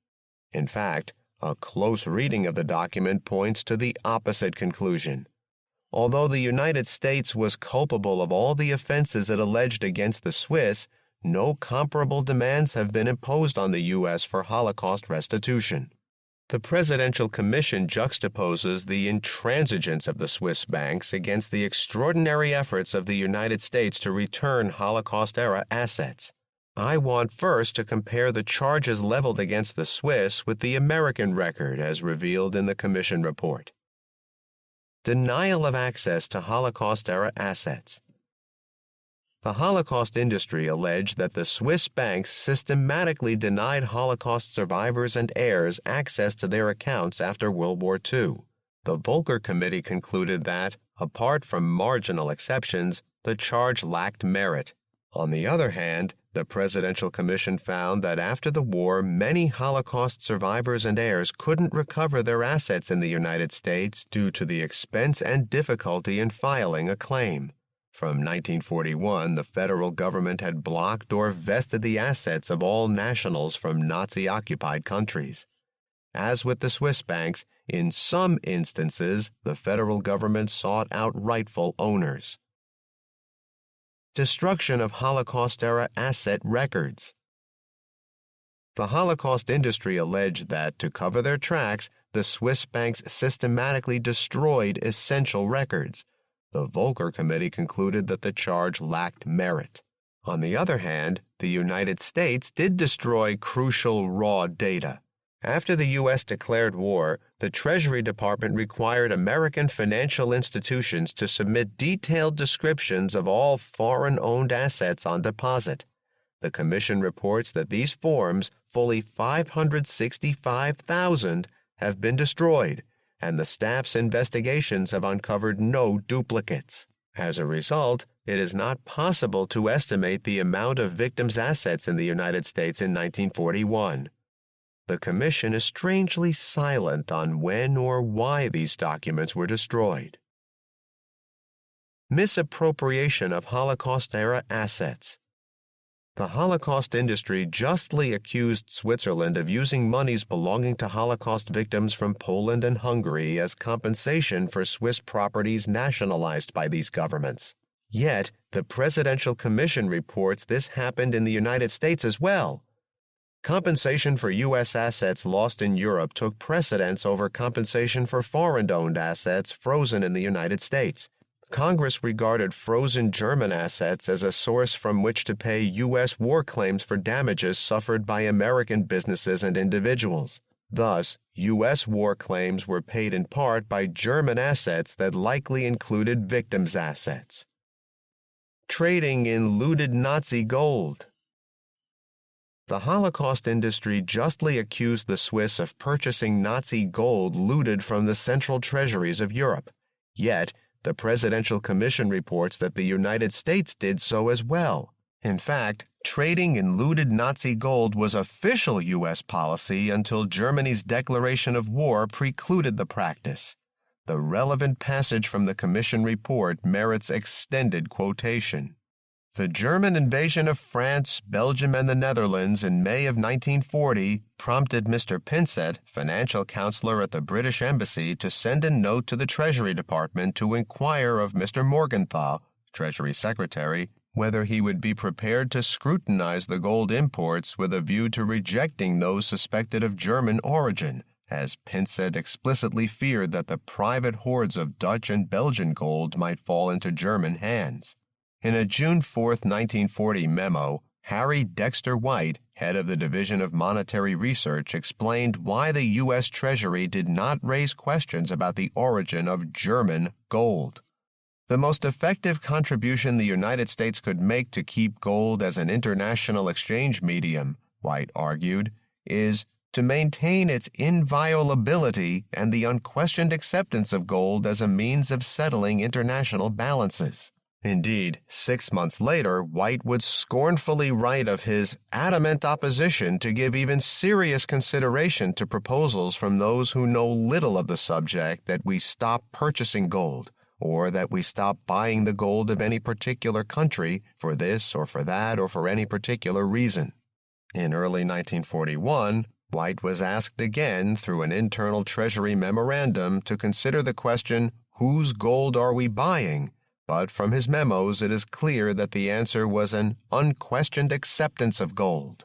A: In fact, a close reading of the document points to the opposite conclusion. Although the United States was culpable of all the offenses it alleged against the Swiss, no comparable demands have been imposed on the U.S. for Holocaust restitution. The Presidential Commission juxtaposes the intransigence of the Swiss banks against the extraordinary efforts of the United States to return Holocaust-era assets. I want first to compare the charges leveled against the Swiss with the American record as revealed in the Commission report. Denial of access to Holocaust-era assets. The Holocaust industry alleged that the Swiss banks systematically denied Holocaust survivors and heirs access to their accounts after World War II. The Volcker Committee concluded that, apart from marginal exceptions, the charge lacked merit. On the other hand, the Presidential Commission found that after the war, many Holocaust survivors and heirs couldn't recover their assets in the United States due to the expense and difficulty in filing a claim. From 1941, the federal government had blocked or vested the assets of all nationals from Nazi-occupied countries. As with the Swiss banks, in some instances, the federal government sought out rightful owners. Destruction of Holocaust-era asset records. The Holocaust industry alleged that, to cover their tracks, the Swiss banks systematically destroyed essential records. The Volcker Committee concluded that the charge lacked merit. On the other hand, the United States did destroy crucial raw data. After the U.S. declared war, the Treasury Department required American financial institutions to submit detailed descriptions of all foreign-owned assets on deposit. The Commission reports that these forms, fully 565,000, have been destroyed, and the staff's investigations have uncovered no duplicates. As a result, it is not possible to estimate the amount of victims' assets in the United States in 1941. The Commission is strangely silent on when or why these documents were destroyed. Misappropriation of Holocaust-era assets. The Holocaust industry justly accused Switzerland of using monies belonging to Holocaust victims from Poland and Hungary as compensation for Swiss properties nationalized by these governments. Yet, the Presidential Commission reports this happened in the United States as well. Compensation for U.S. assets lost in Europe took precedence over compensation for foreign-owned assets frozen in the United States. Congress regarded frozen German assets as a source from which to pay U.S. war claims for damages suffered by American businesses and individuals. Thus, U.S. war claims were paid in part by German assets that likely included victims' assets. Trading in looted Nazi gold. The Holocaust industry justly accused the Swiss of purchasing Nazi gold looted from the central treasuries of Europe. Yet, the Presidential Commission reports that the United States did so as well. In fact, trading in looted Nazi gold was official U.S. policy until Germany's declaration of war precluded the practice. The relevant passage from the Commission report merits extended quotation. The German invasion of France, Belgium, and the Netherlands in May of 1940 prompted Mr. Pinsett, financial counselor at the British Embassy, to send a note to the Treasury Department to inquire of Mr. Morgenthau, Treasury Secretary, whether he would be prepared to scrutinize the gold imports with a view to rejecting those suspected of German origin, as Pinsett explicitly feared that the private hoards of Dutch and Belgian gold might fall into German hands. In a June 4, 1940 memo, Harry Dexter White, head of the Division of Monetary Research, explained why the U.S. Treasury did not raise questions about the origin of German gold. The most effective contribution the United States could make to keep gold as an international exchange medium, White argued, is to maintain its inviolability and the unquestioned acceptance of gold as a means of settling international balances. Indeed, 6 months later, White would scornfully write of his adamant opposition to give even serious consideration to proposals from those who know little of the subject that we stop purchasing gold, or that we stop buying the gold of any particular country for this or for that or for any particular reason. In early 1941, White was asked again through an internal Treasury memorandum to consider the question, whose gold are we buying? But from his memos it is clear that the answer was an unquestioned acceptance of gold.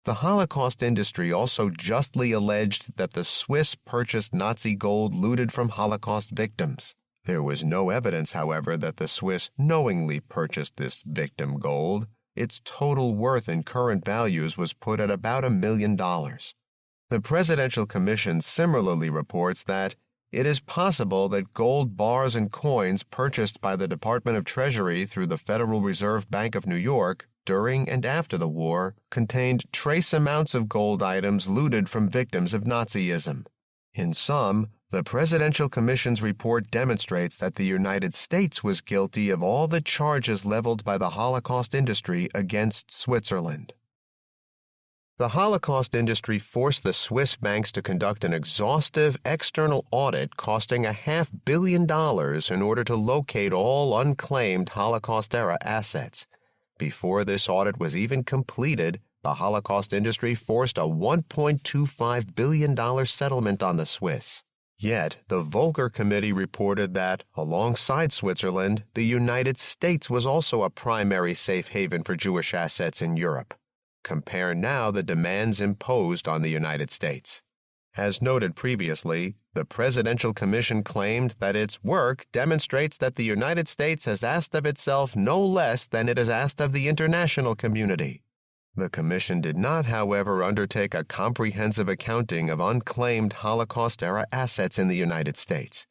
A: The Holocaust industry also justly alleged that the Swiss purchased Nazi gold looted from Holocaust victims. There was no evidence, however, that the Swiss knowingly purchased this victim gold. Its total worth in current values was put at about $1 million. The Presidential Commission similarly reports that it is possible that gold bars and coins purchased by the Department of Treasury through the Federal Reserve Bank of New York during and after the war contained trace amounts of gold items looted from victims of Nazism. In sum, the Presidential Commission's report demonstrates that the United States was guilty of all the charges leveled by the Holocaust industry against Switzerland. The Holocaust industry forced the Swiss banks to conduct an exhaustive external audit costing $500 million in order to locate all unclaimed Holocaust-era assets. Before this audit was even completed, the Holocaust industry forced a $1.25 billion settlement on the Swiss. Yet, the Volcker Committee reported that, alongside Switzerland, the United States was also a primary safe haven for Jewish assets in Europe. Compare now the demands imposed on the United States. As noted previously, the Presidential Commission claimed that its work demonstrates that the United States has asked of itself no less than it has asked of the international community. The Commission did not, however, undertake a comprehensive accounting of unclaimed Holocaust-era assets in the United States.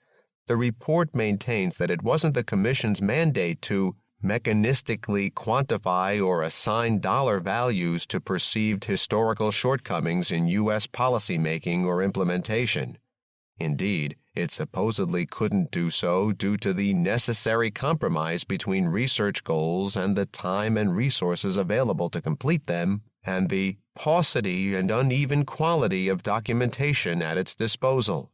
A: The report maintains that it wasn't the Commission's mandate to mechanistically quantify or assign dollar values to perceived historical shortcomings in U.S. policymaking or implementation. Indeed, it supposedly couldn't do so due to the necessary compromise between research goals and the time and resources available to complete them, and the paucity and uneven quality of documentation at its disposal.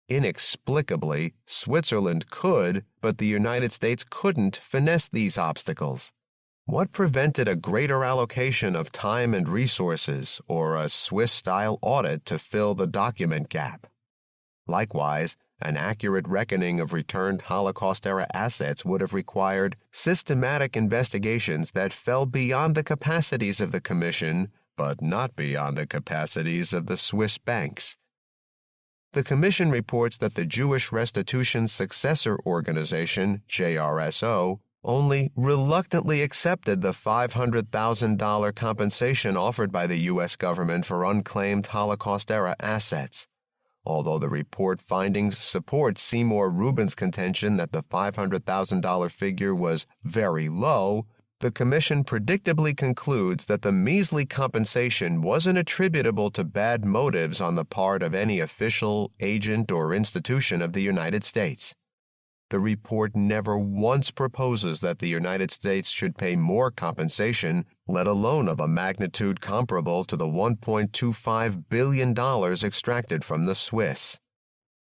A: Inexplicably, Switzerland could, but the United States couldn't finesse these obstacles. What prevented a greater allocation of time and resources, or a Swiss-style audit to fill the document gap? Likewise, an accurate reckoning of returned Holocaust-era assets would have required systematic investigations that fell beyond the capacities of the Commission, but not beyond the capacities of the Swiss banks. The Commission reports that the Jewish Restitution Successor Organization, JRSO, only reluctantly accepted the $500,000 compensation offered by the U.S. government for unclaimed Holocaust-era assets. Although the report findings support Seymour Rubin's contention that the $500,000 figure was very low, the Commission predictably concludes that the measly compensation wasn't attributable to bad motives on the part of any official, agent, or institution of the United States. The report never once proposes that the United States should pay more compensation, let alone of a magnitude comparable to the $1.25 billion extracted from the Swiss.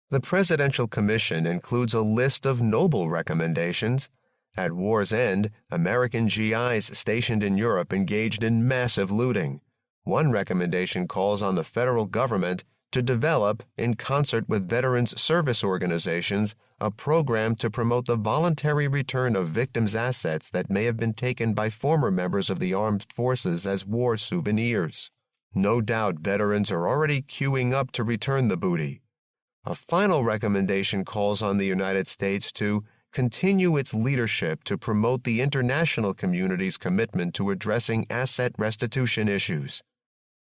A: The Presidential Commission includes a list of noble recommendations. At war's end, American GIs stationed in Europe engaged in massive looting. One recommendation calls on the federal government to develop, in concert with veterans' service organizations, a program to promote the voluntary return of victims' assets that may have been taken by former members of the armed forces as war souvenirs. No doubt veterans are already queuing up to return the booty. A final recommendation calls on the United States to continue its leadership to promote the international community's commitment to addressing asset restitution issues.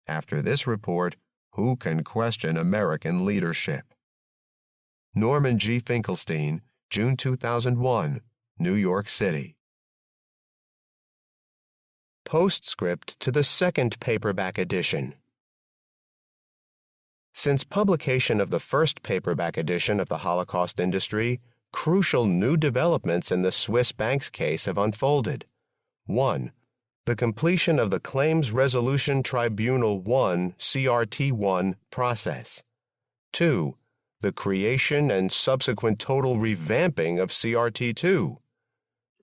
A: After this report, who can question American leadership? Norman G. Finkelstein, June 2001, New York City. Postscript to the second paperback edition. Since publication of the first paperback edition of The Holocaust Industry, crucial new developments in the Swiss banks case have unfolded. 1. The completion of the Claims Resolution Tribunal 1 (CRT1) process. 2. The creation and subsequent total revamping of CRT2.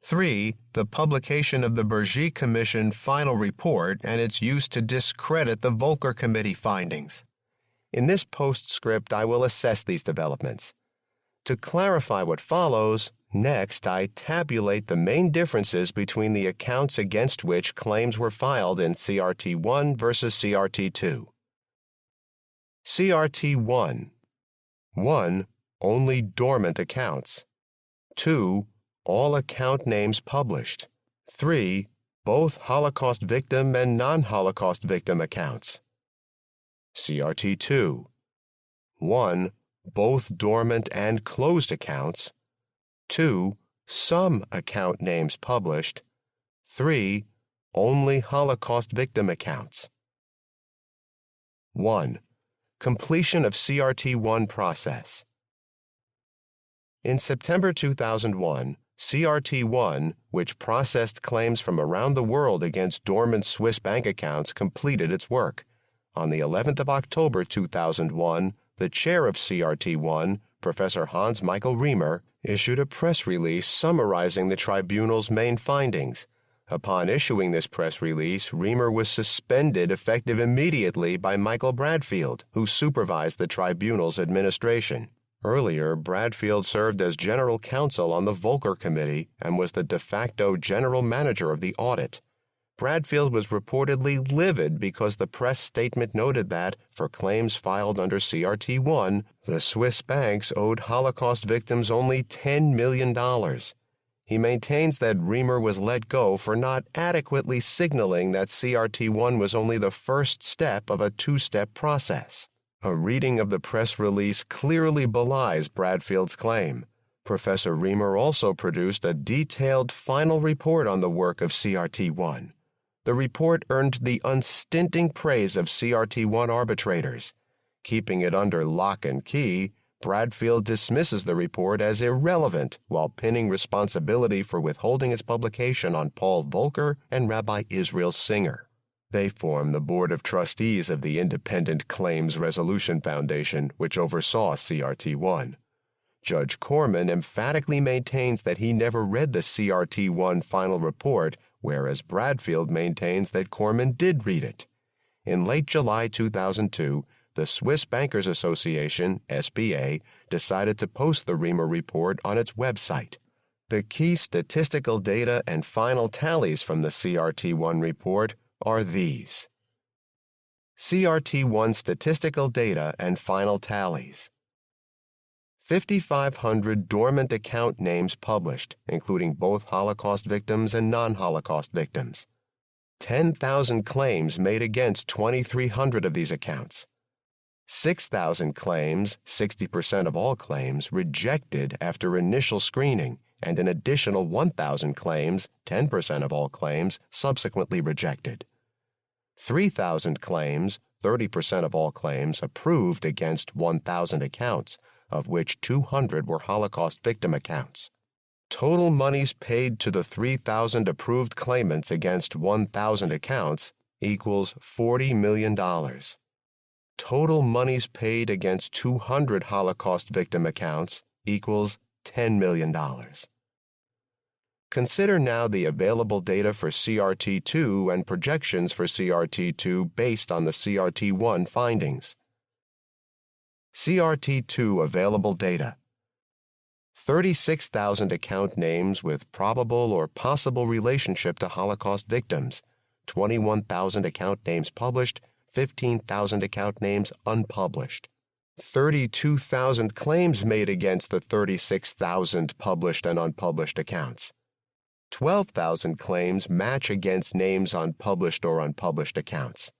A: 3. The publication of the Bergy Commission final report and its use to discredit the Volcker Committee findings. In this postscript, I will assess these developments. To clarify what follows, next I tabulate the main differences between the accounts against which claims were filed in CRT1 versus CRT2. CRT1. 1. Only dormant accounts. 2. All account names published. 3. Both Holocaust victim and non-Holocaust victim accounts. CRT2. 1. Both dormant and closed accounts. 2. Some account names published. 3. Only Holocaust victim accounts. 1. Completion of CRT1 process. In September 2001, CRT1, which processed claims from around the world against dormant Swiss bank accounts, completed its work. On the 11th of October 2001, the chair of CRT1, Professor Hans Michael Riemer, issued a press release summarizing the tribunal's main findings. Upon issuing this press release, Riemer was suspended effective immediately by Michael Bradfield, who supervised the tribunal's administration. Earlier, Bradfield served as general counsel on the Volcker Committee and was the de facto general manager of the audit. Bradfield was reportedly livid because the press statement noted that, for claims filed under CRT-1, the Swiss banks owed Holocaust victims only $10 million. He maintains that Riemer was let go for not adequately signaling that CRT-1 was only the first step of a two-step process. A reading of the press release clearly belies Bradfield's claim. Professor Riemer also produced a detailed final report on the work of CRT-1. The report earned the unstinting praise of CRT-1 arbitrators. Keeping it under lock and key, Bradfield dismisses the report as irrelevant while pinning responsibility for withholding its publication on Paul Volcker and Rabbi Israel Singer. They form the Board of Trustees of the Independent Claims Resolution Foundation, which oversaw CRT-1. Judge Corman emphatically maintains that he never read the CRT-1 final report, whereas Bradfield maintains that Corman did read it. In late July 2002, the Swiss Bankers Association, SBA, decided to post the Riemer report on its website. The key statistical data and final tallies from the CRT-1 report are these. CRT-1 statistical data and final tallies. 5,500 dormant account names published, including both Holocaust victims and non-Holocaust victims. 10,000 claims made against 2,300 of these accounts. 6,000 claims, 60% of all claims, rejected after initial screening, and an additional 1,000 claims, 10% of all claims, subsequently rejected. 3,000 claims, 30% of all claims, approved against 1,000 accounts, of which 200 were Holocaust victim accounts. Total monies paid to the 3,000 approved claimants against 1,000 accounts equals $40 million. Total monies paid against 200 Holocaust victim accounts equals $10 million. Consider now the available data for CRT-2 and projections for CRT-2 based on the CRT-1 findings. CRT-2 available data. 36,000 account names with probable or possible relationship to Holocaust victims, 21,000 account names published, 15,000 account names unpublished. 32,000 claims made against the 36,000 published and unpublished accounts. 12,000 claims match against names on published or unpublished accounts.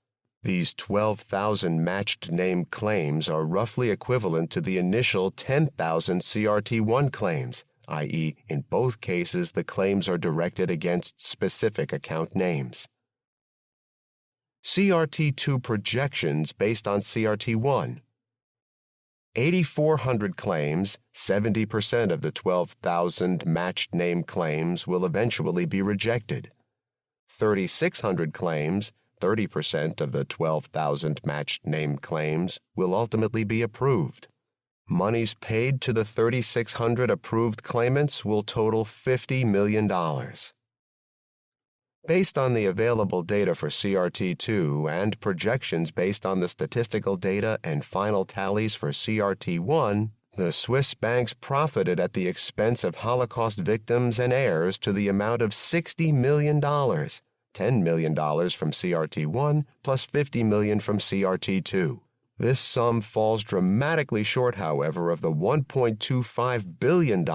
A: These 12,000 matched name claims are roughly equivalent to the initial 10,000 CRT-1 claims, i.e., in both cases the claims are directed against specific account names. CRT-2 projections based on CRT-1. 8,400 claims, 70% of the 12,000 matched name claims will eventually be rejected. 3,600 claims, 30% of the 12,000 matched name claims will ultimately be approved. Monies paid to the 3,600 approved claimants will total $50 million. Based on the available data for CRT-2 and projections based on the statistical data and final tallies for CRT-1, the Swiss banks profited at the expense of Holocaust victims and heirs to the amount of $60 million, $10 million from CRT-1 plus $50 million from CRT-2. This sum falls dramatically short, however, of the $1.25 billion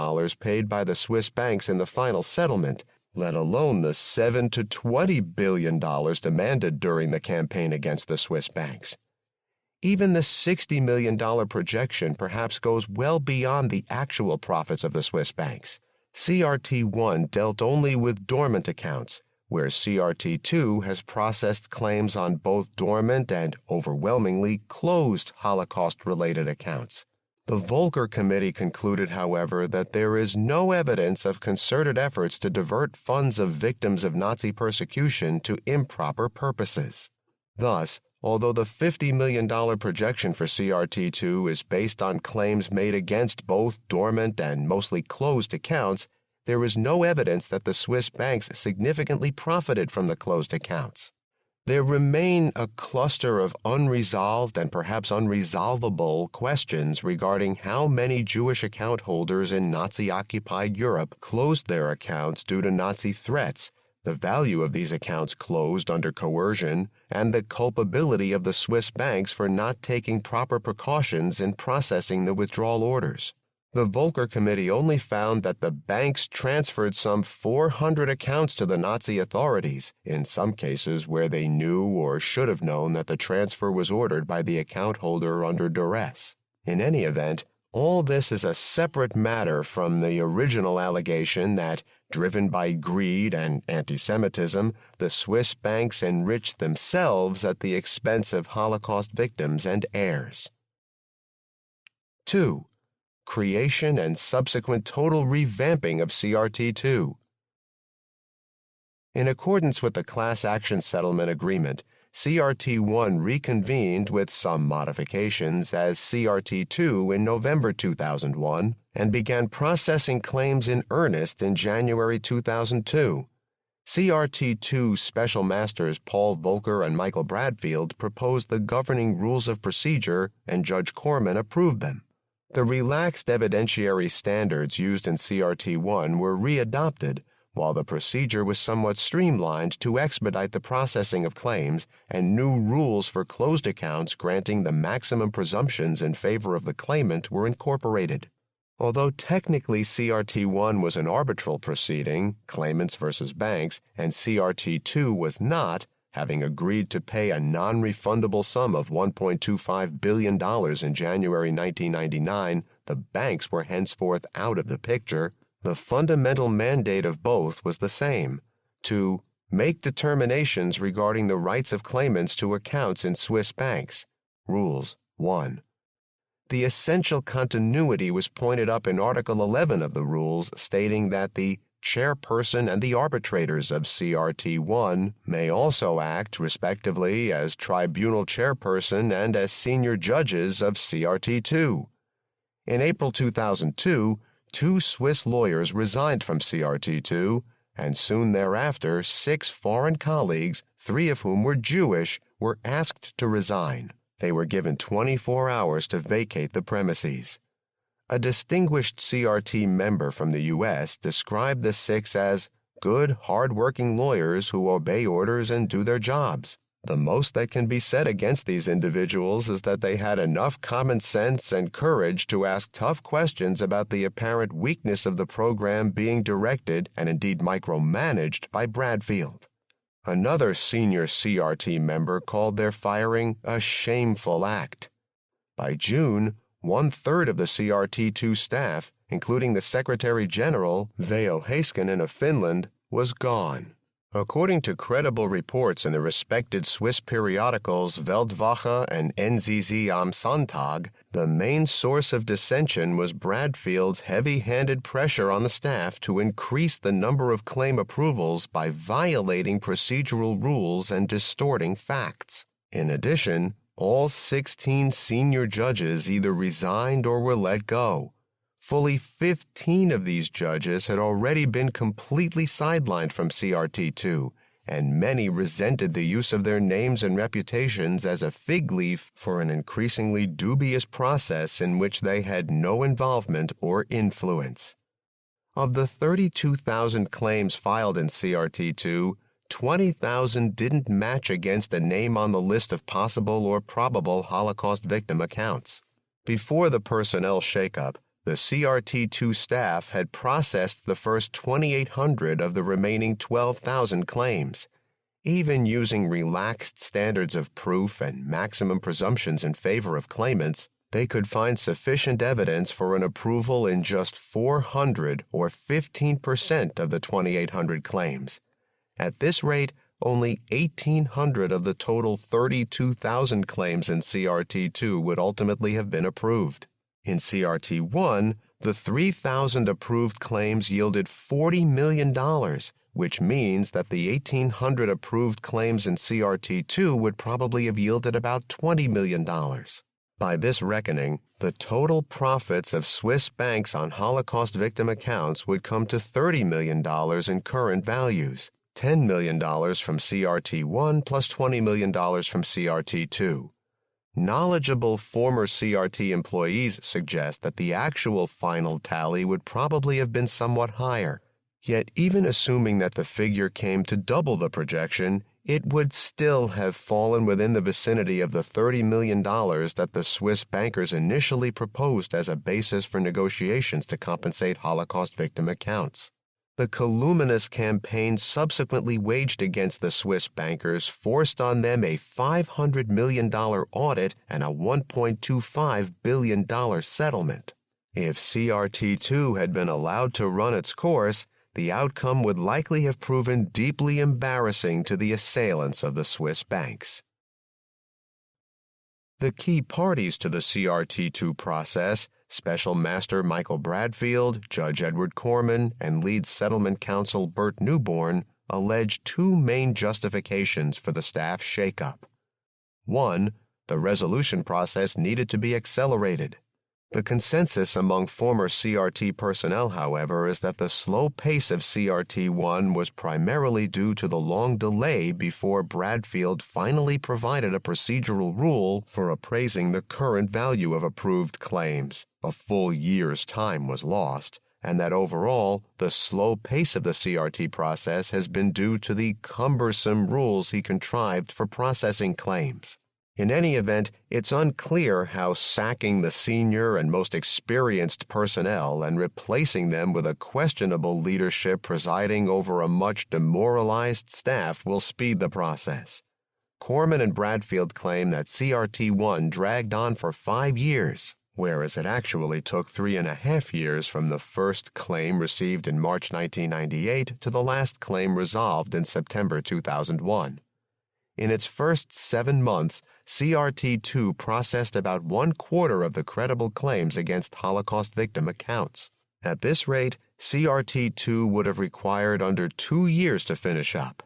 A: paid by the Swiss banks in the final settlement, let alone the $7 to $20 billion demanded during the campaign against the Swiss banks. Even the $60 million projection perhaps goes well beyond the actual profits of the Swiss banks. CRT-1 dealt only with dormant accounts, where CRT-2 has processed claims on both dormant and, overwhelmingly, closed Holocaust-related accounts. The Volcker Committee concluded, however, that there is no evidence of concerted efforts to divert funds of victims of Nazi persecution to improper purposes. Thus, although the $50 million projection for CRT-2 is based on claims made against both dormant and mostly closed accounts, there is no evidence that the Swiss banks significantly profited from the closed accounts. There remain a cluster of unresolved and perhaps unresolvable questions regarding how many Jewish account holders in Nazi-occupied Europe closed their accounts due to Nazi threats, the value of these accounts closed under coercion, and the culpability of the Swiss banks for not taking proper precautions in processing the withdrawal orders. The Volcker Committee only found that the banks transferred some 400 accounts to the Nazi authorities, in some cases where they knew or should have known that the transfer was ordered by the account holder under duress. In any event, all this is a separate matter from the original allegation that, driven by greed and anti-Semitism, the Swiss banks enriched themselves at the expense of Holocaust victims and heirs. 2. Creation and subsequent total revamping of CRT2. In accordance with the Class Action Settlement Agreement, CRT1 reconvened with some modifications as CRT2 in November 2001 and began processing claims in earnest in January 2002. CRT2 Special Masters Paul Volcker and Michael Bradfield proposed the governing rules of procedure, and Judge Corman approved them. The relaxed evidentiary standards used in CRT1 were readopted, while the procedure was somewhat streamlined to expedite the processing of claims, and new rules for closed accounts granting the maximum presumptions in favor of the claimant were incorporated. Although technically CRT1 was an arbitral proceeding, claimants versus banks, and CRT2 was not, having agreed to pay a non-refundable sum of $1.25 billion in January 1999, the banks were henceforth out of the picture. The fundamental mandate of both was the same: to make determinations regarding the rights of claimants to accounts in Swiss banks. Rules 1. The essential continuity was pointed up in Article 11 of the rules, stating that the chairperson and the arbitrators of CRT1 may also act, respectively, as tribunal chairperson and as senior judges of CRT2. In April 2002, 2 Swiss lawyers resigned from CRT2, and soon thereafter 6 foreign colleagues, 3 of whom were Jewish, were asked to resign. They were given 24 hours to vacate the premises. A distinguished CRT member from the U.S. described the 6 as good, hard-working lawyers who obey orders and do their jobs. The most that can be said against these individuals is that they had enough common sense and courage to ask tough questions about the apparent weakness of the program being directed and indeed micromanaged by Bradfield. Another senior CRT member called their firing a shameful act. By June, 1/3 of the CRT2 staff, including the Secretary General, Veijo Heiskanen of Finland, was gone. According to credible reports in the respected Swiss periodicals Weltwoche and NZZ am Sonntag, the main source of dissension was Bradfield's heavy-handed pressure on the staff to increase the number of claim approvals by violating procedural rules and distorting facts. In addition, all 16 senior judges either resigned or were let go. Fully 15 of these judges had already been completely sidelined from CRT2, and many resented the use of their names and reputations as a fig leaf for an increasingly dubious process in which they had no involvement or influence. Of the 32,000 claims filed in CRT2, 20,000 didn't match against a name on the list of possible or probable Holocaust victim accounts. Before the personnel shakeup, the CRT2 staff had processed the first 2,800 of the remaining 12,000 claims. Even using relaxed standards of proof and maximum presumptions in favor of claimants, they could find sufficient evidence for an approval in just 400 or 15% of the 2,800 claims. At this rate, only 1,800 of the total 32,000 claims in CRT2 would ultimately have been approved. In CRT1, the 3,000 approved claims yielded $40 million, which means that the 1,800 approved claims in CRT2 would probably have yielded about $20 million. By this reckoning, the total profits of Swiss banks on Holocaust victim accounts would come to $30 million in current values, $10 million from CRT1 plus $20 million from CRT2. Knowledgeable former CRT employees suggest that the actual final tally would probably have been somewhat higher, Yet even assuming that the figure came to double the projection, it would still have fallen within the vicinity of the $30 million that the Swiss bankers initially proposed as a basis for negotiations to compensate Holocaust victim accounts. The calumnious campaign subsequently waged against the Swiss bankers forced on them a $500 million audit and a $1.25 billion settlement. If CRT2 had been allowed to run its course, the outcome would likely have proven deeply embarrassing to the assailants of the Swiss banks. The key parties to the CRT2 process, Special Master Michael Bradfield, Judge Edward Corman, and lead settlement counsel Bert Newborn, allege two main justifications for the staff shakeup. One, the resolution process needed to be accelerated. The consensus among former CRT personnel, however, is that the slow pace of CRT1 was primarily due to the long delay before Bradfield finally provided a procedural rule for appraising the current value of approved claims. A full year's time was lost, and that overall, the slow pace of the CRT process has been due to the cumbersome rules he contrived for processing claims. In any event, it's unclear how sacking the senior and most experienced personnel and replacing them with a questionable leadership presiding over a much demoralized staff will speed the process. Corman and Bradfield claim that CRT1 dragged on for 5 years, whereas it actually took 3.5 years from the first claim received in March 1998 to the last claim resolved in September 2001. In its first 7 months, CRT2 processed about 1/4 of the credible claims against Holocaust victim accounts. At this rate, CRT2 would have required under 2 years to finish up.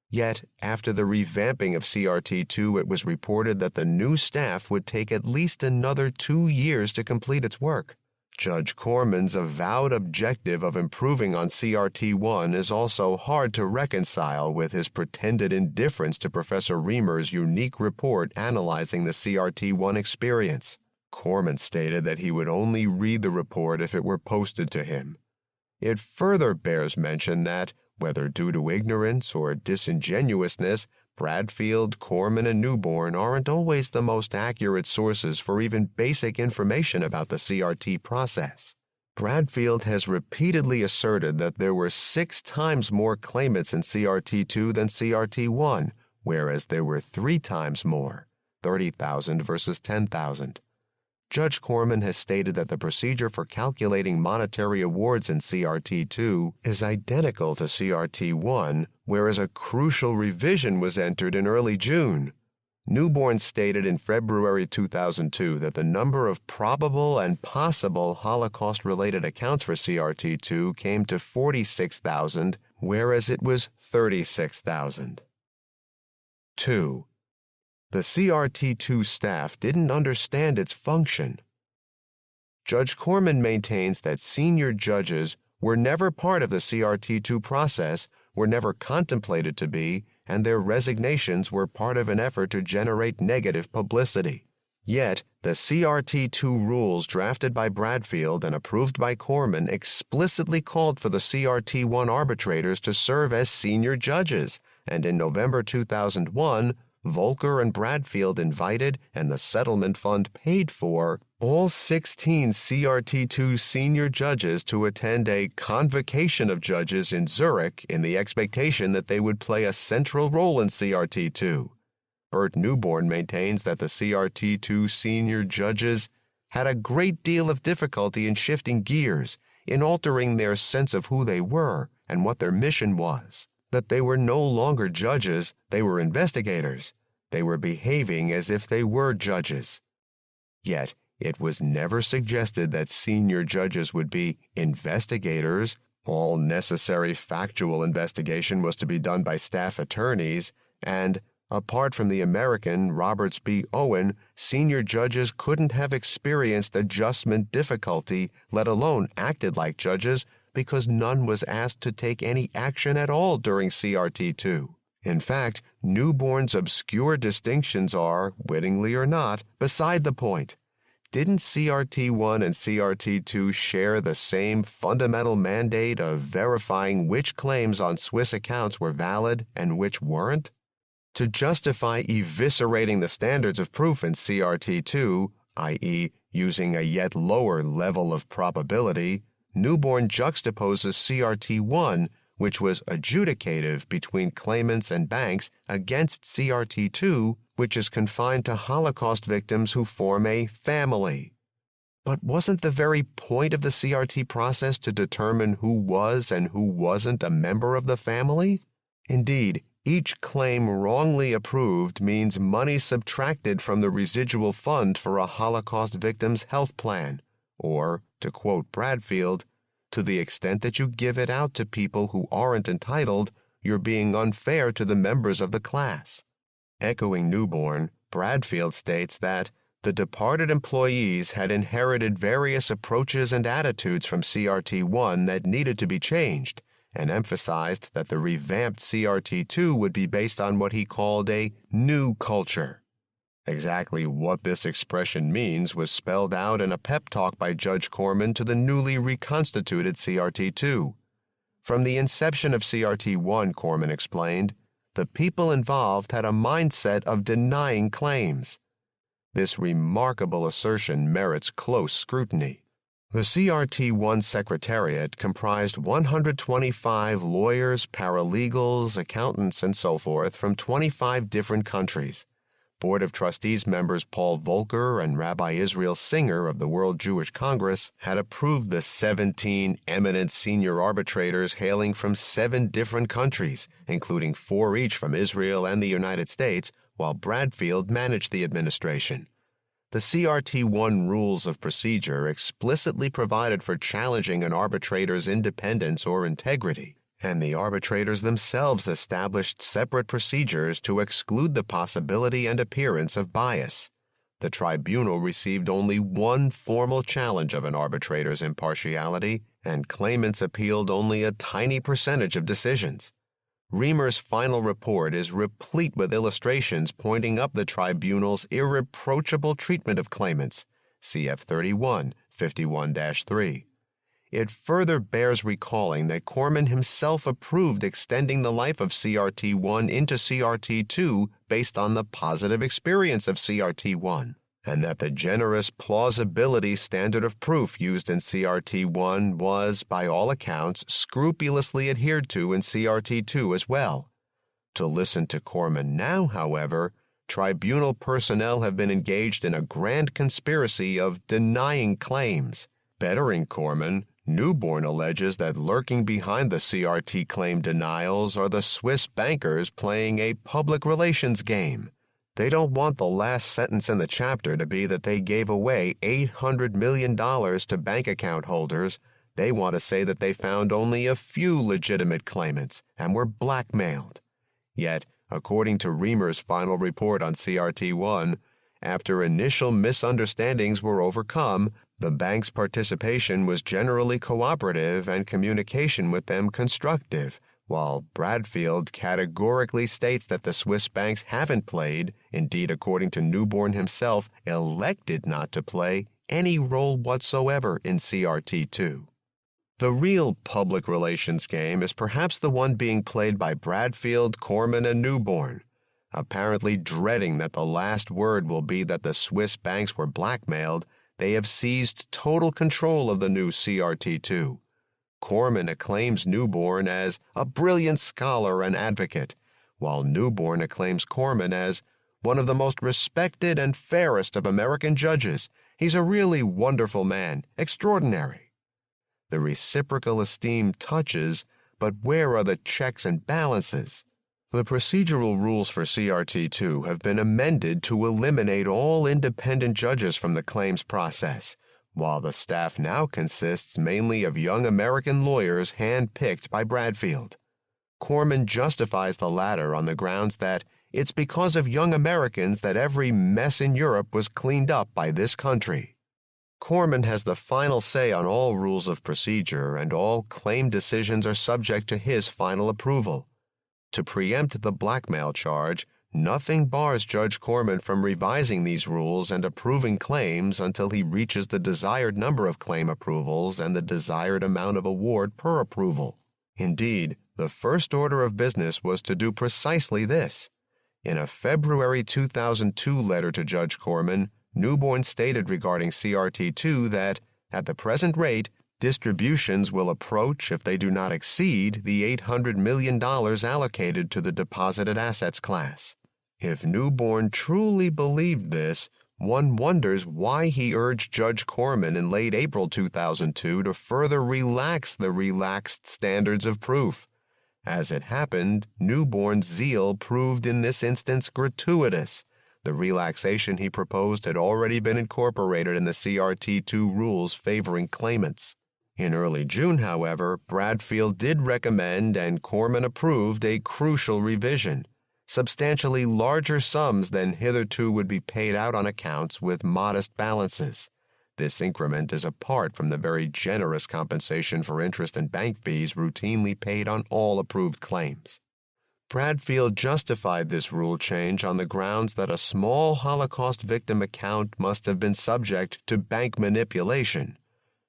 A: Yet, after the revamping of CRT2, it was reported that the new staff would take at least another 2 years to complete its work. Judge Corman's avowed objective of improving on CRT1 is also hard to reconcile with his pretended indifference to Professor Reamer's unique report analyzing the CRT1 experience. Corman stated that he would only read the report if it were posted to him. It further bears mention that, whether due to ignorance or disingenuousness, Bradfield, Corman, and Newborn aren't always the most accurate sources for even basic information about the CRT process. Bradfield has repeatedly asserted that there were 6 times more claimants in CRT2 than CRT1, whereas there were 3 times more, 30,000 versus 10,000. Judge Corman has stated that the procedure for calculating monetary awards in CRT2 is identical to CRT1, whereas a crucial revision was entered in early June. Newborn stated in February 2002 that the number of probable and possible Holocaust-related accounts for CRT2 came to 46,000, whereas it was 36,000. 2. The CRT2 staff didn't understand its function. Judge Corman maintains that senior judges were never part of the CRT2 process, were never contemplated to be, and their resignations were part of an effort to generate negative publicity. Yet, the CRT2 rules drafted by Bradfield and approved by Corman explicitly called for the CRT1 arbitrators to serve as senior judges, and in November 2001, Volcker and Bradfield invited, and the settlement fund paid for, all 16 CRT2 senior judges to attend a convocation of judges in Zurich in the expectation that they would play a central role in CRT2. Bert Newborn maintains that the CRT2 senior judges had a great deal of difficulty in shifting gears, in altering their sense of who they were and what their mission was. That they were no longer judges, they were investigators. They were behaving as if they were judges. Yet, it was never suggested that senior judges would be investigators. All necessary factual investigation was to be done by staff attorneys, and, apart from the American Roberts B. Owen, senior judges couldn't have experienced adjustment difficulty, let alone acted like judges, because none was asked to take any action at all during CRT2. In fact, Newborn's obscure distinctions are, wittingly or not, beside the point. didn't CRT1 and CRT2 share the same fundamental mandate of verifying which claims on Swiss accounts were valid and which weren't? To justify eviscerating the standards of proof in CRT2, i.e., using a yet lower level of probability, Newborn juxtaposes CRT1, which was adjudicative between claimants and banks, against CRT2, which is confined to Holocaust victims who form a family. But wasn't the very point of the CRT process to determine who was and who wasn't a member of the family? Indeed, each claim wrongly approved means money subtracted from the residual fund for a Holocaust victim's health plan, or, to quote Bradfield, "To the extent that you give it out to people who aren't entitled, you're being unfair to the members of the class." Echoing Newborn, Bradfield states that the departed employees had inherited various approaches and attitudes from CRT1 that needed to be changed, and emphasized that the revamped CRT2 would be based on what he called a new culture. Exactly what this expression means was spelled out in a pep talk by Judge Corman to the newly reconstituted CRT2. From the inception of CRT1, Corman explained, the people involved had a mindset of denying claims. This remarkable assertion merits close scrutiny. The CRT1 Secretariat comprised 125 lawyers, paralegals, accountants, and so forth from 25 different countries. Board of Trustees members Paul Volcker and Rabbi Israel Singer of the World Jewish Congress had approved the 17 eminent senior arbitrators hailing from 7 different countries, including 4 each from Israel and the United States, while Bradfield managed the administration. The CRT1 rules of procedure explicitly provided for challenging an arbitrator's independence or integrity, and the arbitrators themselves established separate procedures to exclude the possibility and appearance of bias. The tribunal received only one formal challenge of an arbitrator's impartiality, and claimants appealed only a tiny percentage of decisions. Reamer's final report is replete with illustrations pointing up the tribunal's irreproachable treatment of claimants, cf 31, 51-3. It further bears recalling that Corman himself approved extending the life of CRT1 into CRT2 based on the positive experience of CRT1, and that the generous plausibility standard of proof used in CRT1 was, by all accounts, scrupulously adhered to in CRT2 as well. To listen to Corman now, however, tribunal personnel have been engaged in a grand conspiracy of denying claims. Bettering Corman, Newborn alleges that lurking behind the CRT claim denials are the Swiss bankers playing a public relations game. They don't want the last sentence in the chapter to be that they gave away $800 million to bank account holders. They want to say that they found only a few legitimate claimants and were blackmailed. Yet, according to Reamer's final report on CRT1, after initial misunderstandings were overcome, the bank's participation was generally cooperative and communication with them constructive, while Bradfield categorically states that the Swiss banks haven't played, indeed according to Newborn himself, elected not to play, any role whatsoever in CRT2. The real public relations game is perhaps the one being played by Bradfield, Corman, and Newborn. Apparently dreading that the last word will be that the Swiss banks were blackmailed, they have seized total control of the new CRT2. Corman acclaims Newborn as a brilliant scholar and advocate, while Newborn acclaims Corman as one of the most respected and fairest of American judges. He's a really wonderful man, extraordinary. The reciprocal esteem touches, but where are the checks and balances? The procedural rules for CRT2 have been amended to eliminate all independent judges from the claims process, while the staff now consists mainly of young American lawyers hand-picked by Bradfield. Corman justifies the latter on the grounds that it's because of young Americans that every mess in Europe was cleaned up by this country. Corman has the final say on all rules of procedure, and all claim decisions are subject to his final approval. To preempt the blackmail charge, Nothing bars Judge Corman from revising these rules and approving claims until he reaches the desired number of claim approvals and the desired amount of award per approval. Indeed, the first order of business was to do precisely this. In a February 2002 letter to Judge Corman, Newborn stated regarding CRT2 that, at the present rate, distributions will approach, if they do not exceed, the $800 million allocated to the deposited assets class. If Newborn truly believed this, one wonders why he urged Judge Corman in late April 2002 to further relax the relaxed standards of proof. As it happened, Newborn's zeal proved in this instance gratuitous. The relaxation he proposed had already been incorporated in the CRT2 rules favoring claimants. In early June, however, Bradfield did recommend and Corman approved a crucial revision. Substantially larger sums than hitherto would be paid out on accounts with modest balances. This increment is apart from the very generous compensation for interest and bank fees routinely paid on all approved claims. Bradfield justified this rule change on the grounds that a small Holocaust victim account must have been subject to bank manipulation.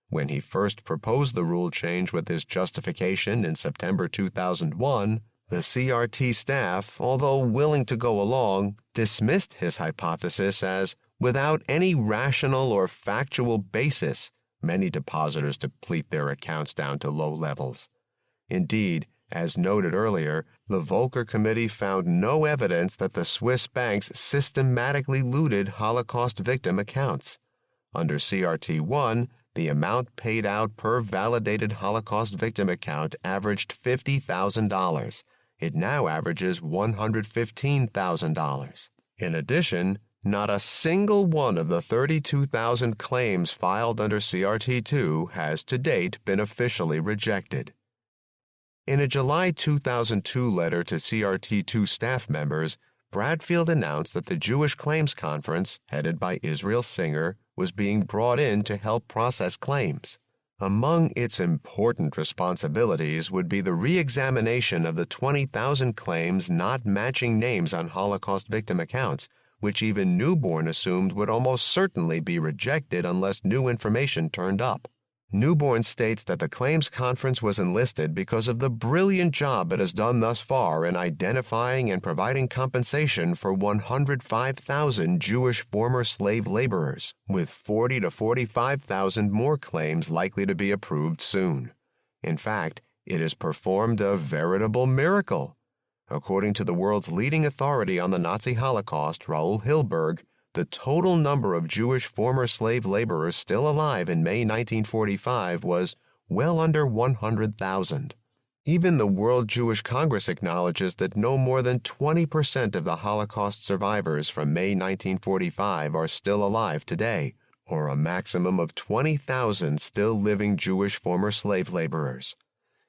A: When he first proposed the rule change with this justification in September 2001, the CRT staff, although willing to go along, dismissed his hypothesis as, without any rational or factual basis, many depositors deplete their accounts down to low levels. Indeed, as noted earlier, the Volcker Committee found no evidence that the Swiss banks systematically looted Holocaust victim accounts. Under CRT1, the amount paid out per validated Holocaust victim account averaged $50,000. It now averages $115,000. In addition, not a single one of the 32,000 claims filed under CRT2 has to date been officially rejected. In a July 2002 letter to CRT2 staff members, Bradfield announced that the Jewish Claims Conference, headed by Israel Singer, was being brought in to help process claims. Among its important responsibilities would be the re-examination of the 20,000 claims not matching names on Holocaust victim accounts, which even Newborn assumed would almost certainly be rejected unless new information turned up. Newborn states that the Claims Conference was enlisted because of the brilliant job it has done thus far in identifying and providing compensation for 105,000 Jewish former slave laborers, with 40 to 45,000 more claims likely to be approved soon. In fact, it has performed a veritable miracle. According to the world's leading authority on the Nazi Holocaust, Raoul Hilberg, the total number of Jewish former slave laborers still alive in May 1945 was well under 100,000. Even the World Jewish Congress acknowledges that no more than 20% of the Holocaust survivors from May 1945 are still alive today, or a maximum of 20,000 still living Jewish former slave laborers.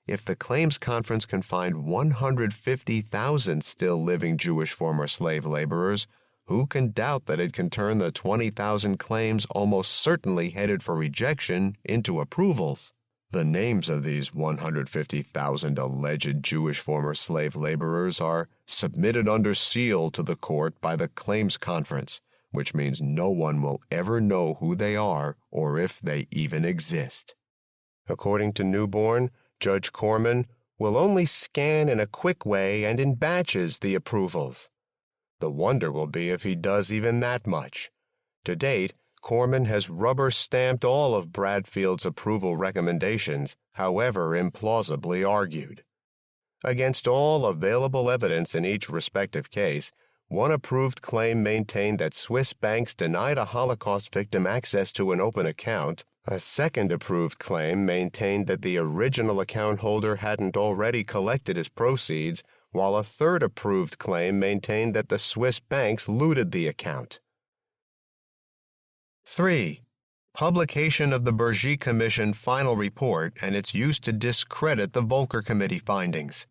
A: If the Claims Conference can find 150,000 still living Jewish former slave laborers, who can doubt that it can turn the 20,000 claims almost certainly headed for rejection into approvals? The names of these 150,000 alleged Jewish former slave laborers are submitted under seal to the court by the Claims Conference, which means no one will ever know who they are or if they even exist. According to Newborn, Judge Corman will only scan in a quick way and in batches the approvals. The wonder will be if he does even that much. To date, Corman has rubber-stamped all of Bradfield's approval recommendations, however implausibly argued. Against all available evidence in each respective case, one approved claim maintained that Swiss banks denied a Holocaust victim access to an open account. A second approved claim maintained that the original account holder hadn't already collected his proceeds, while a third approved claim maintained that the Swiss banks looted the account. 3. Publication of the Bergy Commission final report and its use to discredit the Volcker Committee findings.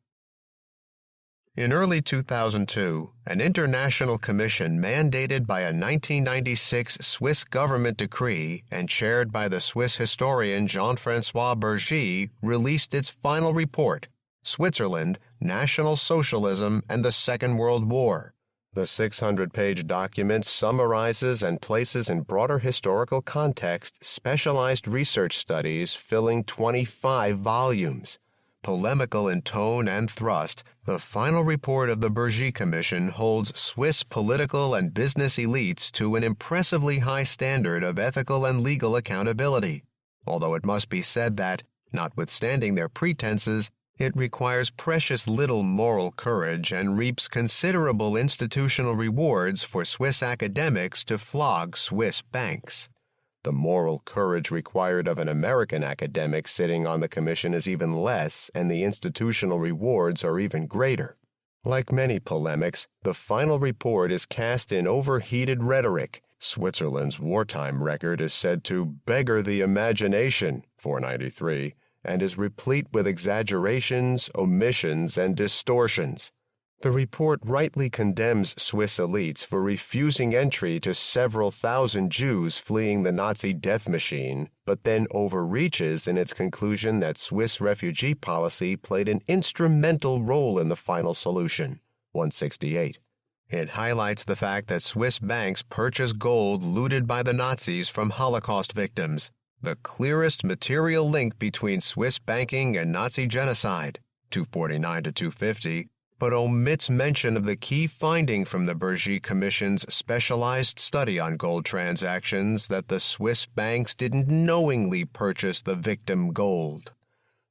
A: In early 2002, an international commission mandated by a 1996 Swiss government decree and chaired by the Swiss historian Jean-François Bergy released its final report, Switzerland, National Socialism and the Second World War. The 600-page document summarizes and places in broader historical context specialized research studies filling 25 volumes. Polemical in tone and thrust, the final report of the Bergy Commission holds Swiss political and business elites to an impressively high standard of ethical and legal accountability, although it must be said that, notwithstanding their pretenses, it requires precious little moral courage and reaps considerable institutional rewards for Swiss academics to flog Swiss banks. The moral courage required of an American academic sitting on the commission is even less, and the institutional rewards are even greater. Like many polemics, the final report is cast in overheated rhetoric. Switzerland's wartime record is said to beggar the imagination, 493, and is replete with exaggerations, omissions, and distortions. The report rightly condemns Swiss elites for refusing entry to several thousand Jews fleeing the Nazi death machine, but then overreaches in its conclusion that Swiss refugee policy played an instrumental role in the final solution, 168. It highlights the fact that Swiss banks purchase gold looted by the Nazis from Holocaust victims, the clearest material link between Swiss banking and Nazi genocide, 249 to 250, but omits mention of the key finding from the Bergy Commission's specialized study on gold transactions that the Swiss banks didn't knowingly purchase the victim gold.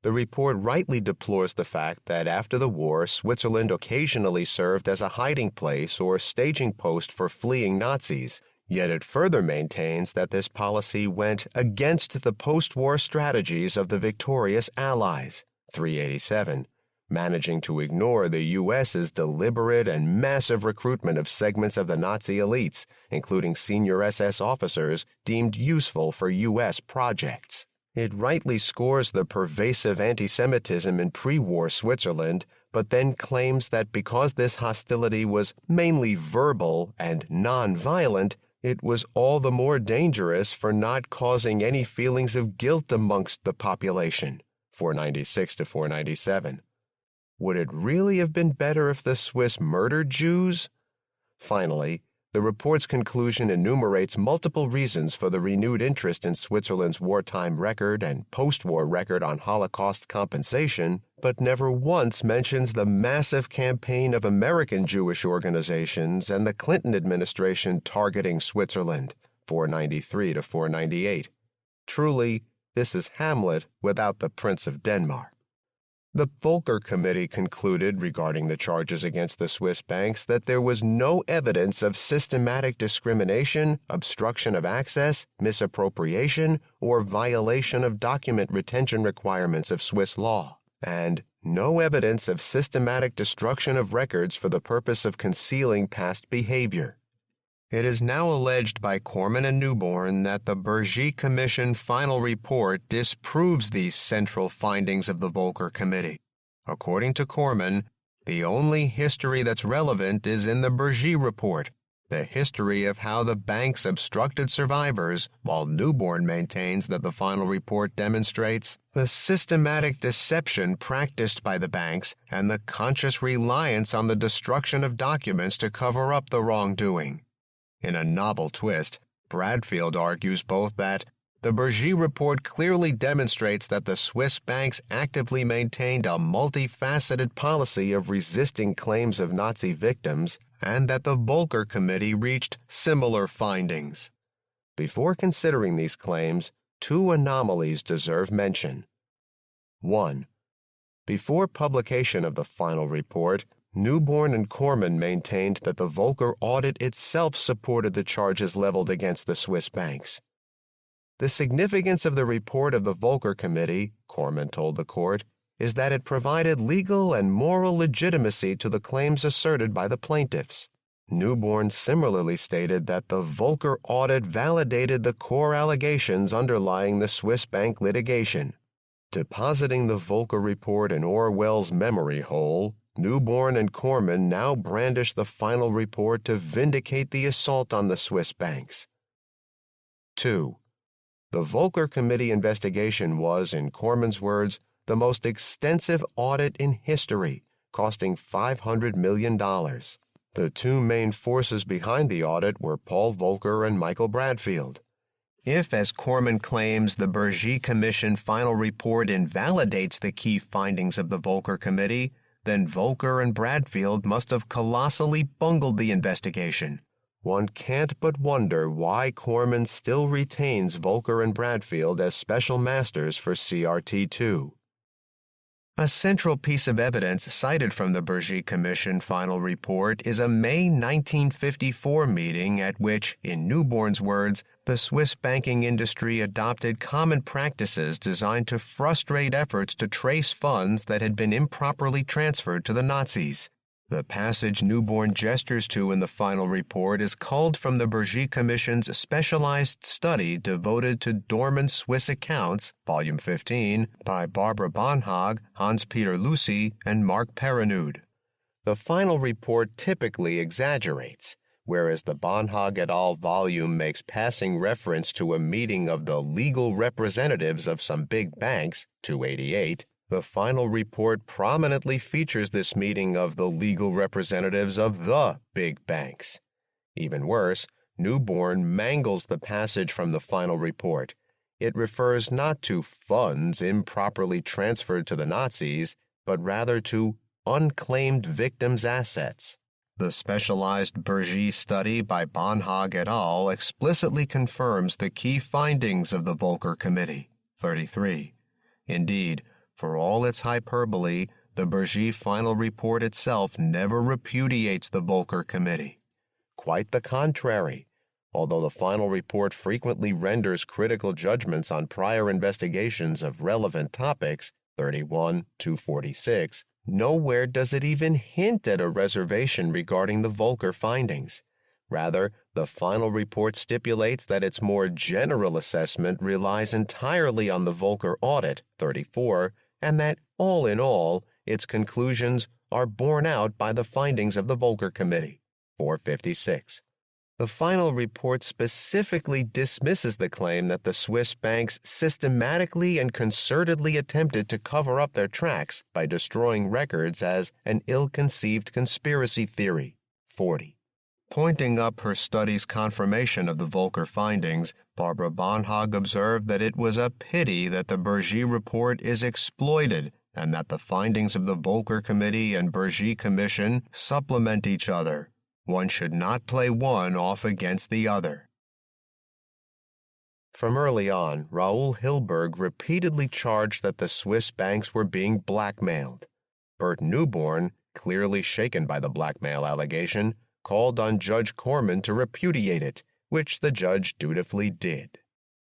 A: The report rightly deplores the fact that after the war, Switzerland occasionally served as a hiding place or staging post for fleeing Nazis. Yet it further maintains that this policy went against the post-war strategies of the victorious Allies, 387, managing to ignore the U.S.'s deliberate and massive recruitment of segments of the Nazi elites, including senior SS officers deemed useful for U.S. projects. It rightly scores the pervasive anti-Semitism in pre-war Switzerland, but then claims that because this hostility was mainly verbal and non-violent, it was all the more dangerous for not causing any feelings of guilt amongst the population, 496 to 497. Would it really have been better if the Swiss murdered Jews? Finally, the report's conclusion enumerates multiple reasons for the renewed interest in Switzerland's wartime record and post-war record on Holocaust compensation, but never once mentions the massive campaign of American Jewish organizations and the Clinton administration targeting Switzerland, 493 to 498. Truly, this is Hamlet without the Prince of Denmark. The Volcker Committee concluded regarding the charges against the Swiss banks that there was no evidence of systematic discrimination, obstruction of access, misappropriation, or violation of document retention requirements of Swiss law, and no evidence of systematic destruction of records for the purpose of concealing past behavior. It is now alleged by Corman and Newborn that the Bergy Commission final report disproves these central findings of the Volcker Committee. According to Corman, the only history that's relevant is in the Bergy report, the history of how the banks obstructed survivors, while Newborn maintains that the final report demonstrates the systematic deception practiced by the banks and the conscious reliance on the destruction of documents to cover up the wrongdoing. In a novel twist, Bradfield argues both that the Bergy report clearly demonstrates that the Swiss banks actively maintained a multifaceted policy of resisting claims of Nazi victims, and that the Volcker Committee reached similar findings. Before considering these claims, two anomalies deserve mention. 1. Before publication of the final report, Newborn and Corman maintained that the Volcker audit itself supported the charges leveled against the Swiss banks. The significance of the report of the Volcker Committee, Corman told the court, is that it provided legal and moral legitimacy to the claims asserted by the plaintiffs. Newborn similarly stated that the Volcker audit validated the core allegations underlying the Swiss bank litigation. Depositing the Volcker report in Orwell's memory hole, Newborn and Corman now brandish the final report to vindicate the assault on the Swiss banks. 2. The Volcker Committee investigation was, in Corman's words, the most extensive audit in history, costing $500 million. The two main forces behind the audit were Paul Volcker and Michael Bradfield. If, as Corman claims, the Bergy Commission final report invalidates the key findings of the Volcker Committee, then Volcker and Bradfield must have colossally bungled the investigation. One can't but wonder why Corman still retains Volcker and Bradfield as special masters for CRT2. A central piece of evidence cited from the Bergy Commission final report is a May 1954 meeting at which, in Newborn's words, the Swiss banking industry adopted common practices designed to frustrate efforts to trace funds that had been improperly transferred to the Nazis. The passage Newborn gestures to in the final report is culled from the Bergy Commission's specialized study devoted to dormant Swiss accounts, Volume 15, by Barbara Bonhag, Hans-Peter Lucy, and Mark Perrineud. The final report typically exaggerates, whereas the Bonhag et al. Volume makes passing reference to a meeting of the legal representatives of some big banks, 288, the final report prominently features this meeting of the legal representatives of the big banks. Even worse, Newborn mangles the passage from the final report. It refers not to funds improperly transferred to the Nazis, but rather to unclaimed victims' assets. The specialized Bergy study by Bonhag et al. Explicitly confirms the key findings of the Volcker Committee, 33. Indeed, for all its hyperbole, the Bergy final report itself never repudiates the Volcker Committee. Quite the contrary. Although the final report frequently renders critical judgments on prior investigations of relevant topics, 31-246, nowhere does it even hint at a reservation regarding the Volcker findings. Rather, the final report stipulates that its more general assessment relies entirely on the Volcker audit, 34, and that, all in all, its conclusions are borne out by the findings of the Volcker Committee, 456. The final report specifically dismisses the claim that the Swiss banks systematically and concertedly attempted to cover up their tracks by destroying records as an ill-conceived conspiracy theory, 40. Pointing up her study's confirmation of the Volcker findings, Barbara Bonhag observed that it was a pity that the Bergy report is exploited and that the findings of the Volcker Committee and Bergy Commission supplement each other. One should not play one off against the other. From early on, Raoul Hilberg repeatedly charged that the Swiss banks were being blackmailed. Bert Newborn, clearly shaken by the blackmail allegation, called on Judge Corman to repudiate it, which the judge dutifully did.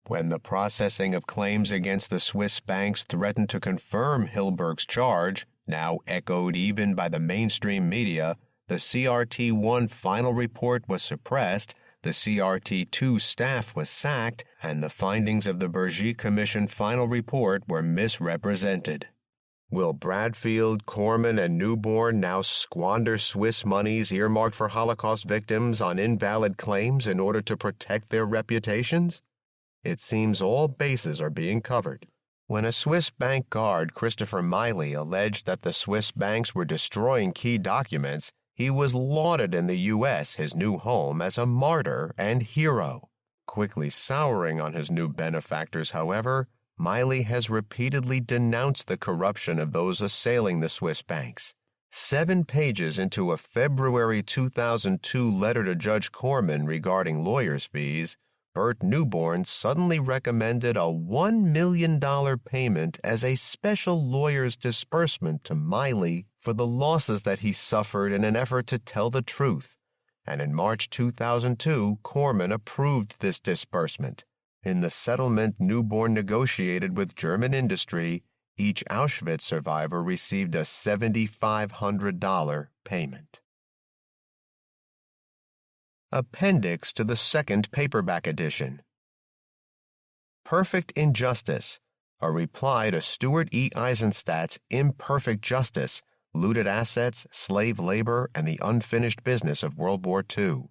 A: When the processing of claims against the Swiss banks threatened to confirm Hilberg's charge, now echoed even by the mainstream media, the CRT1 final report was suppressed, the CRT2 staff was sacked, and the findings of the Bergy Commission final report were misrepresented. Will Bradfield, Corman, and Newborn now squander Swiss monies earmarked for Holocaust victims on invalid claims in order to protect their reputations? It seems all bases are being covered. When a Swiss bank guard, Christopher Miley, alleged that the Swiss banks were destroying key documents, he was lauded in the U.S., his new home, as a martyr and hero. Quickly souring on his new benefactors, however, Miley has repeatedly denounced the corruption of those assailing the Swiss banks. 7 pages into a February 2002 letter to Judge Corman regarding lawyers' fees, Bert Newborn suddenly recommended a $1 million payment as a special lawyer's disbursement to Miley for the losses that he suffered in an effort to tell the truth, and in March 2002 Corman approved this disbursement. In the settlement Newborn negotiated with German industry, each Auschwitz survivor received a $7,500 payment. Appendix to the second paperback edition. Perfect Injustice, a reply to Stuart E. Eisenstadt's Imperfect Justice, Looted Assets, Slave Labor, and the Unfinished Business of World War II.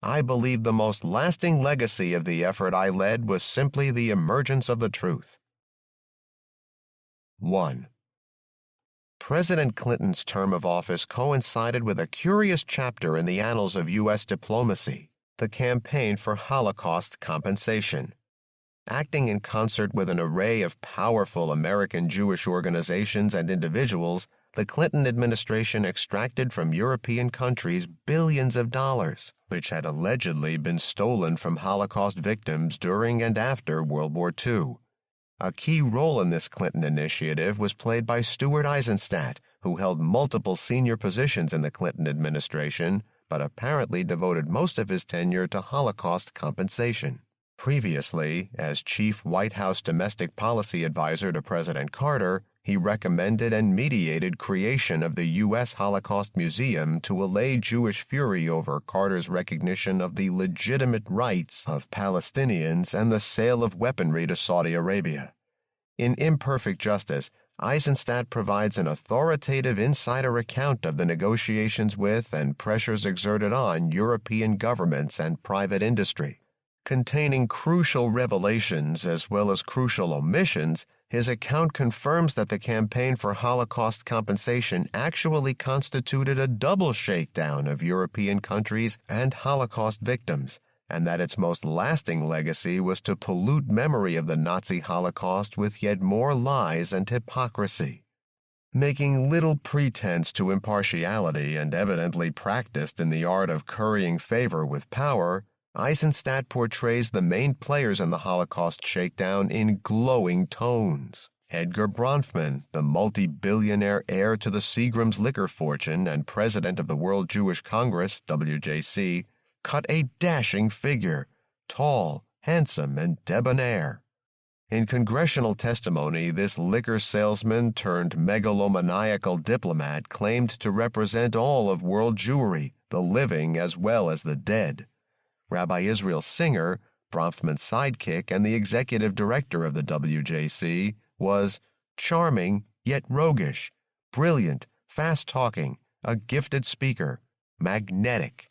A: I believe the most lasting legacy of the effort I led was simply the emergence of the truth. 1. President Clinton's term of office coincided with a curious chapter in the annals of U.S. diplomacy, the campaign for Holocaust compensation. Acting in concert with an array of powerful American Jewish organizations and individuals, the Clinton administration extracted from European countries billions of dollars, which had allegedly been stolen from Holocaust victims during and after World War II. A key role in this Clinton initiative was played by Stuart Eisenstadt, who held multiple senior positions in the Clinton administration, but apparently devoted most of his tenure to Holocaust compensation. Previously, as chief White House domestic policy advisor to President Carter, he recommended and mediated creation of the U.S. Holocaust Museum to allay Jewish fury over Carter's recognition of the legitimate rights of Palestinians and the sale of weaponry to Saudi Arabia. In Imperfect Justice, Eisenstadt provides an authoritative insider account of the negotiations with and pressures exerted on European governments and private industry. Containing crucial revelations as well as crucial omissions, his account confirms that the campaign for Holocaust compensation actually constituted a double shakedown of European countries and Holocaust victims, and that its most lasting legacy was to pollute memory of the Nazi Holocaust with yet more lies and hypocrisy. Making little pretense to impartiality and evidently practiced in the art of currying favor with power, Eisenstadt portrays the main players in the Holocaust shakedown in glowing tones. Edgar Bronfman, the multi-billionaire heir to the Seagram's liquor fortune and president of the World Jewish Congress, WJC, cut a dashing figure, tall, handsome, and debonair. In congressional testimony, this liquor salesman turned megalomaniacal diplomat claimed to represent all of world Jewry, the living as well as the dead. Rabbi Israel Singer, Bronfman's sidekick and the executive director of the WJC, was charming yet roguish, brilliant, fast-talking, a gifted speaker, magnetic.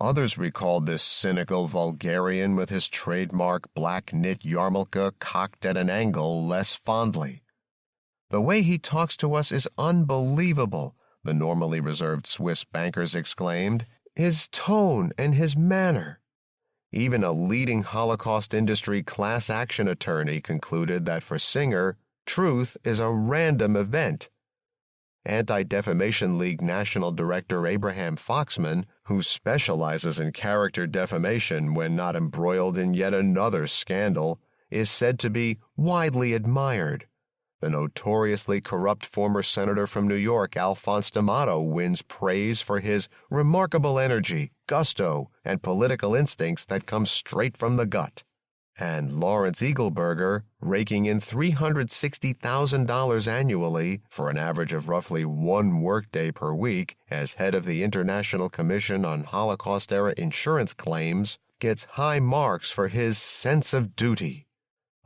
A: Others recalled this cynical vulgarian with his trademark black knit yarmulke cocked at an angle less fondly. "The way he talks to us is unbelievable," the normally reserved Swiss bankers exclaimed. "His tone and his manner." Even a leading Holocaust industry class action attorney concluded that for Singer, truth is a random event. Anti-Defamation League National Director Abraham Foxman, who specializes in character defamation when not embroiled in yet another scandal, is said to be widely admired. The notoriously corrupt former senator from New York, Alphonse D'Amato, wins praise for his remarkable energy, gusto, and political instincts that come straight from the gut. And Lawrence Eagleburger, raking in $360,000 annually for an average of roughly one workday per week as head of the International Commission on Holocaust-era Insurance Claims, gets high marks for his sense of duty.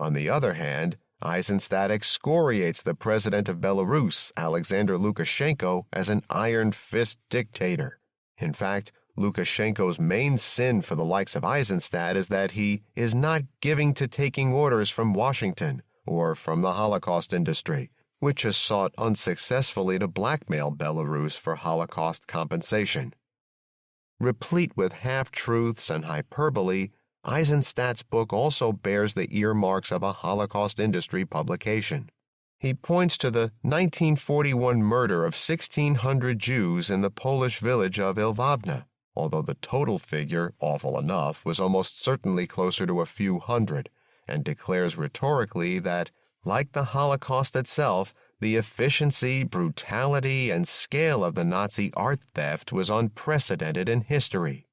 A: On the other hand, Eisenstadt excoriates the president of Belarus, Alexander Lukashenko, as an iron-fist dictator. In fact, Lukashenko's main sin for the likes of Eisenstadt is that he is not giving to taking orders from Washington or from the Holocaust industry, which has sought unsuccessfully to blackmail Belarus for Holocaust compensation. Replete with half-truths and hyperbole, Eisenstadt's book also bears the earmarks of a Holocaust industry publication. He points to the 1941 murder of 1,600 Jews in the Polish village of Lwówna, although the total figure, awful enough, was almost certainly closer to a few hundred, and declares rhetorically that, like the Holocaust itself, the efficiency, brutality, and scale of the Nazi art theft was unprecedented in history.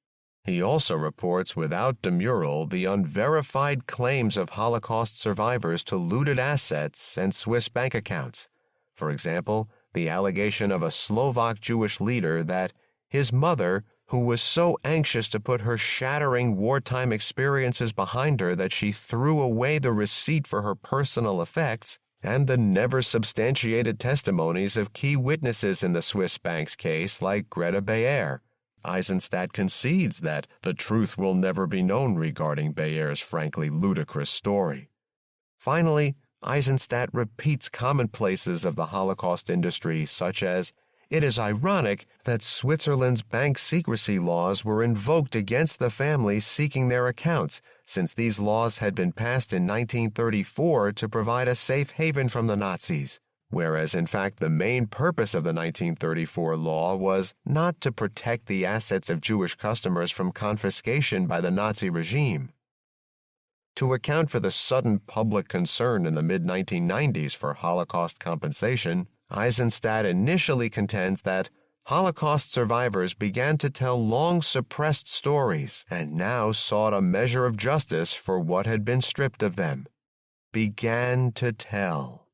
A: He also reports without demurral the unverified claims of Holocaust survivors to looted assets and Swiss bank accounts. For example, the allegation of a Slovak Jewish leader that his mother, who was so anxious to put her shattering wartime experiences behind her that she threw away the receipt for her personal effects, and the never-substantiated testimonies of key witnesses in the Swiss bank's case like Greta Bayer. Eisenstadt concedes that the truth will never be known regarding Bayer's frankly ludicrous story. Finally, Eisenstadt repeats commonplaces of the Holocaust industry, such as, "It is ironic that Switzerland's bank secrecy laws were invoked against the families seeking their accounts, since these laws had been passed in 1934 to provide a safe haven from the Nazis." Whereas, in fact, the main purpose of the 1934 law was not to protect the assets of Jewish customers from confiscation by the Nazi regime. To account for the sudden public concern in the mid-1990s for Holocaust compensation, Eisenstadt initially contends that Holocaust survivors began to tell long-suppressed stories and now sought a measure of justice for what had been stripped of them. Began to tell.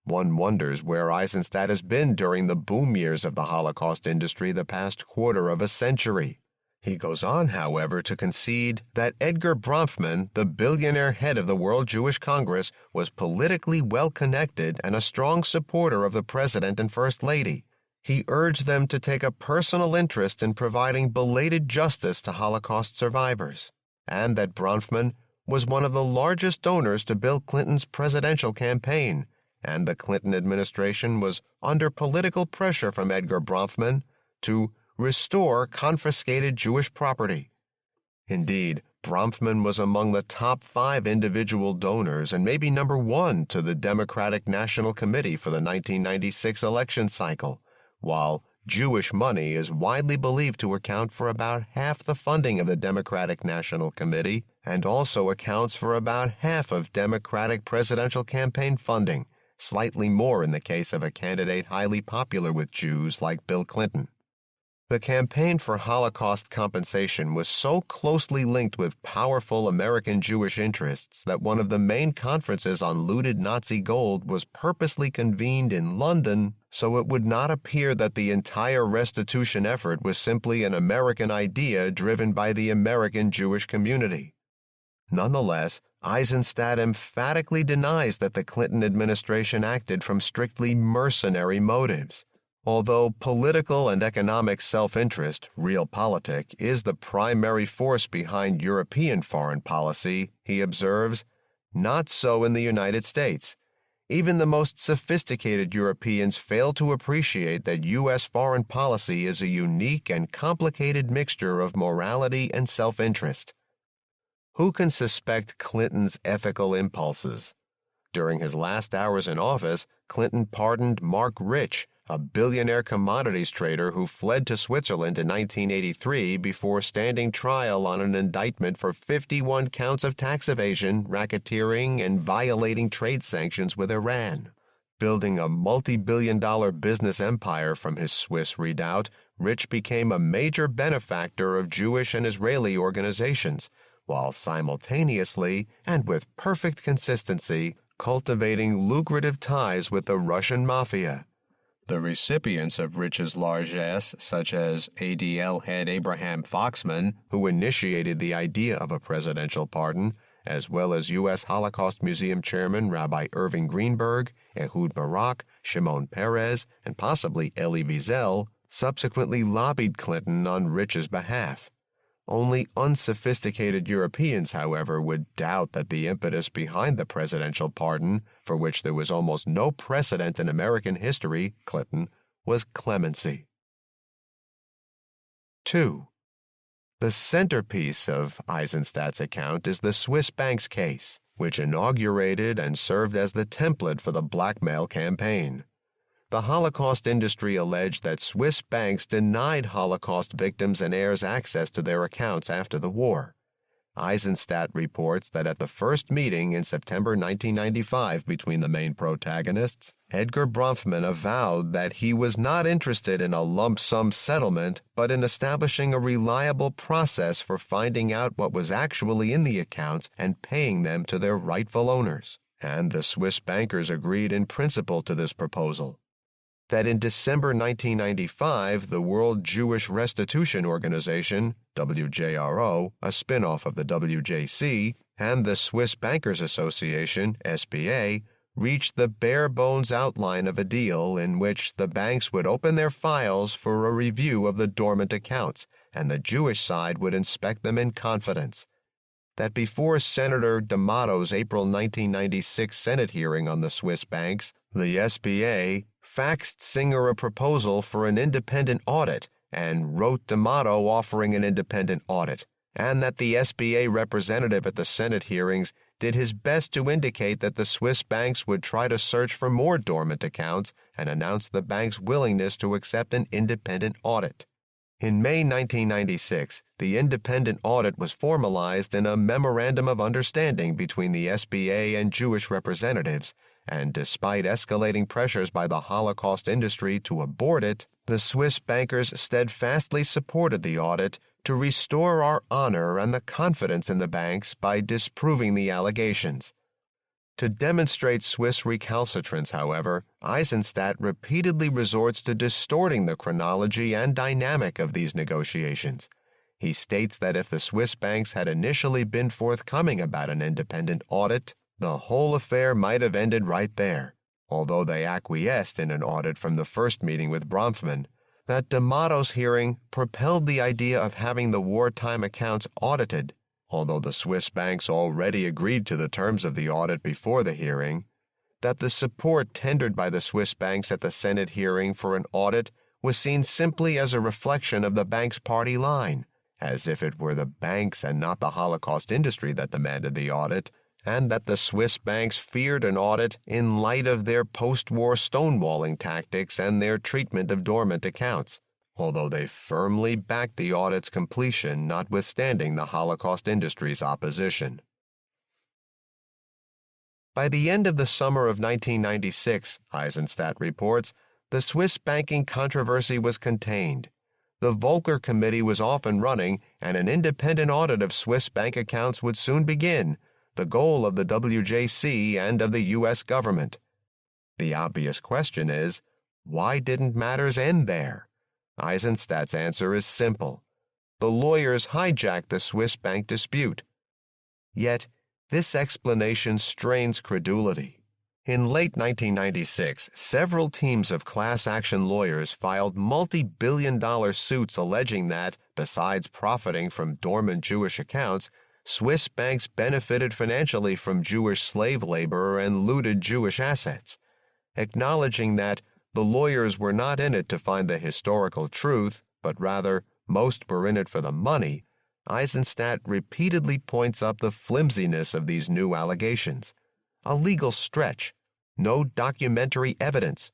A: One wonders where Eisenstadt has been during the boom years of the Holocaust industry the past quarter of a century. He goes on, however, to concede that Edgar Bronfman, the billionaire head of the World Jewish Congress, was politically well-connected and a strong supporter of the President and First Lady. He urged them to take a personal interest in providing belated justice to Holocaust survivors, and that Bronfman was one of the largest donors to Bill Clinton's presidential campaign, and the Clinton administration was under political pressure from Edgar Bronfman to restore confiscated Jewish property. Indeed, Bronfman was among the top 5 individual donors and maybe number 1 to the Democratic National Committee for the 1996 election cycle, while Jewish money is widely believed to account for about half the funding of the Democratic National Committee and also accounts for about half of Democratic presidential campaign funding, slightly more in the case of a candidate highly popular with Jews like Bill Clinton. The campaign for Holocaust compensation was so closely linked with powerful American Jewish interests that one of the main conferences on looted Nazi gold was purposely convened in London so it would not appear that the entire restitution effort was simply an American idea driven by the American Jewish community. Nonetheless, Eisenstadt emphatically denies that the Clinton administration acted from strictly mercenary motives. Although political and economic self-interest, realpolitik, is the primary force behind European foreign policy, he observes, not so in the United States. Even the most sophisticated Europeans fail to appreciate that U.S. foreign policy is a unique and complicated mixture of morality and self-interest. Who can suspect Clinton's ethical impulses? During his last hours in office, Clinton pardoned Mark Rich, a billionaire commodities trader who fled to Switzerland in 1983 before standing trial on an indictment for 51 counts of tax evasion, racketeering, and violating trade sanctions with Iran. Building a multi-billion-dollar business empire from his Swiss redoubt, Rich became a major benefactor of Jewish and Israeli organizations, while simultaneously, and with perfect consistency, cultivating lucrative ties with the Russian mafia. The recipients of Rich's largesse, such as ADL head Abraham Foxman, who initiated the idea of a presidential pardon, as well as U.S. Holocaust Museum Chairman Rabbi Irving Greenberg, Ehud Barak, Shimon Peres, and possibly Elie Wiesel, subsequently lobbied Clinton on Rich's behalf. Only unsophisticated Europeans, however, would doubt that the impetus behind the presidential pardon, for which there was almost no precedent in American history, Clinton, was clemency. 2. The centerpiece of Eisenstadt's account is the Swiss banks case, which inaugurated and served as the template for the blackmail campaign. The Holocaust industry alleged that Swiss banks denied Holocaust victims and heirs access to their accounts after the war. Eisenstadt reports that at the first meeting in September 1995 between the main protagonists, Edgar Bronfman avowed that he was not interested in a lump sum settlement, but in establishing a reliable process for finding out what was actually in the accounts and paying them to their rightful owners. And the Swiss bankers agreed in principle to this proposal. That in December 1995, the World Jewish Restitution Organization, WJRO, a spin-off of the WJC, and the Swiss Bankers Association, SBA, reached the bare-bones outline of a deal in which the banks would open their files for a review of the dormant accounts, and the Jewish side would inspect them in confidence. that before Senator D'Amato's April 1996 Senate hearing on the Swiss banks, the SBA faxed Singer a proposal for an independent audit and wrote D'Amato offering an independent audit, and that the SBA representative at the Senate hearings did his best to indicate that the Swiss banks would try to search for more dormant accounts and announce the bank's willingness to accept an independent audit. In May 1996, the independent audit was formalized in a Memorandum of Understanding between the SBA and Jewish representatives, and despite escalating pressures by the Holocaust industry to abort it, the Swiss bankers steadfastly supported the audit to restore our honor and the confidence in the banks by disproving the allegations. To demonstrate Swiss recalcitrance, however, Eisenstadt repeatedly resorts to distorting the chronology and dynamic of these negotiations. He states that if the Swiss banks had initially been forthcoming about an independent audit, the whole affair might have ended right there, although they acquiesced in an audit from the first meeting with Bronfman. That D'Amato's hearing propelled the idea of having the wartime accounts audited, although the Swiss banks already agreed to the terms of the audit before the hearing, that the support tendered by the Swiss banks at the Senate hearing for an audit was seen simply as a reflection of the bank's party line, as if it were the banks and not the Holocaust industry that demanded the audit, and that the Swiss banks feared an audit in light of their post-war stonewalling tactics and their treatment of dormant accounts, although they firmly backed the audit's completion notwithstanding the Holocaust industry's opposition. By the end of the summer of 1996, Eisenstadt reports, the Swiss banking controversy was contained. The Volcker Committee was off and running, and an independent audit of Swiss bank accounts would soon begin, the goal of the WJC and of the U.S. government. The obvious question is, why didn't matters end there? Eisenstadt's answer is simple. The lawyers hijacked the Swiss bank dispute. Yet, this explanation strains credulity. In late 1996, several teams of class action lawyers filed multi-billion-dollar suits alleging that, besides profiting from dormant Jewish accounts, Swiss banks benefited financially from Jewish slave labor and looted Jewish assets. Acknowledging that the lawyers were not in it to find the historical truth, but rather most were in it for the money, Eisenstadt repeatedly points up the flimsiness of these new allegations. A legal stretch, no documentary evidence.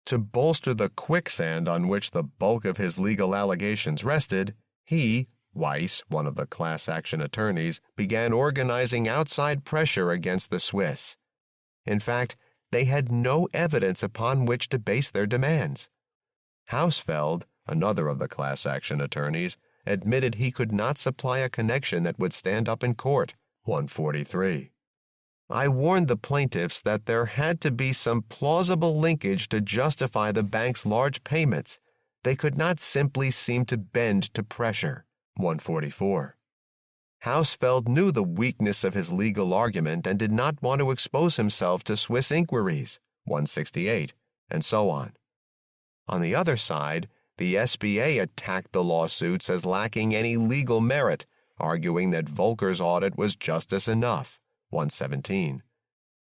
A: To bolster the quicksand on which the bulk of his legal allegations rested, he, Weiss, one of the class action attorneys, began organizing outside pressure against the Swiss. In fact, they had no evidence upon which to base their demands. Hausfeld, another of the class action attorneys, admitted he could not supply a connection that would stand up in court. 143. I warned the plaintiffs that there had to be some plausible linkage to justify the bank's large payments. They could not simply seem to bend to pressure. 144. Hausfeld knew the weakness of his legal argument and did not want to expose himself to Swiss inquiries. 168, and so on. On the other side, the SBA attacked the lawsuits as lacking any legal merit, arguing that Volcker's audit was justice enough. 117.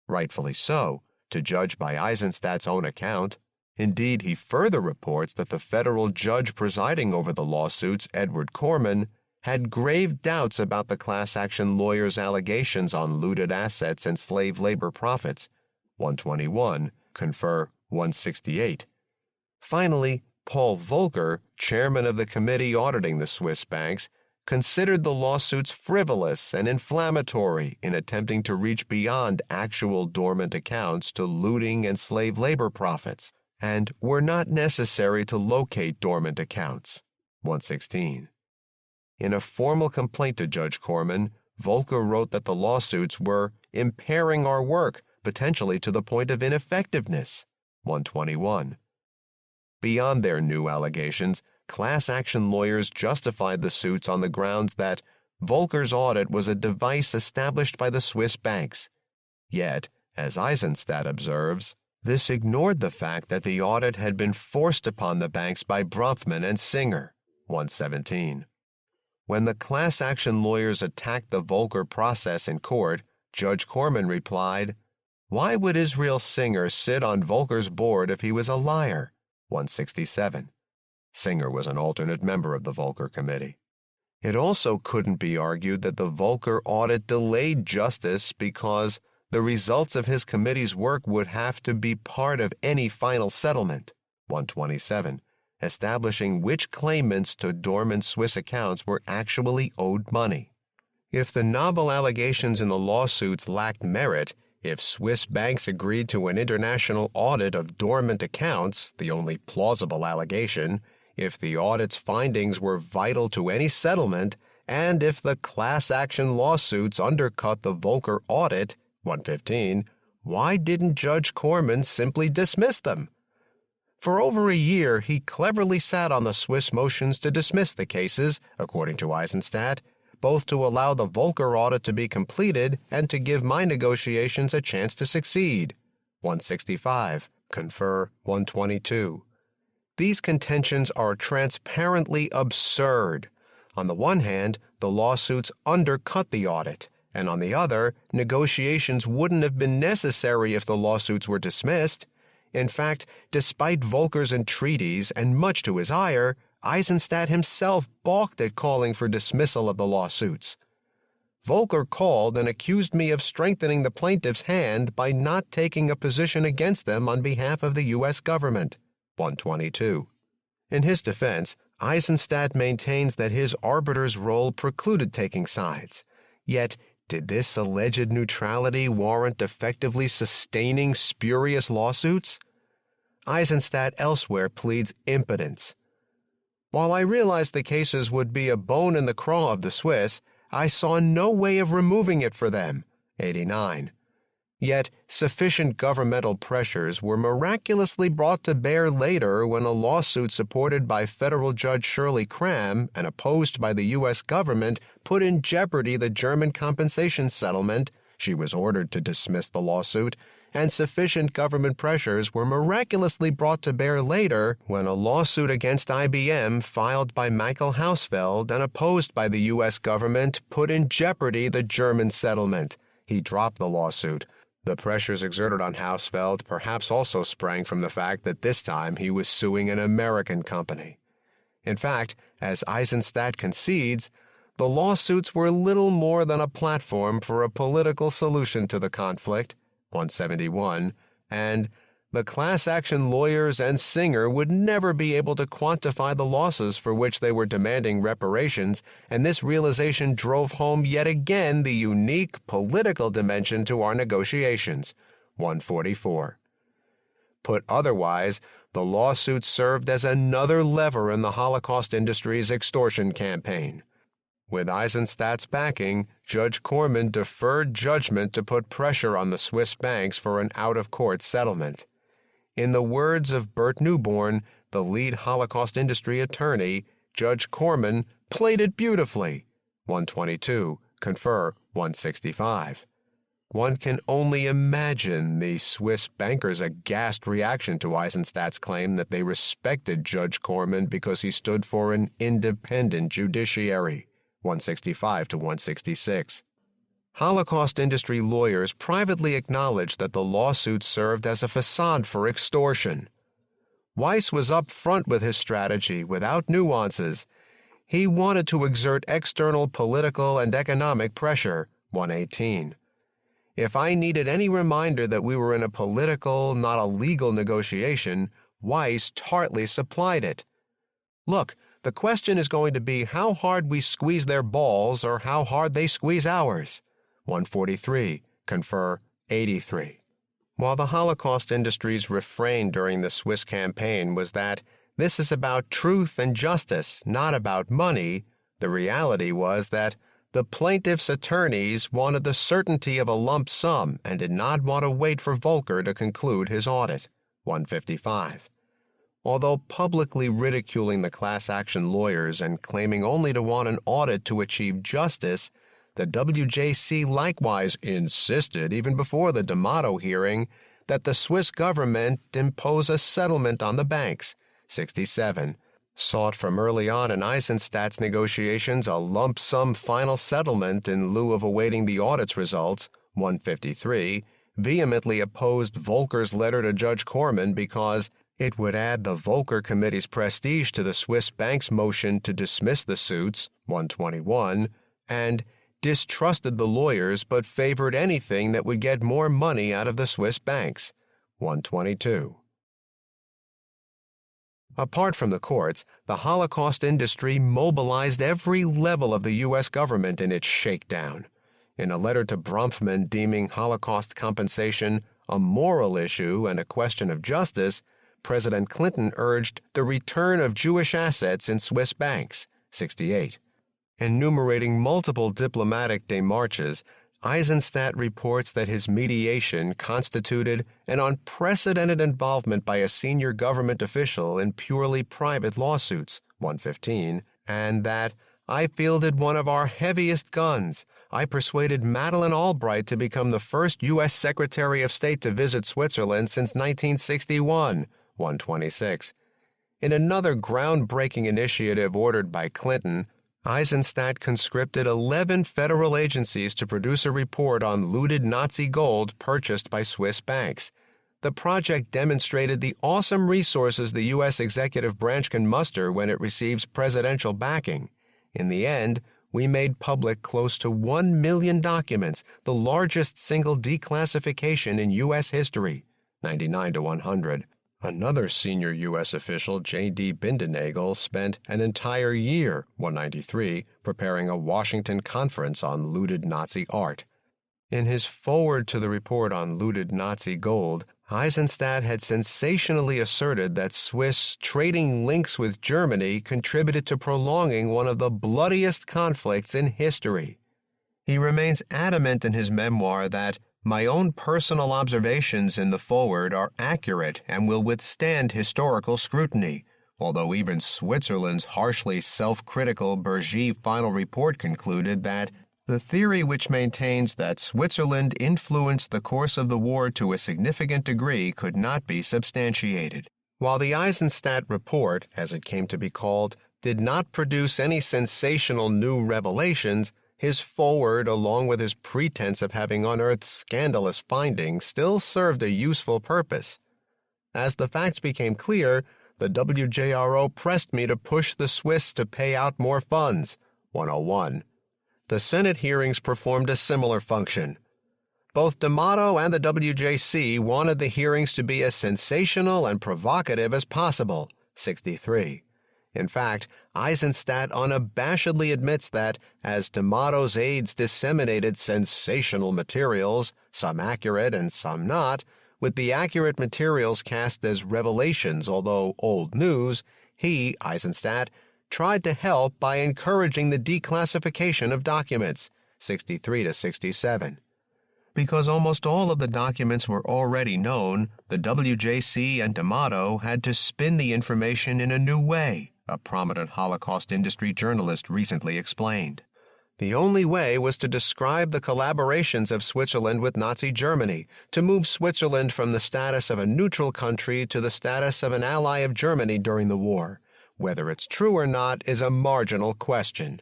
A: Rightfully so, to judge by Eisenstadt's own account. Indeed, he further reports that the federal judge presiding over the lawsuits, Edward Corman, had grave doubts about the class action lawyers' allegations on looted assets and slave labor profits. 121, confer 168. Finally, Paul Volcker, chairman of the committee auditing the Swiss banks, considered the lawsuits frivolous and inflammatory in attempting to reach beyond actual dormant accounts to looting and slave labor profits, and were not necessary to locate dormant accounts. 116. In a formal complaint to Judge Corman, Volcker wrote that the lawsuits were impairing our work, potentially to the point of ineffectiveness. 121. Beyond their new allegations, class action lawyers justified the suits on the grounds that Volcker's audit was a device established by the Swiss banks. Yet, as Eisenstadt observes, this ignored the fact that the audit had been forced upon the banks by Bronfman and Singer. 117. When the class action lawyers attacked the Volcker process in court, Judge Corman replied, "Why would Israel Singer sit on Volcker's board if he was a liar?" 167. Singer was an alternate member of the Volcker Committee. It also couldn't be argued that the Volcker audit delayed justice because the results of his committee's work would have to be part of any final settlement. 127. Establishing which claimants to dormant Swiss accounts were actually owed money. If the novel allegations in the lawsuits lacked merit, if Swiss banks agreed to an international audit of dormant accounts, the only plausible allegation, if the audit's findings were vital to any settlement, and if the class action lawsuits undercut the Volcker audit, 115, why didn't Judge Corman simply dismiss them? For over a year, he cleverly sat on the Swiss motions to dismiss the cases, according to Eisenstadt, both to allow the Volcker audit to be completed and to give my negotiations a chance to succeed. 165, confer 122. These contentions are transparently absurd. On the one hand, the lawsuits undercut the audit, and on the other, negotiations wouldn't have been necessary if the lawsuits were dismissed. In fact, despite Volcker's entreaties and much to his ire, Eisenstadt himself balked at calling for dismissal of the lawsuits. Volcker called and accused me of strengthening the plaintiff's hand by not taking a position against them on behalf of the U.S. government. 122. In his defense, Eisenstadt maintains that his arbiter's role precluded taking sides. Yet, did this alleged neutrality warrant effectively sustaining spurious lawsuits? Eisenstadt elsewhere pleads impotence. While I realized the cases would be a bone in the craw of the Swiss, I saw no way of removing it for them. 89. Yet sufficient governmental pressures were miraculously brought to bear later when a lawsuit supported by federal Judge Shirley Cram and opposed by the U.S. government put in jeopardy the German compensation settlement. She was ordered to dismiss the lawsuit, and sufficient government pressures were miraculously brought to bear later when a lawsuit against IBM filed by Michael Hausfeld and opposed by the U.S. government put in jeopardy the German settlement. He dropped the lawsuit. The pressures exerted on Hausfeld perhaps also sprang from the fact that this time he was suing an American company. In fact, as Eisenstadt concedes, the lawsuits were little more than a platform for a political solution to the conflict, 171, and the class action lawyers and Singer would never be able to quantify the losses for which they were demanding reparations, and this realization drove home yet again the unique political dimension to our negotiations. 144. Put otherwise, the lawsuit served as another lever in the Holocaust industry's extortion campaign. With Eisenstadt's backing, Judge Corman deferred judgment to put pressure on the Swiss banks for an out-of-court settlement. In the words of Bert Newborn, the lead Holocaust industry attorney, Judge Corman played it beautifully. 122, confer 165. One can only imagine the Swiss bankers' aghast reaction to Eisenstadt's claim that they respected Judge Corman because he stood for an independent judiciary. 165 to 166. Holocaust industry lawyers privately acknowledged that the lawsuit served as a facade for extortion. Weiss was up front with his strategy without nuances. He wanted to exert external political and economic pressure. 118. If I needed any reminder that we were in a political, not a legal negotiation, Weiss tartly supplied it. Look, the question is going to be how hard we squeeze their balls or how hard they squeeze ours. 143, confer 83. While the Holocaust industry's refrain during the Swiss campaign was that this is about truth and justice, not about money, the reality was that the plaintiff's attorneys wanted the certainty of a lump sum and did not want to wait for Volcker to conclude his audit. 155. Although publicly ridiculing the class action lawyers and claiming only to want an audit to achieve justice, the WJC likewise insisted, even before the D'Amato hearing, that the Swiss government impose a settlement on the banks. 67. sought from early on in Eisenstadt's negotiations a lump sum final settlement in lieu of awaiting the audit's results, 153, vehemently opposed Volcker's letter to Judge Corman because it would add the Volcker Committee's prestige to the Swiss bank's motion to dismiss the suits, 121, and distrusted the lawyers but favored anything that would get more money out of the Swiss banks, 122. Apart from the courts, the Holocaust industry mobilized every level of the U.S. government in its shakedown. In a letter to Bronfman deeming Holocaust compensation a moral issue and a question of justice, President Clinton urged the return of Jewish assets in Swiss banks, 68. Enumerating multiple diplomatic démarches, Eisenstadt reports that his mediation constituted an unprecedented involvement by a senior government official in purely private lawsuits, 115, and that I fielded one of our heaviest guns. I persuaded Madeleine Albright to become the first U.S. Secretary of State to visit Switzerland since 1961, 126. In another groundbreaking initiative ordered by Clinton, Eisenstadt conscripted 11 federal agencies to produce a report on looted Nazi gold purchased by Swiss banks. The project demonstrated the awesome resources the U.S. executive branch can muster when it receives presidential backing. In the end, we made public close to 1 million documents, the largest single declassification in U.S. history, 99 to 100. Another senior U.S. official, J.D. Bindenagel, spent an entire year, 193, preparing a Washington conference on looted Nazi art. In his foreword to the report on looted Nazi gold, Eisenstadt had sensationally asserted that Swiss trading links with Germany contributed to prolonging one of the bloodiest conflicts in history. He remains adamant in his memoir that my own personal observations in the foreword are accurate and will withstand historical scrutiny, although even Switzerland's harshly self-critical Bergy final report concluded that the theory which maintains that Switzerland influenced the course of the war to a significant degree could not be substantiated. While the Eisenstadt report, as it came to be called, did not produce any sensational new revelations, his foreword, along with his pretense of having unearthed scandalous findings, still served a useful purpose. As the facts became clear, the WJRO pressed me to push the Swiss to pay out more funds, 101. The Senate hearings performed a similar function. Both D'Amato and the WJC wanted the hearings to be as sensational and provocative as possible, 63. In fact, Eisenstadt unabashedly admits that, as D'Amato's aides disseminated sensational materials, some accurate and some not, with the accurate materials cast as revelations although old news, he, Eisenstadt, tried to help by encouraging the declassification of documents, 63 to 67. Because almost all of the documents were already known, the WJC and D'Amato had to spin the information in a new way, a prominent Holocaust industry journalist recently explained. The only way was to describe the collaborations of Switzerland with Nazi Germany, to move Switzerland from the status of a neutral country to the status of an ally of Germany during the war. Whether it's true or not is a marginal question.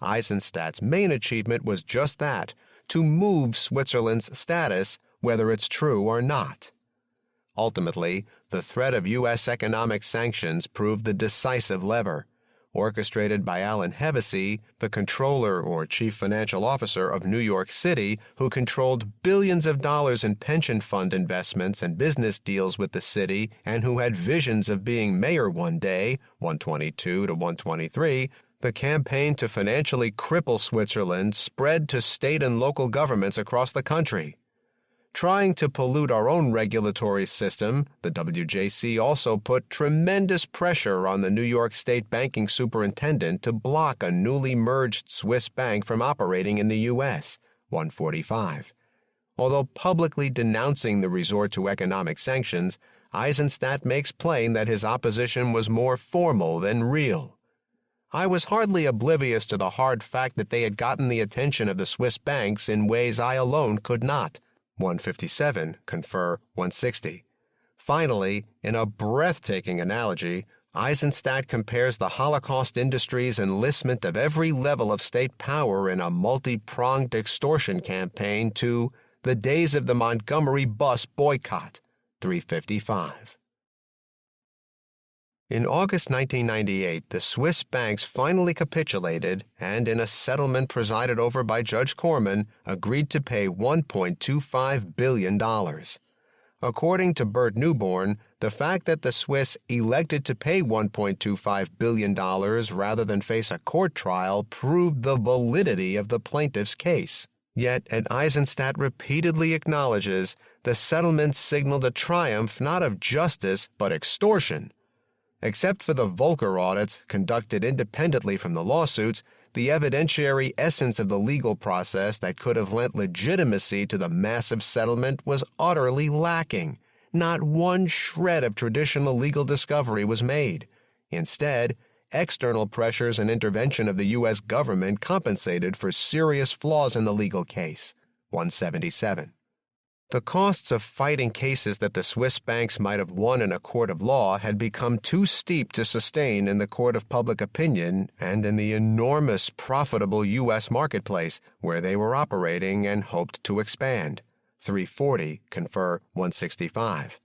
A: Eisenstadt's main achievement was just that, to move Switzerland's status, whether it's true or not. Ultimately, the threat of U.S. economic sanctions proved the decisive lever. Orchestrated by Alan Hevesy, the controller or chief financial officer of New York City, who controlled billions of dollars in pension fund investments and business deals with the city, and who had visions of being mayor one day, 122 to 123, the campaign to financially cripple Switzerland spread to state and local governments across the country. Trying to pollute our own regulatory system, the WJC also put tremendous pressure on the New York State banking superintendent to block a newly merged Swiss bank from operating in the U.S., 145. Although publicly denouncing the resort to economic sanctions, Eisenstadt makes plain that his opposition was more formal than real. I was hardly oblivious to the hard fact that they had gotten the attention of the Swiss banks in ways I alone could not. 157, confer 160. Finally, in a breathtaking analogy, Eisenstadt compares the Holocaust industry's enlistment of every level of state power in a multi-pronged extortion campaign to the days of the Montgomery bus boycott, 355. In August 1998, the Swiss banks finally capitulated and, in a settlement presided over by Judge Corman, agreed to pay $1.25 billion. According to Bert Newborn, the fact that the Swiss elected to pay $1.25 billion rather than face a court trial proved the validity of the plaintiff's case. Yet, as Eisenstadt repeatedly acknowledges, the settlement signaled a triumph not of justice but extortion. Except for the Volcker audits conducted independently from the lawsuits, the evidentiary essence of the legal process that could have lent legitimacy to the massive settlement was utterly lacking. Not one shred of traditional legal discovery was made. Instead, external pressures and intervention of the U.S. government compensated for serious flaws in the legal case. 177. The costs of fighting cases that the Swiss banks might have won in a court of law had become too steep to sustain in the court of public opinion and in the enormous profitable U.S. marketplace where they were operating and hoped to expand. 340, confer 165.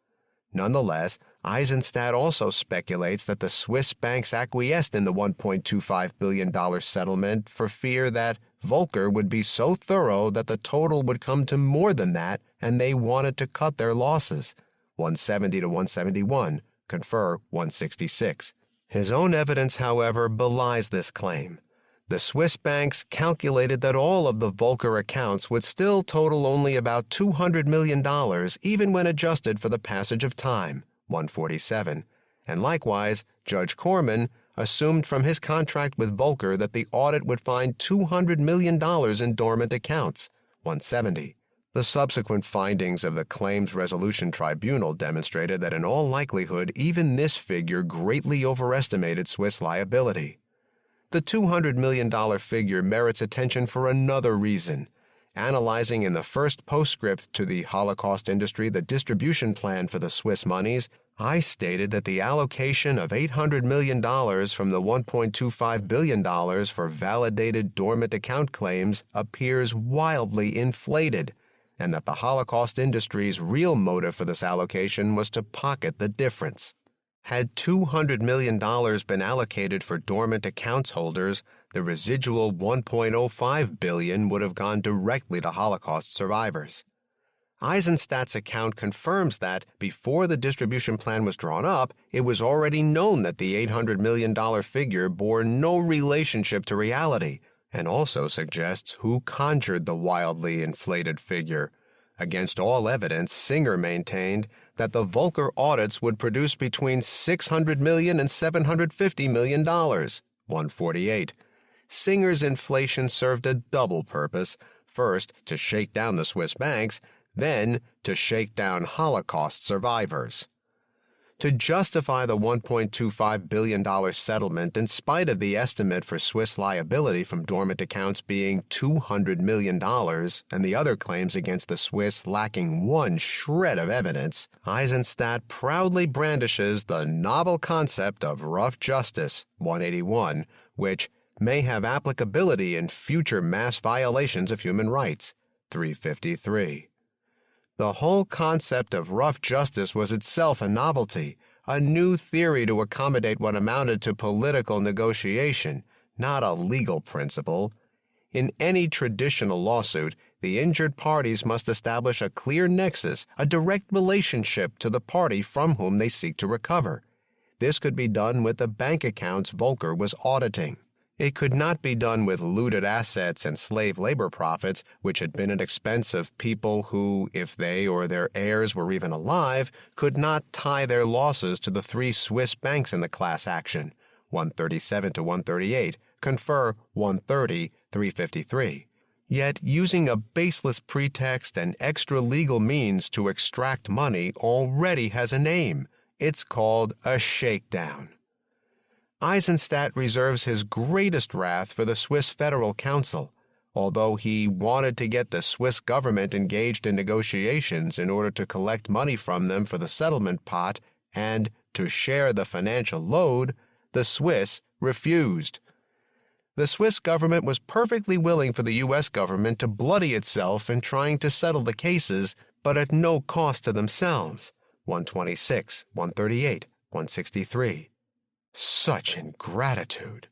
A: Nonetheless, Eisenstadt also speculates that the Swiss banks acquiesced in the $1.25 billion settlement for fear that Volcker would be so thorough that the total would come to more than that, and they wanted to cut their losses. 170 to 171, confer 166. His own evidence, however, belies this claim. The Swiss banks calculated that all of the Volcker accounts would still total only about $200 million, even when adjusted for the passage of time. 147. And likewise, Judge Corman assumed from his contract with Volcker that the audit would find $200 million in dormant accounts. 170. The subsequent findings of the Claims Resolution Tribunal demonstrated that in all likelihood even this figure greatly overestimated Swiss liability. The $200 million figure merits attention for another reason. Analyzing in the first postscript to the Holocaust industry the distribution plan for the Swiss monies, I stated that the allocation of $800 million from the $1.25 billion for validated dormant account claims appears wildly inflated, and that the Holocaust industry's real motive for this allocation was to pocket the difference. Had $200 million been allocated for dormant accounts holders, the residual $1.05 billion would have gone directly to Holocaust survivors. Eisenstadt's account confirms that, before the distribution plan was drawn up, it was already known that the $800 million figure bore no relationship to reality, and also suggests who conjured the wildly inflated figure. Against all evidence, Singer maintained that the Volcker audits would produce between $600 million and $750 million. 148. Singer's inflation served a double purpose, first to shake down the Swiss banks, then to shake down Holocaust survivors. To justify the $1.25 billion settlement in spite of the estimate for Swiss liability from dormant accounts being $200 million and the other claims against the Swiss lacking one shred of evidence, Eisenstadt proudly brandishes the novel concept of rough justice, 181, which may have applicability in future mass violations of human rights, 353. The whole concept of rough justice was itself a novelty, a new theory to accommodate what amounted to political negotiation, not a legal principle. In any traditional lawsuit, the injured parties must establish a clear nexus, a direct relationship to the party from whom they seek to recover. This could be done with the bank accounts Volcker was auditing. It could not be done with looted assets and slave labor profits, which had been at expense of people who, if they or their heirs were even alive, could not tie their losses to the three Swiss banks in the class action, 137 to 138, confer 130, 353. Yet using a baseless pretext and extra legal means to extract money already has a name. It's called a shakedown. Eisenstadt reserves his greatest wrath for the Swiss Federal Council, although he wanted to get the Swiss government engaged in negotiations in order to collect money from them for the settlement pot and to share the financial load, the Swiss refused. The Swiss government was perfectly willing for the U.S. government to bloody itself in trying to settle the cases, but at no cost to themselves. 126, 138, 163. Such ingratitude!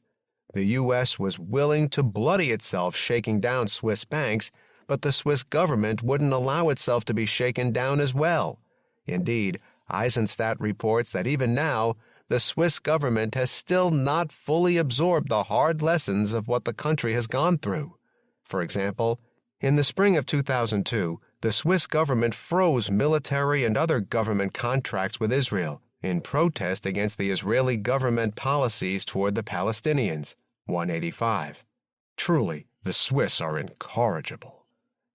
A: The U.S. was willing to bloody itself shaking down Swiss banks, but the Swiss government wouldn't allow itself to be shaken down as well. Indeed, Eisenstadt reports that even now, the Swiss government has still not fully absorbed the hard lessons of what the country has gone through. For example, in the spring of 2002, the Swiss government froze military and other government contracts with Israel in protest against the Israeli government policies toward the Palestinians. 185. Truly, the Swiss are incorrigible.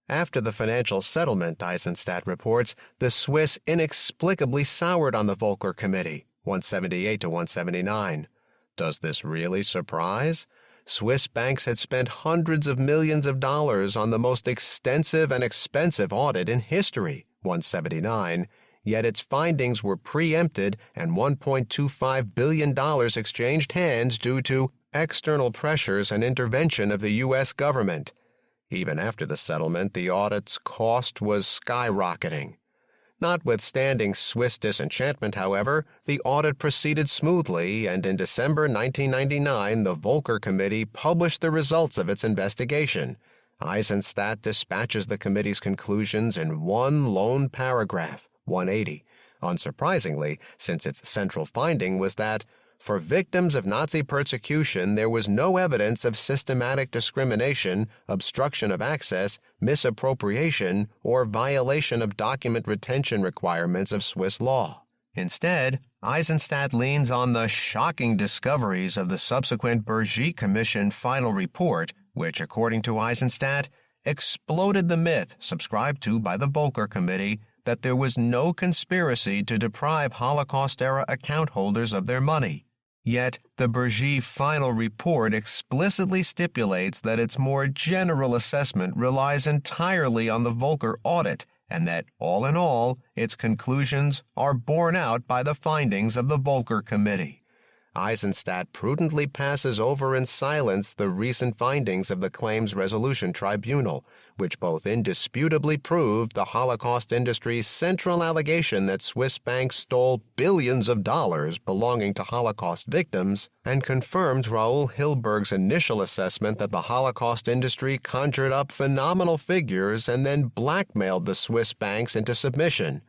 A: After the financial settlement, Eisenstadt reports, the Swiss inexplicably soured on the Volcker Committee. 178 to 179. Does this really surprise? Swiss banks had spent hundreds of millions of dollars on the most extensive and expensive audit in history, 179, yet its findings were preempted and $1.25 billion exchanged hands due to external pressures and intervention of the U.S. government. Even after the settlement, the audit's cost was skyrocketing. Notwithstanding Swiss disenchantment, however, the audit proceeded smoothly, and in December 1999 the Volcker Committee published the results of its investigation. Eisenstadt dispatches the committee's conclusions in one lone paragraph, 180, unsurprisingly, since its central finding was that, for victims of Nazi persecution, there was no evidence of systematic discrimination, obstruction of access, misappropriation, or violation of document retention requirements of Swiss law. Instead, Eisenstadt leans on the shocking discoveries of the subsequent Bergy Commission final report, which, according to Eisenstadt, exploded the myth subscribed to by the Volcker Committee that there was no conspiracy to deprive Holocaust-era account holders of their money. Yet, the Bergy final report explicitly stipulates that its more general assessment relies entirely on the Volcker audit, and that, all in all, its conclusions are borne out by the findings of the Volcker Committee. Eisenstadt prudently passes over in silence the recent findings of the Claims Resolution Tribunal, which both indisputably proved the Holocaust industry's central allegation that Swiss banks stole billions of dollars belonging to Holocaust victims, and confirmed Raoul Hilberg's initial assessment that the Holocaust industry conjured up phenomenal figures and then blackmailed the Swiss banks into submission.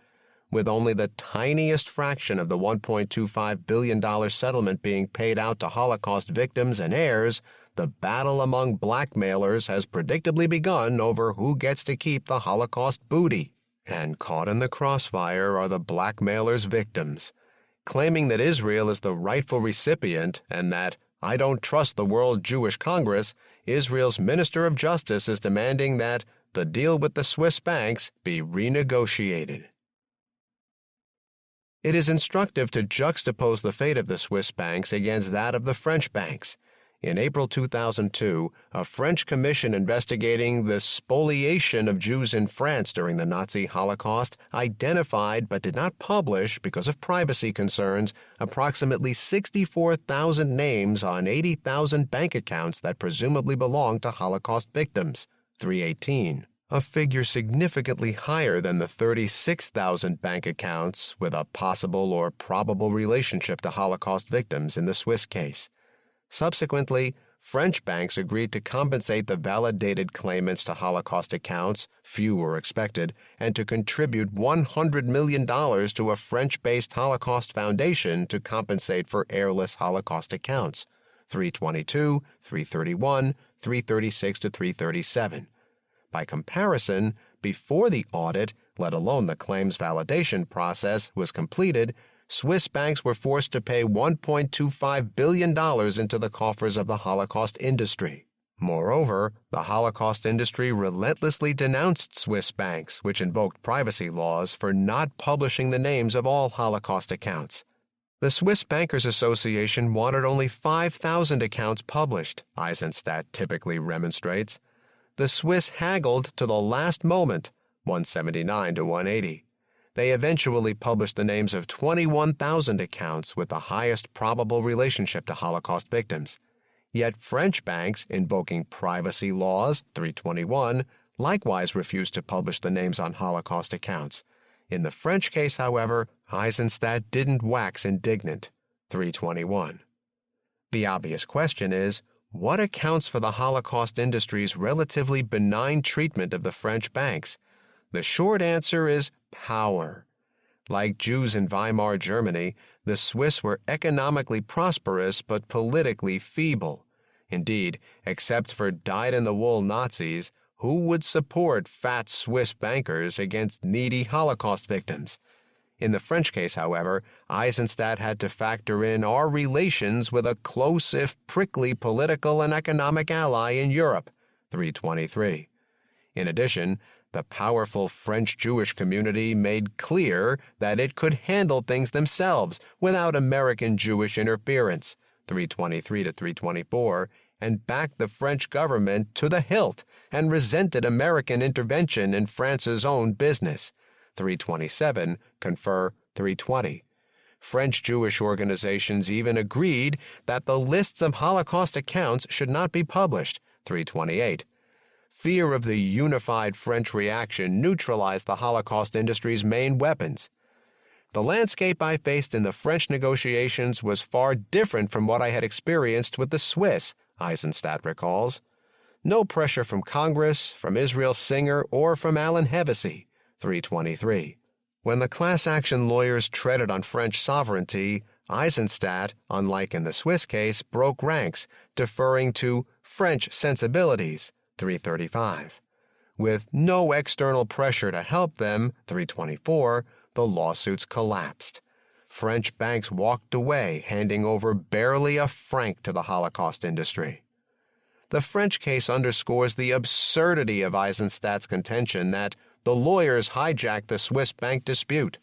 A: With only the tiniest fraction of the $1.25 billion settlement being paid out to Holocaust victims and heirs, the battle among blackmailers has predictably begun over who gets to keep the Holocaust booty. And caught in the crossfire are the blackmailers' victims. Claiming that Israel is the rightful recipient and that, "I don't trust the World Jewish Congress," Israel's Minister of Justice is demanding that the deal with the Swiss banks be renegotiated. It is instructive to juxtapose the fate of the Swiss banks against that of the French banks. In April 2002, a French commission investigating the spoliation of Jews in France during the Nazi Holocaust identified but did not publish, because of privacy concerns, approximately 64,000 names on 80,000 bank accounts that presumably belonged to Holocaust victims. 318. A figure significantly higher than the 36,000 bank accounts with a possible or probable relationship to Holocaust victims in the Swiss case. Subsequently, French banks agreed to compensate the validated claimants to Holocaust accounts, few were expected, and to contribute $100 million to a French-based Holocaust foundation to compensate for heirless Holocaust accounts. 322, 331, 336 to 337. By comparison, before the audit, let alone the claims validation process, was completed, Swiss banks were forced to pay $1.25 billion into the coffers of the Holocaust industry. Moreover, the Holocaust industry relentlessly denounced Swiss banks, which invoked privacy laws, for not publishing the names of all Holocaust accounts. The Swiss Bankers Association wanted only 5,000 accounts published, Eisenstadt typically remonstrates. The Swiss haggled to the last moment, 179 to 180. They eventually published the names of 21,000 accounts with the highest probable relationship to Holocaust victims. Yet French banks, invoking privacy laws, 321, likewise refused to publish the names on Holocaust accounts. In the French case, however, Eisenstadt didn't wax indignant, 321. The obvious question is, what accounts for the Holocaust industry's relatively benign treatment of the French banks? The short answer is power. Like Jews in Weimar Germany, the Swiss were economically prosperous but politically feeble. Indeed, except for dyed-in-the-wool Nazis, who would support fat Swiss bankers against needy Holocaust victims? In the French case, however, Eisenstadt had to factor in our relations with a close if prickly political and economic ally in Europe, 323. In addition, the powerful French Jewish community made clear that it could handle things themselves without American Jewish interference, 323 to 324, and backed the French government to the hilt and resented American intervention in France's own business, 327, confer 320. French Jewish organizations even agreed that the lists of Holocaust accounts should not be published, 328. Fear of the unified French reaction neutralized the Holocaust industry's main weapons. The landscape I faced in the French negotiations was far different from what I had experienced with the Swiss, Eisenstadt recalls. No pressure from Congress, from Israel Singer, or from Alan Hevesy, 323. When the class action lawyers treaded on French sovereignty, Eisenstadt, unlike in the Swiss case, broke ranks, deferring to French sensibilities, 335. With no external pressure to help them, 324, the lawsuits collapsed. French banks walked away, handing over barely a franc to the Holocaust industry. The French case underscores the absurdity of Eisenstadt's contention that the lawyers hijacked the Swiss bank dispute.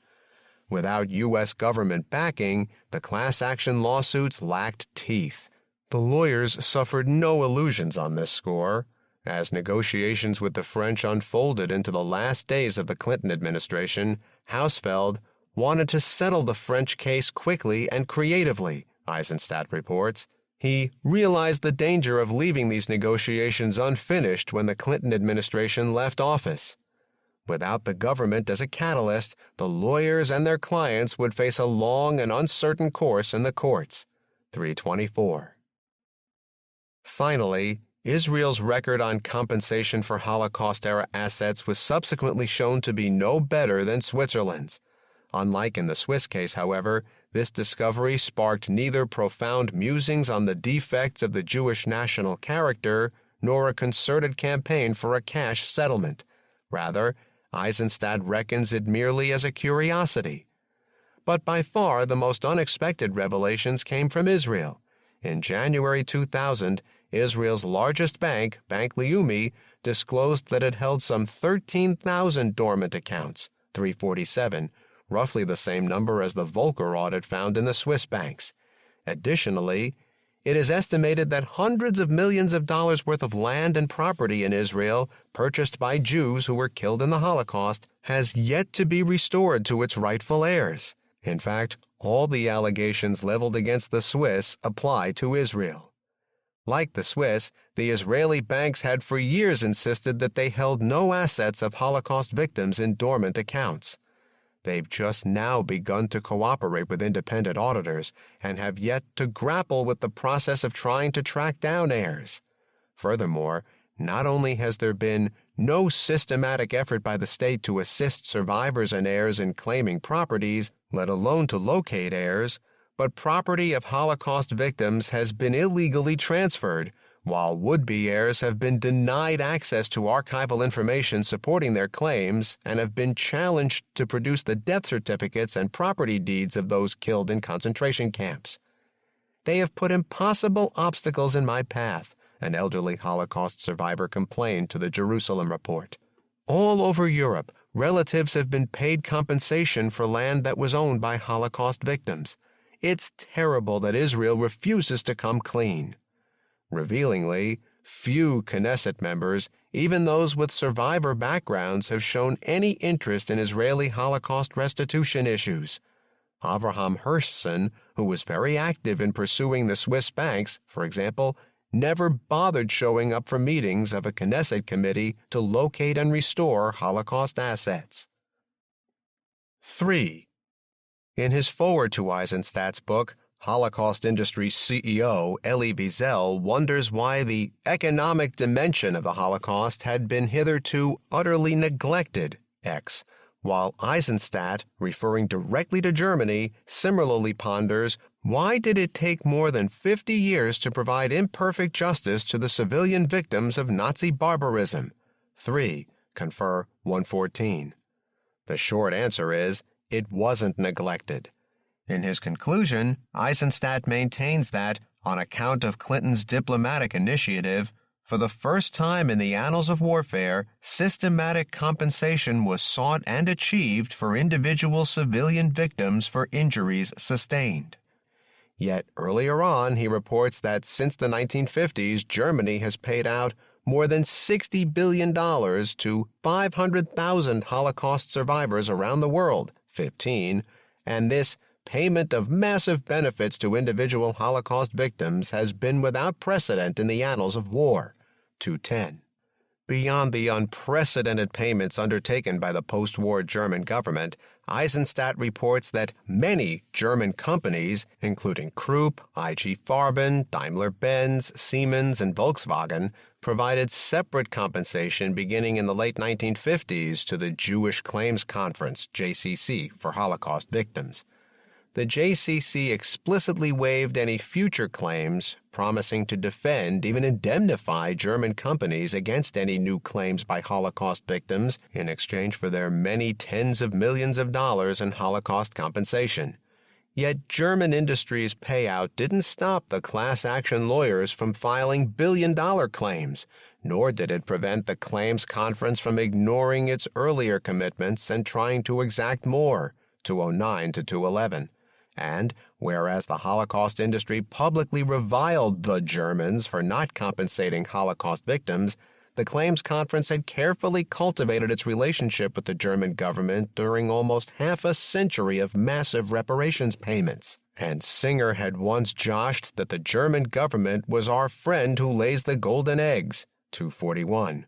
A: Without U.S. government backing, the class action lawsuits lacked teeth. The lawyers suffered no illusions on this score. As negotiations with the French unfolded into the last days of the Clinton administration, Hausfeld wanted to settle the French case quickly and creatively, Eisenstadt reports. He realized the danger of leaving these negotiations unfinished when the Clinton administration left office. Without the government as a catalyst, the lawyers and their clients would face a long and uncertain course in the courts. 324. Finally, Israel's record on compensation for Holocaust-era assets was subsequently shown to be no better than Switzerland's. Unlike in the Swiss case, however, this discovery sparked neither profound musings on the defects of the Jewish national character nor a concerted campaign for a cash settlement. Rather, Eisenstadt reckons it merely as a curiosity. But by far the most unexpected revelations came from Israel. In January 2000, Israel's largest bank, Bank Leumi, disclosed that it held some 13,000 dormant accounts, 347, roughly the same number as the Volcker audit found in the Swiss banks. Additionally, it is estimated that hundreds of millions of dollars worth of land and property in Israel, purchased by Jews who were killed in the Holocaust, has yet to be restored to its rightful heirs. In fact, all the allegations leveled against the Swiss apply to Israel. Like the Swiss, the Israeli banks had for years insisted that they held no assets of Holocaust victims in dormant accounts. They've just now begun to cooperate with independent auditors and have yet to grapple with the process of trying to track down heirs. Furthermore, not only has there been no systematic effort by the state to assist survivors and heirs in claiming properties, let alone to locate heirs, but property of Holocaust victims has been illegally transferred, while would-be heirs have been denied access to archival information supporting their claims and have been challenged to produce the death certificates and property deeds of those killed in concentration camps. They have put impossible obstacles in my path, an elderly Holocaust survivor complained to the Jerusalem Report. All over Europe, relatives have been paid compensation for land that was owned by Holocaust victims. It's terrible that Israel refuses to come clean. Revealingly, few Knesset members, even those with survivor backgrounds have shown any interest in Israeli Holocaust restitution issues. Avraham Hirschson, who was very active in pursuing the Swiss banks, for example, never bothered showing up for meetings of a Knesset committee to locate and restore Holocaust assets. 3. In his foreword to Eisenstadt's book, Holocaust industry CEO Elie Wiesel wonders why the economic dimension of the Holocaust had been hitherto utterly neglected, while Eisenstadt, referring directly to Germany, similarly ponders, why did it take more than 50 years to provide imperfect justice to the civilian victims of Nazi barbarism? 3. Confer 114. The short answer is, it wasn't neglected. In his conclusion, Eisenstadt maintains that, on account of Clinton's diplomatic initiative, for the first time in the annals of warfare, systematic compensation was sought and achieved for individual civilian victims for injuries sustained. Yet earlier on, he reports that since the 1950s, Germany has paid out more than $60 billion to 500,000 Holocaust survivors around the world, 15, and this payment of massive benefits to individual Holocaust victims has been without precedent in the annals of war, 210. Beyond the unprecedented payments undertaken by the post-war German government, Eisenstadt reports that many German companies, including Krupp, IG Farben, Daimler-Benz, Siemens, and Volkswagen, provided separate compensation beginning in the late 1950s to the Jewish Claims Conference, JCC, for Holocaust victims. The JCC explicitly waived any future claims, promising to defend, even indemnify German companies against any new claims by Holocaust victims in exchange for their many tens of millions of dollars in Holocaust compensation. Yet German industry's payout didn't stop the class action lawyers from filing billion-dollar claims, nor did it prevent the Claims Conference from ignoring its earlier commitments and trying to exact more, 209 to 211. And, whereas the Holocaust industry publicly reviled the Germans for not compensating Holocaust victims, the Claims Conference had carefully cultivated its relationship with the German government during almost half a century of massive reparations payments. And Singer had once joshed that the German government was our friend who lays the golden eggs, 241.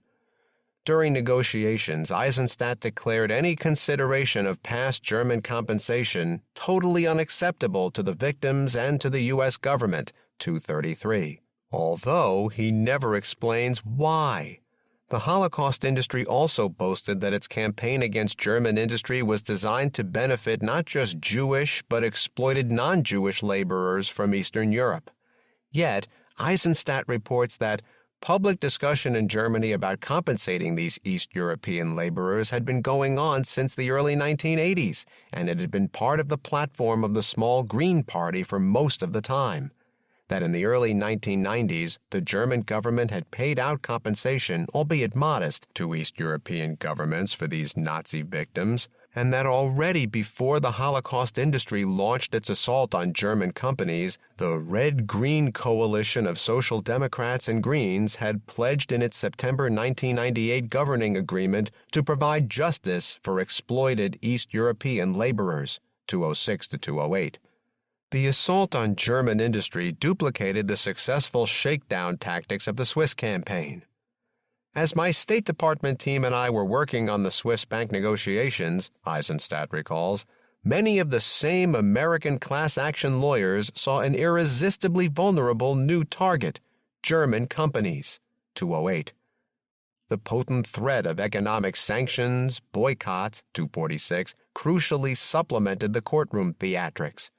A: During negotiations, Eisenstadt declared any consideration of past German compensation totally unacceptable to the victims and to the U.S. government, 233, although he never explains why. The Holocaust industry also boasted that its campaign against German industry was designed to benefit not just Jewish but exploited non-Jewish laborers from Eastern Europe. Yet, Eisenstadt reports that public discussion in Germany about compensating these East European laborers had been going on since the early 1980s, and it had been part of the platform of the small Green Party for most of the time. That in the early 1990s, the German government had paid out compensation, albeit modest, to East European governments for these Nazi victims, and that already before the Holocaust industry launched its assault on German companies, the Red-Green coalition of Social Democrats and Greens had pledged in its September 1998 governing agreement to provide justice for exploited East European laborers, 206 to 208. The assault on German industry duplicated the successful shakedown tactics of the Swiss campaign. As my State Department team and I were working on the Swiss bank negotiations, Eisenstadt recalls, many of the same American class action lawyers saw an irresistibly vulnerable new target, German companies, 208. The potent threat of economic sanctions, boycotts, 246, crucially supplemented the courtroom theatrics.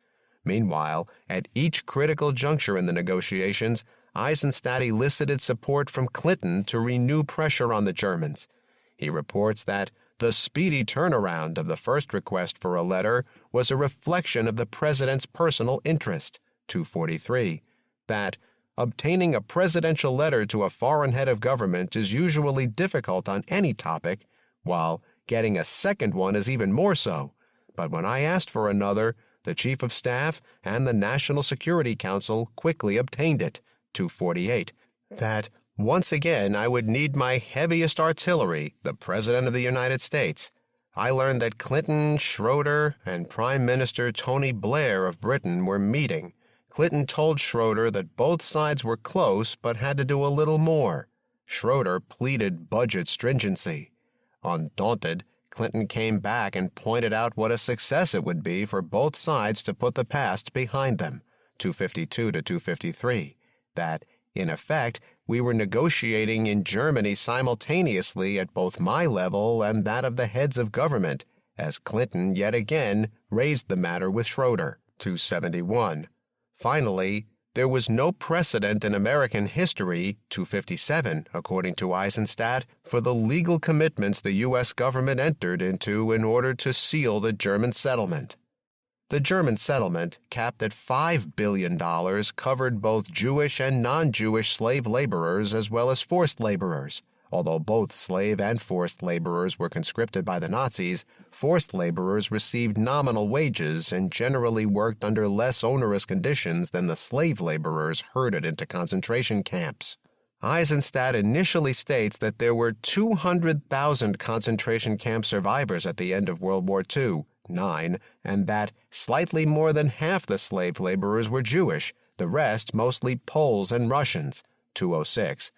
A: Meanwhile, at each critical juncture in the negotiations, Eisenstadt elicited support from Clinton to renew pressure on the Germans. He reports that the speedy turnaround of the first request for a letter was a reflection of the president's personal interest, 243, that obtaining a presidential letter to a foreign head of government is usually difficult on any topic, while getting a second one is even more so. But when I asked for another, the Chief of Staff and the National Security Council quickly obtained it, 248, that Once again, I would need my heaviest artillery, the President of the United States. I learned that Clinton, Schroeder, and Prime Minister Tony Blair of Britain were meeting. Clinton told Schroeder that both sides were close but had to do a little more. Schroeder pleaded budget stringency. Undaunted, Clinton came back and pointed out what a success it would be for both sides to put the past behind them, 252 to 253, that, in effect, we were negotiating in Germany simultaneously at both my level and that of the heads of government, as Clinton yet again raised the matter with Schroeder, 271. Finally, there was no precedent in American history, 257, according to Eisenstadt, for the legal commitments the U.S. government entered into in order to seal the German settlement. The German settlement, capped at $5 billion, covered both Jewish and non-Jewish slave laborers as well as forced laborers. Although both slave and forced laborers were conscripted by the Nazis, forced laborers received nominal wages and generally worked under less onerous conditions than the slave laborers herded into concentration camps. Eisenstadt initially states that there were 200,000 concentration camp survivors at the end of World War II, 9, and that slightly more than half the slave laborers were Jewish, the rest mostly Poles and Russians, 206.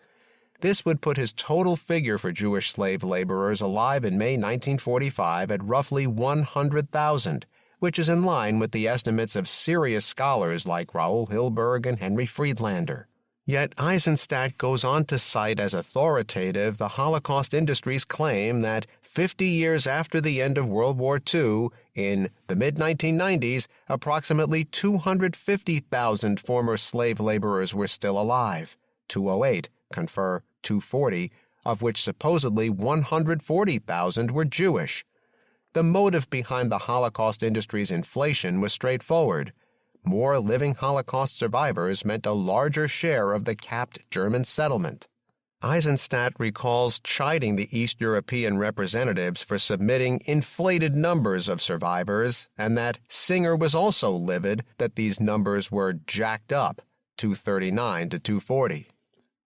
A: This would put his total figure for Jewish slave laborers alive in May 1945 at roughly 100,000, which is in line with the estimates of serious scholars like Raoul Hilberg and Henry Friedlander. Yet Eisenstadt goes on to cite as authoritative the Holocaust industry's claim that 50 years after the end of World War II, in the mid-1990s, approximately 250,000 former slave laborers were still alive, 208, confer 240, of which supposedly 140,000 were Jewish. The motive behind the Holocaust industry's inflation was straightforward. More living Holocaust survivors meant a larger share of the capped German settlement. Eisenstadt recalls chiding the East European representatives for submitting inflated numbers of survivors, and that Singer was also livid that these numbers were jacked up, 239 to 240.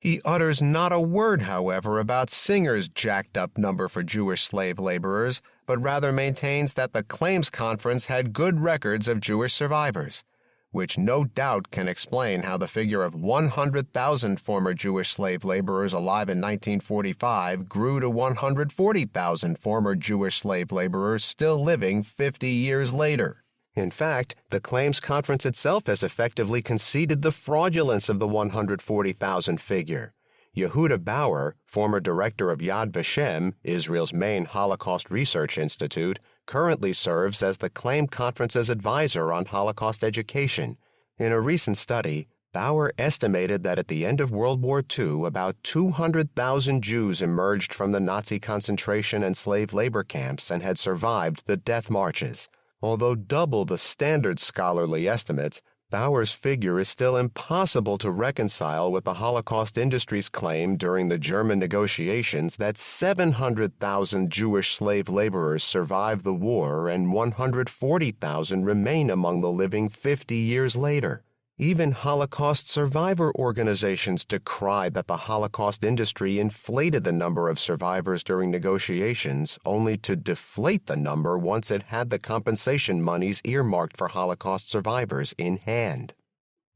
A: He utters not a word, however, about Singer's jacked-up number for Jewish slave laborers, but rather maintains that the Claims Conference had good records of Jewish survivors, which no doubt can explain how the figure of 100,000 former Jewish slave laborers alive in 1945 grew to 140,000 former Jewish slave laborers still living 50 years later. In fact, the Claims Conference itself has effectively conceded the fraudulence of the 140,000 figure. Yehuda Bauer, former director of Yad Vashem, Israel's main Holocaust research institute, currently serves as the Claim Conference's advisor on Holocaust education. In a recent study, Bauer estimated that at the end of World War II, about 200,000 Jews emerged from the Nazi concentration and slave labor camps and had survived the death marches. Although double the standard scholarly estimates, Bauer's figure is still impossible to reconcile with the Holocaust industry's claim during the German negotiations that 700,000 Jewish slave laborers survived the war and 140,000 remain among the living 50 years later. Even Holocaust survivor organizations decry that the Holocaust industry inflated the number of survivors during negotiations, only to deflate the number once it had the compensation monies earmarked for Holocaust survivors in hand.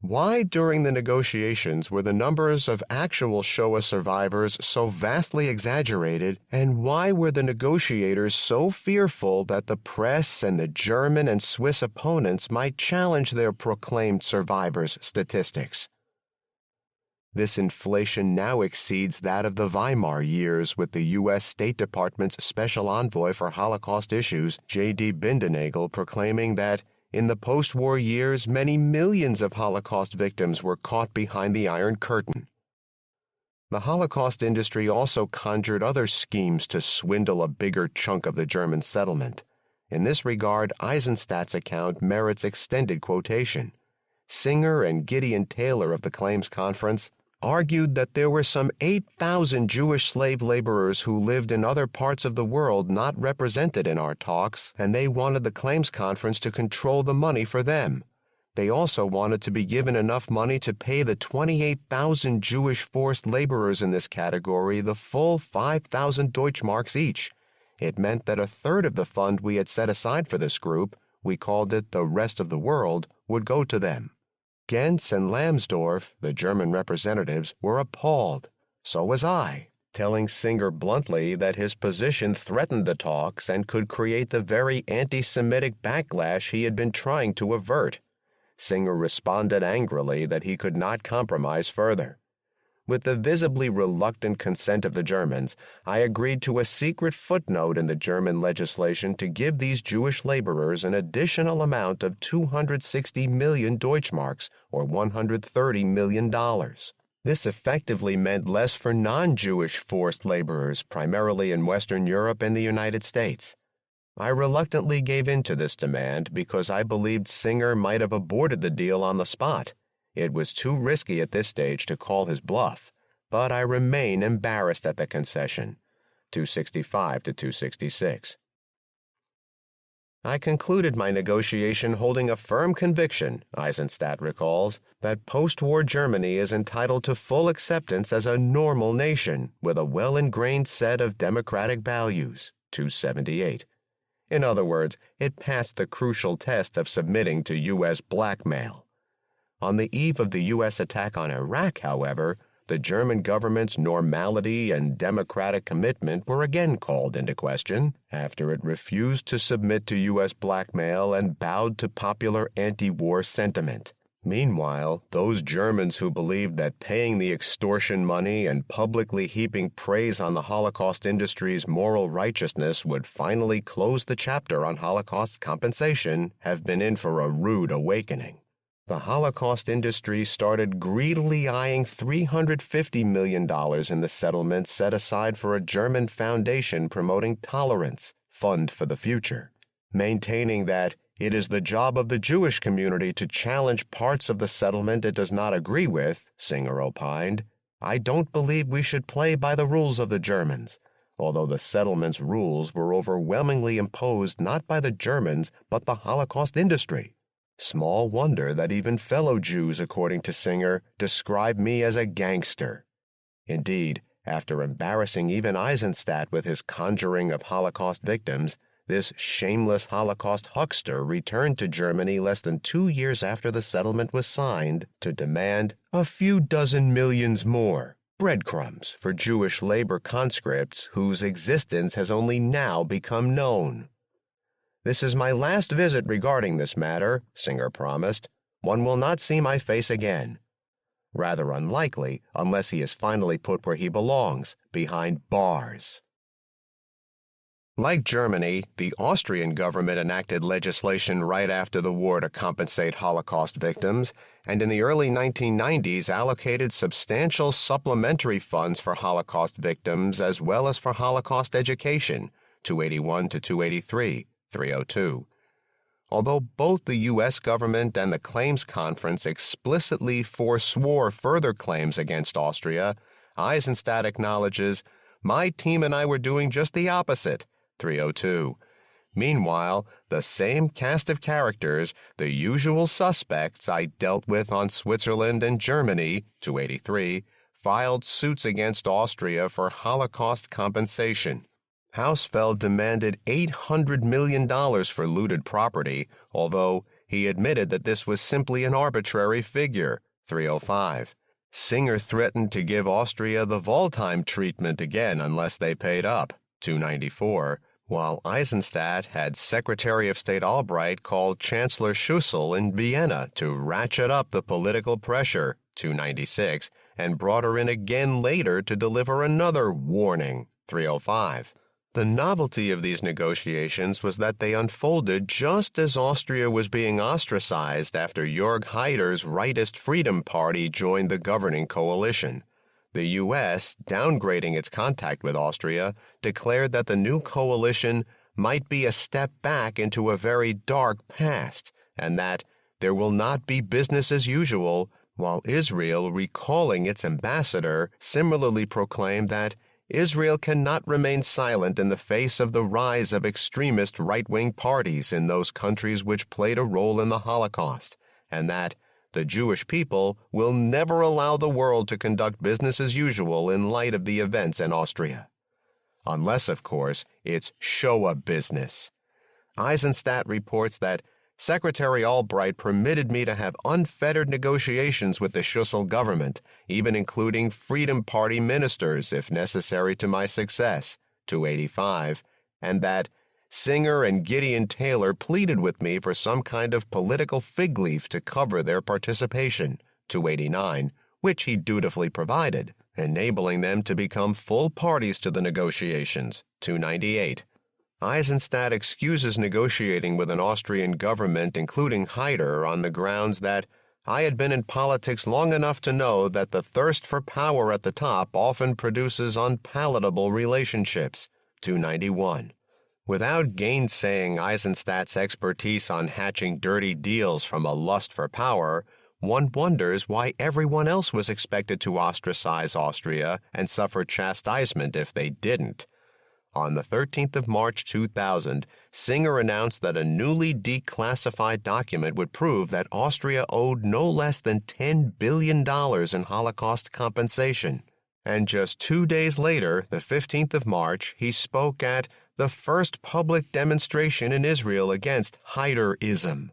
A: Why during the negotiations were the numbers of actual Shoah survivors so vastly exaggerated, and why were the negotiators so fearful that the press and the German and Swiss opponents might challenge their proclaimed survivors' statistics? This inflation now exceeds that of the Weimar years, with the U.S. State Department's Special Envoy for Holocaust Issues, J.D. Bindenagel, proclaiming that in the post-war years, many millions of Holocaust victims were caught behind the Iron Curtain. The Holocaust industry also conjured other schemes to swindle a bigger chunk of the German settlement. In this regard, Eisenstadt's account merits extended quotation. Singer and Gideon Taylor of the Claims Conference argued that there were some 8,000 Jewish slave laborers who lived in other parts of the world not represented in our talks, and they wanted the Claims Conference to control the money for them. They also wanted to be given enough money to pay the 28,000 Jewish forced laborers in this category the full 5,000 Deutschmarks each. It meant that a third of the fund we had set aside for this group, we called it the rest of the world, would go to them. Gentz and Lambsdorff, the German representatives, were appalled. So was I, telling Singer bluntly that his position threatened the talks and could create the very anti-Semitic backlash he had been trying to avert. Singer responded angrily that he could not compromise further. With the visibly reluctant consent of the Germans, I agreed to a secret footnote in the German legislation to give these Jewish laborers an additional amount of 260 million Deutschmarks, or $130 million. This effectively meant less for non-Jewish forced laborers, primarily in Western Europe and the United States. I reluctantly gave in to this demand because I believed Singer might have aborted the deal on the spot. It was too risky at this stage to call his bluff, but I remain embarrassed at the concession. 265 to 266. I concluded my negotiation holding a firm conviction, Eisenstadt recalls, that post-war Germany is entitled to full acceptance as a normal nation with a well-ingrained set of democratic values. 278. In other words, it passed the crucial test of submitting to U.S. blackmail. On the eve of the U.S. attack on Iraq, however, the German government's normality and democratic commitment were again called into question after it refused to submit to U.S. blackmail and bowed to popular anti-war sentiment. Meanwhile, those Germans who believed that paying the extortion money and publicly heaping praise on the Holocaust industry's moral righteousness would finally close the chapter on Holocaust compensation have been in for a rude awakening. The Holocaust industry started greedily eyeing $350 million in the settlement set aside for a German foundation promoting tolerance, Fund for the Future, maintaining that it is the job of the Jewish community to challenge parts of the settlement it does not agree with, Singer opined. I don't believe we should play by the rules of the Germans, although the settlement's rules were overwhelmingly imposed not by the Germans but the Holocaust industry. Small wonder that even fellow Jews, according to Singer, described me as a gangster. Indeed, after embarrassing even Eisenstadt with his conjuring of Holocaust victims, this shameless Holocaust huckster returned to Germany less than 2 years after the settlement was signed to demand a few dozen millions more, breadcrumbs for Jewish labor conscripts whose existence has only now become known. This is my last visit regarding this matter, Singer promised. One will not see my face again. Rather unlikely, unless he is finally put where he belongs, behind bars. Like Germany, the Austrian government enacted legislation right after the war to compensate Holocaust victims, and in the early 1990s allocated substantial supplementary funds for Holocaust victims as well as for Holocaust education, 281 to 283, 302. Although both the U.S. government and the Claims Conference explicitly forswore further claims against Austria, Eisenstadt acknowledges, "My team and I were doing just the opposite," 302. Meanwhile, the same cast of characters, the usual suspects I dealt with on Switzerland and Germany, 283, filed suits against Austria for Holocaust compensation. Hausfeld demanded $800 million for looted property, although he admitted that this was simply an arbitrary figure, 305. Singer threatened to give Austria the Waldheim treatment again unless they paid up, 294, while Eisenstadt had Secretary of State Albright call Chancellor Schussel in Vienna to ratchet up the political pressure, 296, and brought her in again later to deliver another warning, 305. The novelty of these negotiations was that they unfolded just as Austria was being ostracized after Jörg Haider's rightist Freedom Party joined the governing coalition. The U.S., downgrading its contact with Austria, declared that the new coalition might be a step back into a very dark past, and that there will not be business as usual, while Israel, recalling its ambassador, similarly proclaimed that Israel cannot remain silent in the face of the rise of extremist right-wing parties in those countries which played a role in the Holocaust, and that the Jewish people will never allow the world to conduct business as usual in light of the events in Austria. Unless, of course, it's Shoah business. Eisenstadt reports that Secretary Albright permitted me to have unfettered negotiations with the Schussel government, even including Freedom Party ministers, if necessary to my success, 285, and that Singer and Gideon Taylor pleaded with me for some kind of political fig leaf to cover their participation, 289, which he dutifully provided, enabling them to become full parties to the negotiations, 298. Eisenstadt excuses negotiating with an Austrian government, including Haider, on the grounds that I had been in politics long enough to know that the thirst for power at the top often produces unpalatable relationships, 291. Without gainsaying Eisenstadt's expertise on hatching dirty deals from a lust for power, one wonders why everyone else was expected to ostracize Austria and suffer chastisement if they didn't. On the 13th of March 2000, Singer announced that a newly declassified document would prove that Austria owed no less than $10 billion in Holocaust compensation. And just 2 days later, the 15th of March, he spoke at the first public demonstration in Israel against Haiderism.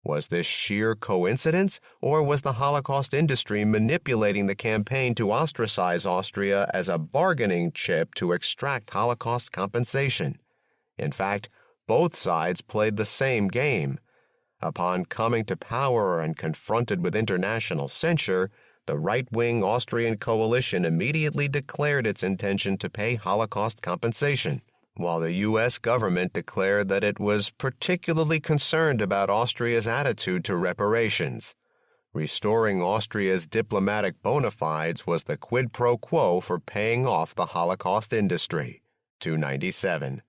A: Was this sheer coincidence, or was the Holocaust industry manipulating the campaign to ostracize Austria as a bargaining chip to extract Holocaust compensation? In fact, both sides played the same game. Upon coming to power and confronted with international censure, the right-wing Austrian coalition immediately declared its intention to pay Holocaust compensation, while the U.S. government declared that it was particularly concerned about Austria's attitude to reparations. Restoring Austria's diplomatic bona fides was the quid pro quo for paying off the Holocaust industry, 297.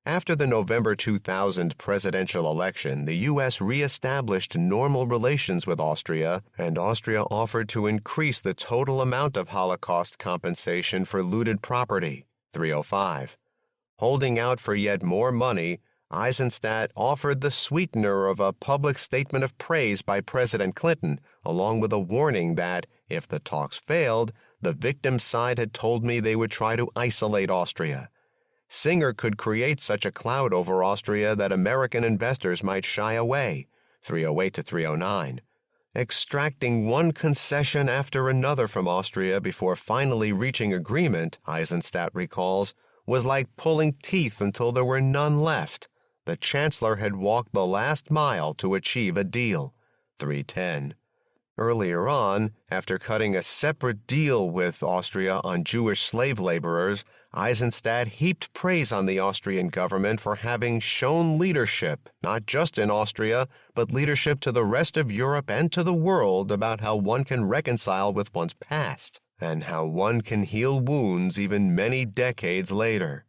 A: After the November 2000 presidential election, the U.S. reestablished normal relations with Austria, and Austria offered to increase the total amount of Holocaust compensation for looted property, 305. Holding out for yet more money, Eisenstadt offered the sweetener of a public statement of praise by President Clinton, along with a warning that, if the talks failed, the victim side had told me they would try to isolate Austria. Singer could create such a cloud over Austria that American investors might shy away, 308 to 309. Extracting one concession after another from Austria before finally reaching agreement, Eisenstadt recalls, was like pulling teeth until there were none left. The Chancellor had walked the last mile to achieve a deal, 310. Earlier on, after cutting a separate deal with Austria on Jewish slave laborers, Eisenstadt heaped praise on the Austrian government for having shown leadership, not just in Austria, but leadership to the rest of Europe and to the world about how one can reconcile with one's past, and how one can heal wounds even many decades later.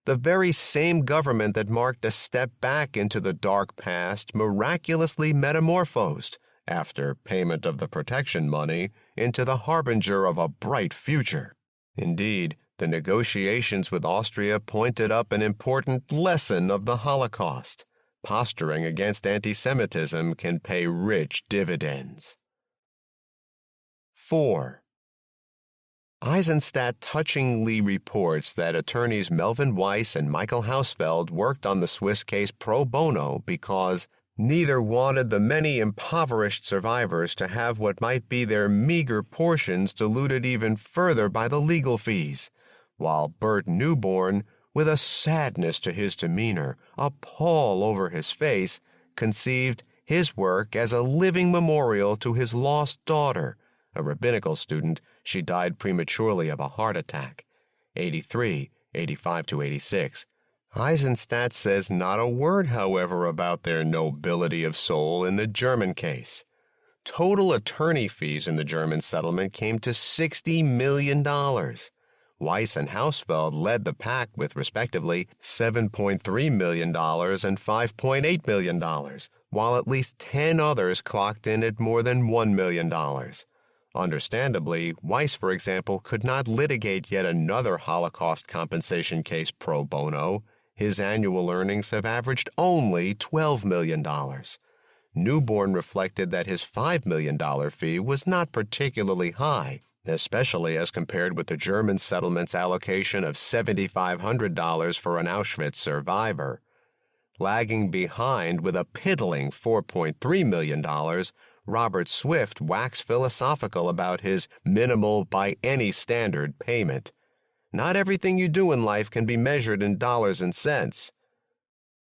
A: The very same government that marked a step back into the dark past miraculously metamorphosed, after payment of the protection money, into the harbinger of a bright future. Indeed, the negotiations with Austria pointed up an important lesson of the Holocaust. Posturing against anti-Semitism can pay rich dividends. 4. Eisenstadt touchingly reports that attorneys Melvin Weiss and Michael Hausfeld worked on the Swiss case pro bono because neither wanted the many impoverished survivors to have what might be their meager portions diluted even further by the legal fees, while Bert Newborn, with a sadness to his demeanor, a pall over his face, conceived his work as a living memorial to his lost daughter, a rabbinical student. She died prematurely of a heart attack, 83, 85 to 86. Eisenstadt says not a word, however, about their nobility of soul in the German case. Total attorney fees in the German settlement came to $60 million. Weiss and Hausfeld led the pack with, respectively, $7.3 million and $5.8 million, while at least 10 others clocked in at more than $1 million. Understandably, Weiss, for example, could not litigate yet another Holocaust compensation case pro bono. His annual earnings have averaged only $12 million. Newborn reflected that his $5 million fee was not particularly high, especially as compared with the German settlement's allocation of $7,500 for an Auschwitz survivor. Lagging behind with a piddling $4.3 million, Robert Swift waxed philosophical about his minimal by any standard payment. Not everything you do in life can be measured in dollars and cents.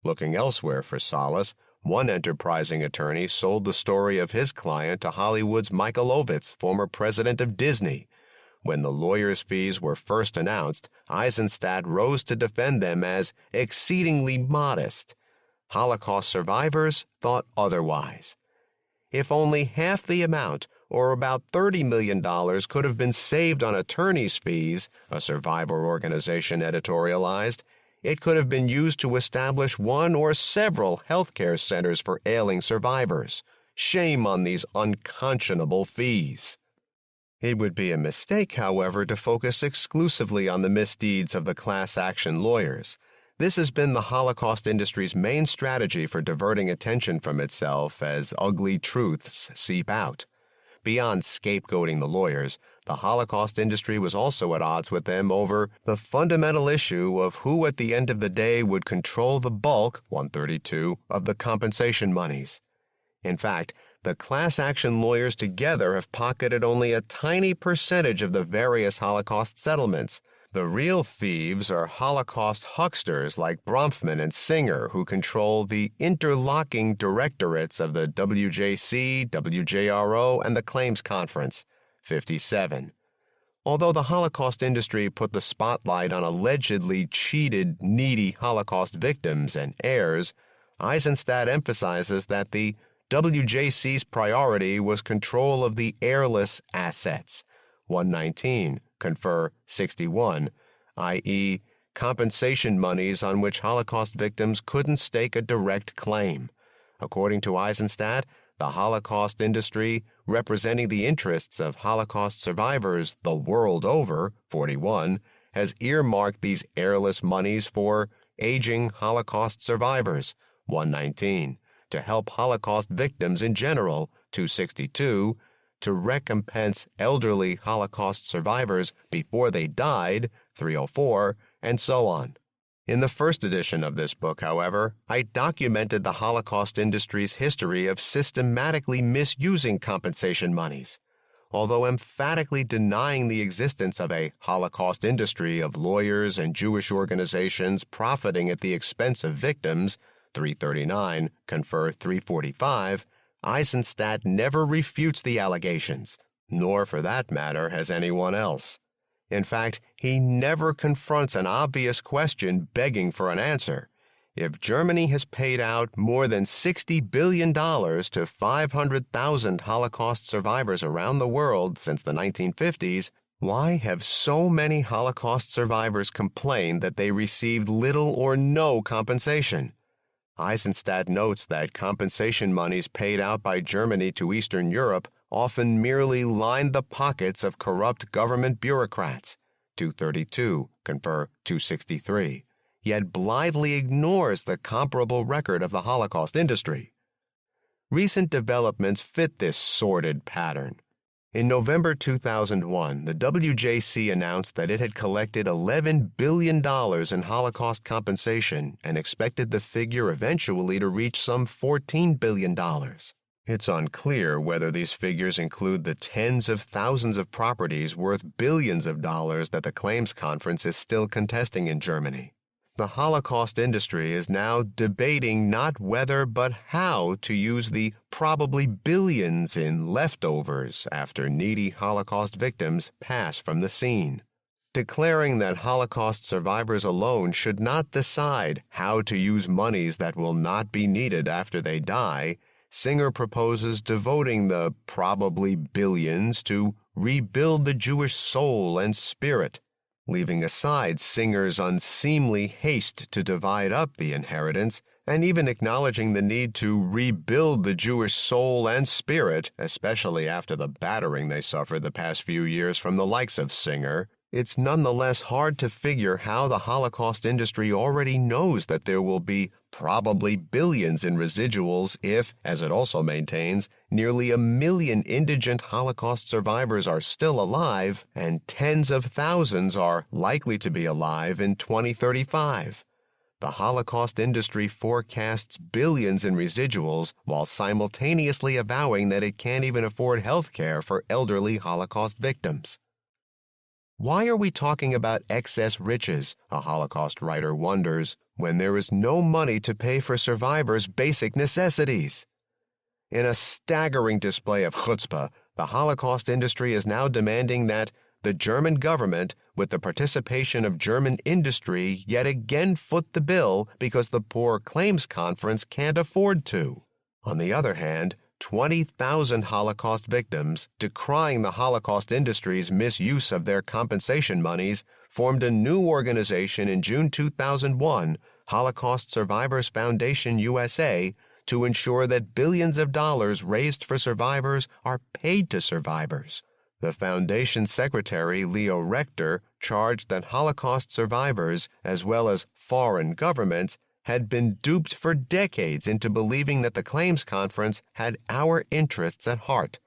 A: Looking elsewhere for solace, one enterprising attorney sold the story of his client to Hollywood's Michael Ovitz, former president of Disney. When the lawyer's fees were first announced, Eisenstadt rose to defend them as exceedingly modest. Holocaust survivors thought otherwise. If only half the amount, or about $30 million, could have been saved on attorney's fees, a survivor organization editorialized, it could have been used to establish one or several healthcare centers for ailing survivors. Shame on these unconscionable fees. It would be a mistake, however, to focus exclusively on the misdeeds of the class action lawyers. This has been the Holocaust industry's main strategy for diverting attention from itself as ugly truths seep out. Beyond scapegoating the lawyers, the Holocaust industry was also at odds with them over the fundamental issue of who at the end of the day would control the bulk, 132, of the compensation monies. In fact, the class action lawyers together have pocketed only a tiny percentage of the various Holocaust settlements. The real thieves are Holocaust hucksters like Bronfman and Singer, who control the interlocking directorates of the WJC, WJRO, and the Claims Conference, 57. Although the Holocaust industry put the spotlight on allegedly cheated, needy Holocaust victims and heirs, Eisenstadt emphasizes that the WJC's priority was control of the heirless assets, 119, confer 61, i.e., compensation monies on which Holocaust victims couldn't stake a direct claim. According to Eisenstadt, the Holocaust industry, representing the interests of Holocaust survivors the world over, 41, has earmarked these heirless monies for aging Holocaust survivors, 119, to help Holocaust victims in general, 262, to recompense elderly Holocaust survivors before they died, 304, and so on. In the first edition of this book, however, I documented the Holocaust industry's history of systematically misusing compensation monies. Although emphatically denying the existence of a Holocaust industry of lawyers and Jewish organizations profiting at the expense of victims, 339, confer 345, Eisenstadt never refutes the allegations, nor for that matter has anyone else. In fact, he never confronts an obvious question begging for an answer. If Germany has paid out more than $60 billion to 500,000 Holocaust survivors around the world since the 1950s, why have so many Holocaust survivors complained that they received little or no compensation? Eisenstadt notes that compensation monies paid out by Germany to Eastern Europe often merely lined the pockets of corrupt government bureaucrats, 232, confer 263, yet blithely ignores the comparable record of the Holocaust industry. Recent developments fit this sordid pattern. In November 2001, the WJC announced that it had collected $11 billion in Holocaust compensation and expected the figure eventually to reach some $14 billion. It's unclear whether these figures include the tens of thousands of properties worth billions of dollars that the Claims Conference is still contesting in Germany. The Holocaust industry is now debating not whether but how to use the probably billions in leftovers after needy Holocaust victims pass from the scene. Declaring that Holocaust survivors alone should not decide how to use monies that will not be needed after they die, Singer proposes devoting the probably billions to rebuild the Jewish soul and spirit, leaving aside Singer's unseemly haste to divide up the inheritance, and even acknowledging the need to rebuild the Jewish soul and spirit, especially after the battering they suffered the past few years from the likes of Singer, It's nonetheless hard to figure how the Holocaust industry already knows that there will be probably billions in residuals if, as it also maintains, nearly 1 million indigent Holocaust survivors are still alive and tens of thousands are likely to be alive in 2035. The Holocaust industry forecasts billions in residuals while simultaneously avowing that it can't even afford health care for elderly Holocaust victims. Why are we talking about excess riches, a Holocaust writer wonders, when there is no money to pay for survivors' basic necessities? In a staggering display of chutzpah, the Holocaust industry is now demanding that the German government, with the participation of German industry, yet again foot the bill because the Poor Claims Conference can't afford to. On the other hand, 20,000 Holocaust victims, decrying the Holocaust industry's misuse of their compensation monies, formed a new organization in June 2001, Holocaust Survivors Foundation USA, to ensure that billions of dollars raised for survivors are paid to survivors. The foundation's secretary, Leo Rector, charged that Holocaust survivors, as well as foreign governments, had been duped for decades into believing that the Claims Conference had our interests at heart.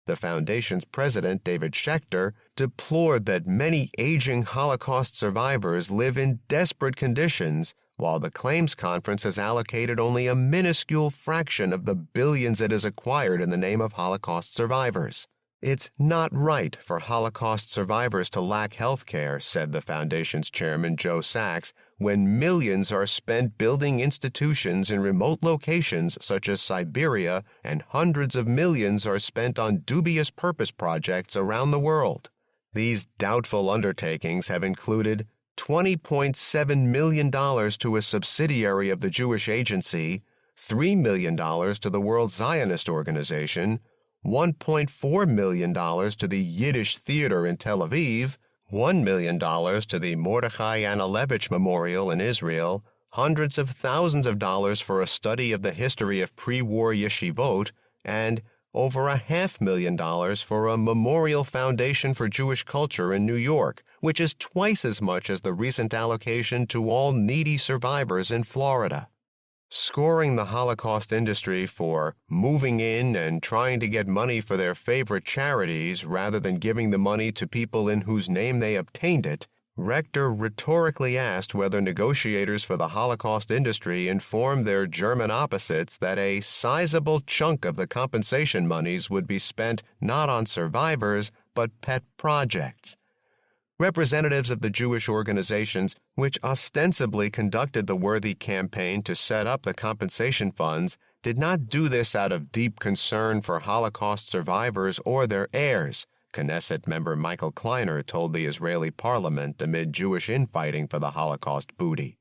A: The foundation's president, David Schechter, deplored that many aging Holocaust survivors live in desperate conditions, while the Claims Conference has allocated only a minuscule fraction of the billions it has acquired in the name of Holocaust survivors. It's not right for Holocaust survivors to lack health care, said the foundation's chairman, Joe Sachs, when millions are spent building institutions in remote locations such as Siberia and hundreds of millions are spent on dubious purpose projects around the world. These doubtful undertakings have included $20.7 million to a subsidiary of the Jewish Agency, $3 million to the World Zionist Organization, $1.4 million to the Yiddish Theater in Tel Aviv, $1 million to the Mordechai Analevich Memorial in Israel, hundreds of thousands of dollars for a study of the history of pre-war yeshivot, and over $500,000 for a memorial foundation for Jewish culture in New York, which is twice as much as the recent allocation to all needy survivors in Florida. Scoring the Holocaust industry for moving in and trying to get money for their favorite charities rather than giving the money to people in whose name they obtained it, Rector rhetorically asked whether negotiators for the Holocaust industry informed their German opposites that a sizable chunk of the compensation monies would be spent not on survivors but pet projects. Representatives of the Jewish organizations, which ostensibly conducted the worthy campaign to set up the compensation funds, did not do this out of deep concern for Holocaust survivors or their heirs, Knesset member Michael Kleiner told the Israeli parliament amid Jewish infighting for the Holocaust booty.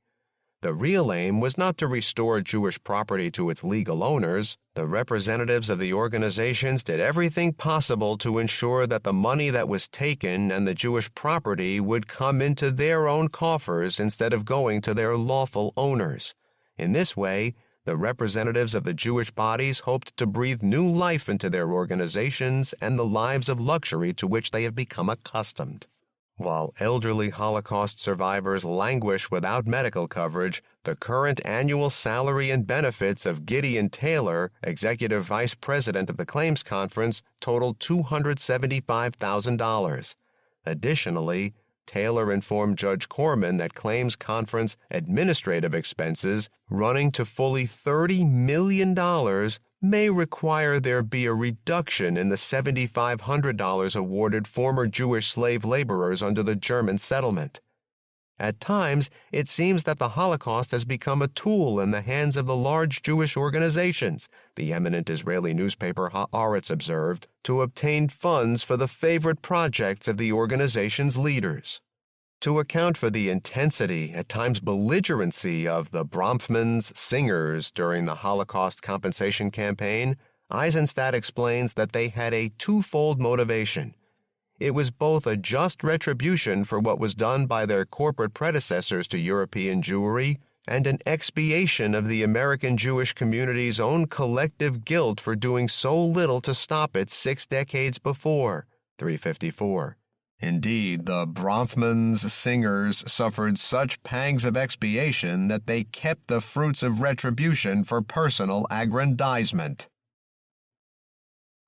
A: The real aim was not to restore Jewish property to its legal owners. The representatives of the organizations did everything possible to ensure that the money that was taken and the Jewish property would come into their own coffers instead of going to their lawful owners. In this way, the representatives of the Jewish bodies hoped to breathe new life into their organizations and the lives of luxury to which they have become accustomed. While elderly Holocaust survivors languish without medical coverage, the current annual salary and benefits of Gideon Taylor, executive vice president of the Claims Conference, totaled $275,000. Additionally, Taylor informed Judge Corman that Claims Conference administrative expenses, running to fully $30 million, may require there be a reduction in the $7,500 awarded former Jewish slave laborers under the German settlement. At times, it seems that the Holocaust has become a tool in the hands of the large Jewish organizations, the eminent Israeli newspaper Haaretz observed, to obtain funds for the favorite projects of the organization's leaders. To account for the intensity, at times belligerency, of the Bronfmans singers during the Holocaust compensation campaign, Eisenstadt explains that they had a twofold motivation. It was both a just retribution for what was done by their corporate predecessors to European Jewry and an expiation of the American Jewish community's own collective guilt for doing so little to stop it 6 decades before, 354. Indeed, the Bronfman's singers suffered such pangs of expiation that they kept the fruits of retribution for personal aggrandizement.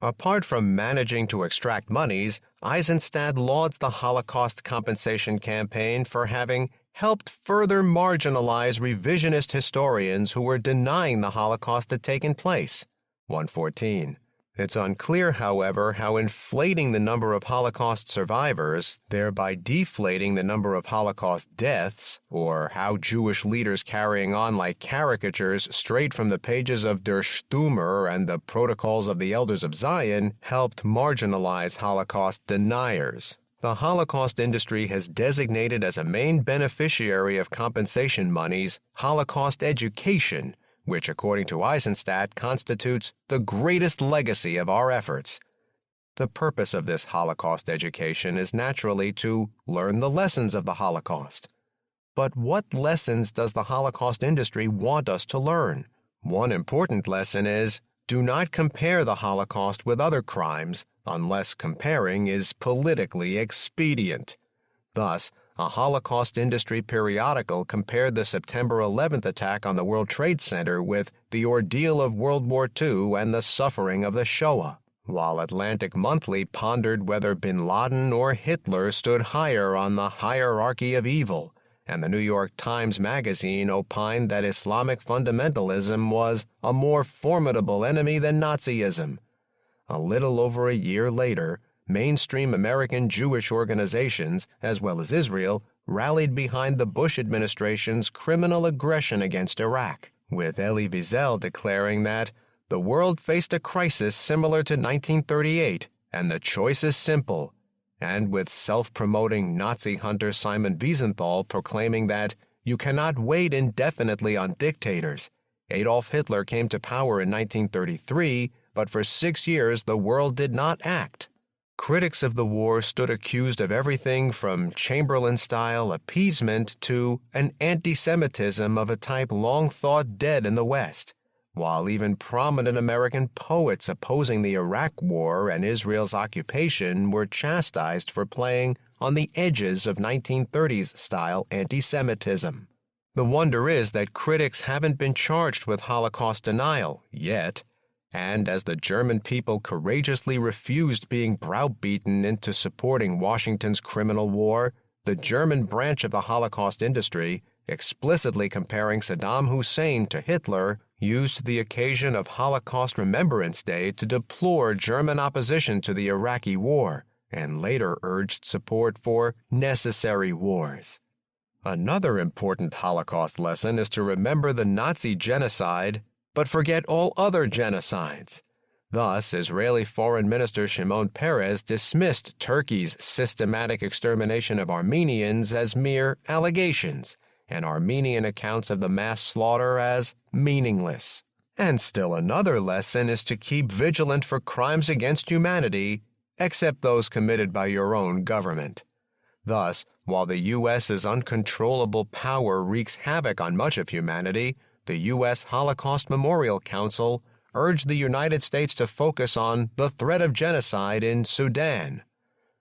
A: Apart from managing to extract monies, Eisenstadt lauds the Holocaust compensation campaign for having helped further marginalize revisionist historians who were denying the Holocaust had taken place. 114. It's unclear, however, how inflating the number of Holocaust survivors, thereby deflating the number of Holocaust deaths, or how Jewish leaders carrying on like caricatures straight from the pages of Der Stürmer and the Protocols of the Elders of Zion helped marginalize Holocaust deniers. The Holocaust industry has designated as a main beneficiary of compensation monies Holocaust education, which, according to Eisenstadt, constitutes the greatest legacy of our efforts. The purpose of this Holocaust education is naturally to learn the lessons of the Holocaust. But what lessons does the Holocaust industry want us to learn? One important lesson is, do not compare the Holocaust with other crimes unless comparing is politically expedient. Thus, a Holocaust industry periodical compared the September 11th attack on the World Trade Center with the ordeal of World War II and the suffering of the Shoah, while Atlantic Monthly pondered whether bin Laden or Hitler stood higher on the hierarchy of evil, and the New York Times Magazine opined that Islamic fundamentalism was a more formidable enemy than Nazism. A little over a year later, mainstream American Jewish organizations, as well as Israel, rallied behind the Bush administration's criminal aggression against Iraq, with Elie Wiesel declaring that the world faced a crisis similar to 1938, and the choice is simple, and with self-promoting Nazi hunter Simon Wiesenthal proclaiming that you cannot wait indefinitely on dictators. Adolf Hitler came to power in 1933, but for 6 years the world did not act. Critics of the war stood accused of everything from Chamberlain-style appeasement to an anti-Semitism of a type long thought dead in the West, while even prominent American poets opposing the Iraq War and Israel's occupation were chastised for playing on the edges of 1930s-style anti-Semitism. The wonder is that critics haven't been charged with Holocaust denial yet, and as the German people courageously refused being browbeaten into supporting Washington's criminal war, the German branch of the Holocaust industry, explicitly comparing Saddam Hussein to Hitler, used the occasion of Holocaust Remembrance Day to deplore German opposition to the Iraqi war, and later urged support for necessary wars. Another important Holocaust lesson is to remember the Nazi genocide but forget all other genocides. Thus, Israeli Foreign Minister Shimon Peres dismissed Turkey's systematic extermination of Armenians as mere allegations, and Armenian accounts of the mass slaughter as meaningless. And still another lesson is to keep vigilant for crimes against humanity, except those committed by your own government. Thus, while the U.S.'s uncontrollable power wreaks havoc on much of humanity, the U.S. Holocaust Memorial Council urged the United States to focus on the threat of genocide in Sudan.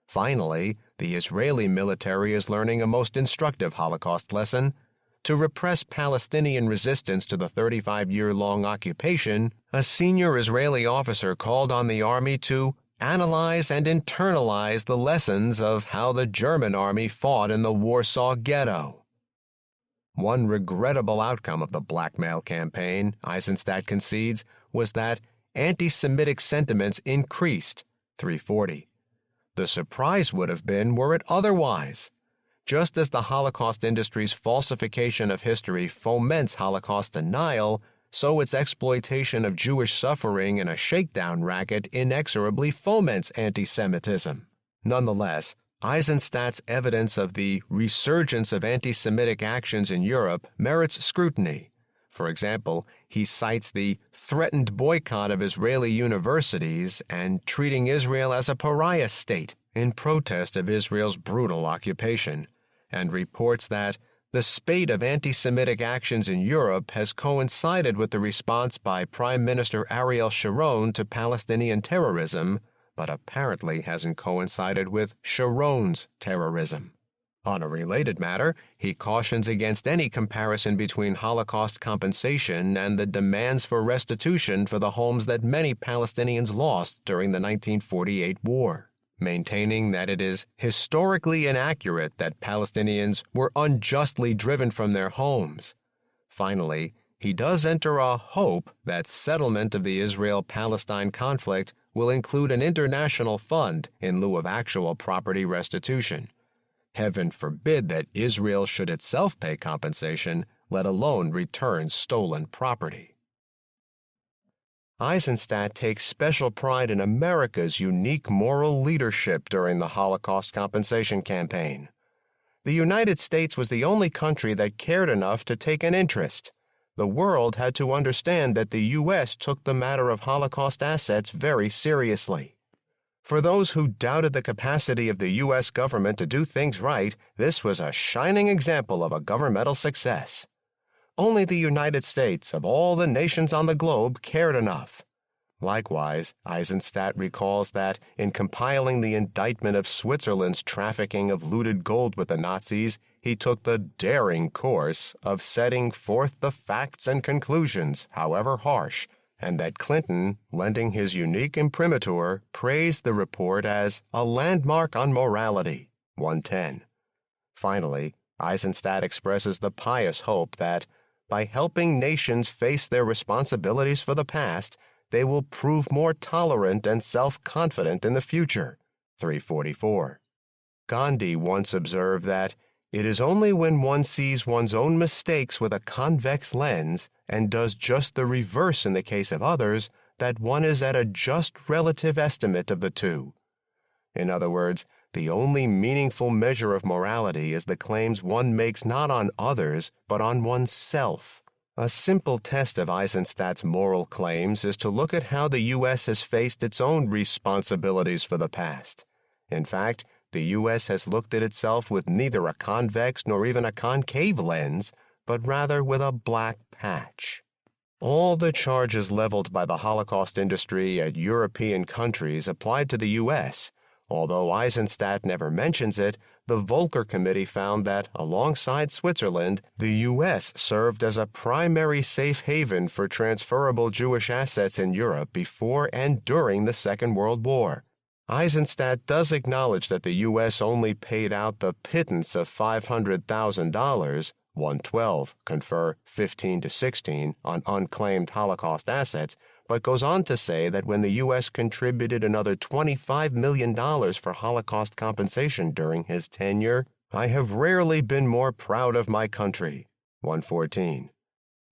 A: Finally, the Israeli military is learning a most instructive Holocaust lesson. To repress Palestinian resistance to the 35-year-long occupation, a senior Israeli officer called on the army to analyze and internalize the lessons of how the German army fought in the Warsaw Ghetto. One regrettable outcome of the blackmail campaign, Eisenstadt concedes, was that anti-Semitic sentiments increased, 340. The surprise would have been were it otherwise. Just as the Holocaust industry's falsification of history foments Holocaust denial, so its exploitation of Jewish suffering in a shakedown racket inexorably foments anti-Semitism. Nonetheless, Eisenstadt's evidence of the resurgence of anti-Semitic actions in Europe merits scrutiny. For example, he cites the threatened boycott of Israeli universities and treating Israel as a pariah state in protest of Israel's brutal occupation, and reports that the spate of anti-Semitic actions in Europe has coincided with the response by Prime Minister Ariel Sharon to Palestinian terrorism, but apparently hasn't coincided with Sharon's terrorism. On a related matter, he cautions against any comparison between Holocaust compensation and the demands for restitution for the homes that many Palestinians lost during the 1948 war, maintaining that it is historically inaccurate that Palestinians were unjustly driven from their homes. Finally, he does enter a hope that settlement of the Israel-Palestine conflict will include an international fund in lieu of actual property restitution. Heaven forbid that Israel should itself pay compensation, let alone return stolen property. Eisenstadt takes special pride in America's unique moral leadership during the Holocaust compensation campaign. The United States was the only country that cared enough to take an interest. The world had to understand that the U.S. took the matter of Holocaust assets very seriously. For those who doubted the capacity of the U.S. government to do things right, this was a shining example of a governmental success. Only the United States, of all the nations on the globe, cared enough. Likewise, Eisenstadt recalls that, in compiling the indictment of Switzerland's trafficking of looted gold with the Nazis, he took the daring course of setting forth the facts and conclusions, however harsh, and that Clinton, lending his unique imprimatur, praised the report as a landmark on morality, 110. Finally, Eisenstadt expresses the pious hope that, by helping nations face their responsibilities for the past, they will prove more tolerant and self-confident in the future, 344. Gandhi once observed that it is only when one sees one's own mistakes with a convex lens and does just the reverse in the case of others that one is at a just relative estimate of the two. In other words, the only meaningful measure of morality is the claims one makes not on others but on oneself. A simple test of Eisenstadt's moral claims is to look at how the U.S. has faced its own responsibilities for the past. In fact, the U.S. has looked at itself with neither a convex nor even a concave lens, but rather with a black patch. All the charges leveled by the Holocaust industry at European countries applied to the U.S. Although Eisenstadt never mentions it, the Volcker Committee found that, alongside Switzerland, the U.S. served as a primary safe haven for transferable Jewish assets in Europe before and during the Second World War. Eisenstadt does acknowledge that the U.S. only paid out the pittance of $500,000, 112, confer 15 to 16, on unclaimed Holocaust assets, but goes on to say that when the U.S. contributed another $25 million for Holocaust compensation during his tenure, I have rarely been more proud of my country, 114.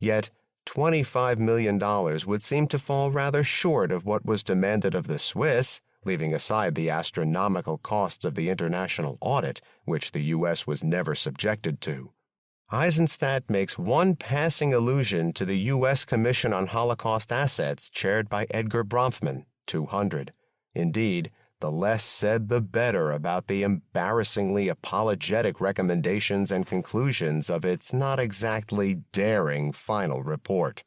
A: Yet, $25 million would seem to fall rather short of what was demanded of the Swiss, leaving aside the astronomical costs of the international audit, which the U.S. was never subjected to. Eisenstadt makes one passing allusion to the U.S. Commission on Holocaust Assets chaired by Edgar Bronfman, 200. Indeed, the less said the better about the embarrassingly apologetic recommendations and conclusions of its not exactly daring final report.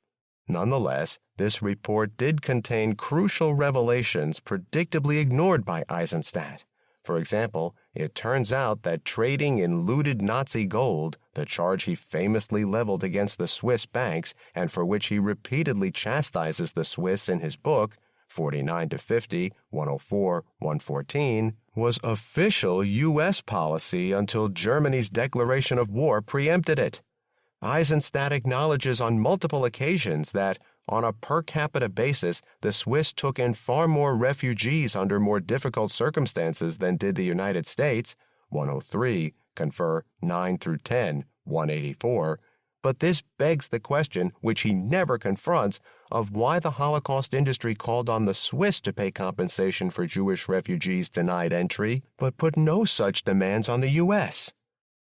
A: Nonetheless, this report did contain crucial revelations predictably ignored by Eisenstadt. For example, it turns out that trading in looted Nazi gold, the charge he famously leveled against the Swiss banks and for which he repeatedly chastises the Swiss in his book, 49 to 50, 104, 114, was official U.S. policy until Germany's declaration of war preempted it. Eisenstadt acknowledges on multiple occasions that, on a per capita basis, the Swiss took in far more refugees under more difficult circumstances than did the United States, 103, confer 9 through 10, 184, but this begs the question, which he never confronts, of why the Holocaust industry called on the Swiss to pay compensation for Jewish refugees denied entry, but put no such demands on the U.S.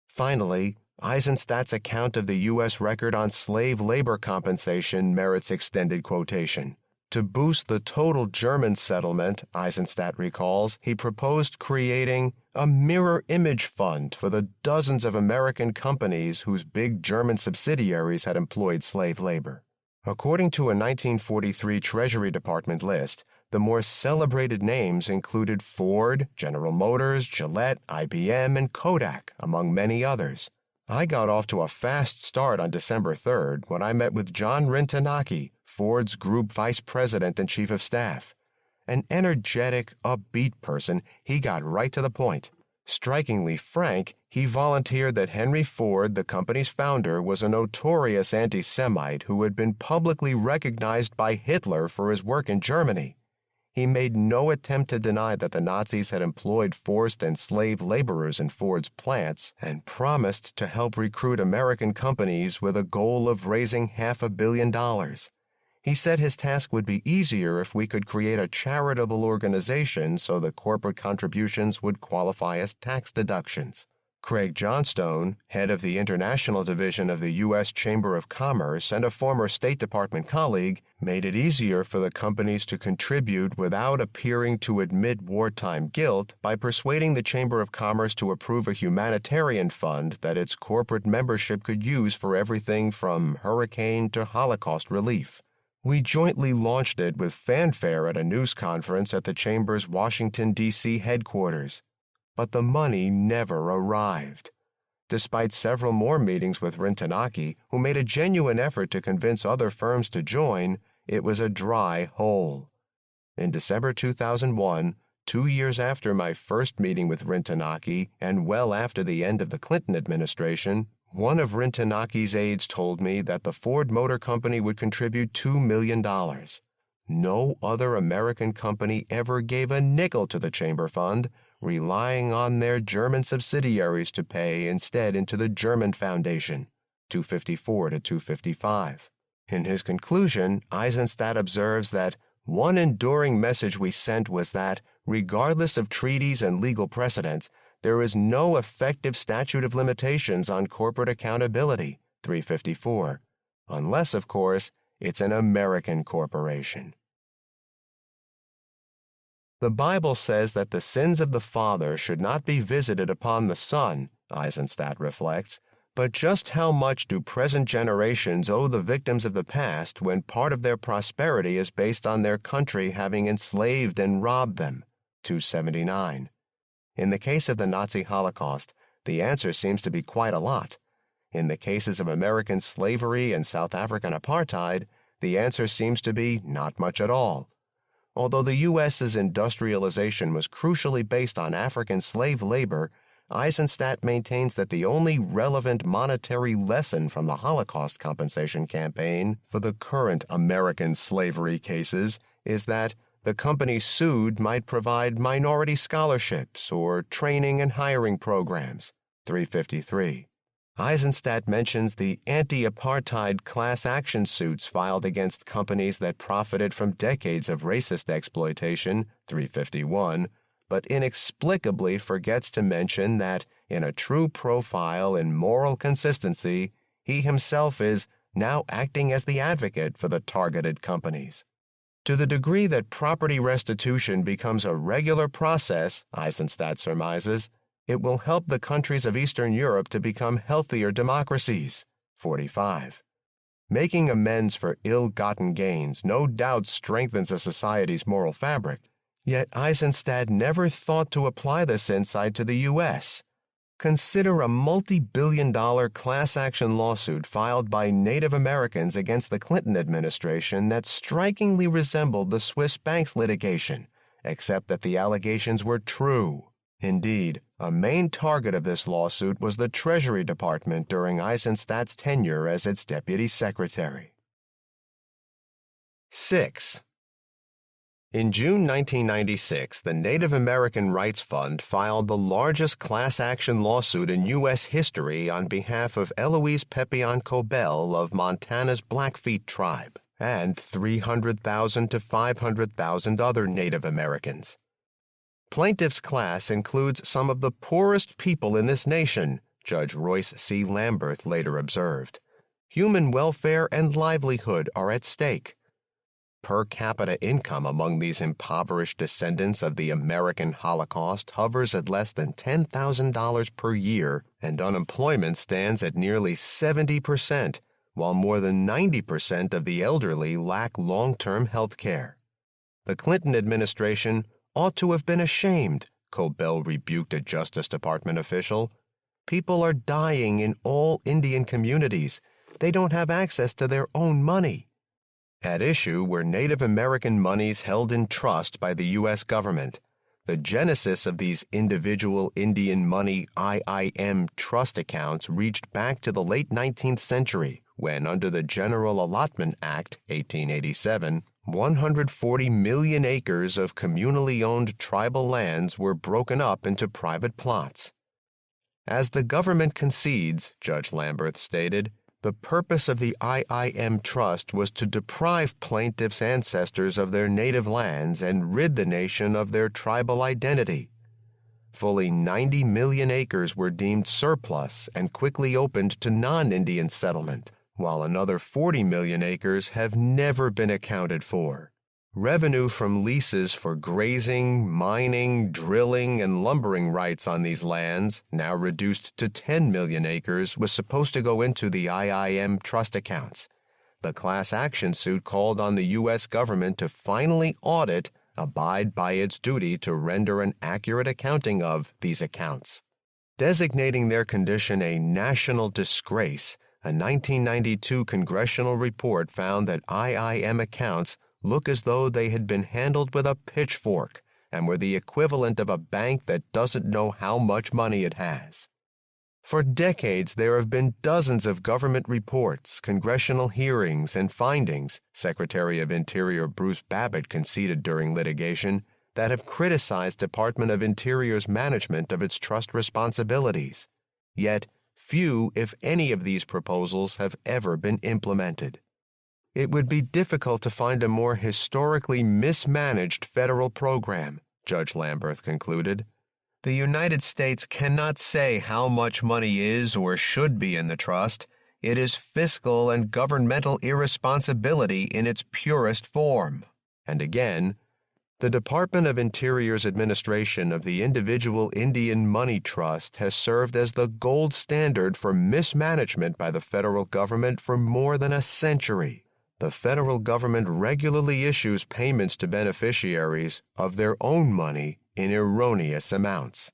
A: Finally, Eisenstadt's account of the U.S. record on slave labor compensation merits extended quotation. To boost the total German settlement, Eisenstadt recalls, he proposed creating a mirror image fund for the dozens of American companies whose big German subsidiaries had employed slave labor. According to a 1943 Treasury Department list, The more celebrated names included Ford, General Motors, Gillette, IBM, and Kodak, among many others. I got off to a fast start on December 3rd when I met with John Rintanaki, Ford's Group Vice President and Chief of Staff. An energetic, upbeat person, he got right to the point. Strikingly frank, he volunteered that Henry Ford, the company's founder, was a notorious anti-Semite who had been publicly recognized by Hitler for his work in Germany. He made no attempt to deny that the Nazis had employed forced and slave laborers in Ford's plants and promised to help recruit American companies with a goal of raising $500 million. He said his task would be easier if we could create a charitable organization so the corporate contributions would qualify as tax deductions. Craig Johnstone, head of the International Division of the U.S. Chamber of Commerce and a former State Department colleague, made it easier for the companies to contribute without appearing to admit wartime guilt by persuading the Chamber of Commerce to approve a humanitarian fund that its corporate membership could use for everything from hurricane to Holocaust relief. We jointly launched it with fanfare at a news conference at the Chamber's Washington, D.C. headquarters. But the money never arrived. Despite several more meetings with Rintanaki, who made a genuine effort to convince other firms to join, it was a dry hole. In December 2001, 2 years after my first meeting with Rintanaki and well after the end of the Clinton administration, one of Rintanaki's aides told me that the Ford Motor Company would contribute $2 million. No other American company ever gave a nickel to the Chamber Fund, relying on their German subsidiaries to pay instead into the German Foundation, 254 to 255. In his conclusion, Eisenstadt observes that one enduring message we sent was that, regardless of treaties and legal precedents, there is no effective statute of limitations on corporate accountability, 354, unless, of course, it's an American corporation. The Bible says that the sins of the father should not be visited upon the son, Eisenstadt reflects, but just how much do present generations owe the victims of the past when part of their prosperity is based on their country having enslaved and robbed them, 279. In the case of the Nazi Holocaust, the answer seems to be quite a lot. In the cases of American slavery and South African apartheid, the answer seems to be not much at all. Although the U.S.'s industrialization was crucially based on African slave labor, Eisenstadt maintains that the only relevant monetary lesson from the Holocaust compensation campaign for the current American slavery cases is that the company sued might provide minority scholarships or training and hiring programs, 353. Eisenstadt mentions the anti-apartheid class action suits filed against companies that profited from decades of racist exploitation, 351, but inexplicably forgets to mention that, in a true profile in moral consistency, he himself is now acting as the advocate for the targeted companies. To the degree that property restitution becomes a regular process, Eisenstadt surmises, it will help the countries of Eastern Europe to become healthier democracies, 45. Making amends for ill-gotten gains no doubt strengthens a society's moral fabric, yet Eisenstadt never thought to apply this insight to the U.S. Consider a multi-billion-dollar class-action lawsuit filed by Native Americans against the Clinton administration that strikingly resembled the Swiss banks litigation, except that the allegations were true. Indeed, a main target of this lawsuit was the Treasury Department during Eisenstadt's tenure as its deputy secretary. 6. In June 1996, the Native American Rights Fund filed the largest class-action lawsuit in U.S. history on behalf of Eloise Pepion-Cobell of Montana's Blackfeet tribe and 300,000 to 500,000 other Native Americans. Plaintiffs' class includes some of the poorest people in this nation, Judge Royce C. Lamberth later observed. Human welfare and livelihood are at stake. Per capita income among these impoverished descendants of the American Holocaust hovers at less than $10,000 per year, and unemployment stands at nearly 70%, while more than 90% of the elderly lack long-term health care. The Clinton administration ought to have been ashamed, Cobell rebuked a Justice Department official. People are dying in all Indian communities. They don't have access to their own money. At issue were Native American monies held in trust by the U.S. government. The genesis of these individual Indian money IIM trust accounts reached back to the late 19th century, when under the General Allotment Act, 1887, 140 million acres of communally owned tribal lands were broken up into private plots. As the government concedes, Judge Lamberth stated, the purpose of the IIM trust was to deprive plaintiffs' ancestors of their native lands and rid the nation of their tribal identity. Fully 90 million acres were deemed surplus and quickly opened to non-Indian settlement, while another 40 million acres have never been accounted for. Revenue from leases for grazing, mining, drilling, and lumbering rights on these lands, now reduced to 10 million acres, was supposed to go into the IIM trust accounts. The class action suit called on the U.S. government to finally abide by its duty to render an accurate accounting of these accounts. Designating their condition a national disgrace, a 1992 congressional report found that IIM accounts look as though they had been handled with a pitchfork and were the equivalent of a bank that doesn't know how much money it has. For decades, there have been dozens of government reports, congressional hearings, and findings, Secretary of Interior Bruce Babbitt conceded during litigation, that have criticized Department of Interior's management of its trust responsibilities. Yet, few, if any, of these proposals have ever been implemented. It would be difficult to find a more historically mismanaged federal program, Judge Lamberth concluded. The United States cannot say how much money is or should be in the trust. It is fiscal and governmental irresponsibility in its purest form. And again, the Department of Interior's administration of the individual Indian Money Trust has served as the gold standard for mismanagement by the federal government for more than a century. The federal government regularly issues payments to beneficiaries of their own money in erroneous amounts.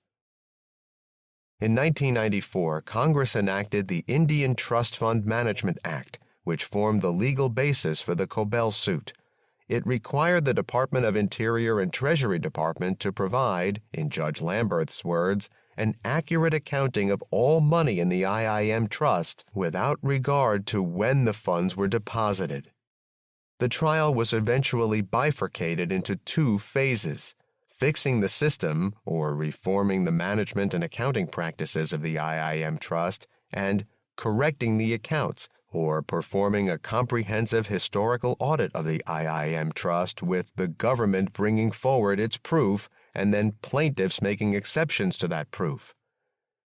A: In 1994, Congress enacted the Indian Trust Fund Management Act, which formed the legal basis for the Cobell suit. It required the Department of Interior and Treasury Department to provide, in Judge Lamberth's words, an accurate accounting of all money in the IIM trust without regard to when the funds were deposited. The trial was eventually bifurcated into two phases: fixing the system, or reforming the management and accounting practices of the IIM trust, and correcting the accounts, or performing a comprehensive historical audit of the IIM trust with the government bringing forward its proof and then plaintiffs making exceptions to that proof.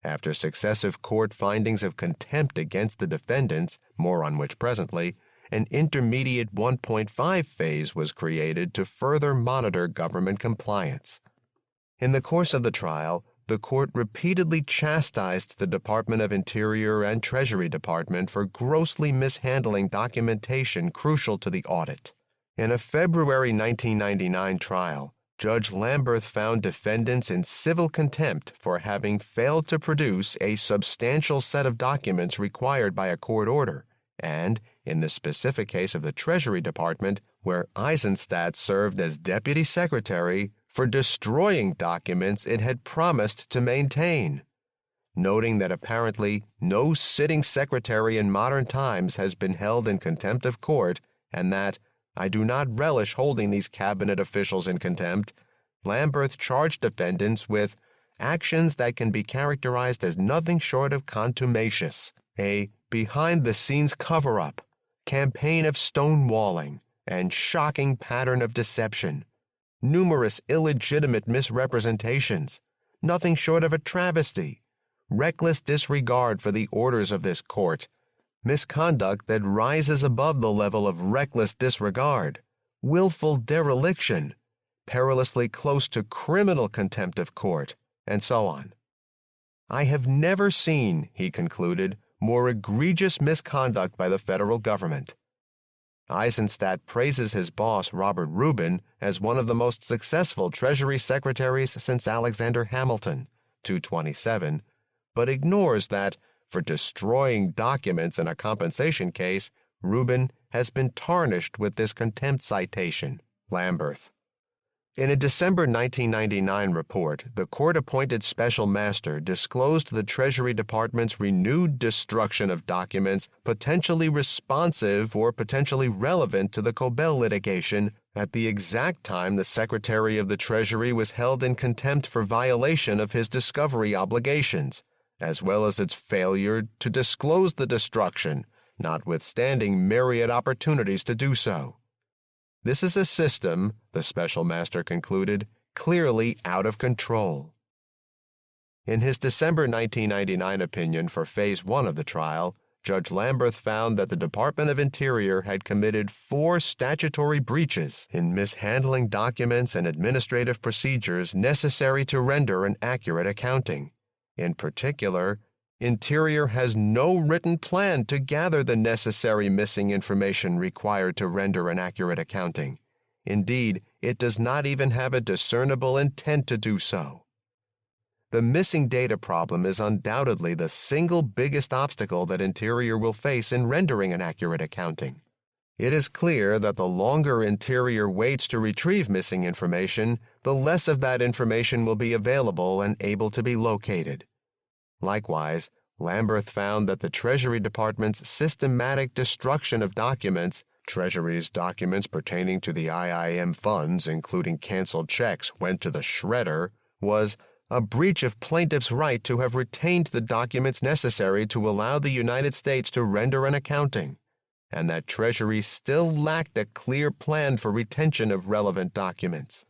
A: After successive court findings of contempt against the defendants, more on which presently, an intermediate 1.5 phase was created to further monitor government compliance. In the course of the trial, the court repeatedly chastised the Department of Interior and Treasury Department for grossly mishandling documentation crucial to the audit. In a February 1999 trial, Judge Lamberth found defendants in civil contempt for having failed to produce a substantial set of documents required by a court order, and, in the specific case of the Treasury Department, where Eisenstadt served as Deputy Secretary, for destroying documents it had promised to maintain. Noting that apparently no sitting secretary in modern times has been held in contempt of court, and that I do not relish holding these cabinet officials in contempt, Lamberth charged defendants with actions that can be characterized as nothing short of contumacious, a behind-the-scenes cover-up, campaign of stonewalling, and shocking pattern of deception, numerous illegitimate misrepresentations, nothing short of a travesty, reckless disregard for the orders of this court, misconduct that rises above the level of reckless disregard, willful dereliction, perilously close to criminal contempt of court, and so on. I have never seen, he concluded, more egregious misconduct by the federal government. Eisenstadt praises his boss, Robert Rubin, as one of the most successful Treasury secretaries since Alexander Hamilton, 227, but ignores that, for destroying documents in a compensation case, Rubin has been tarnished with this contempt citation. Lamberth. In a December 1999 report, the court-appointed special master disclosed the Treasury Department's renewed destruction of documents potentially responsive or potentially relevant to the Cobell litigation at the exact time the Secretary of the Treasury was held in contempt for violation of his discovery obligations, as well as its failure to disclose the destruction, notwithstanding myriad opportunities to do so. This is a system, the special master concluded, clearly out of control. In his December 1999 opinion for Phase 1 of the trial, Judge Lamberth found that the Department of Interior had committed 4 statutory breaches in mishandling documents and administrative procedures necessary to render an accurate accounting. In particular, Interior has no written plan to gather the necessary missing information required to render an accurate accounting. Indeed, it does not even have a discernible intent to do so. The missing data problem is undoubtedly the single biggest obstacle that Interior will face in rendering an accurate accounting. It is clear that the longer Interior waits to retrieve missing information, the less of that information will be available and able to be located. Likewise, Lamberth found that the Treasury Department's systematic destruction of documents, Treasury's documents pertaining to the IIM funds, including canceled checks, went to the shredder, was a breach of plaintiff's right to have retained the documents necessary to allow the United States to render an accounting, and that Treasury still lacked a clear plan for retention of relevant documents.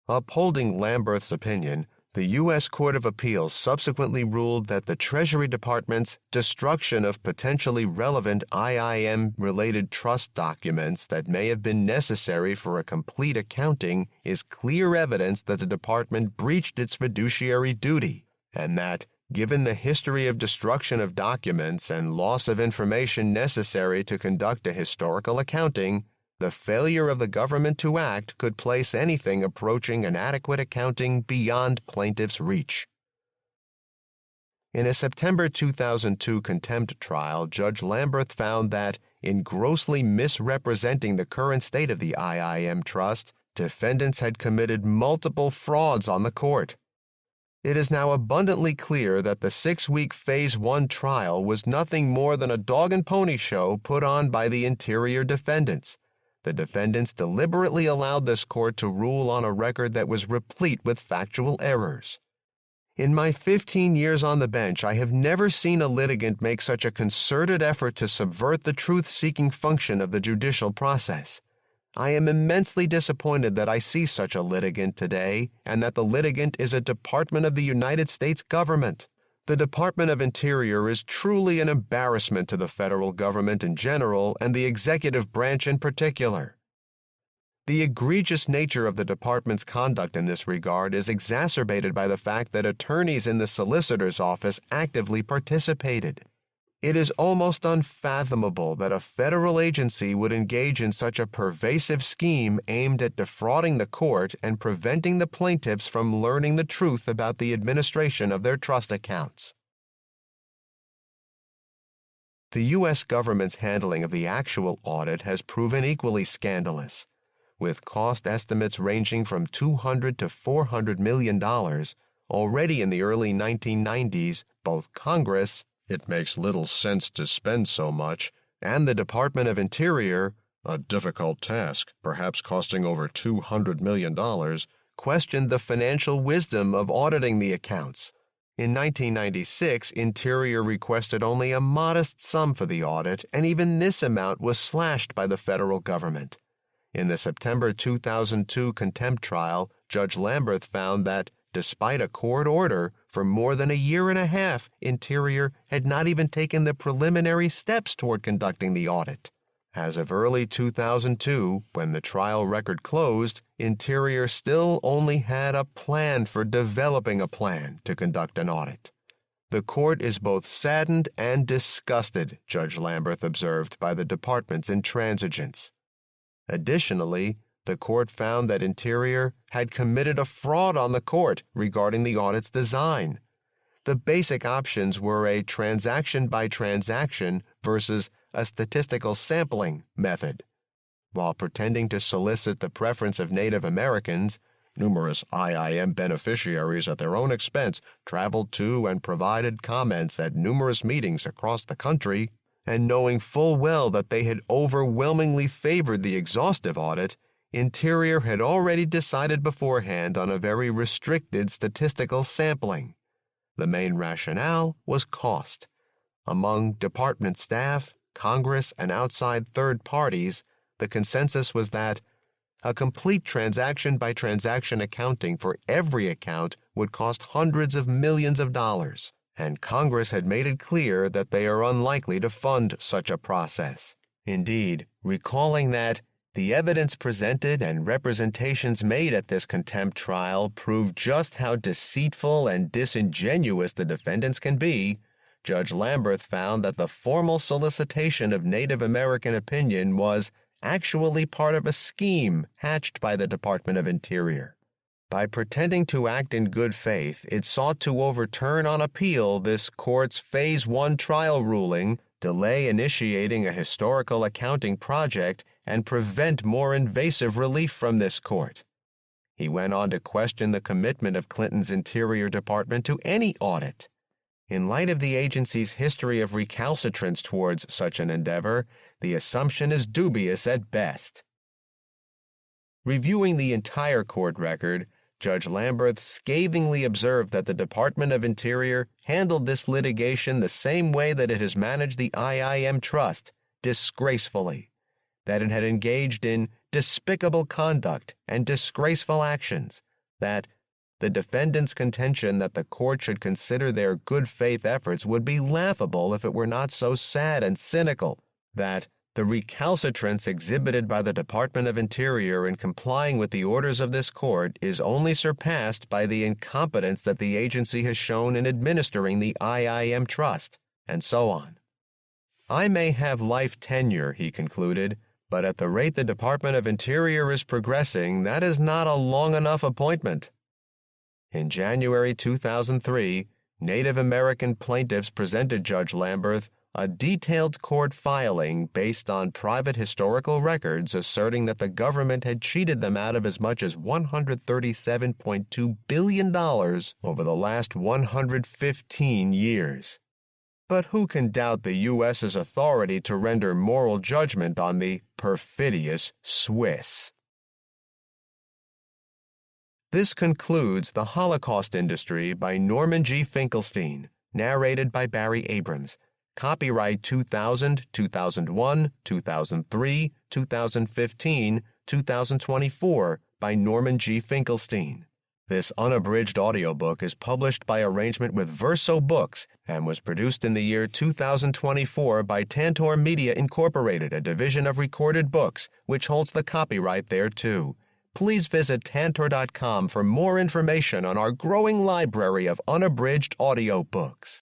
A: Upholding Lamberth's opinion, the U.S. Court of Appeals subsequently ruled that the Treasury Department's destruction of potentially relevant IIM-related trust documents that may have been necessary for a complete accounting is clear evidence that the department breached its fiduciary duty, and that, given the history of destruction of documents and loss of information necessary to conduct a historical accounting, the failure of the government to act could place anything approaching an adequate accounting beyond plaintiff's reach. In a September 2002 contempt trial, Judge Lamberth found that, in grossly misrepresenting the current state of the IIM Trust, defendants had committed multiple frauds on the court. It is now abundantly clear that the 6-week Phase 1 trial was nothing more than a dog and pony show put on by the Interior defendants. The defendants deliberately allowed this court to rule on a record that was replete with factual errors. In my 15 years on the bench, I have never seen a litigant make such a concerted effort to subvert the truth-seeking function of the judicial process. I am immensely disappointed that I see such a litigant today, and that the litigant is a department of the United States government. The Department of Interior is truly an embarrassment to the federal government in general and the executive branch in particular. The egregious nature of the department's conduct in this regard is exacerbated by the fact that attorneys in the solicitor's office actively participated. It is almost unfathomable that a federal agency would engage in such a pervasive scheme aimed at defrauding the court and preventing the plaintiffs from learning the truth about the administration of their trust accounts. The U.S. government's handling of the actual audit has proven equally scandalous, with cost estimates ranging from $200 to $400 million. Already in the early 1990s, both Congress, it makes little sense to spend so much, and the Department of Interior, a difficult task, perhaps costing over $200 million, questioned the financial wisdom of auditing the accounts. In 1996, Interior requested only a modest sum for the audit, and even this amount was slashed by the federal government. In the September 2002 contempt trial, Judge Lamberth found that, despite a court order, for more than a year and a half, Interior had not even taken the preliminary steps toward conducting the audit. As of early 2002, when the trial record closed, Interior still only had a plan for developing a plan to conduct an audit. The court is both saddened and disgusted, Judge Lamberth observed, by the department's intransigence. Additionally, the court found that Interior had committed a fraud on the court regarding the audit's design. The basic options were a transaction-by-transaction versus a statistical sampling method. While pretending to solicit the preference of Native Americans, numerous IIM beneficiaries at their own expense traveled to and provided comments at numerous meetings across the country, and knowing full well that they had overwhelmingly favored the exhaustive audit, Interior had already decided beforehand on a very restricted statistical sampling. The main rationale was cost. Among department staff, Congress, and outside third parties, the consensus was that a complete transaction-by-transaction accounting for every account would cost hundreds of millions of dollars, and Congress had made it clear that they are unlikely to fund such a process. Indeed, recalling that the evidence presented and representations made at this contempt trial proved just how deceitful and disingenuous the defendants can be, Judge Lamberth found that the formal solicitation of Native American opinion was actually part of a scheme hatched by the Department of Interior. By pretending to act in good faith, it sought to overturn on appeal this court's Phase 1 trial ruling, delay initiating a historical accounting project, and prevent more invasive relief from this court. He went on to question the commitment of Clinton's Interior Department to any audit. In light of the agency's history of recalcitrance towards such an endeavor, the assumption is dubious at best. Reviewing the entire court record, Judge Lamberth scathingly observed that the Department of Interior handled this litigation the same way that it has managed the IIM Trust, disgracefully, that it had engaged in despicable conduct and disgraceful actions, that the defendant's contention that the court should consider their good faith efforts would be laughable if it were not so sad and cynical, that the recalcitrance exhibited by the Department of Interior in complying with the orders of this court is only surpassed by the incompetence that the agency has shown in administering the IIM Trust, and so on. I may have life tenure, he concluded, but at the rate the Department of Interior is progressing, that is not a long enough appointment. In January 2003, Native American plaintiffs presented Judge Lamberth a detailed court filing based on private historical records asserting that the government had cheated them out of as much as $137.2 billion over the last 115 years. But who can doubt the U.S.'s authority to render moral judgment on the perfidious Swiss? This concludes The Holocaust Industry by Norman G. Finkelstein, narrated by Barry Abrams. Copyright 2000, 2001, 2003, 2015, 2024 by Norman G. Finkelstein. This unabridged audiobook is published by arrangement with Verso Books and was produced in the year 2024 by Tantor Media Incorporated, a division of Recorded Books, which holds the copyright thereto. Please visit Tantor.com for more information on our growing library of unabridged audiobooks.